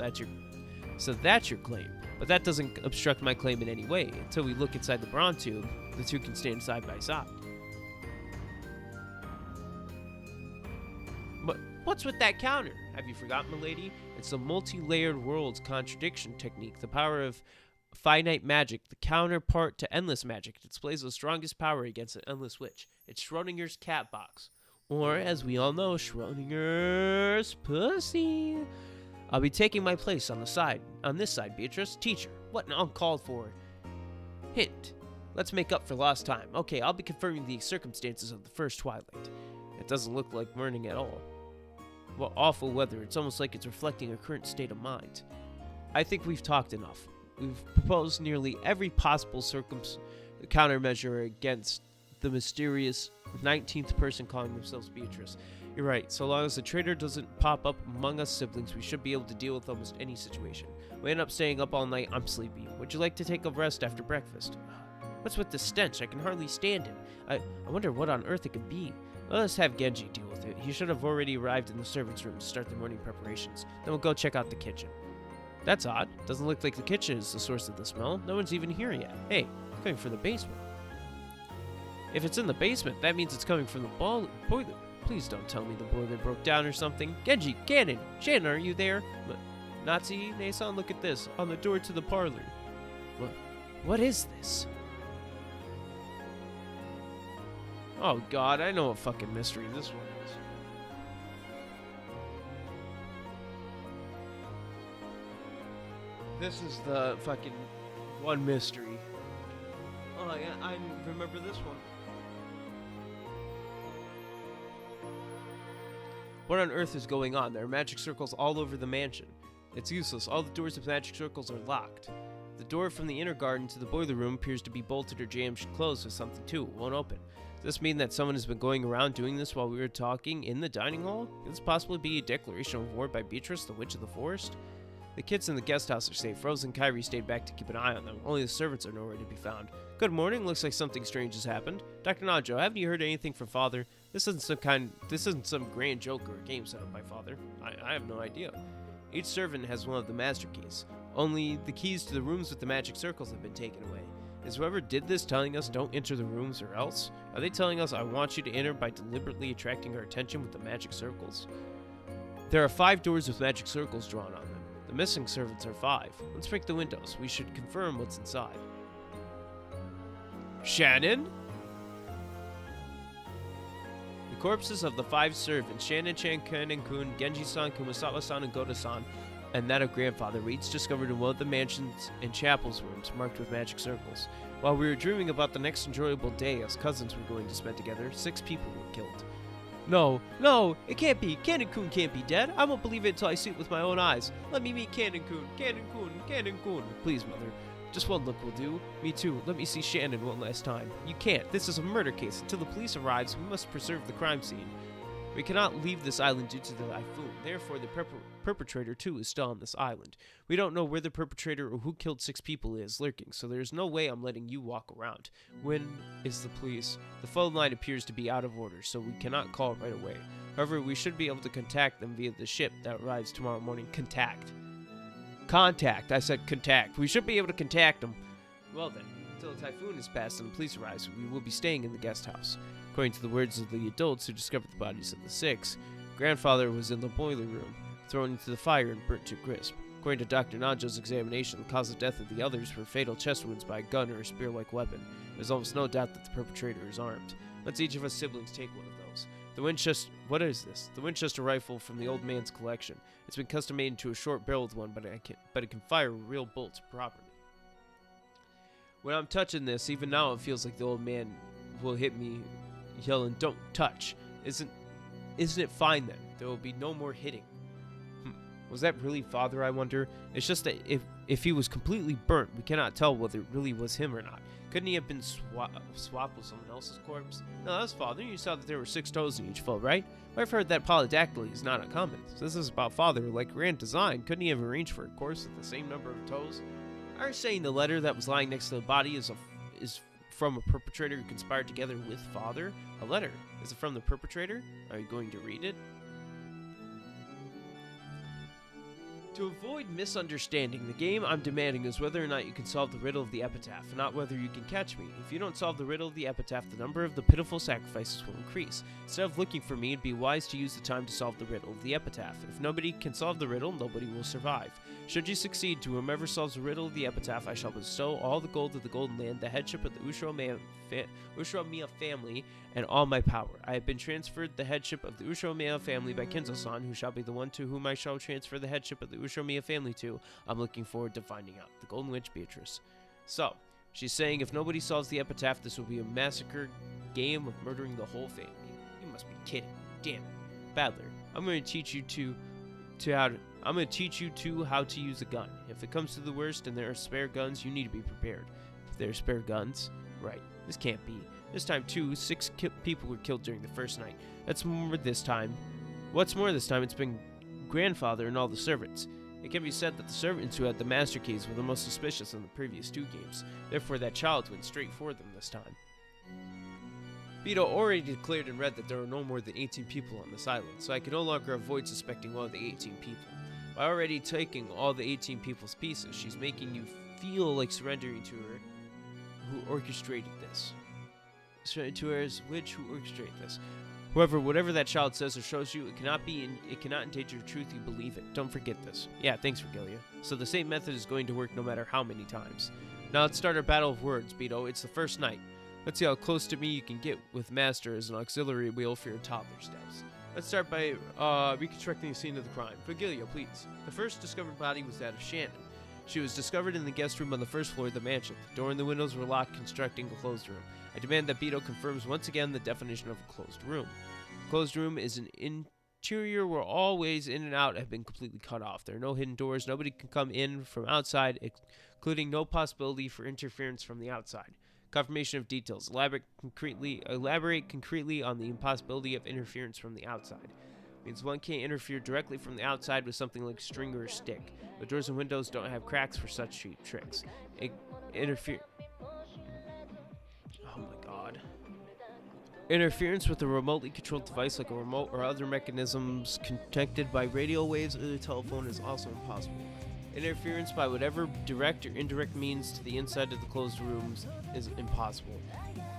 that's your claim. But that doesn't obstruct my claim in any way. Until we look inside the brown tube, the two can stand side by side. But what's with that counter? Have you forgotten, milady? It's the multi-layered worlds contradiction technique, the power of finite magic, the counterpart to endless magic. It displays the strongest power against an endless witch. It's Schrodinger's cat box. Or, as we all know, Schrodinger's pussy. I'll be taking my place on this side, Beatrice. Teacher, what an uncalled for hint. Let's make up for lost time. Okay, I'll be confirming the circumstances of the first twilight. It doesn't look like morning at all. Well, awful weather. It's almost like it's reflecting our current state of mind. I think we've talked enough. We've proposed nearly every possible countermeasure against the mysterious 19th person calling themselves Beatrice. You're right. So long as the traitor doesn't pop up among us siblings, we should be able to deal with almost any situation. We end up staying up all night. I'm sleepy. Would you like to take a rest after breakfast? What's with the stench? I can hardly stand it. I wonder what on earth it could be. Let us have Genji deal with it. He should have already arrived in the servants' room to start the morning preparations. Then we'll go check out the kitchen. That's odd. Doesn't look like the kitchen is the source of the smell. No one's even here yet. Hey, it's coming from the basement. If it's in the basement, that means it's coming from the boiler. Please don't tell me the boiler broke down or something. Genji, Cannon, Shannon, are you there? Nazi, Nason, look at this. On the door to the parlor. What is this? Oh god, I know what fucking mystery this one is. This is the fucking one mystery. Oh yeah, I remember this one. What on earth is going on? There are magic circles all over the mansion. It's useless. All the doors of magic circles are locked. The door from the inner garden to the boiler room appears to be bolted or jammed closed with something too. It won't open. Does this mean that someone has been going around doing this while we were talking in the dining hall? Could this possibly be a declaration of war by Beatrice, the Witch of the Forest? The kids in the guest house are safe. Rose and Kyrie stayed back to keep an eye on them. Only the servants are nowhere to be found. Good morning. Looks like something strange has happened. Dr. Najo, haven't you heard anything from Father? This isn't some grand joke or a game set up by Father. I have no idea. Each servant has one of the master keys. Only the keys to the rooms with the magic circles have been taken away. Is whoever did this telling us don't enter the rooms or else? Are they telling us I want you to enter by deliberately attracting our attention with the magic circles? There are 5 doors with magic circles drawn on them. The missing servants are 5. Let's break the windows. We should confirm what's inside. Shannon? The corpses of the 5 servants, Shannon-chan, Kanen-kun, Genji-san, Kumasawa-san, and Goda-san, and that of Grandfather, were each discovered in one of the mansion's and chapel's rooms marked with magic circles. While we were dreaming about the next enjoyable day as cousins were going to spend together, 6 people were killed. No, it can't be. Kanen-kun can't be dead. I won't believe it until I see it with my own eyes. Let me meet Kanen-kun, Kanen-kun, Kanen-kun. Please, Mother. Just one look will do. Me too. Let me see Shannon one last time. You can't. This is a murder case. Until the police arrives, we must preserve the crime scene. We cannot leave this island due to the typhoon. Therefore, the perpetrator, too, is still on this island. We don't know where the perpetrator or who killed 6 people is lurking, so there's no way I'm letting you walk around. When is the police? The phone line appears to be out of order, so we cannot call right away. However, we should be able to contact them via the ship that arrives tomorrow morning. Contact. I said contact. We should be able to contact them. Well then, until the typhoon is past and the police arrives, we will be staying in the guest house. According to the words of the adults who discovered the bodies of the 6, Grandfather was in the boiler room, thrown into the fire and burnt to crisp. According to Dr. Najo's examination, the cause of death of the others were fatal chest wounds by a gun or a spear-like weapon. There's almost no doubt that the perpetrator is armed. Let's each of us siblings take one of those. The Winchester... What is this? The Winchester rifle from the old man's collection. It's been custom-made into a short-barreled one, but it can fire real bolts properly. When I'm touching this, even now it feels like the old man will hit me yelling, "Don't touch." Isn't it fine then? There will be no more hitting. Was that really Father, I wonder? It's just that if he was completely burnt, we cannot tell whether it really was him or not. Couldn't he have been swapped with someone else's corpse? No, that's Father. You saw that there were 6 toes in each foot, right? I've heard that polydactyly is not uncommon. So this is about Father, like grand design. Couldn't he have arranged for a corpse with the same number of toes? Are you saying the letter that was lying next to the body is from a perpetrator who conspired together with Father? A letter. Is it from the perpetrator? Are you going to read it? To avoid misunderstanding, the game I'm demanding is whether or not you can solve the riddle of the epitaph, not whether you can catch me. If you don't solve the riddle of the epitaph, the number of the pitiful sacrifices will increase. Instead of looking for me, it'd be wise to use the time to solve the riddle of the epitaph. If nobody can solve the riddle, nobody will survive. Should you succeed, to whomever solves the riddle of the epitaph, I shall bestow all the gold of the Golden Land, the headship of the Ushiro-Mia family, and all my power. I have been transferred the headship of the Ushiro-Mia family by Kinzo-san, who shall be the one to whom I shall transfer the headship of the Ushiro-Mia family to. I'm looking forward to finding out. The Golden Witch Beatrice. So, she's saying if nobody solves the epitaph, this will be a massacre game of murdering the whole family. You must be kidding. Damn it. Badler, I'm going to teach you how to use a gun. If it comes to the worst and there are spare guns, you need to be prepared. If there are spare guns, right, this can't be. This time, too, 6 people were killed during the first night. What's more this time, it's been grandfather and all the servants. It can be said that the servants who had the master keys were the most suspicious in the previous 2 games. Therefore, that child went straight for them this time. Vito already declared in red that there are no more than 18 people on this island, so I can no longer avoid suspecting one of the 18 people. By already taking all the 18 people's pieces, she's making you feel like surrendering to her who orchestrated this. Surrendering to her as witch who orchestrated this. However, whatever that child says or shows you, it cannot endanger the truth you believe it. Don't forget this. Yeah, thanks, Regalia. So the same method is going to work no matter how many times. Now let's start our battle of words, Beto. It's the first night. Let's see how close to me you can get with Master as an auxiliary wheel for your toddler steps. Let's start by reconstructing the scene of the crime. Regalia, please. The first discovered body was that of Shannon. She was discovered in the guest room on the first floor of the mansion. The door and the windows were locked, constructing a closed room. I demand that Beto confirms once again the definition of a closed room. A closed room is an interior where all ways in and out have been completely cut off. There are no hidden doors. Nobody can come in from outside, including no possibility for interference from the outside. Confirmation of details. Elaborate concretely on the impossibility of interference from the outside. Means one can't interfere directly from the outside with something like string or a stick. The doors and windows don't have cracks for such cheap tricks. Oh my god. Interference with a remotely controlled device like a remote or other mechanisms connected by radio waves or the telephone is also impossible. Interference by whatever direct or indirect means to the inside of the closed rooms is impossible.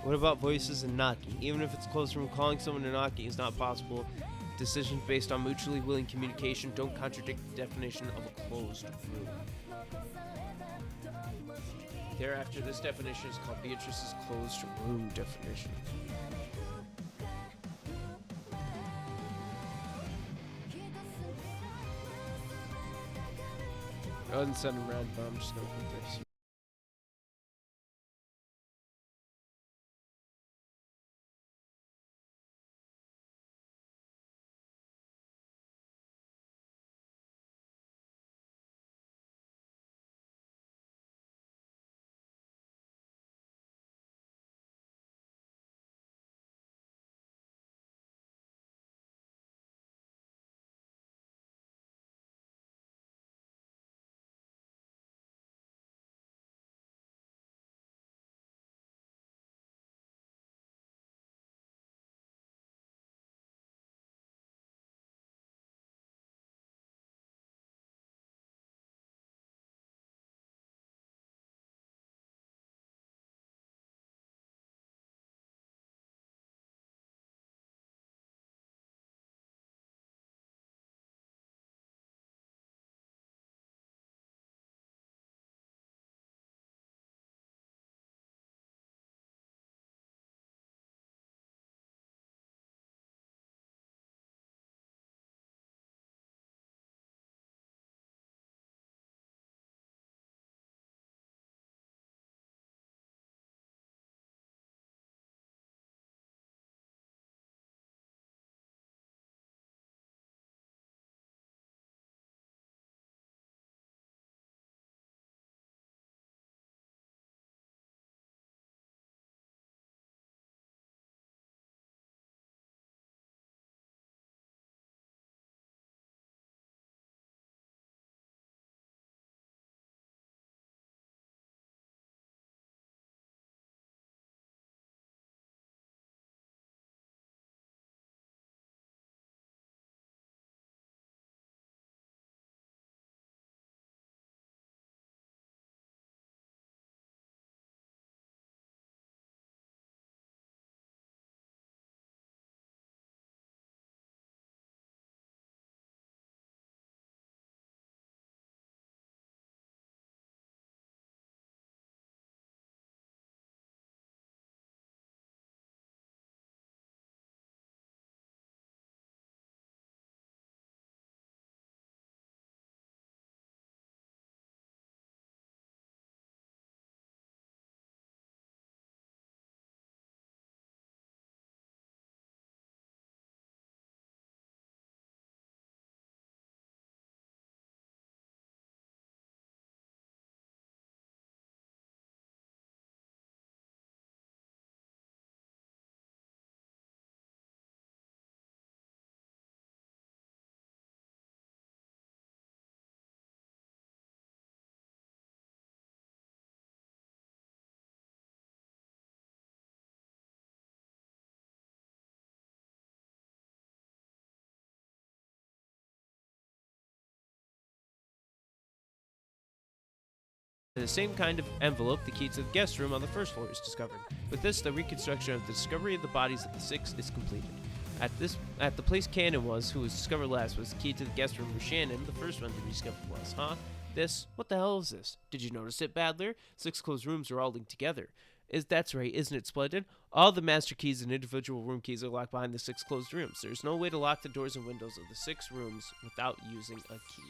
What about voices and knocking? Even if it's a closed room, calling someone and knocking is not possible. Decisions based on mutually willing communication don't contradict the definition of a closed room. Thereafter, this definition is called Beatrice's closed room definition. I wasn't sending around, but I'm just gonna put this. In the same kind of envelope, the key to the guest room on the first floor is discovered. With this, the reconstruction of the discovery of the bodies of the 6 is completed. At the place Cannon was, who was discovered last, was the key to the guest room where Shannon, the first one to be discovered, was. Huh? This? What the hell is this? Did you notice it, Badler? 6 closed rooms are all linked together. That's right, isn't it splendid? All the master keys and individual room keys are locked behind the 6 closed rooms. There's no way to lock the doors and windows of the 6 rooms without using a key.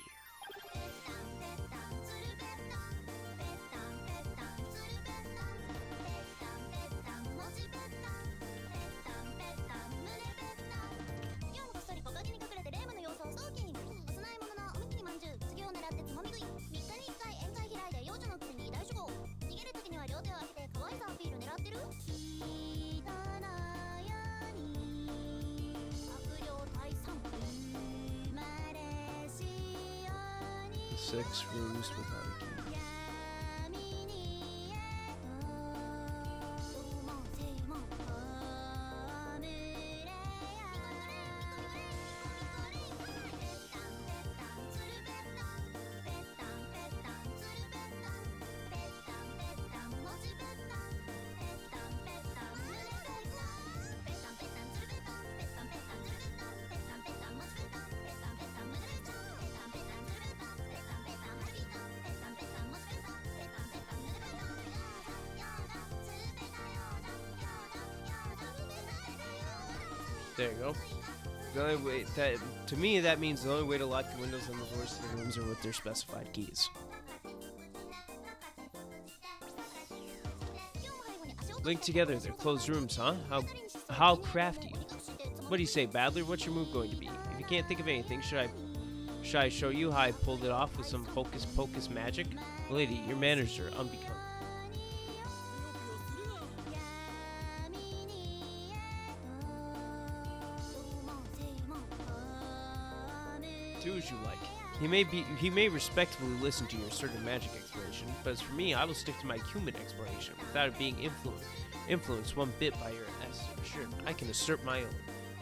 The 6 rooms without a key. There you go. The only way to me, that means the only way to lock the windows and the doors to the rooms are with their specified keys. Linked together, they're closed rooms, huh? How crafty. What do you say, Badler? What's your move going to be? If you can't think of anything, should I show you how I pulled it off with some hocus pocus magic? Lady, your manners are unbecoming. Do as you like. He may respectfully listen to your assertive magic exploration, but as for me, I will stick to my human exploration without it being influenced one bit by your assertion. I can assert my own.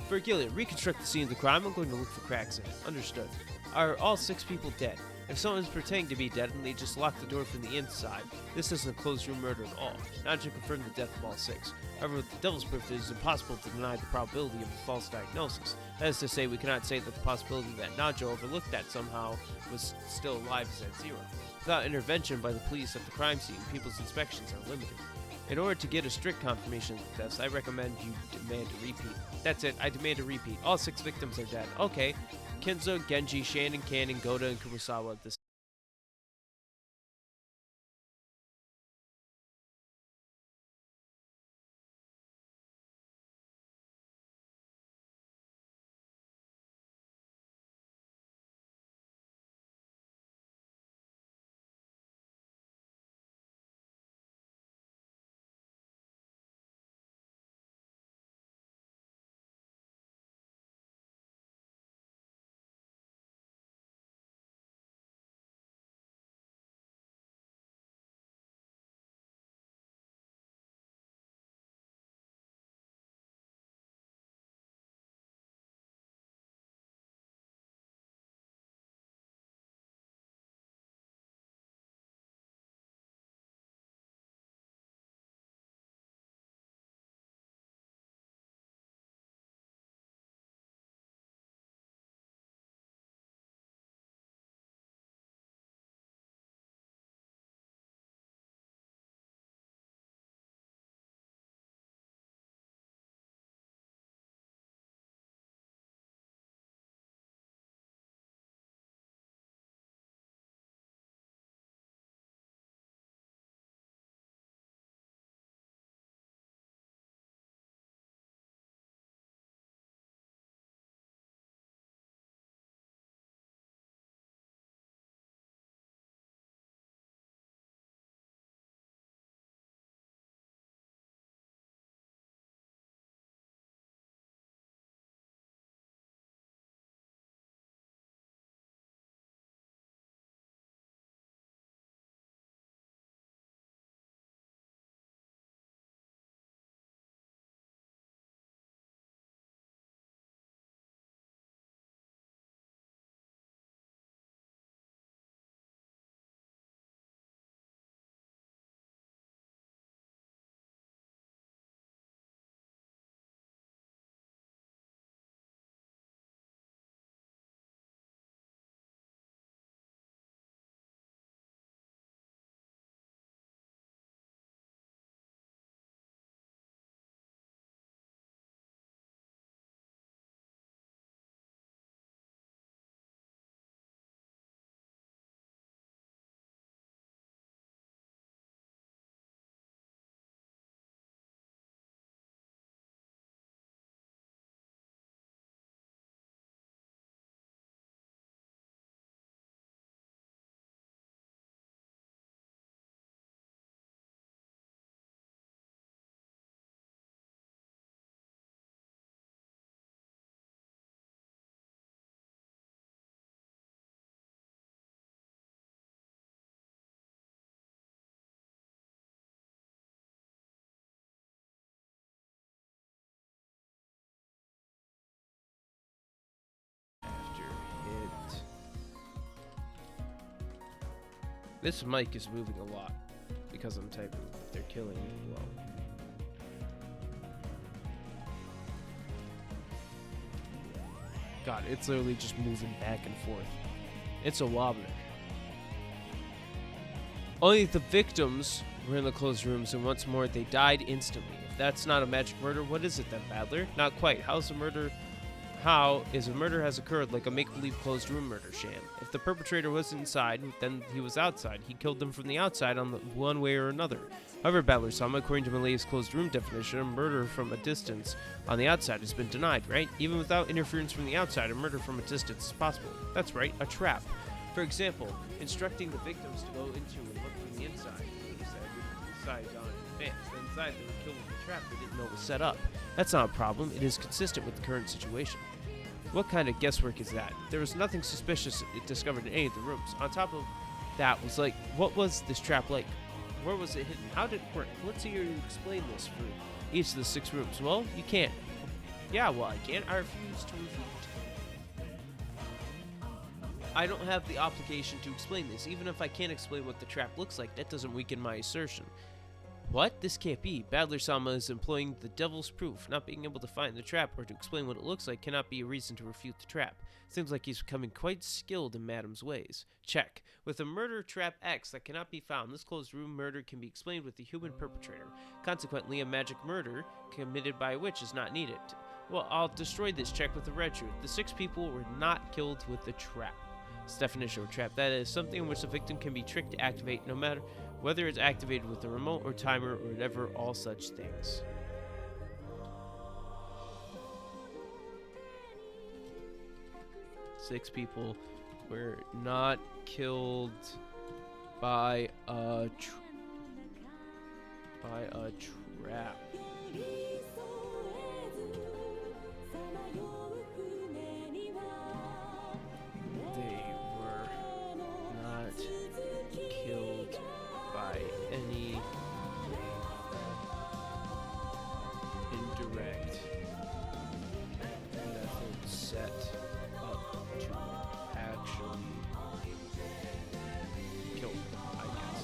Virgilia, reconstruct the scene of the crime. I'm going to look for cracks in it. Understood. Are all 6 people dead? If someone is pretending to be dead and they just lock the door from the inside, this isn't a closed room murder at all. Not to confirm the death of all 6. However, with the devil's proof, it is impossible to deny the probability of a false diagnosis. That is to say, we cannot say that the possibility that Najo overlooked that somehow was still alive is at 0. Without intervention by the police at the crime scene, people's inspections are limited. In order to get a strict confirmation of the deaths, I recommend you demand a repeat. That's it, I demand a repeat. All 6 victims are dead. Okay. Kenzo, Genji, Shannon, Cannon, Goda, and Kurosawa. This mic is moving a lot because I'm typing. They're killing me. Well. God, it's literally just moving back and forth. It's a wobbler. Only the victims were in the closed rooms, and once more, they died instantly. If that's not a magic murder, what is it then, Badler? Not quite. How is a murder has occurred like a make-believe closed room murder sham? If the perpetrator was inside, then he was outside. He killed them from the outside on the one way or another. However, Badler-sama, according to Malay's closed room definition, a murder from a distance on the outside has been denied, right? Even without interference from the outside, a murder from a distance is possible. That's right, a trap. For example, instructing the victims to go into and look from the inside. Inside gone in advance. Then inside they were killed with a trap they didn't know was set up. That's not a problem. It is consistent with the current situation. What kind of guesswork is that? There was nothing suspicious discovered in any of the rooms. On top of that was like, what was this trap like? Where was it hidden? How did it work? Let's hear you explain this for each of the 6 rooms. Well, you can't. Yeah, well, I can't. I refuse to reveal it. I don't have the obligation to explain this. Even if I can't explain what the trap looks like, that doesn't weaken my assertion. What? This can't be. Badler-sama is employing the devil's proof. Not being able to find the trap or to explain what it looks like cannot be a reason to refute the trap. Seems like he's becoming quite skilled in Madam's ways. Check. With a murder trap X that cannot be found, this closed room murder can be explained with the human perpetrator. Consequently, a magic murder committed by a witch is not needed. Well, I'll destroy this check with the red truth. The 6 people were not killed with the trap. It's definition of a trap. That is something in which the victim can be tricked to activate, no matter whether it's activated with a remote or timer or whatever, all such things. Six people were not killed by a trap. They were not killed by any indirect method set up to actually kill them, I guess.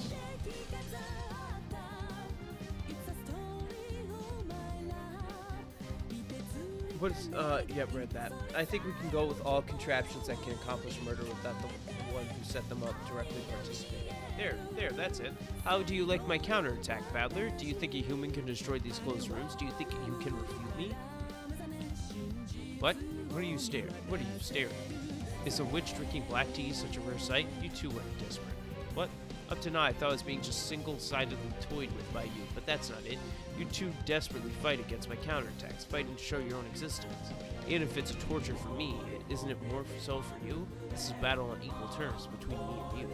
What is, yep, read that. I think we can go with all contraptions that can accomplish murder without the one who set them up directly participating. There, that's it. How do you like my counterattack, Badler? Do you think a human can destroy these closed rooms? Do you think you can refute me? What? What are you staring? Is a witch drinking black tea such a rare sight? You too went desperate. What? Up to now, I thought I was being just single-sidedly toyed with by you, but that's not it. You two desperately fight against my counterattacks, fighting to show your own existence. Even if it's a torture for me, isn't it more so for you? This is a battle on equal terms between me and you.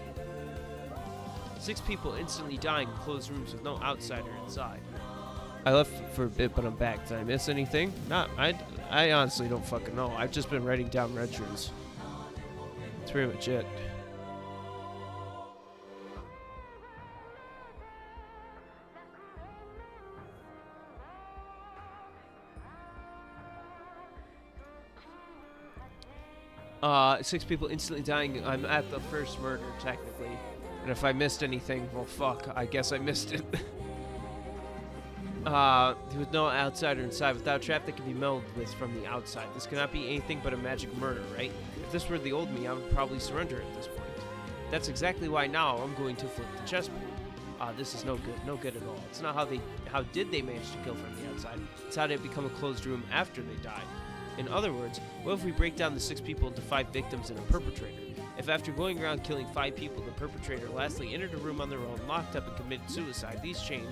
6 people instantly dying in closed rooms with no outsider inside. I left for a bit, but I'm back. Did I miss anything? I honestly don't fucking know. I've just been writing down red truths. That's pretty much it. Six people instantly dying. I'm at the first murder, technically. And if I missed anything, well, fuck. I guess I missed it. With no outsider inside, without a trap that can be melded with from the outside. This cannot be anything but a magic murder, right? If this were the old me, I would probably surrender at this point. That's exactly why now I'm going to flip the chessboard. This is no good at all. It's not how did they manage to kill from the outside? It's how did it become a closed room after they died. In other words, what if we break down the 6 people into 5 victims and a perpetrator? If after going around killing 5 people, the perpetrator lastly entered a room on their own, locked up and committed suicide, these chain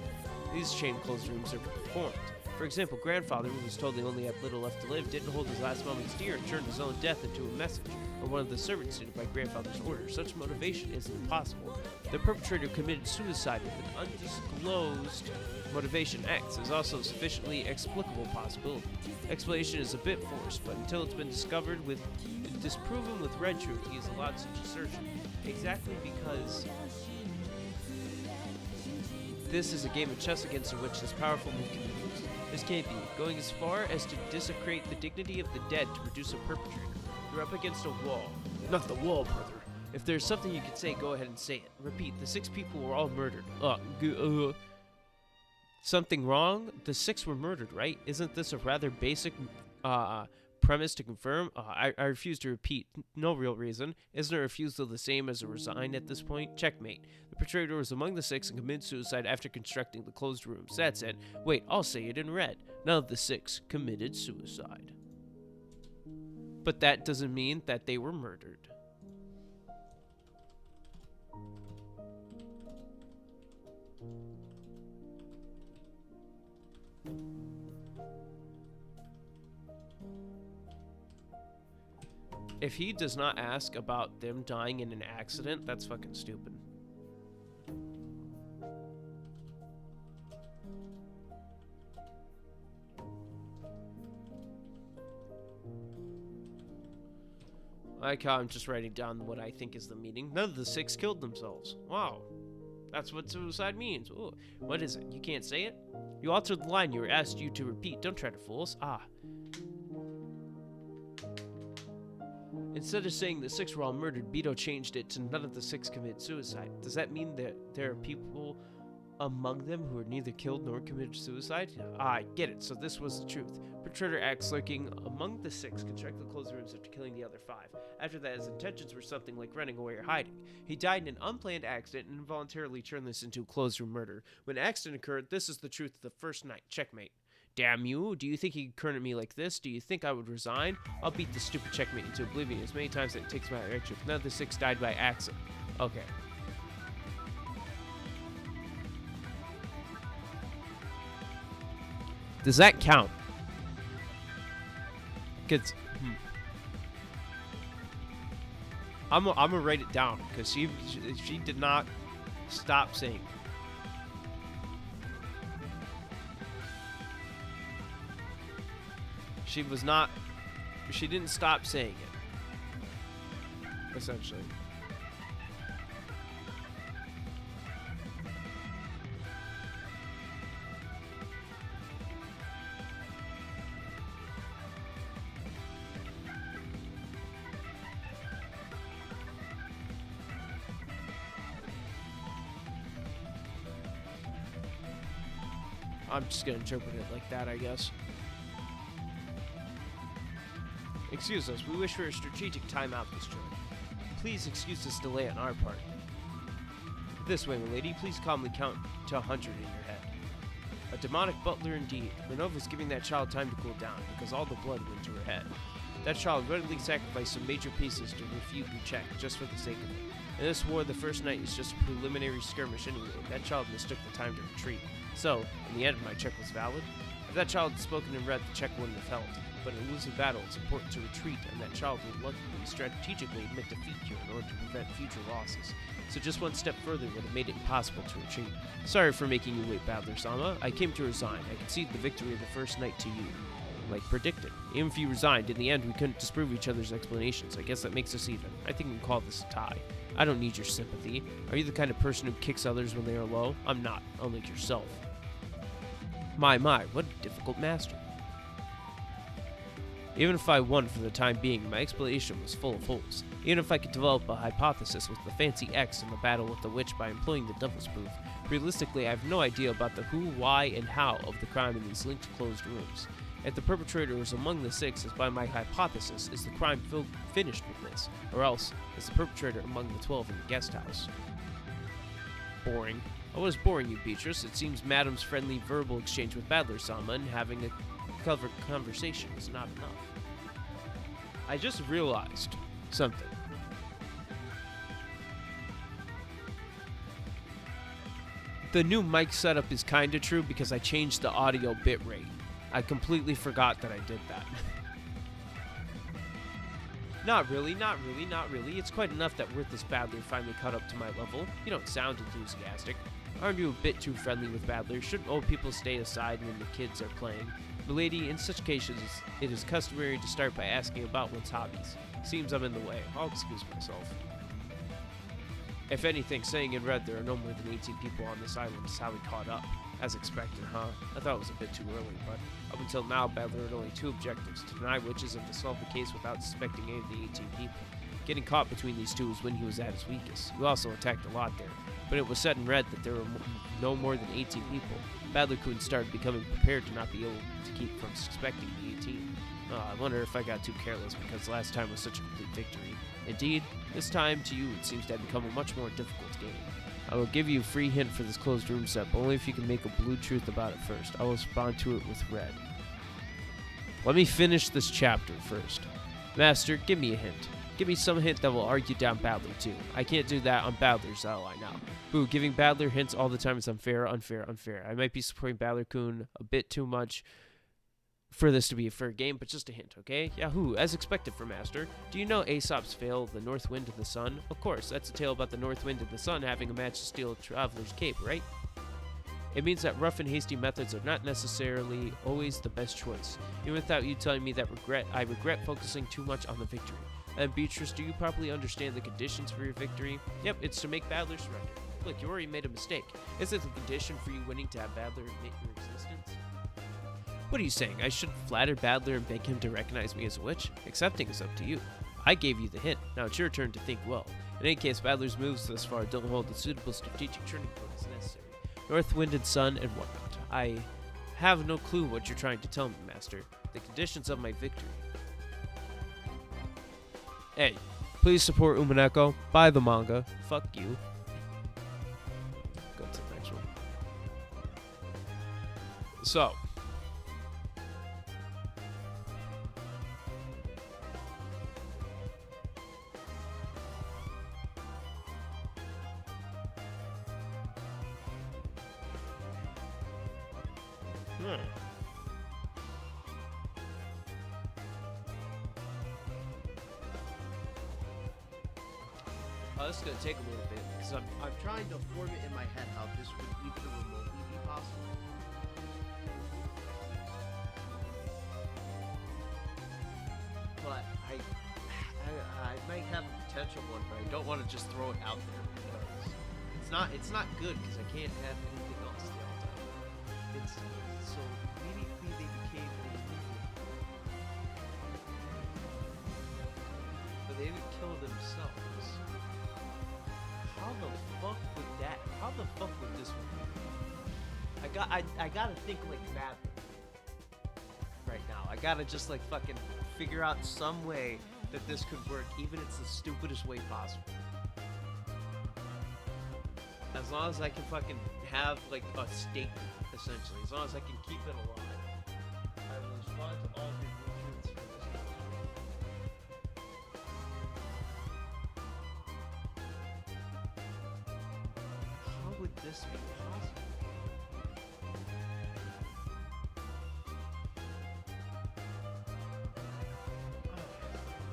closed rooms are performed. For example, grandfather, who was told he only had little left to live, didn't hold his last moments dear and turned his own death into a message, or one of the servants did it by grandfather's order. Such motivation isn't impossible. The perpetrator committed suicide with an undisclosed motivation X is also a sufficiently explicable possibility. Explanation is a bit forced, but until it's been disproven with red truth, he has allowed such assertion. Exactly because this is a game of chess against which this powerful move can be used. This can't be going as far as to desecrate the dignity of the dead to produce a perpetrator. You're up against a wall. Not the wall, brother. If there's something you can say, go ahead and say it. Repeat, the 6 people were all murdered. Something wrong? The 6 were murdered, right? Isn't this a rather basic premise to confirm? I refuse to repeat. No real reason. Isn't a refusal the same as a resign at this point? Checkmate. The perpetrator was among the 6 and committed suicide after constructing the closed rooms. That's it. Wait, I'll say it in red. None of the 6 committed suicide. But that doesn't mean that they were murdered. If he does not ask about them dying in an accident, that's fucking stupid. I like how I'm just writing down what I think is the meaning. None of the 6 killed themselves. Wow. That's what suicide means. Ooh. What is it? You can't say it? You altered the line you were asked you to repeat. Don't try to fool us. Instead of saying the 6 were all murdered, Beto changed it to none of the 6 committed suicide. Does that mean that there are people among them who were neither killed nor committed suicide? I get it. So this was the truth. Perpetrator acts lurking among the 6, constructed the closed rooms after killing the other 5. After that, his intentions were something like running away or hiding. He died in an unplanned accident and involuntarily turned this into a closed room murder. When the accident occurred, this is the truth of the first night. Checkmate. Damn you, do you think he could corner me like this? Do you think I would resign? I'll beat this stupid checkmate into oblivion as many times as it takes my direction. None of the 6 died by accident. Okay. Does that count? Cause, I'm gonna write it down because she did not stop saying. She didn't stop saying it, essentially. I'm just gonna interpret it like that, I guess. Excuse us, we wish for a strategic timeout this trip. Please excuse this delay on our part. This way, my lady, please calmly count to 100 in your head. A demonic butler indeed. Minova's giving that child time to cool down, because all the blood went to her head. That child readily sacrificed some major pieces to refute your check, just for the sake of it. In this war, the first night is just a preliminary skirmish anyway. That child mistook the time to retreat. So, in the end, my check was valid. If that child had spoken in red, the check wouldn't have held. But in a losing battle, it's important to retreat, and that child would luckily strategically admit defeat here in order to prevent future losses. So just one step further would have made it impossible to retreat. Sorry for making you wait, Battler-sama. I came to resign. I conceded the victory of the first night to you. Like predicted. Even if you resigned, in the end we couldn't disprove each other's explanations. I guess that makes us even. I think we can call this a tie. I don't need your sympathy. Are you the kind of person who kicks others when they are low? I'm not, unlike yourself. My, what a difficult master. Even if I won for the time being, my explanation was full of holes. Even if I could develop a hypothesis with the fancy X in the battle with the witch by employing the devil's proof, realistically I have no idea about the who, why, and how of the crime in these linked closed rooms. If the perpetrator was among the 6, as by my hypothesis, is the crime finished with this? Or else, is the perpetrator among the 12 in the guest house? Boring. I was boring you, Beatrice. It seems Madam's friendly verbal exchange with Battler-sama and having a clever conversation is not enough. I just realized something. The new mic setup is kinda true because I changed the audio bitrate. I completely forgot that I did that. Not really. It's quite enough that Worthless Battler finally caught up to my level. You don't sound enthusiastic. Aren't you a bit too friendly with Battler? Shouldn't old people stay aside when the kids are playing? Milady, in such cases, it is customary to start by asking about one's hobbies. Seems I'm in the way. I'll excuse myself. If anything, saying in red there are no more than 18 people on this island is how we caught up. As expected, huh? I thought it was a bit too early, but up until now, Battler had only 2 objectives, to deny witches and to solve the case without suspecting any of the 18 people. Getting caught between these two was when he was at his weakest. You also attacked a lot there, but it was set in red that there were no more than 18 people. Badler-kun started becoming prepared to not be able to keep from suspecting the 18. I wonder if I got too careless because last time was such a complete victory. Indeed, this time to you it seems to have become a much more difficult game. I will give you a free hint for this closed room set, but only if you can make a blue truth about it first. I will respond to it with red. Let me finish this chapter first. Master, give me a hint. Give me some hint that will argue down Badler too. I can't do that on Badler's ally now. Boo, giving Badler hints all the time is unfair, unfair, unfair. I might be supporting Badler-kun a bit too much for this to be a fair game, but just a hint, okay? Yahoo, as expected for Master. Do you know Aesop's Fail, the North Wind and the Sun? Of course, that's a tale about the North Wind and the Sun having a match to steal a traveler's cape, right? It means that rough and hasty methods are not necessarily always the best choice. Even without you telling me that I regret focusing too much on the victory. And Beatrice, do you properly understand the conditions for your victory? Yep, it's to make Badler surrender. Look, you already made a mistake. Is it the condition for you winning to have Badler admit your existence? What are you saying? I should flatter Badler and beg him to recognize me as a witch? Accepting is up to you. I gave you the hint. Now it's your turn to think well. In any case, Badler's moves thus far don't hold the suitable strategic turning point as necessary. North Wind and Sun and whatnot. I have no clue what you're trying to tell me, Master. The conditions of my victory. Hey, please support Umineko. Buy the manga. Fuck you. Go to the next one. So. This is gonna take a little bit because I'm trying to form it in my head how this would even remotely be possible. But I might have a potential one, but I don't want to just throw it out there because it's not good because I can't have anything else the whole time. It's so immediately they became illegal, but they didn't kill themselves. How the fuck would this work? I gotta think like that right now. I gotta just like fucking figure out some way that this could work, even if it's the stupidest way possible. As long as I can fucking have like a statement, essentially. As long as I can keep it alive. I will respond to all your nutrients for this question. How would this be possible?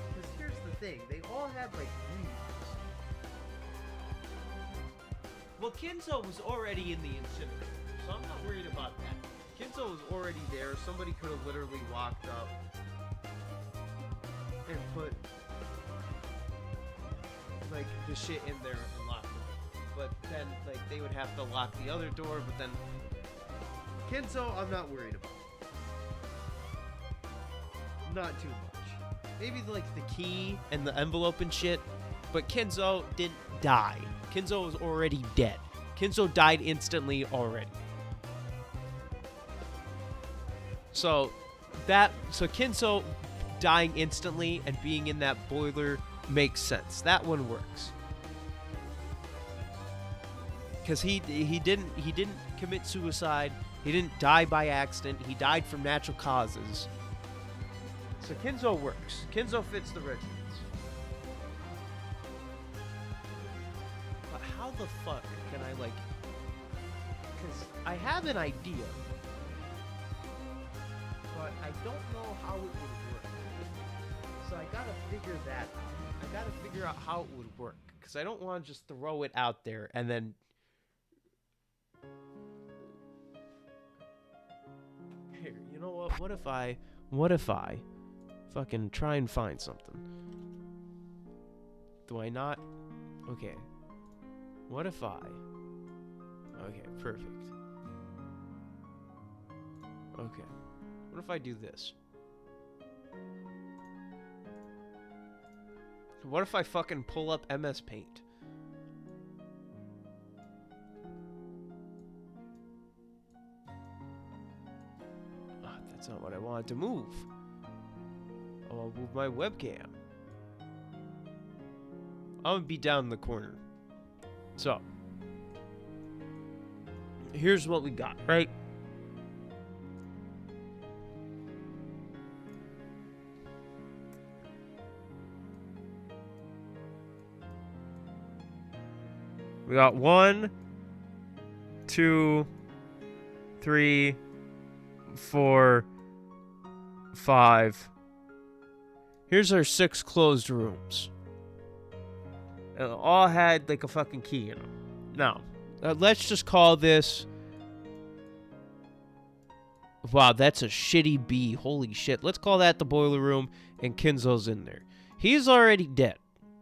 Because here's the thing, they all had like reasons. Well, Kinzo was already in the incinerator, so I'm not worried about that. Kinzo was already there. Somebody could have literally walked up and put like the shit in there and locked it. But then like they would have to lock the other door, but then Kinzo I'm not worried about. Not too much. Maybe like the key and the envelope and shit, but Kinzo didn't die. Kinzo was already dead. Kinzo died instantly already. So Kinzo dying instantly and being in that boiler makes sense. That one works. Cuz he didn't commit suicide. He didn't die by accident. He died from natural causes. So Kinzo works. Kinzo fits the regiments. But how the fuck can I like... Because I have an idea. But I don't know how it would work. So I gotta figure that out. I gotta figure out how it would work. Because I don't want to just throw it out there and then... Here, you know what? What if I fucking try and find something? Do I not? Okay. What if I... Okay, perfect. Okay. What if I do this? What if I fucking pull up MS Paint? Oh, that's not what I wanted to move. Oh, I'll move my webcam. I'm gonna be down in the corner. So, here's what we got, right? We got 1, 2, 3, 4, 5. Here's our 6 closed rooms. And all had like a fucking key in them. Now, let's just call this. Wow, that's a shitty B. Holy shit. Let's call that the boiler room, and Kinzo's in there. He's already dead,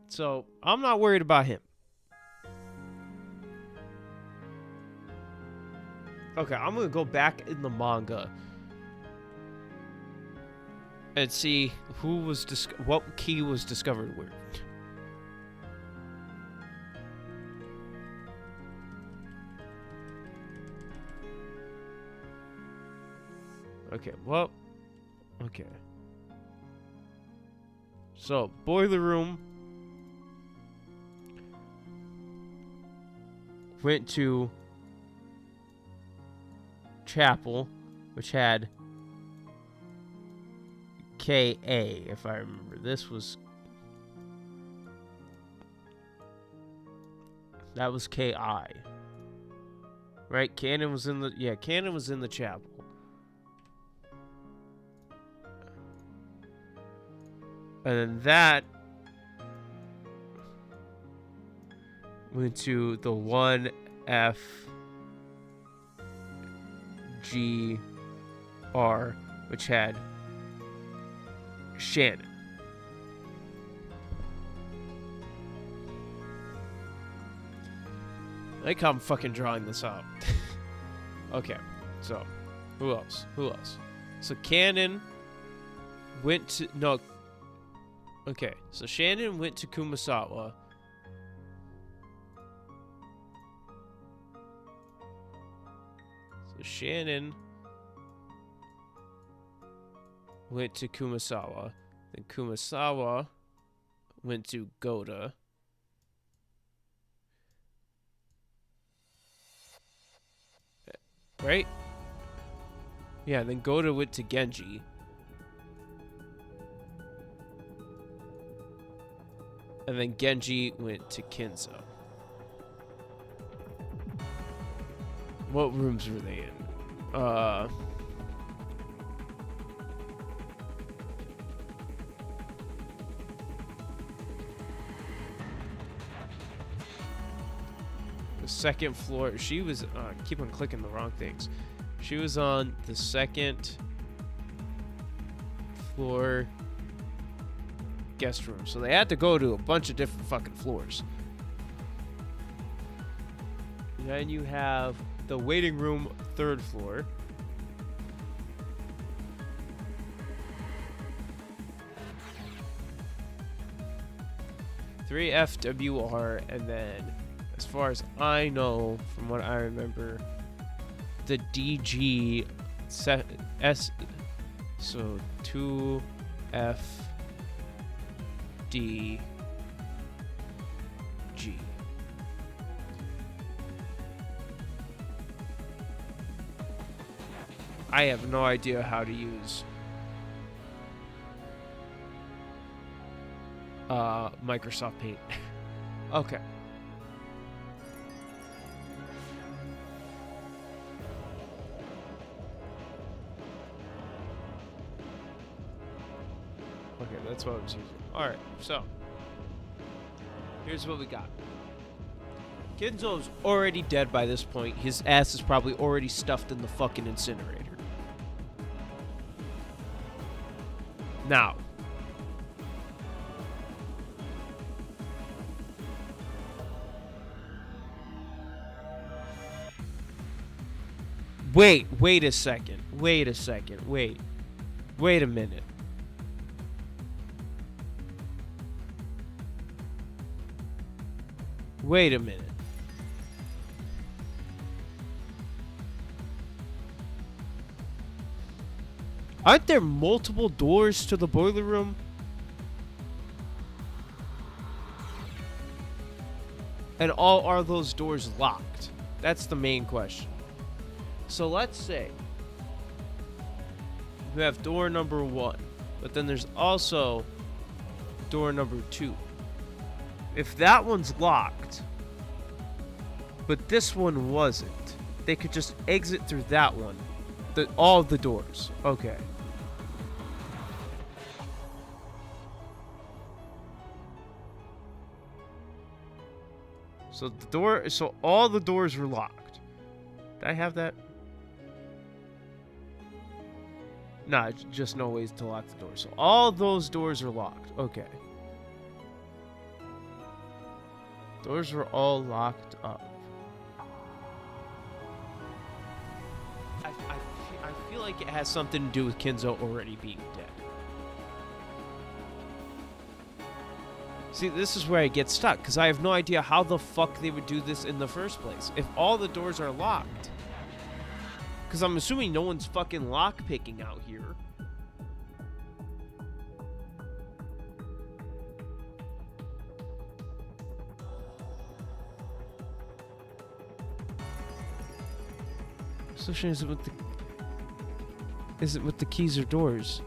so I'm not worried about him. Okay, I'm gonna go back in the manga and see who was what key was discovered where. Okay, well, okay. So, boiler room went to chapel, which had KA, if I remember. That was KI. Right? Cannon was in the chapel. And then that went to the 1FGR, which had Shannon. I like how I'm fucking drawing this out. Okay, so who else? So Cannon went to Okay, so Shannon went to Kumasawa. So Shannon went to Kumasawa. Then Kumasawa went to Goda. Right? Yeah, then Goda went to Genji. And then Genji went to Kinzo. What rooms were they in? The second floor. She was. I keep on clicking the wrong things. She was on the second floor guest room. So they had to go to a bunch of different fucking floors. And then you have the waiting room, 3rd floor. Three FWR, and then, as far as I know, from what I remember, the DG S. So 2F. D G. I have no idea how to use Microsoft Paint. Okay. Okay, that's what I was using. Alright, so here's what we got. Kinzo's already dead by this point. His ass is probably already stuffed in the fucking incinerator. Now, wait a second. Wait a minute. Wait a minute. Aren't there multiple doors to the boiler room? And all are those doors locked? That's the main question. So let's say you have door number 1, but then there's also door number 2. If that one's locked, but this one wasn't, they could just exit through that one. All the doors. Okay. So all the doors were locked. Did I have that? Nah, just no ways to lock the doors. So all those doors are locked. Okay. Doors were all locked up. I feel like it has something to do with Kinzo already being dead. See, this is where I get stuck, because I have no idea how the fuck they would do this in the first place. If all the doors are locked. Because I'm assuming no one's fucking lockpicking out here. So is it with the keys or doors?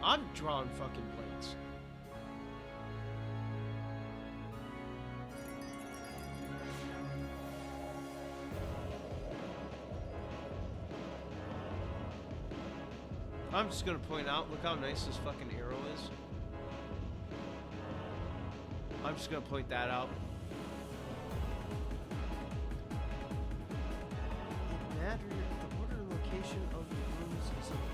I'm drawing fucking blanks. I'm just gonna point out, look how nice this fucking arrow is. I'm just gonna point that out. Matter the order and location of the rooms is important.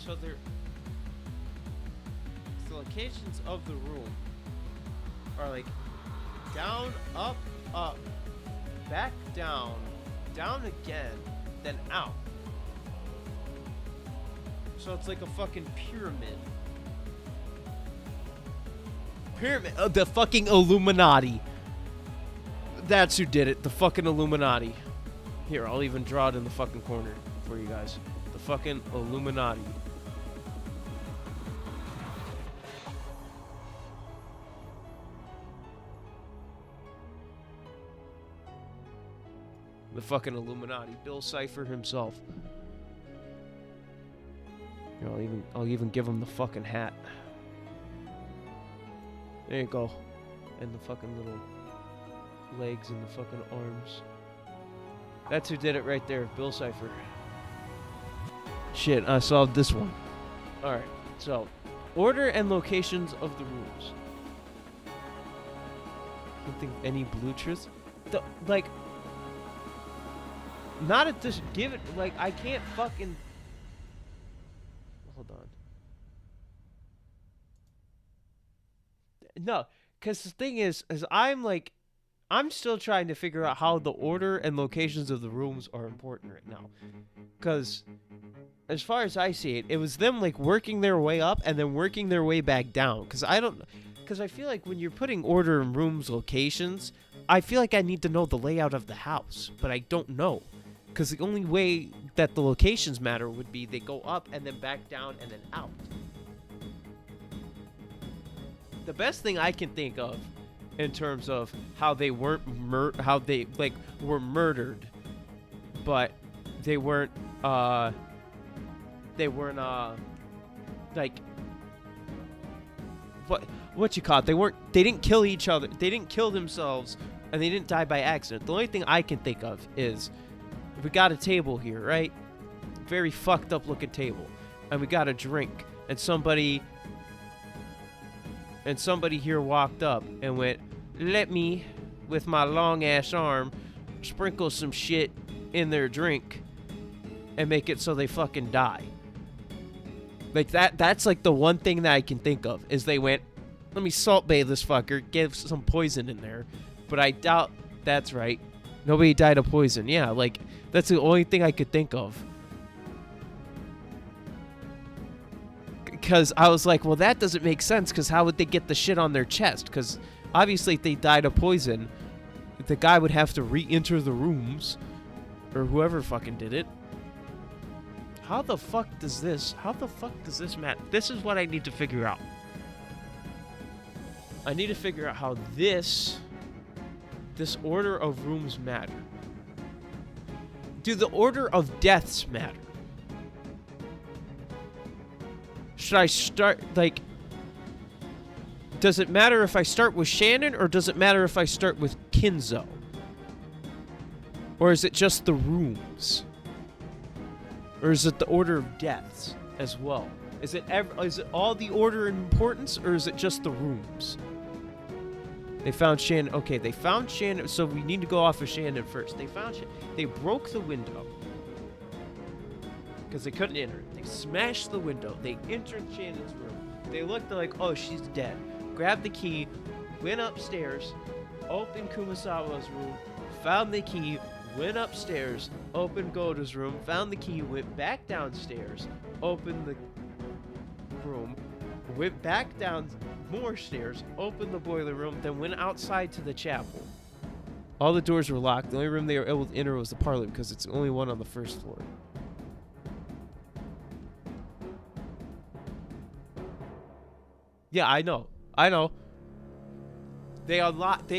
So the locations of the room are like down, up, up, back down, down again, then out. So it's like a fucking pyramid. Pyramid of the fucking Illuminati. That's who did it. The fucking Illuminati. Here, I'll even draw it in the fucking corner for you guys. The fucking Illuminati. The fucking Illuminati. Bill Cipher himself. Here, I'll even give him the fucking hat. There you go. And the fucking little legs and the fucking arms. That's who did it right there. Bill Cipher. Shit, I solved this one. Alright, so order and locations of the rooms. Don't think of any blue truths. Like, not at this. Give it. Like, I can't fucking. Hold on. No, because the thing is I'm like, I'm still trying to figure out how the order and locations of the rooms are important right now. Because as far as I see it, it was them like working their way up and then working their way back down. Because I feel like when you're putting order in rooms locations, I feel like I need to know the layout of the house, but I don't know. Because the only way that the locations matter would be they go up and then back down and then out. The best thing I can think of in terms of how they weren't how they like were murdered, but they weren't like what you call it? They didn't kill each other. They didn't kill themselves, and they didn't die by accident. The only thing I can think of is we got a table here, right? Very fucked up looking table, and we got a drink, and somebody here walked up and went, let me, with my long ass arm, sprinkle some shit in their drink and make it so they fucking die. Like that's like the one thing that I can think of is they went, let me salt bathe this fucker, give some poison in there. But I doubt that's right. Nobody died of poison. Yeah, like that's the only thing I could think of. Because I was like, well, that doesn't make sense, because how would they get the shit on their chest? Because obviously if they died of poison, the guy would have to re-enter the rooms, or whoever fucking did it. How the fuck does this matter? This is what I need to figure out. I need to figure out how this order of rooms matter. Do the order of deaths matter? Should I start, like, does it matter if I start with Shannon, or does it matter if I start with Kinzo? Or is it just the rooms? Or is it the order of deaths as well? Is it all the order in importance, or is it just the rooms? They found Shannon. Okay, they found Shannon, so we need to go off of Shannon first. They found Shannon. They broke the window. Because they couldn't enter it. They smashed the window. They entered Shannon's room. They looked like, oh, she's dead. Grabbed the key, went upstairs, opened Kumasawa's room, found the key, went upstairs, opened Goda's room, found the key, went back downstairs, opened the room, went back down more stairs, opened the boiler room, then went outside to the chapel. All the doors were locked. The only room they were able to enter was the parlor, because it's the only one on the first floor. Yeah, I know. They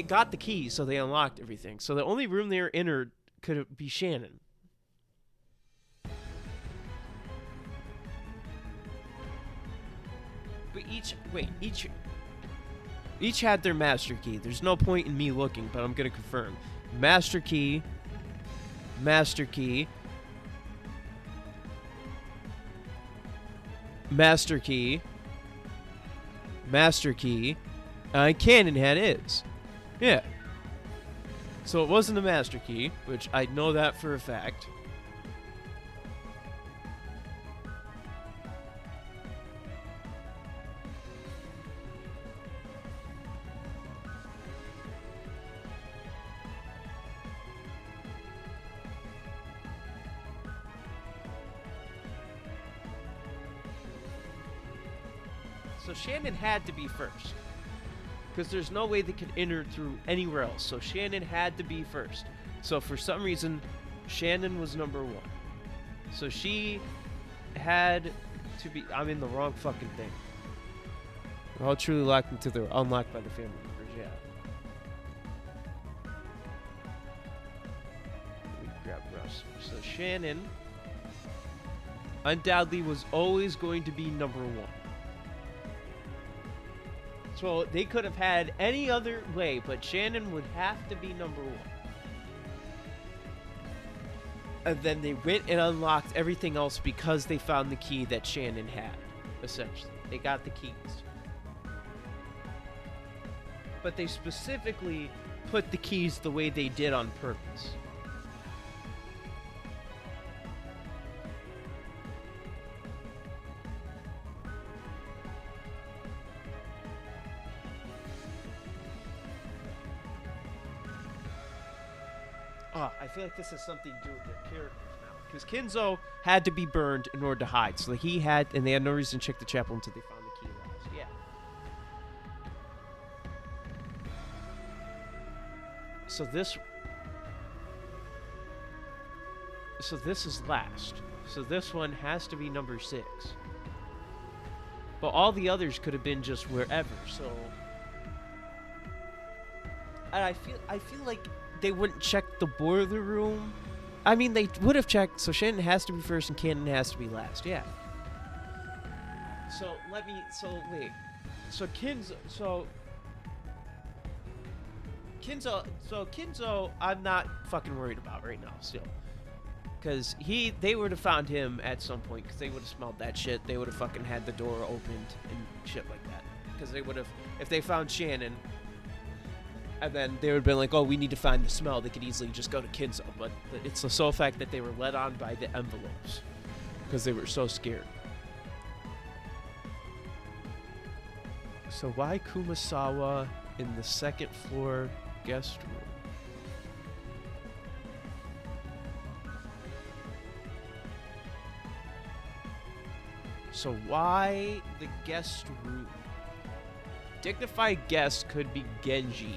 got the keys, so they unlocked everything. So the only room they were entered could be Shannon. But each had their master key. There's no point in me looking, but I'm gonna confirm. Master key. Master key. Master key. Master key. Cannon had his. Yeah. So it wasn't a master key, which I know that for a fact. So Shannon had to be first. Because there's no way they could enter through anywhere else. So Shannon had to be first. So for some reason, Shannon was number one. So she had to be... I'm in the wrong fucking thing. We're all truly locked until they're unlocked by the family members, yeah. Let me grab Russ. So Shannon undoubtedly was always going to be number one. So they could have had any other way, but Shannon would have to be number one. And then they went and unlocked everything else because they found the key that Shannon had, essentially. They got the keys. But they specifically put the keys the way they did on purpose. Oh, I feel like this has something to do with their characters now. Because Kinzo had to be burned in order to hide. So he had, and they had no reason to check the chapel until they found the key last. Yeah. So this is last. So this one has to be number 6. But all the others could have been just wherever. So, and I feel like they wouldn't check the boiler room. I mean, they would have checked. So Shannon has to be first, and Cannon has to be last. Yeah. So wait. So Kinzo, I'm not fucking worried about right now. Still. Because they would have found him at some point, because they would have smelled that shit. They would have fucking had the door opened and shit like that. Because they would have, if they found Shannon, and then they would have been like, oh, we need to find the smell, they could easily just go to Kinzo. But it's the sole fact that they were led on by the envelopes, because they were so scared. So why Kumasawa in the second floor guest room? So why the guest room? Dignified guest could be Genji.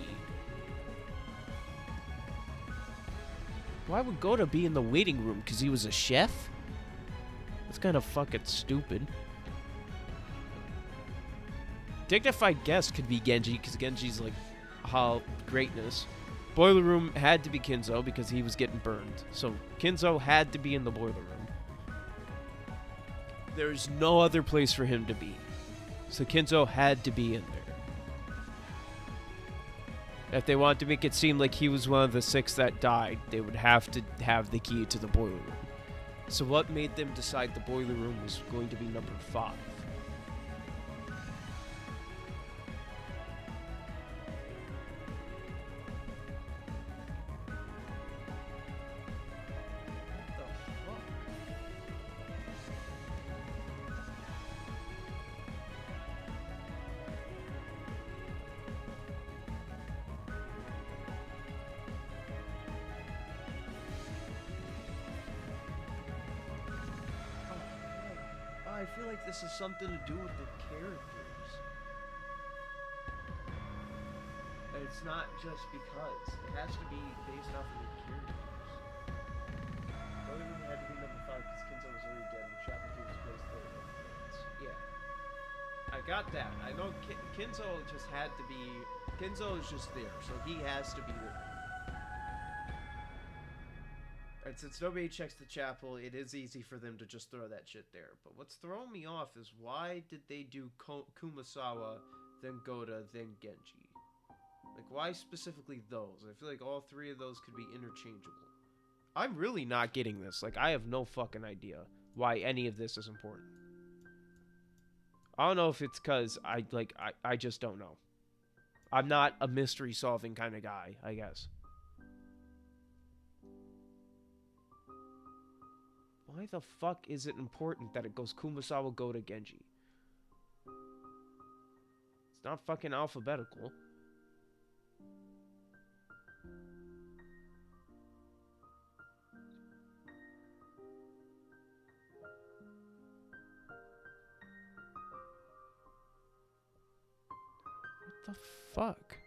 Why would Goda be in the waiting room? Because he was a chef? That's kind of fucking stupid. Dignified guest could be Genji, because Genji's like all greatness. Boiler room had to be Kinzo because he was getting burned. So Kinzo had to be in the boiler room. There's no other place for him to be. So Kinzo had to be in there. If they wanted to make it seem like he was one of the 6 that died, they would have to have the key to the boiler room. So what made them decide the boiler room was going to be number 5? I feel like this is something to do with the characters. It's not just because. It has to be based off of the characters. Boiler room had to be number 5 because Kinzo was already dead and Chapel 2 was placed there. Yeah. I got that. I know Kinzo just had to be... Kinzo is just there, so he has to be there. And since nobody checks the chapel, it is easy for them to just throw that shit there. But what's throwing me off is why did they do Kumasawa, then Goda, then Genji? Like, why specifically those? I feel like all 3 of those could be interchangeable. I'm really not getting this. Like, I have no fucking idea why any of this is important. I don't know if it's because I just don't know. I'm not a mystery-solving kind of guy, I guess. Why the fuck is it important that it goes Kumasawa, Goda, Genji? It's not fucking alphabetical. What the fuck?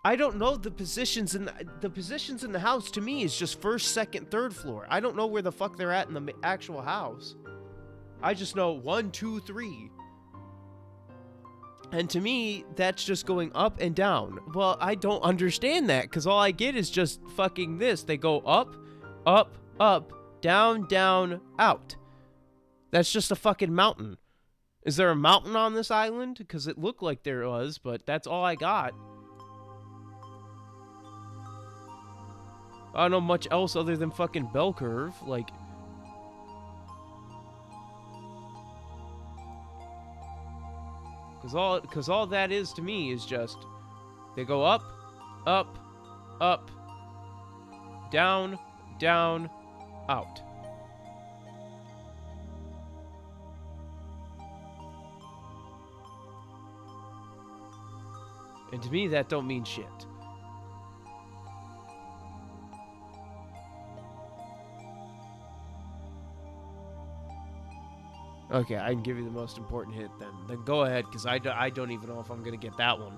I don't know the positions in the house. To me is just first, second, third floor. I don't know where the fuck they're at in the actual house. I just know 1, 2, 3. And to me, that's just going up and down. Well, I don't understand that because all I get is just fucking this. They go up, up, up, down, down, out. That's just a fucking mountain. Is there a mountain on this island? Because it looked like there was, but that's all I got. I don't know much else other than fucking bell curve. Like, Cause all that is to me is just they go up, up, up, down, down, out. And to me, that don't mean shit. Okay, I can give you the most important hit then. Then go ahead, because I don't even know if I'm going to get that one.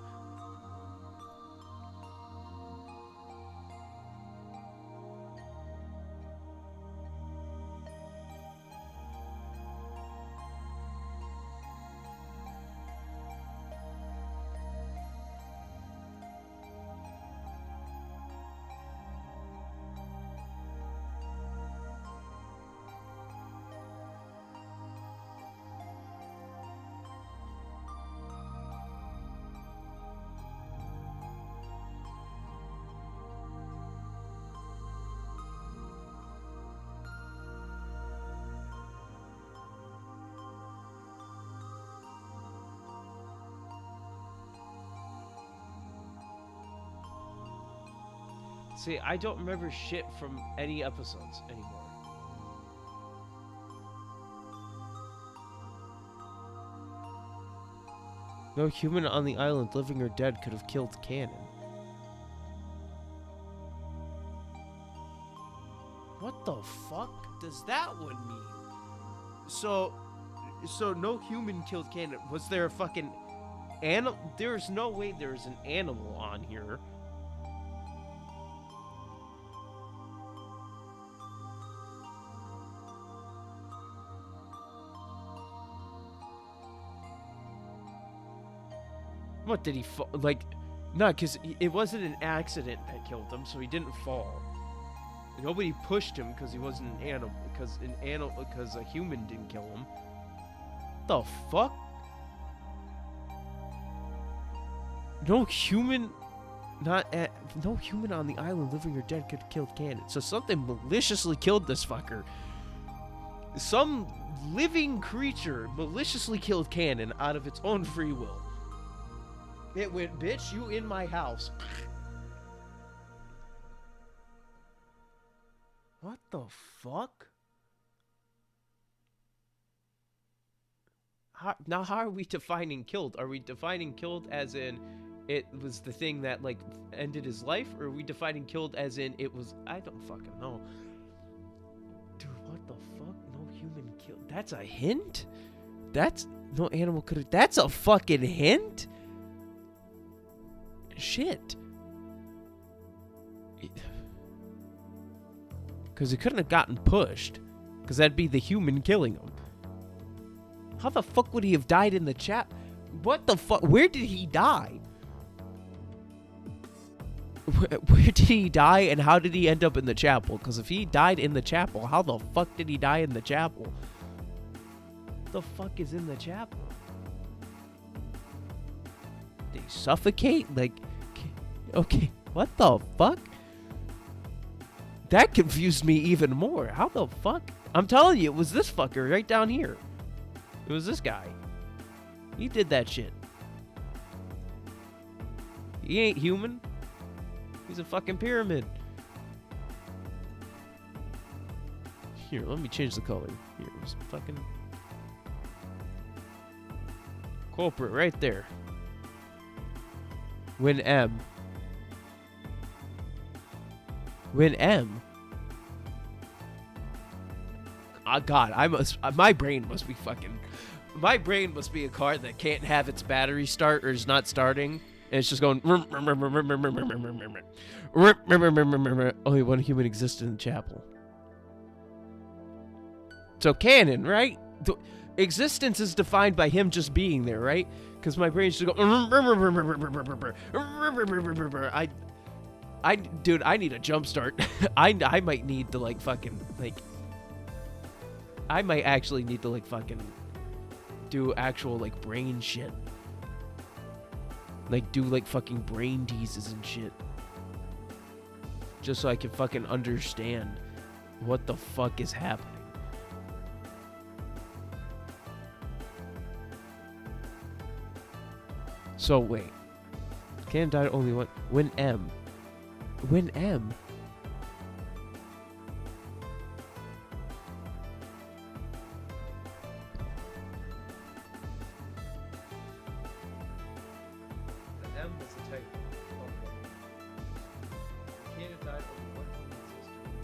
See, I don't remember shit from any episodes anymore. No human on the island, living or dead, could have killed Cannon. What the fuck does that one mean? So no human killed Cannon. Was there a fucking animal? There's no way there's an animal on here. What did he fall? Like, no, because it wasn't an accident that killed him, so he didn't fall. Nobody pushed him because he wasn't an animal. Because a human didn't kill him. The fuck? No human on the island, living or dead, could have killed Cannon. So something maliciously killed this fucker. Some living creature maliciously killed Cannon out of its own free will. It went, bitch, you in my house. What the fuck? Now, how are we defining killed? Are we defining killed as in it was the thing that, like, ended his life? Or are we defining killed as in it was... I don't fucking know. Dude, what the fuck? No human killed. That's a hint? That's... No animal could have... That's a fucking hint? Shit. Because he couldn't have gotten pushed. Because that'd be the human killing him. How the fuck would he have died in the chap? What the fuck? Where did he die? Where did he die and how did he end up in the chapel? Because if he died in the chapel, how the fuck did he die in the chapel? What the fuck is in the chapel? They suffocate? Like, okay, what the fuck? That confused me even more. How the fuck? I'm telling you, it was this fucker right down here. It was this guy. He did that shit. He ain't human. He's a fucking pyramid. Here, let me change the color. Here, there's fucking... culprit right there. Win M. Win M. Oh God, my brain must be fucking... My brain must be a car that can't have its battery start or is not starting. And it's just going... Only one human existed in the chapel. So canon, right? Existence is defined by him just being there, right? Because my brain's just going... Dude, I need a jump start. I might need to, like, fucking, like... I might actually need to, like, fucking... do actual, like, brain shit. Like, do, like, fucking brain teases and shit. Just so I can fucking understand what the fuck is happening. So wait. Cannon died only one. When M. When M. The M was a type. Okay. Cannon died only one human existed in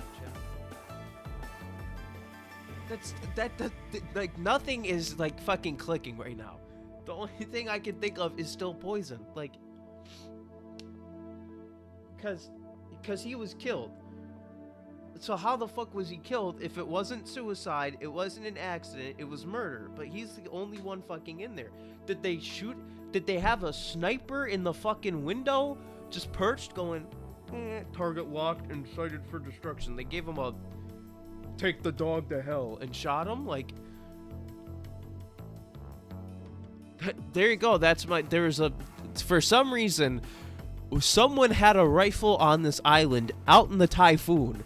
the chapel. Like nothing is like fucking clicking right now. The only thing I can think of is still poison. Like, cause he was killed. So how the fuck was he killed if it wasn't suicide, it wasn't an accident, it was murder? But he's the only one fucking in there. Did they shoot? Did they have a sniper in the fucking window just perched going, target locked and sighted for destruction? They gave him a take the dog to hell and shot him? Like, there you go. That's my, for some reason, someone had a rifle on this island out in the typhoon.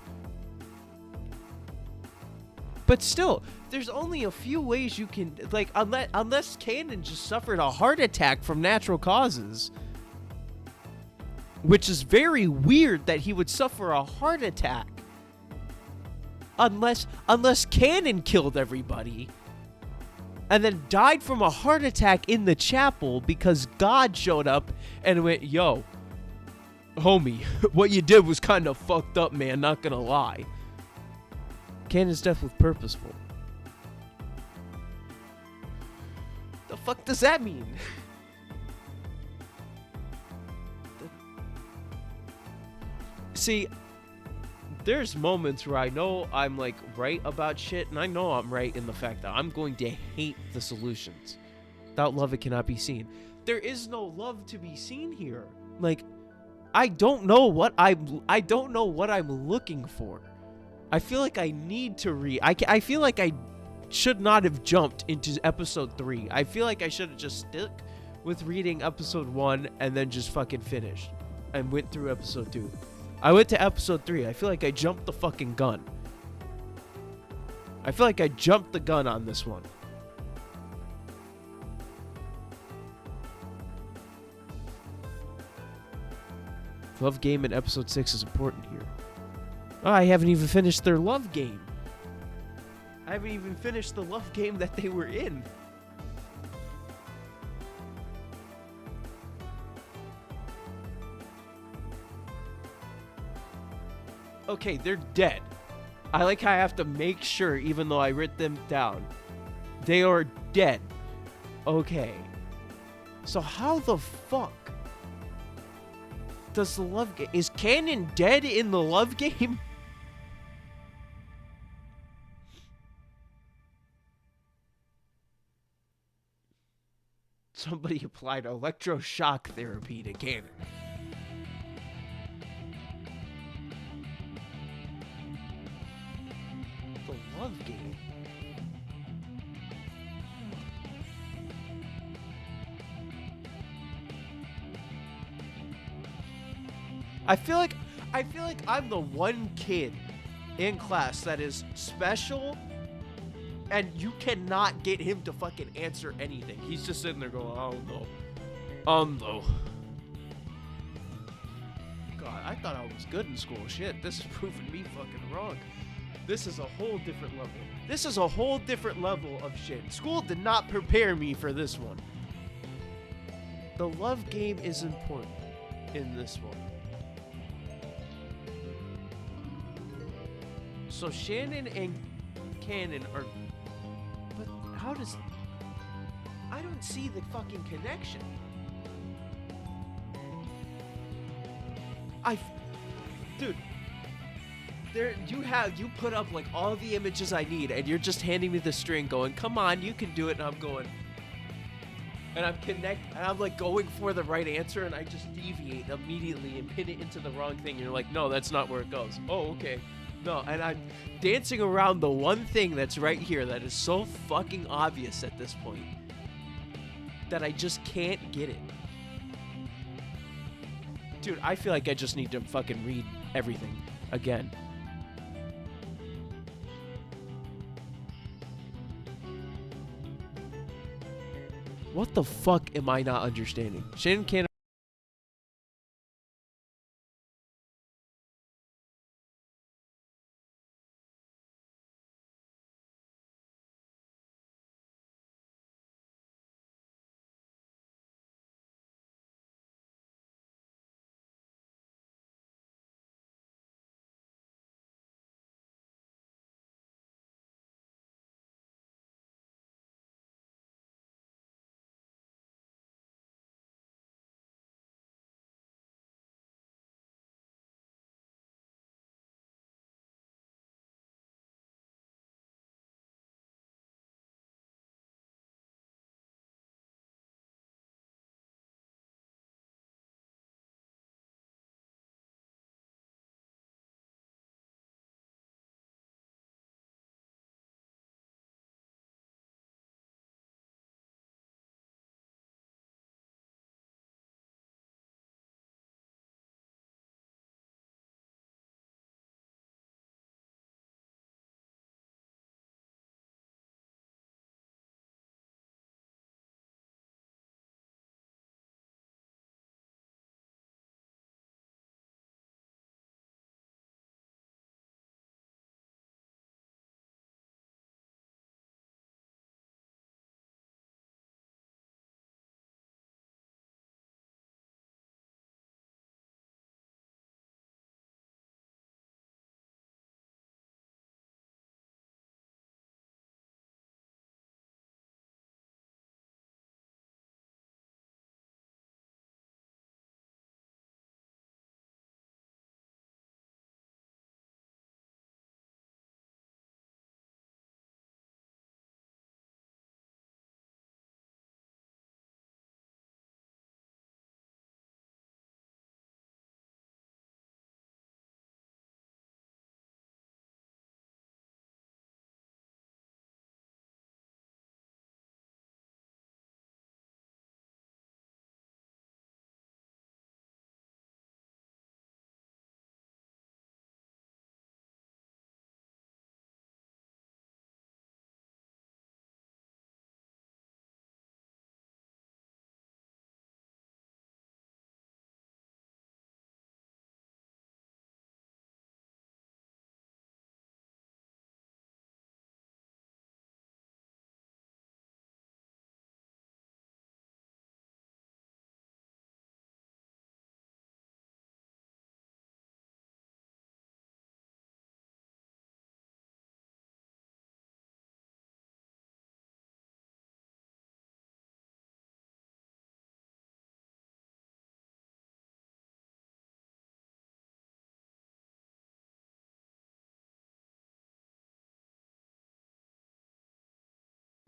But still, there's only a few ways you can, like, unless Cannon just suffered a heart attack from natural causes. Which is very weird that he would suffer a heart attack. Unless Cannon killed everybody and then died from a heart attack in the chapel because God showed up and went, yo, homie, what you did was kind of fucked up, man, not gonna lie. Cannon's death was purposeful. The fuck does that mean? See, there's moments where I know I'm like right about shit, and I know I'm right in the fact that I'm going to hate the solutions. Without love, it cannot be seen. There is no love to be seen here. Like, I don't know what I'm looking for. I feel like I need to read. I feel like I should not have jumped into episode 3. I feel like I should have just stuck with reading episode 1 and then just fucking finished and went through episode 2. I went to episode 3. I feel like I jumped the fucking gun. I feel like I jumped the gun on this one. Love game in episode 6 is important here. Oh, I haven't even finished their love game. I haven't even finished the love game that they were in. Okay, they're dead. I like how I have to make sure, even though I writ them down. They are dead. Okay. So how the fuck does the love game... Is Cannon dead in the love game? Somebody applied electroshock therapy to Cannon. The love game. I feel like I'm the one kid in class that is special, and you cannot get him to fucking answer anything. He's just sitting there going, I don't know. God, I thought I was good in school. Shit, this is proving me fucking wrong. This is a whole different level. This is a whole different level of shit. School did not prepare me for this one. The love game is important in this one. So Shannon and Cannon are... But how does... I don't see the fucking connection. Dude... You put up like all the images I need, and you're just handing me the string going, come on, you can do it, and I'm going... And I'm like going for the right answer, and I just deviate immediately and pin it into the wrong thing, and you're like, no, that's not where it goes. Oh, okay. No, and I'm dancing around the one thing that's right here that is so fucking obvious at this point that I just can't get it. Dude, I feel like I just need to fucking read everything again. What the fuck am I not understanding? Shannon can't.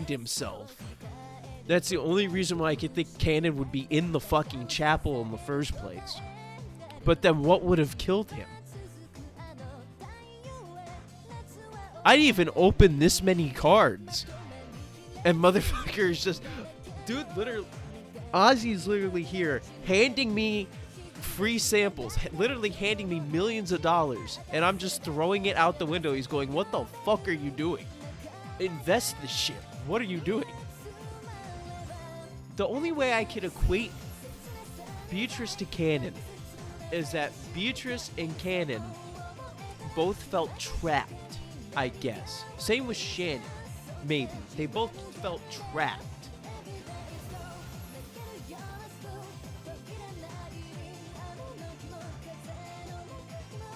Himself. That's the only reason why I could think Cannon would be in the fucking chapel in the first place. But then what would have killed him? I didn't even open this many cards. And motherfucker is just... Dude, literally... Ozzy's literally here, handing me free samples. Literally handing me millions of dollars. And I'm just throwing it out the window. He's going, what the fuck are you doing? Invest this shit. What are you doing? The only way I can equate Beatrice to Cannon is that Beatrice and Cannon both felt trapped, I guess. Same with Shannon, maybe. They both felt trapped.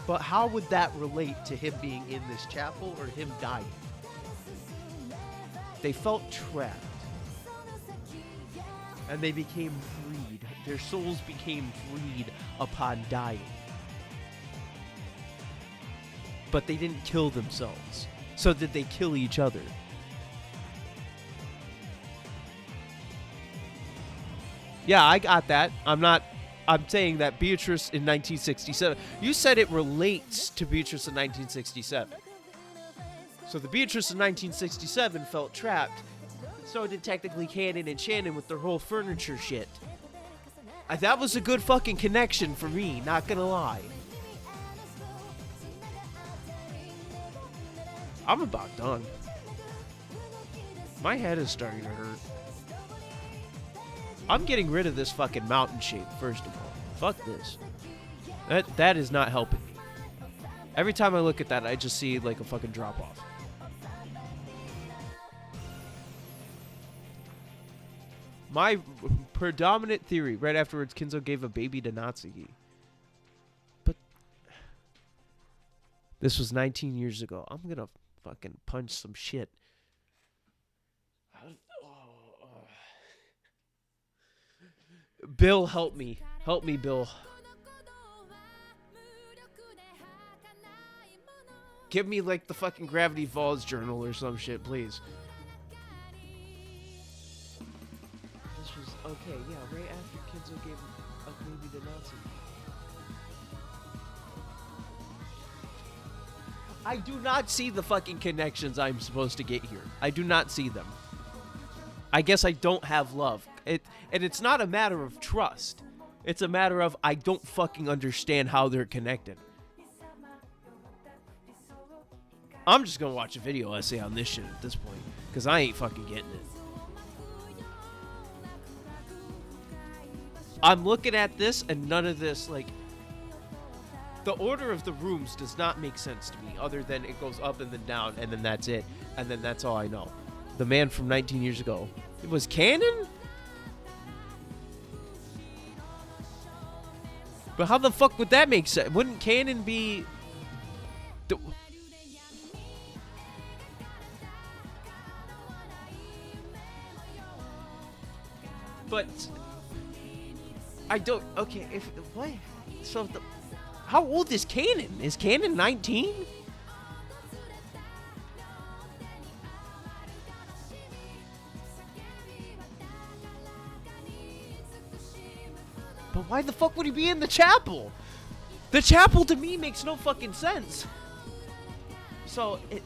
But how would that relate to him being in this chapel or him dying? They felt trapped. And they became freed. Their souls became freed upon dying. But they didn't kill themselves. So did they kill each other? Yeah, I got that. I'm saying that Beatrice in 1967. You said it relates to Beatrice in 1967. So the Beatrice in 1967 felt trapped. So did technically Cannon and Shannon with their whole furniture shit. That was a good fucking connection for me, not gonna lie. I'm about done. My head is starting to hurt. I'm getting rid of this fucking mountain shape, first of all. Fuck this. That is not helping me. Every time I look at that, I just see like a fucking drop off. My predominant theory, right afterwards, Kinzo gave a baby to Natsuki. But this was 19 years ago. I'm gonna fucking punch some shit. Bill, help me. Help me, Bill. Give me, like, the fucking Gravity Falls journal or some shit, please. This was... Okay, yeah, right after Kinzo gave a baby to Natsuki. I do not see the fucking connections I'm supposed to get here. I do not see them. I guess I don't have love. And it's not a matter of trust. It's a matter of I don't fucking understand how they're connected. I'm just gonna watch a video essay on this shit at this point, because I ain't fucking getting it. I'm looking at this and none of this, like, the order of the rooms does not make sense to me, other than it goes up and then down, and then that's it, and then that's all I know. The man from 19 years ago. It was canon? But how the fuck would that make sense? Wouldn't canon be... But... I don't... Okay, if... What? So, how old is canon? Is canon 19? But why the fuck would he be in the chapel? The chapel to me makes no fucking sense. So, it...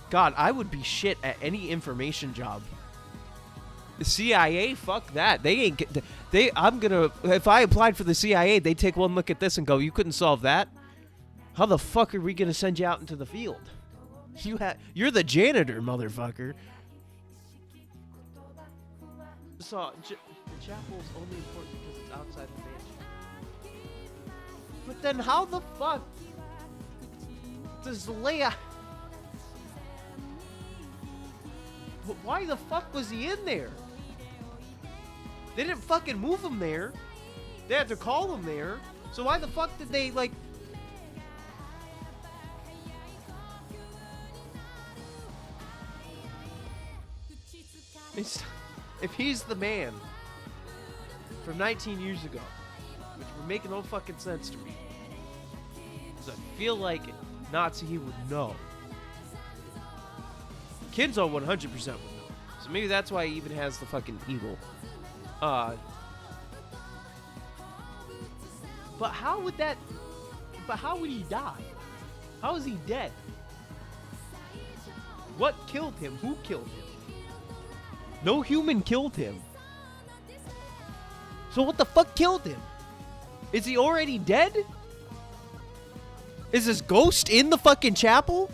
God, I would be shit at any information job. The CIA, fuck that. They ain't get... I'm gonna... If I applied for the CIA, they'd take one look at this and go, you couldn't solve that? How the fuck are we gonna send you out into the field? You're the janitor, motherfucker. So, the chapel's only important because it's outside the mansion. But then how the fuck does Leia... But why the fuck was he in there? They didn't fucking move him there. They had to call him there. So why the fuck did they, like... If he's the man from 19 years ago, which would make no fucking sense to me, because I feel like Natsuki would know. Kinzo 100% would know. So maybe that's why he even has the fucking eagle. But how would that... But how would he die? How is he dead? What killed him? Who killed him? No human killed him. So what the fuck killed him? Is he already dead? Is his ghost in the fucking chapel?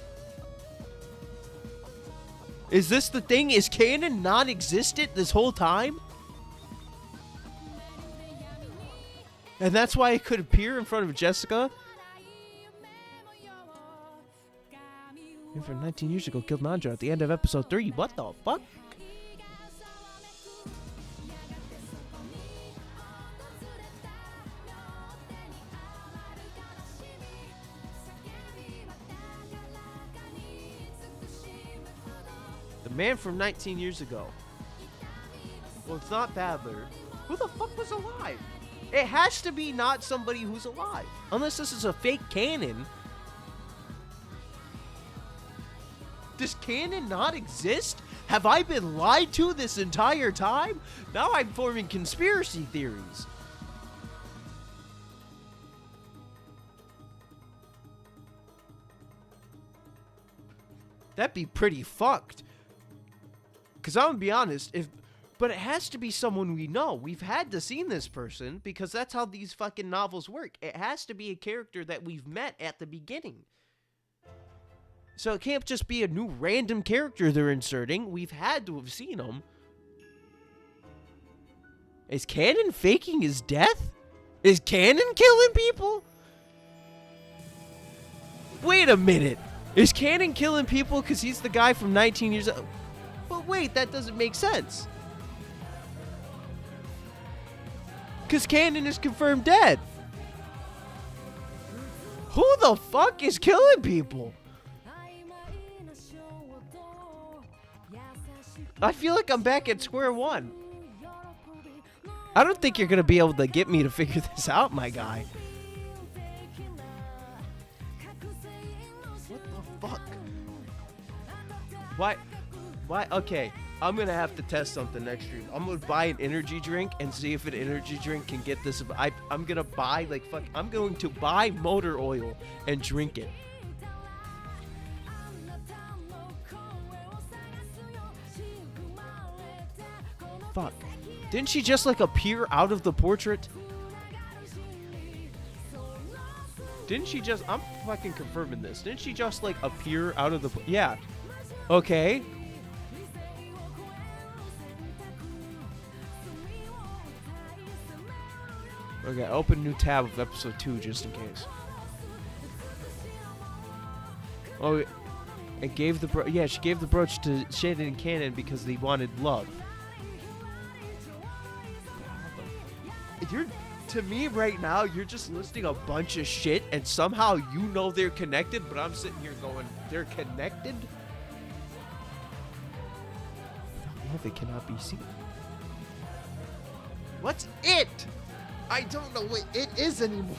Is this the thing? Is canon non-existent this whole time? And that's why it could appear in front of Jessica? And from 19 years ago, killed Nanja at the end of episode 3. What the fuck? The man from 19 years ago. Well, it's not Badler. Who the fuck was alive? It has to be not somebody who's alive. Unless this is a fake canon. Does canon not exist? Have I been lied to this entire time? Now I'm forming conspiracy theories. That'd be pretty fucked. Because I'm gonna be honest, but it has to be someone we know. We've had to seen this person because that's how these fucking novels work. It has to be a character that we've met at the beginning. So it can't just be a new random character they're inserting. We've had to have seen him. Is Canon faking his death? Is Canon killing people? Wait a minute. Is Canon killing people because he's the guy from 19 years old? But wait, that doesn't make sense. Because Canon is confirmed dead. Who the fuck is killing people? I feel like I'm back at square one. I don't think you're going to be able to get me to figure this out, my guy. What the fuck? Why? Okay, I'm going to have to test something next stream. I'm going to buy an energy drink and see if an energy drink can get this. I'm going to buy, like, fuck. I'm going to buy motor oil and drink it. Fuck. Didn't she just, like, appear out of the portrait? Didn't she just... I'm fucking confirming this. Didn't she just, like, appear out of the... Yeah. Okay. Okay, open new tab of episode 2 just in case. Oh, it gave the... Yeah, she gave the brooch to Shaded and Canon because they wanted love. To me right now, you're just listing a bunch of shit and somehow you know they're connected, but I'm sitting here going, they're connected? Love, it cannot be seen. What's it? I don't know what it is anymore.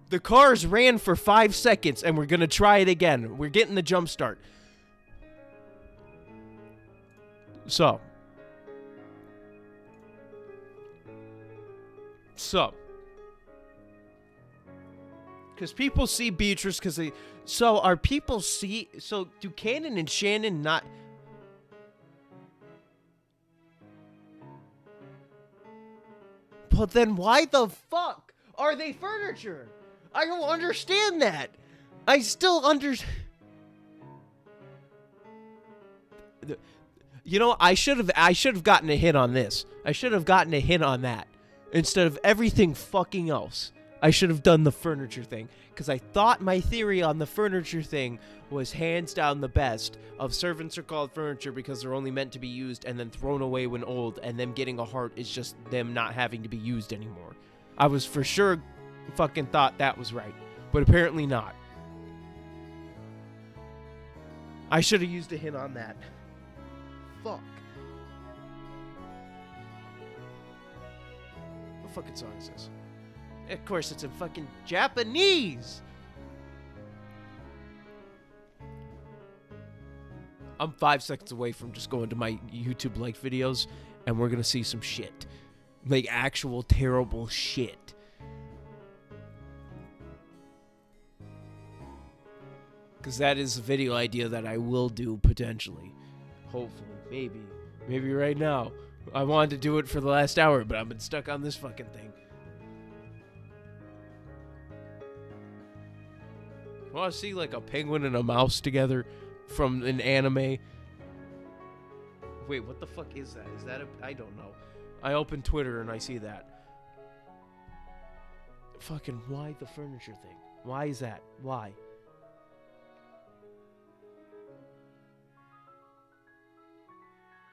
The cars ran for 5 seconds, and we're gonna try it again. We're getting the jump start. So. Because people see Beatrice because they... So, are people see... So, do Cannon and Shannon not... But then why the fuck are they furniture? I don't understand that. I still You know, I should have gotten a hint on this. I should have gotten a hint on that. Instead of everything fucking else. I should have done the furniture thing. Because I thought my theory on the furniture thing was hands down the best. Of servants are called furniture because they're only meant to be used and then thrown away when old. And them getting a heart is just them not having to be used anymore. I was for sure fucking thought that was right. But apparently not. I should have used a hint on that. Fuck. What fucking song is this? Of course, it's in fucking Japanese! I'm 5 seconds away from just going to my YouTube like videos, and we're gonna see some shit. Like, actual terrible shit. Because that is a video idea that I will do, potentially. Hopefully. Maybe. Maybe right now. I wanted to do it for the last hour, but I've been stuck on this fucking thing. I want to see like a penguin and a mouse together from an anime. Wait, what the fuck is that? Is that a... I don't know. I open Twitter and I see that. Fucking why the furniture thing? Why is that? Why?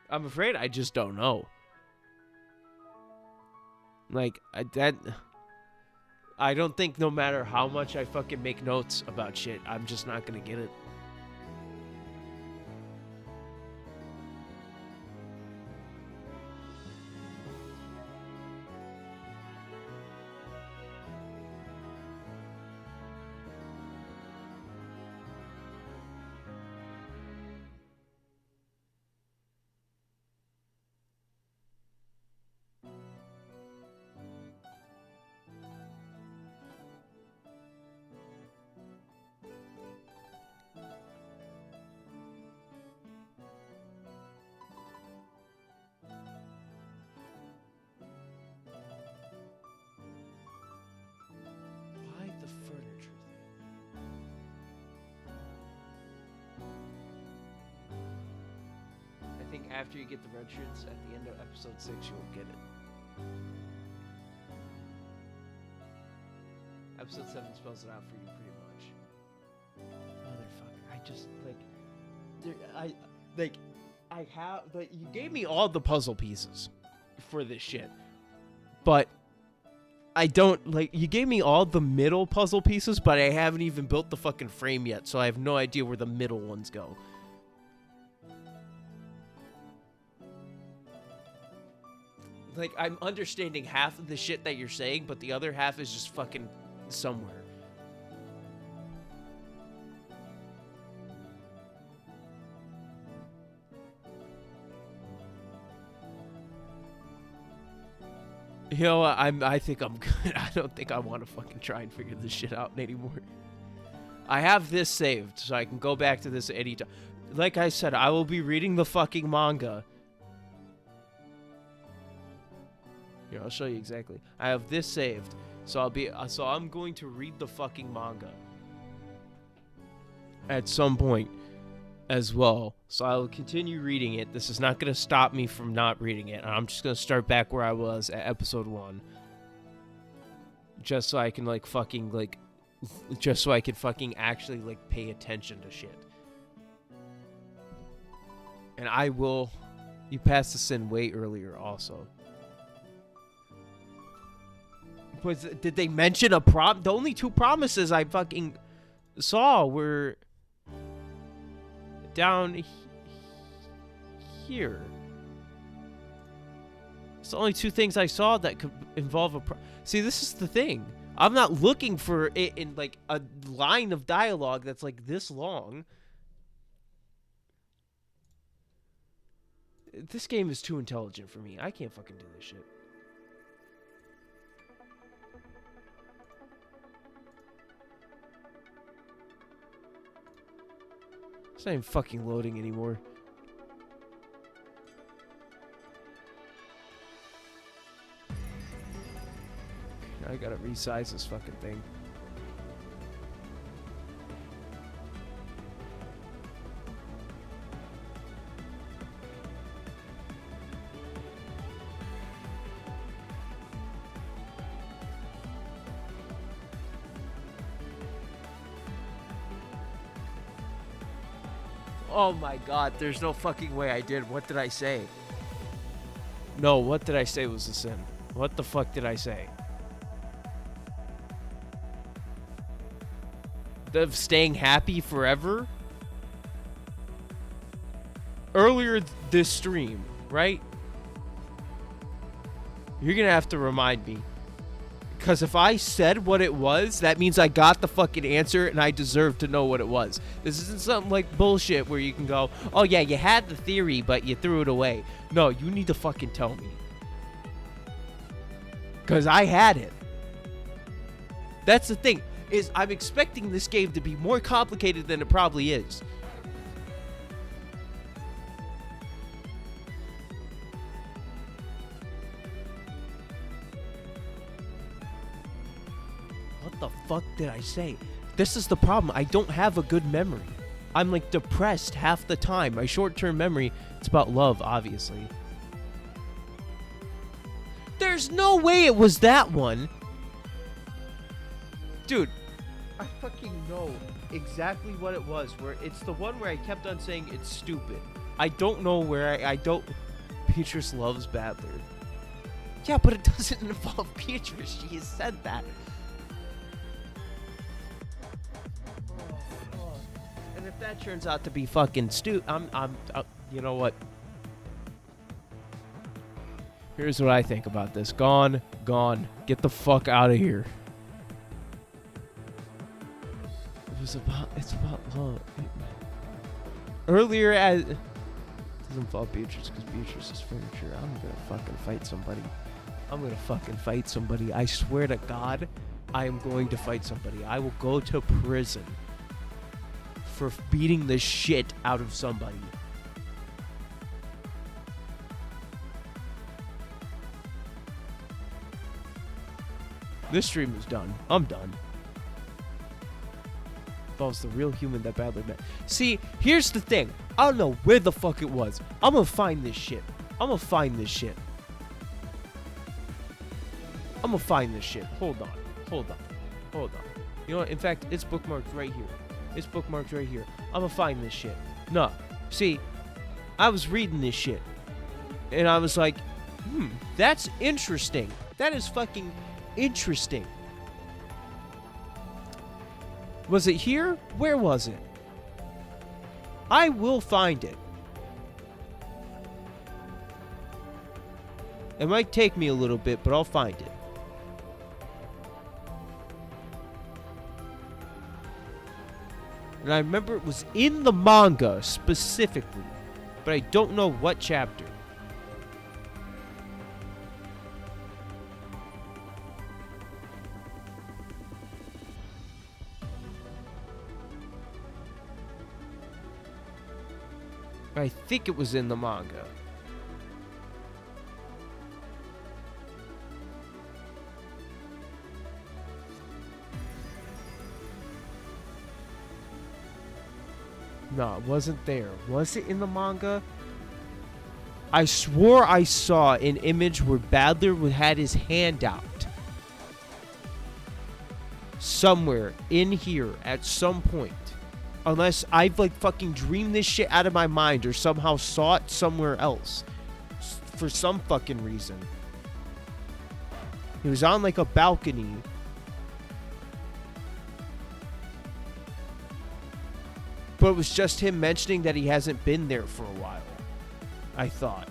I'm afraid I just don't know. Like, I don't think no matter how much I fucking make notes about shit, I'm just not gonna get it. After you get the red shirts at the end of episode 6, you'll get it. Episode 7 spells it out for you pretty much. Motherfucker, I just you gave me all the puzzle pieces for this shit, but I don't you gave me all the middle puzzle pieces, but I haven't even built the fucking frame yet, so I have no idea where the middle ones go. Like, I'm understanding half of the shit that you're saying, but the other half is just fucking somewhere. You know what? I think I'm good. I don't think I want to fucking try and figure this shit out anymore. I have this saved, so I can go back to this anytime. Like I said, I will be reading the fucking manga. Here, I'll show you exactly. I have this saved, so I'm going to read the fucking manga at some point as well. So I'll continue reading it. This is not going to stop me from not reading it. I'm just going to start back where I was at episode 1, just so I can just so I can fucking actually pay attention to shit. And I will. You passed this in way earlier, also. Did they mention a the only 2 promises I fucking saw were down here. It's the only 2 things I saw that could involve a See, this is the thing. I'm not looking for it in like a line of dialogue that's like this long. This game is too intelligent for me. I can't fucking do this shit. It's not even fucking loading anymore. I gotta resize this fucking thing. Oh my god, there's no fucking way I did. What did I say? No, what did I say was a sin? What the fuck did I say? Of staying happy forever? Earlier this stream, right? You're gonna have to remind me. Because if I said what it was, that means I got the fucking answer and I deserve to know what it was. This isn't something like bullshit where you can go, oh yeah, you had the theory, but you threw it away. No, you need to fucking tell me. Because I had it. That's the thing, is I'm expecting this game to be more complicated than it probably is. What the fuck did I say? This is the problem. I don't have a good memory. I'm like depressed half the time. My short-term memory, it's about love, obviously. There's no way it was that one. Dude, I fucking know exactly what it was. Where it's the one where I kept on saying it's stupid. I don't know where I don't... Beatrice loves Badler. Yeah, but it doesn't involve Beatrice. She has said that. And if that turns out to be fucking stupid, you know what? Here's what I think about this. Gone. Get the fuck out of here. It's about love. Earlier as... It doesn't involve Beatrice because Beatrice is furniture. I'm gonna fucking fight somebody. I swear to God, I am going to fight somebody. I will go to prison for beating the shit out of somebody. This stream is done. I'm done. Involves the real human that Badly met. See, here's the thing. I don't know where the fuck it was. I'm gonna find this shit. Hold on. You know what? In fact, it's bookmarked right here. I'm gonna find this shit. No. See, I was reading this shit. And I was like, that's interesting. That is fucking interesting. Was it here? Where was it? I will find it. It might take me a little bit, but I'll find it. And I remember it was in the manga specifically, but I don't know what chapter. I think it was in the manga. No, it wasn't there. Was it in the manga? I swore I saw an image where Badler had his hand out. Somewhere in here at some point. Unless I've like fucking dreamed this shit out of my mind or somehow saw it somewhere else. For some fucking reason. He was on like a balcony. But it was just him mentioning that he hasn't been there for a while. I thought.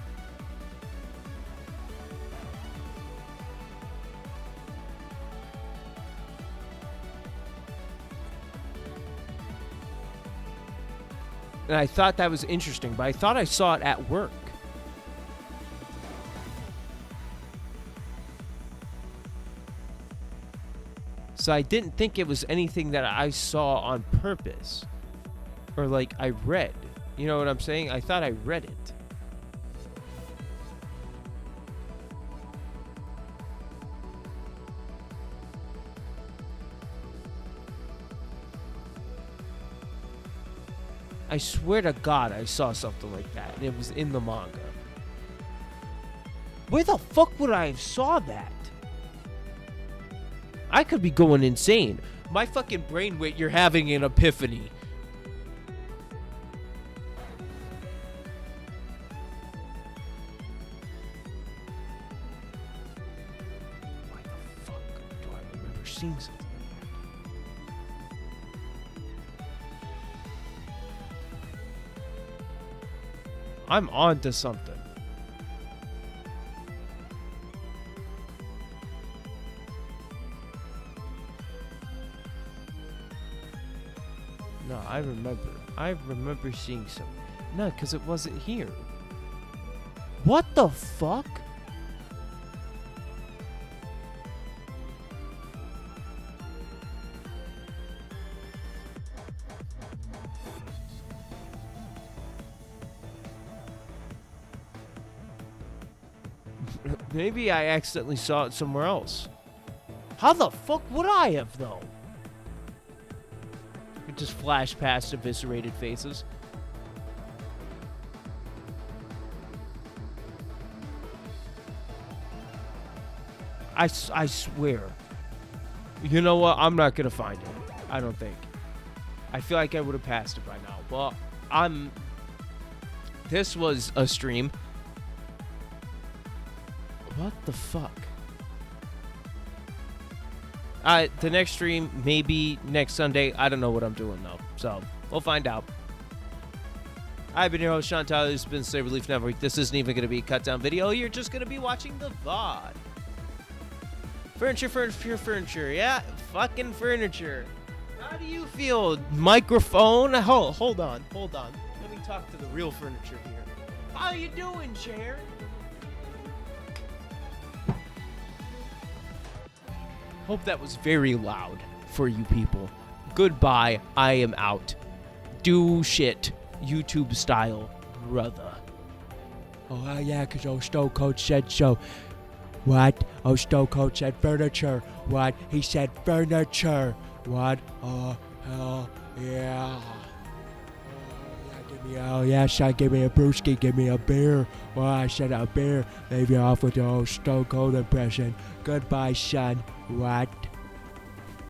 And I thought that was interesting, but I thought I saw it at work. So I didn't think it was anything that I saw on purpose. Or like I read. You know what I'm saying? I thought I read it. I swear to God I saw something like that, and it was in the manga. Where the fuck would I have saw that? I could be going insane. My fucking brainwave, you're having an epiphany. Why the fuck do I remember seeing something? I'm on to something. No, I remember. I remember seeing something. No, because it wasn't here. What the fuck? Maybe I accidentally saw it somewhere else. How the fuck would I have, though? It just flashed past eviscerated faces. I swear. You know what? I'm not gonna find it. I don't think. I feel like I would have passed it by now. Well, this was a stream. What the fuck? The next stream, maybe next Sunday. I don't know what I'm doing, though. So, we'll find out. I've been your host, Sean Tyler. This has been Saberleaf Network. This isn't even going to be a cut-down video. You're just going to be watching the VOD. Furniture. Yeah, fucking furniture. How do you feel? Microphone? Hold on. Let me talk to the real furniture here. How you doing, chair? Hope that was very loud for you people. Goodbye. I am out. Do shit. YouTube style, brother. Oh, yeah, because old Stone Cold said so. What? Oh, Stone Cold said furniture. What? He said furniture. What? Oh, hell yeah. Oh, yeah, son, give me a brewski, give me a beer. Well, I said a beer. Leave you off with your old Stone Cold impression. Goodbye, son. What?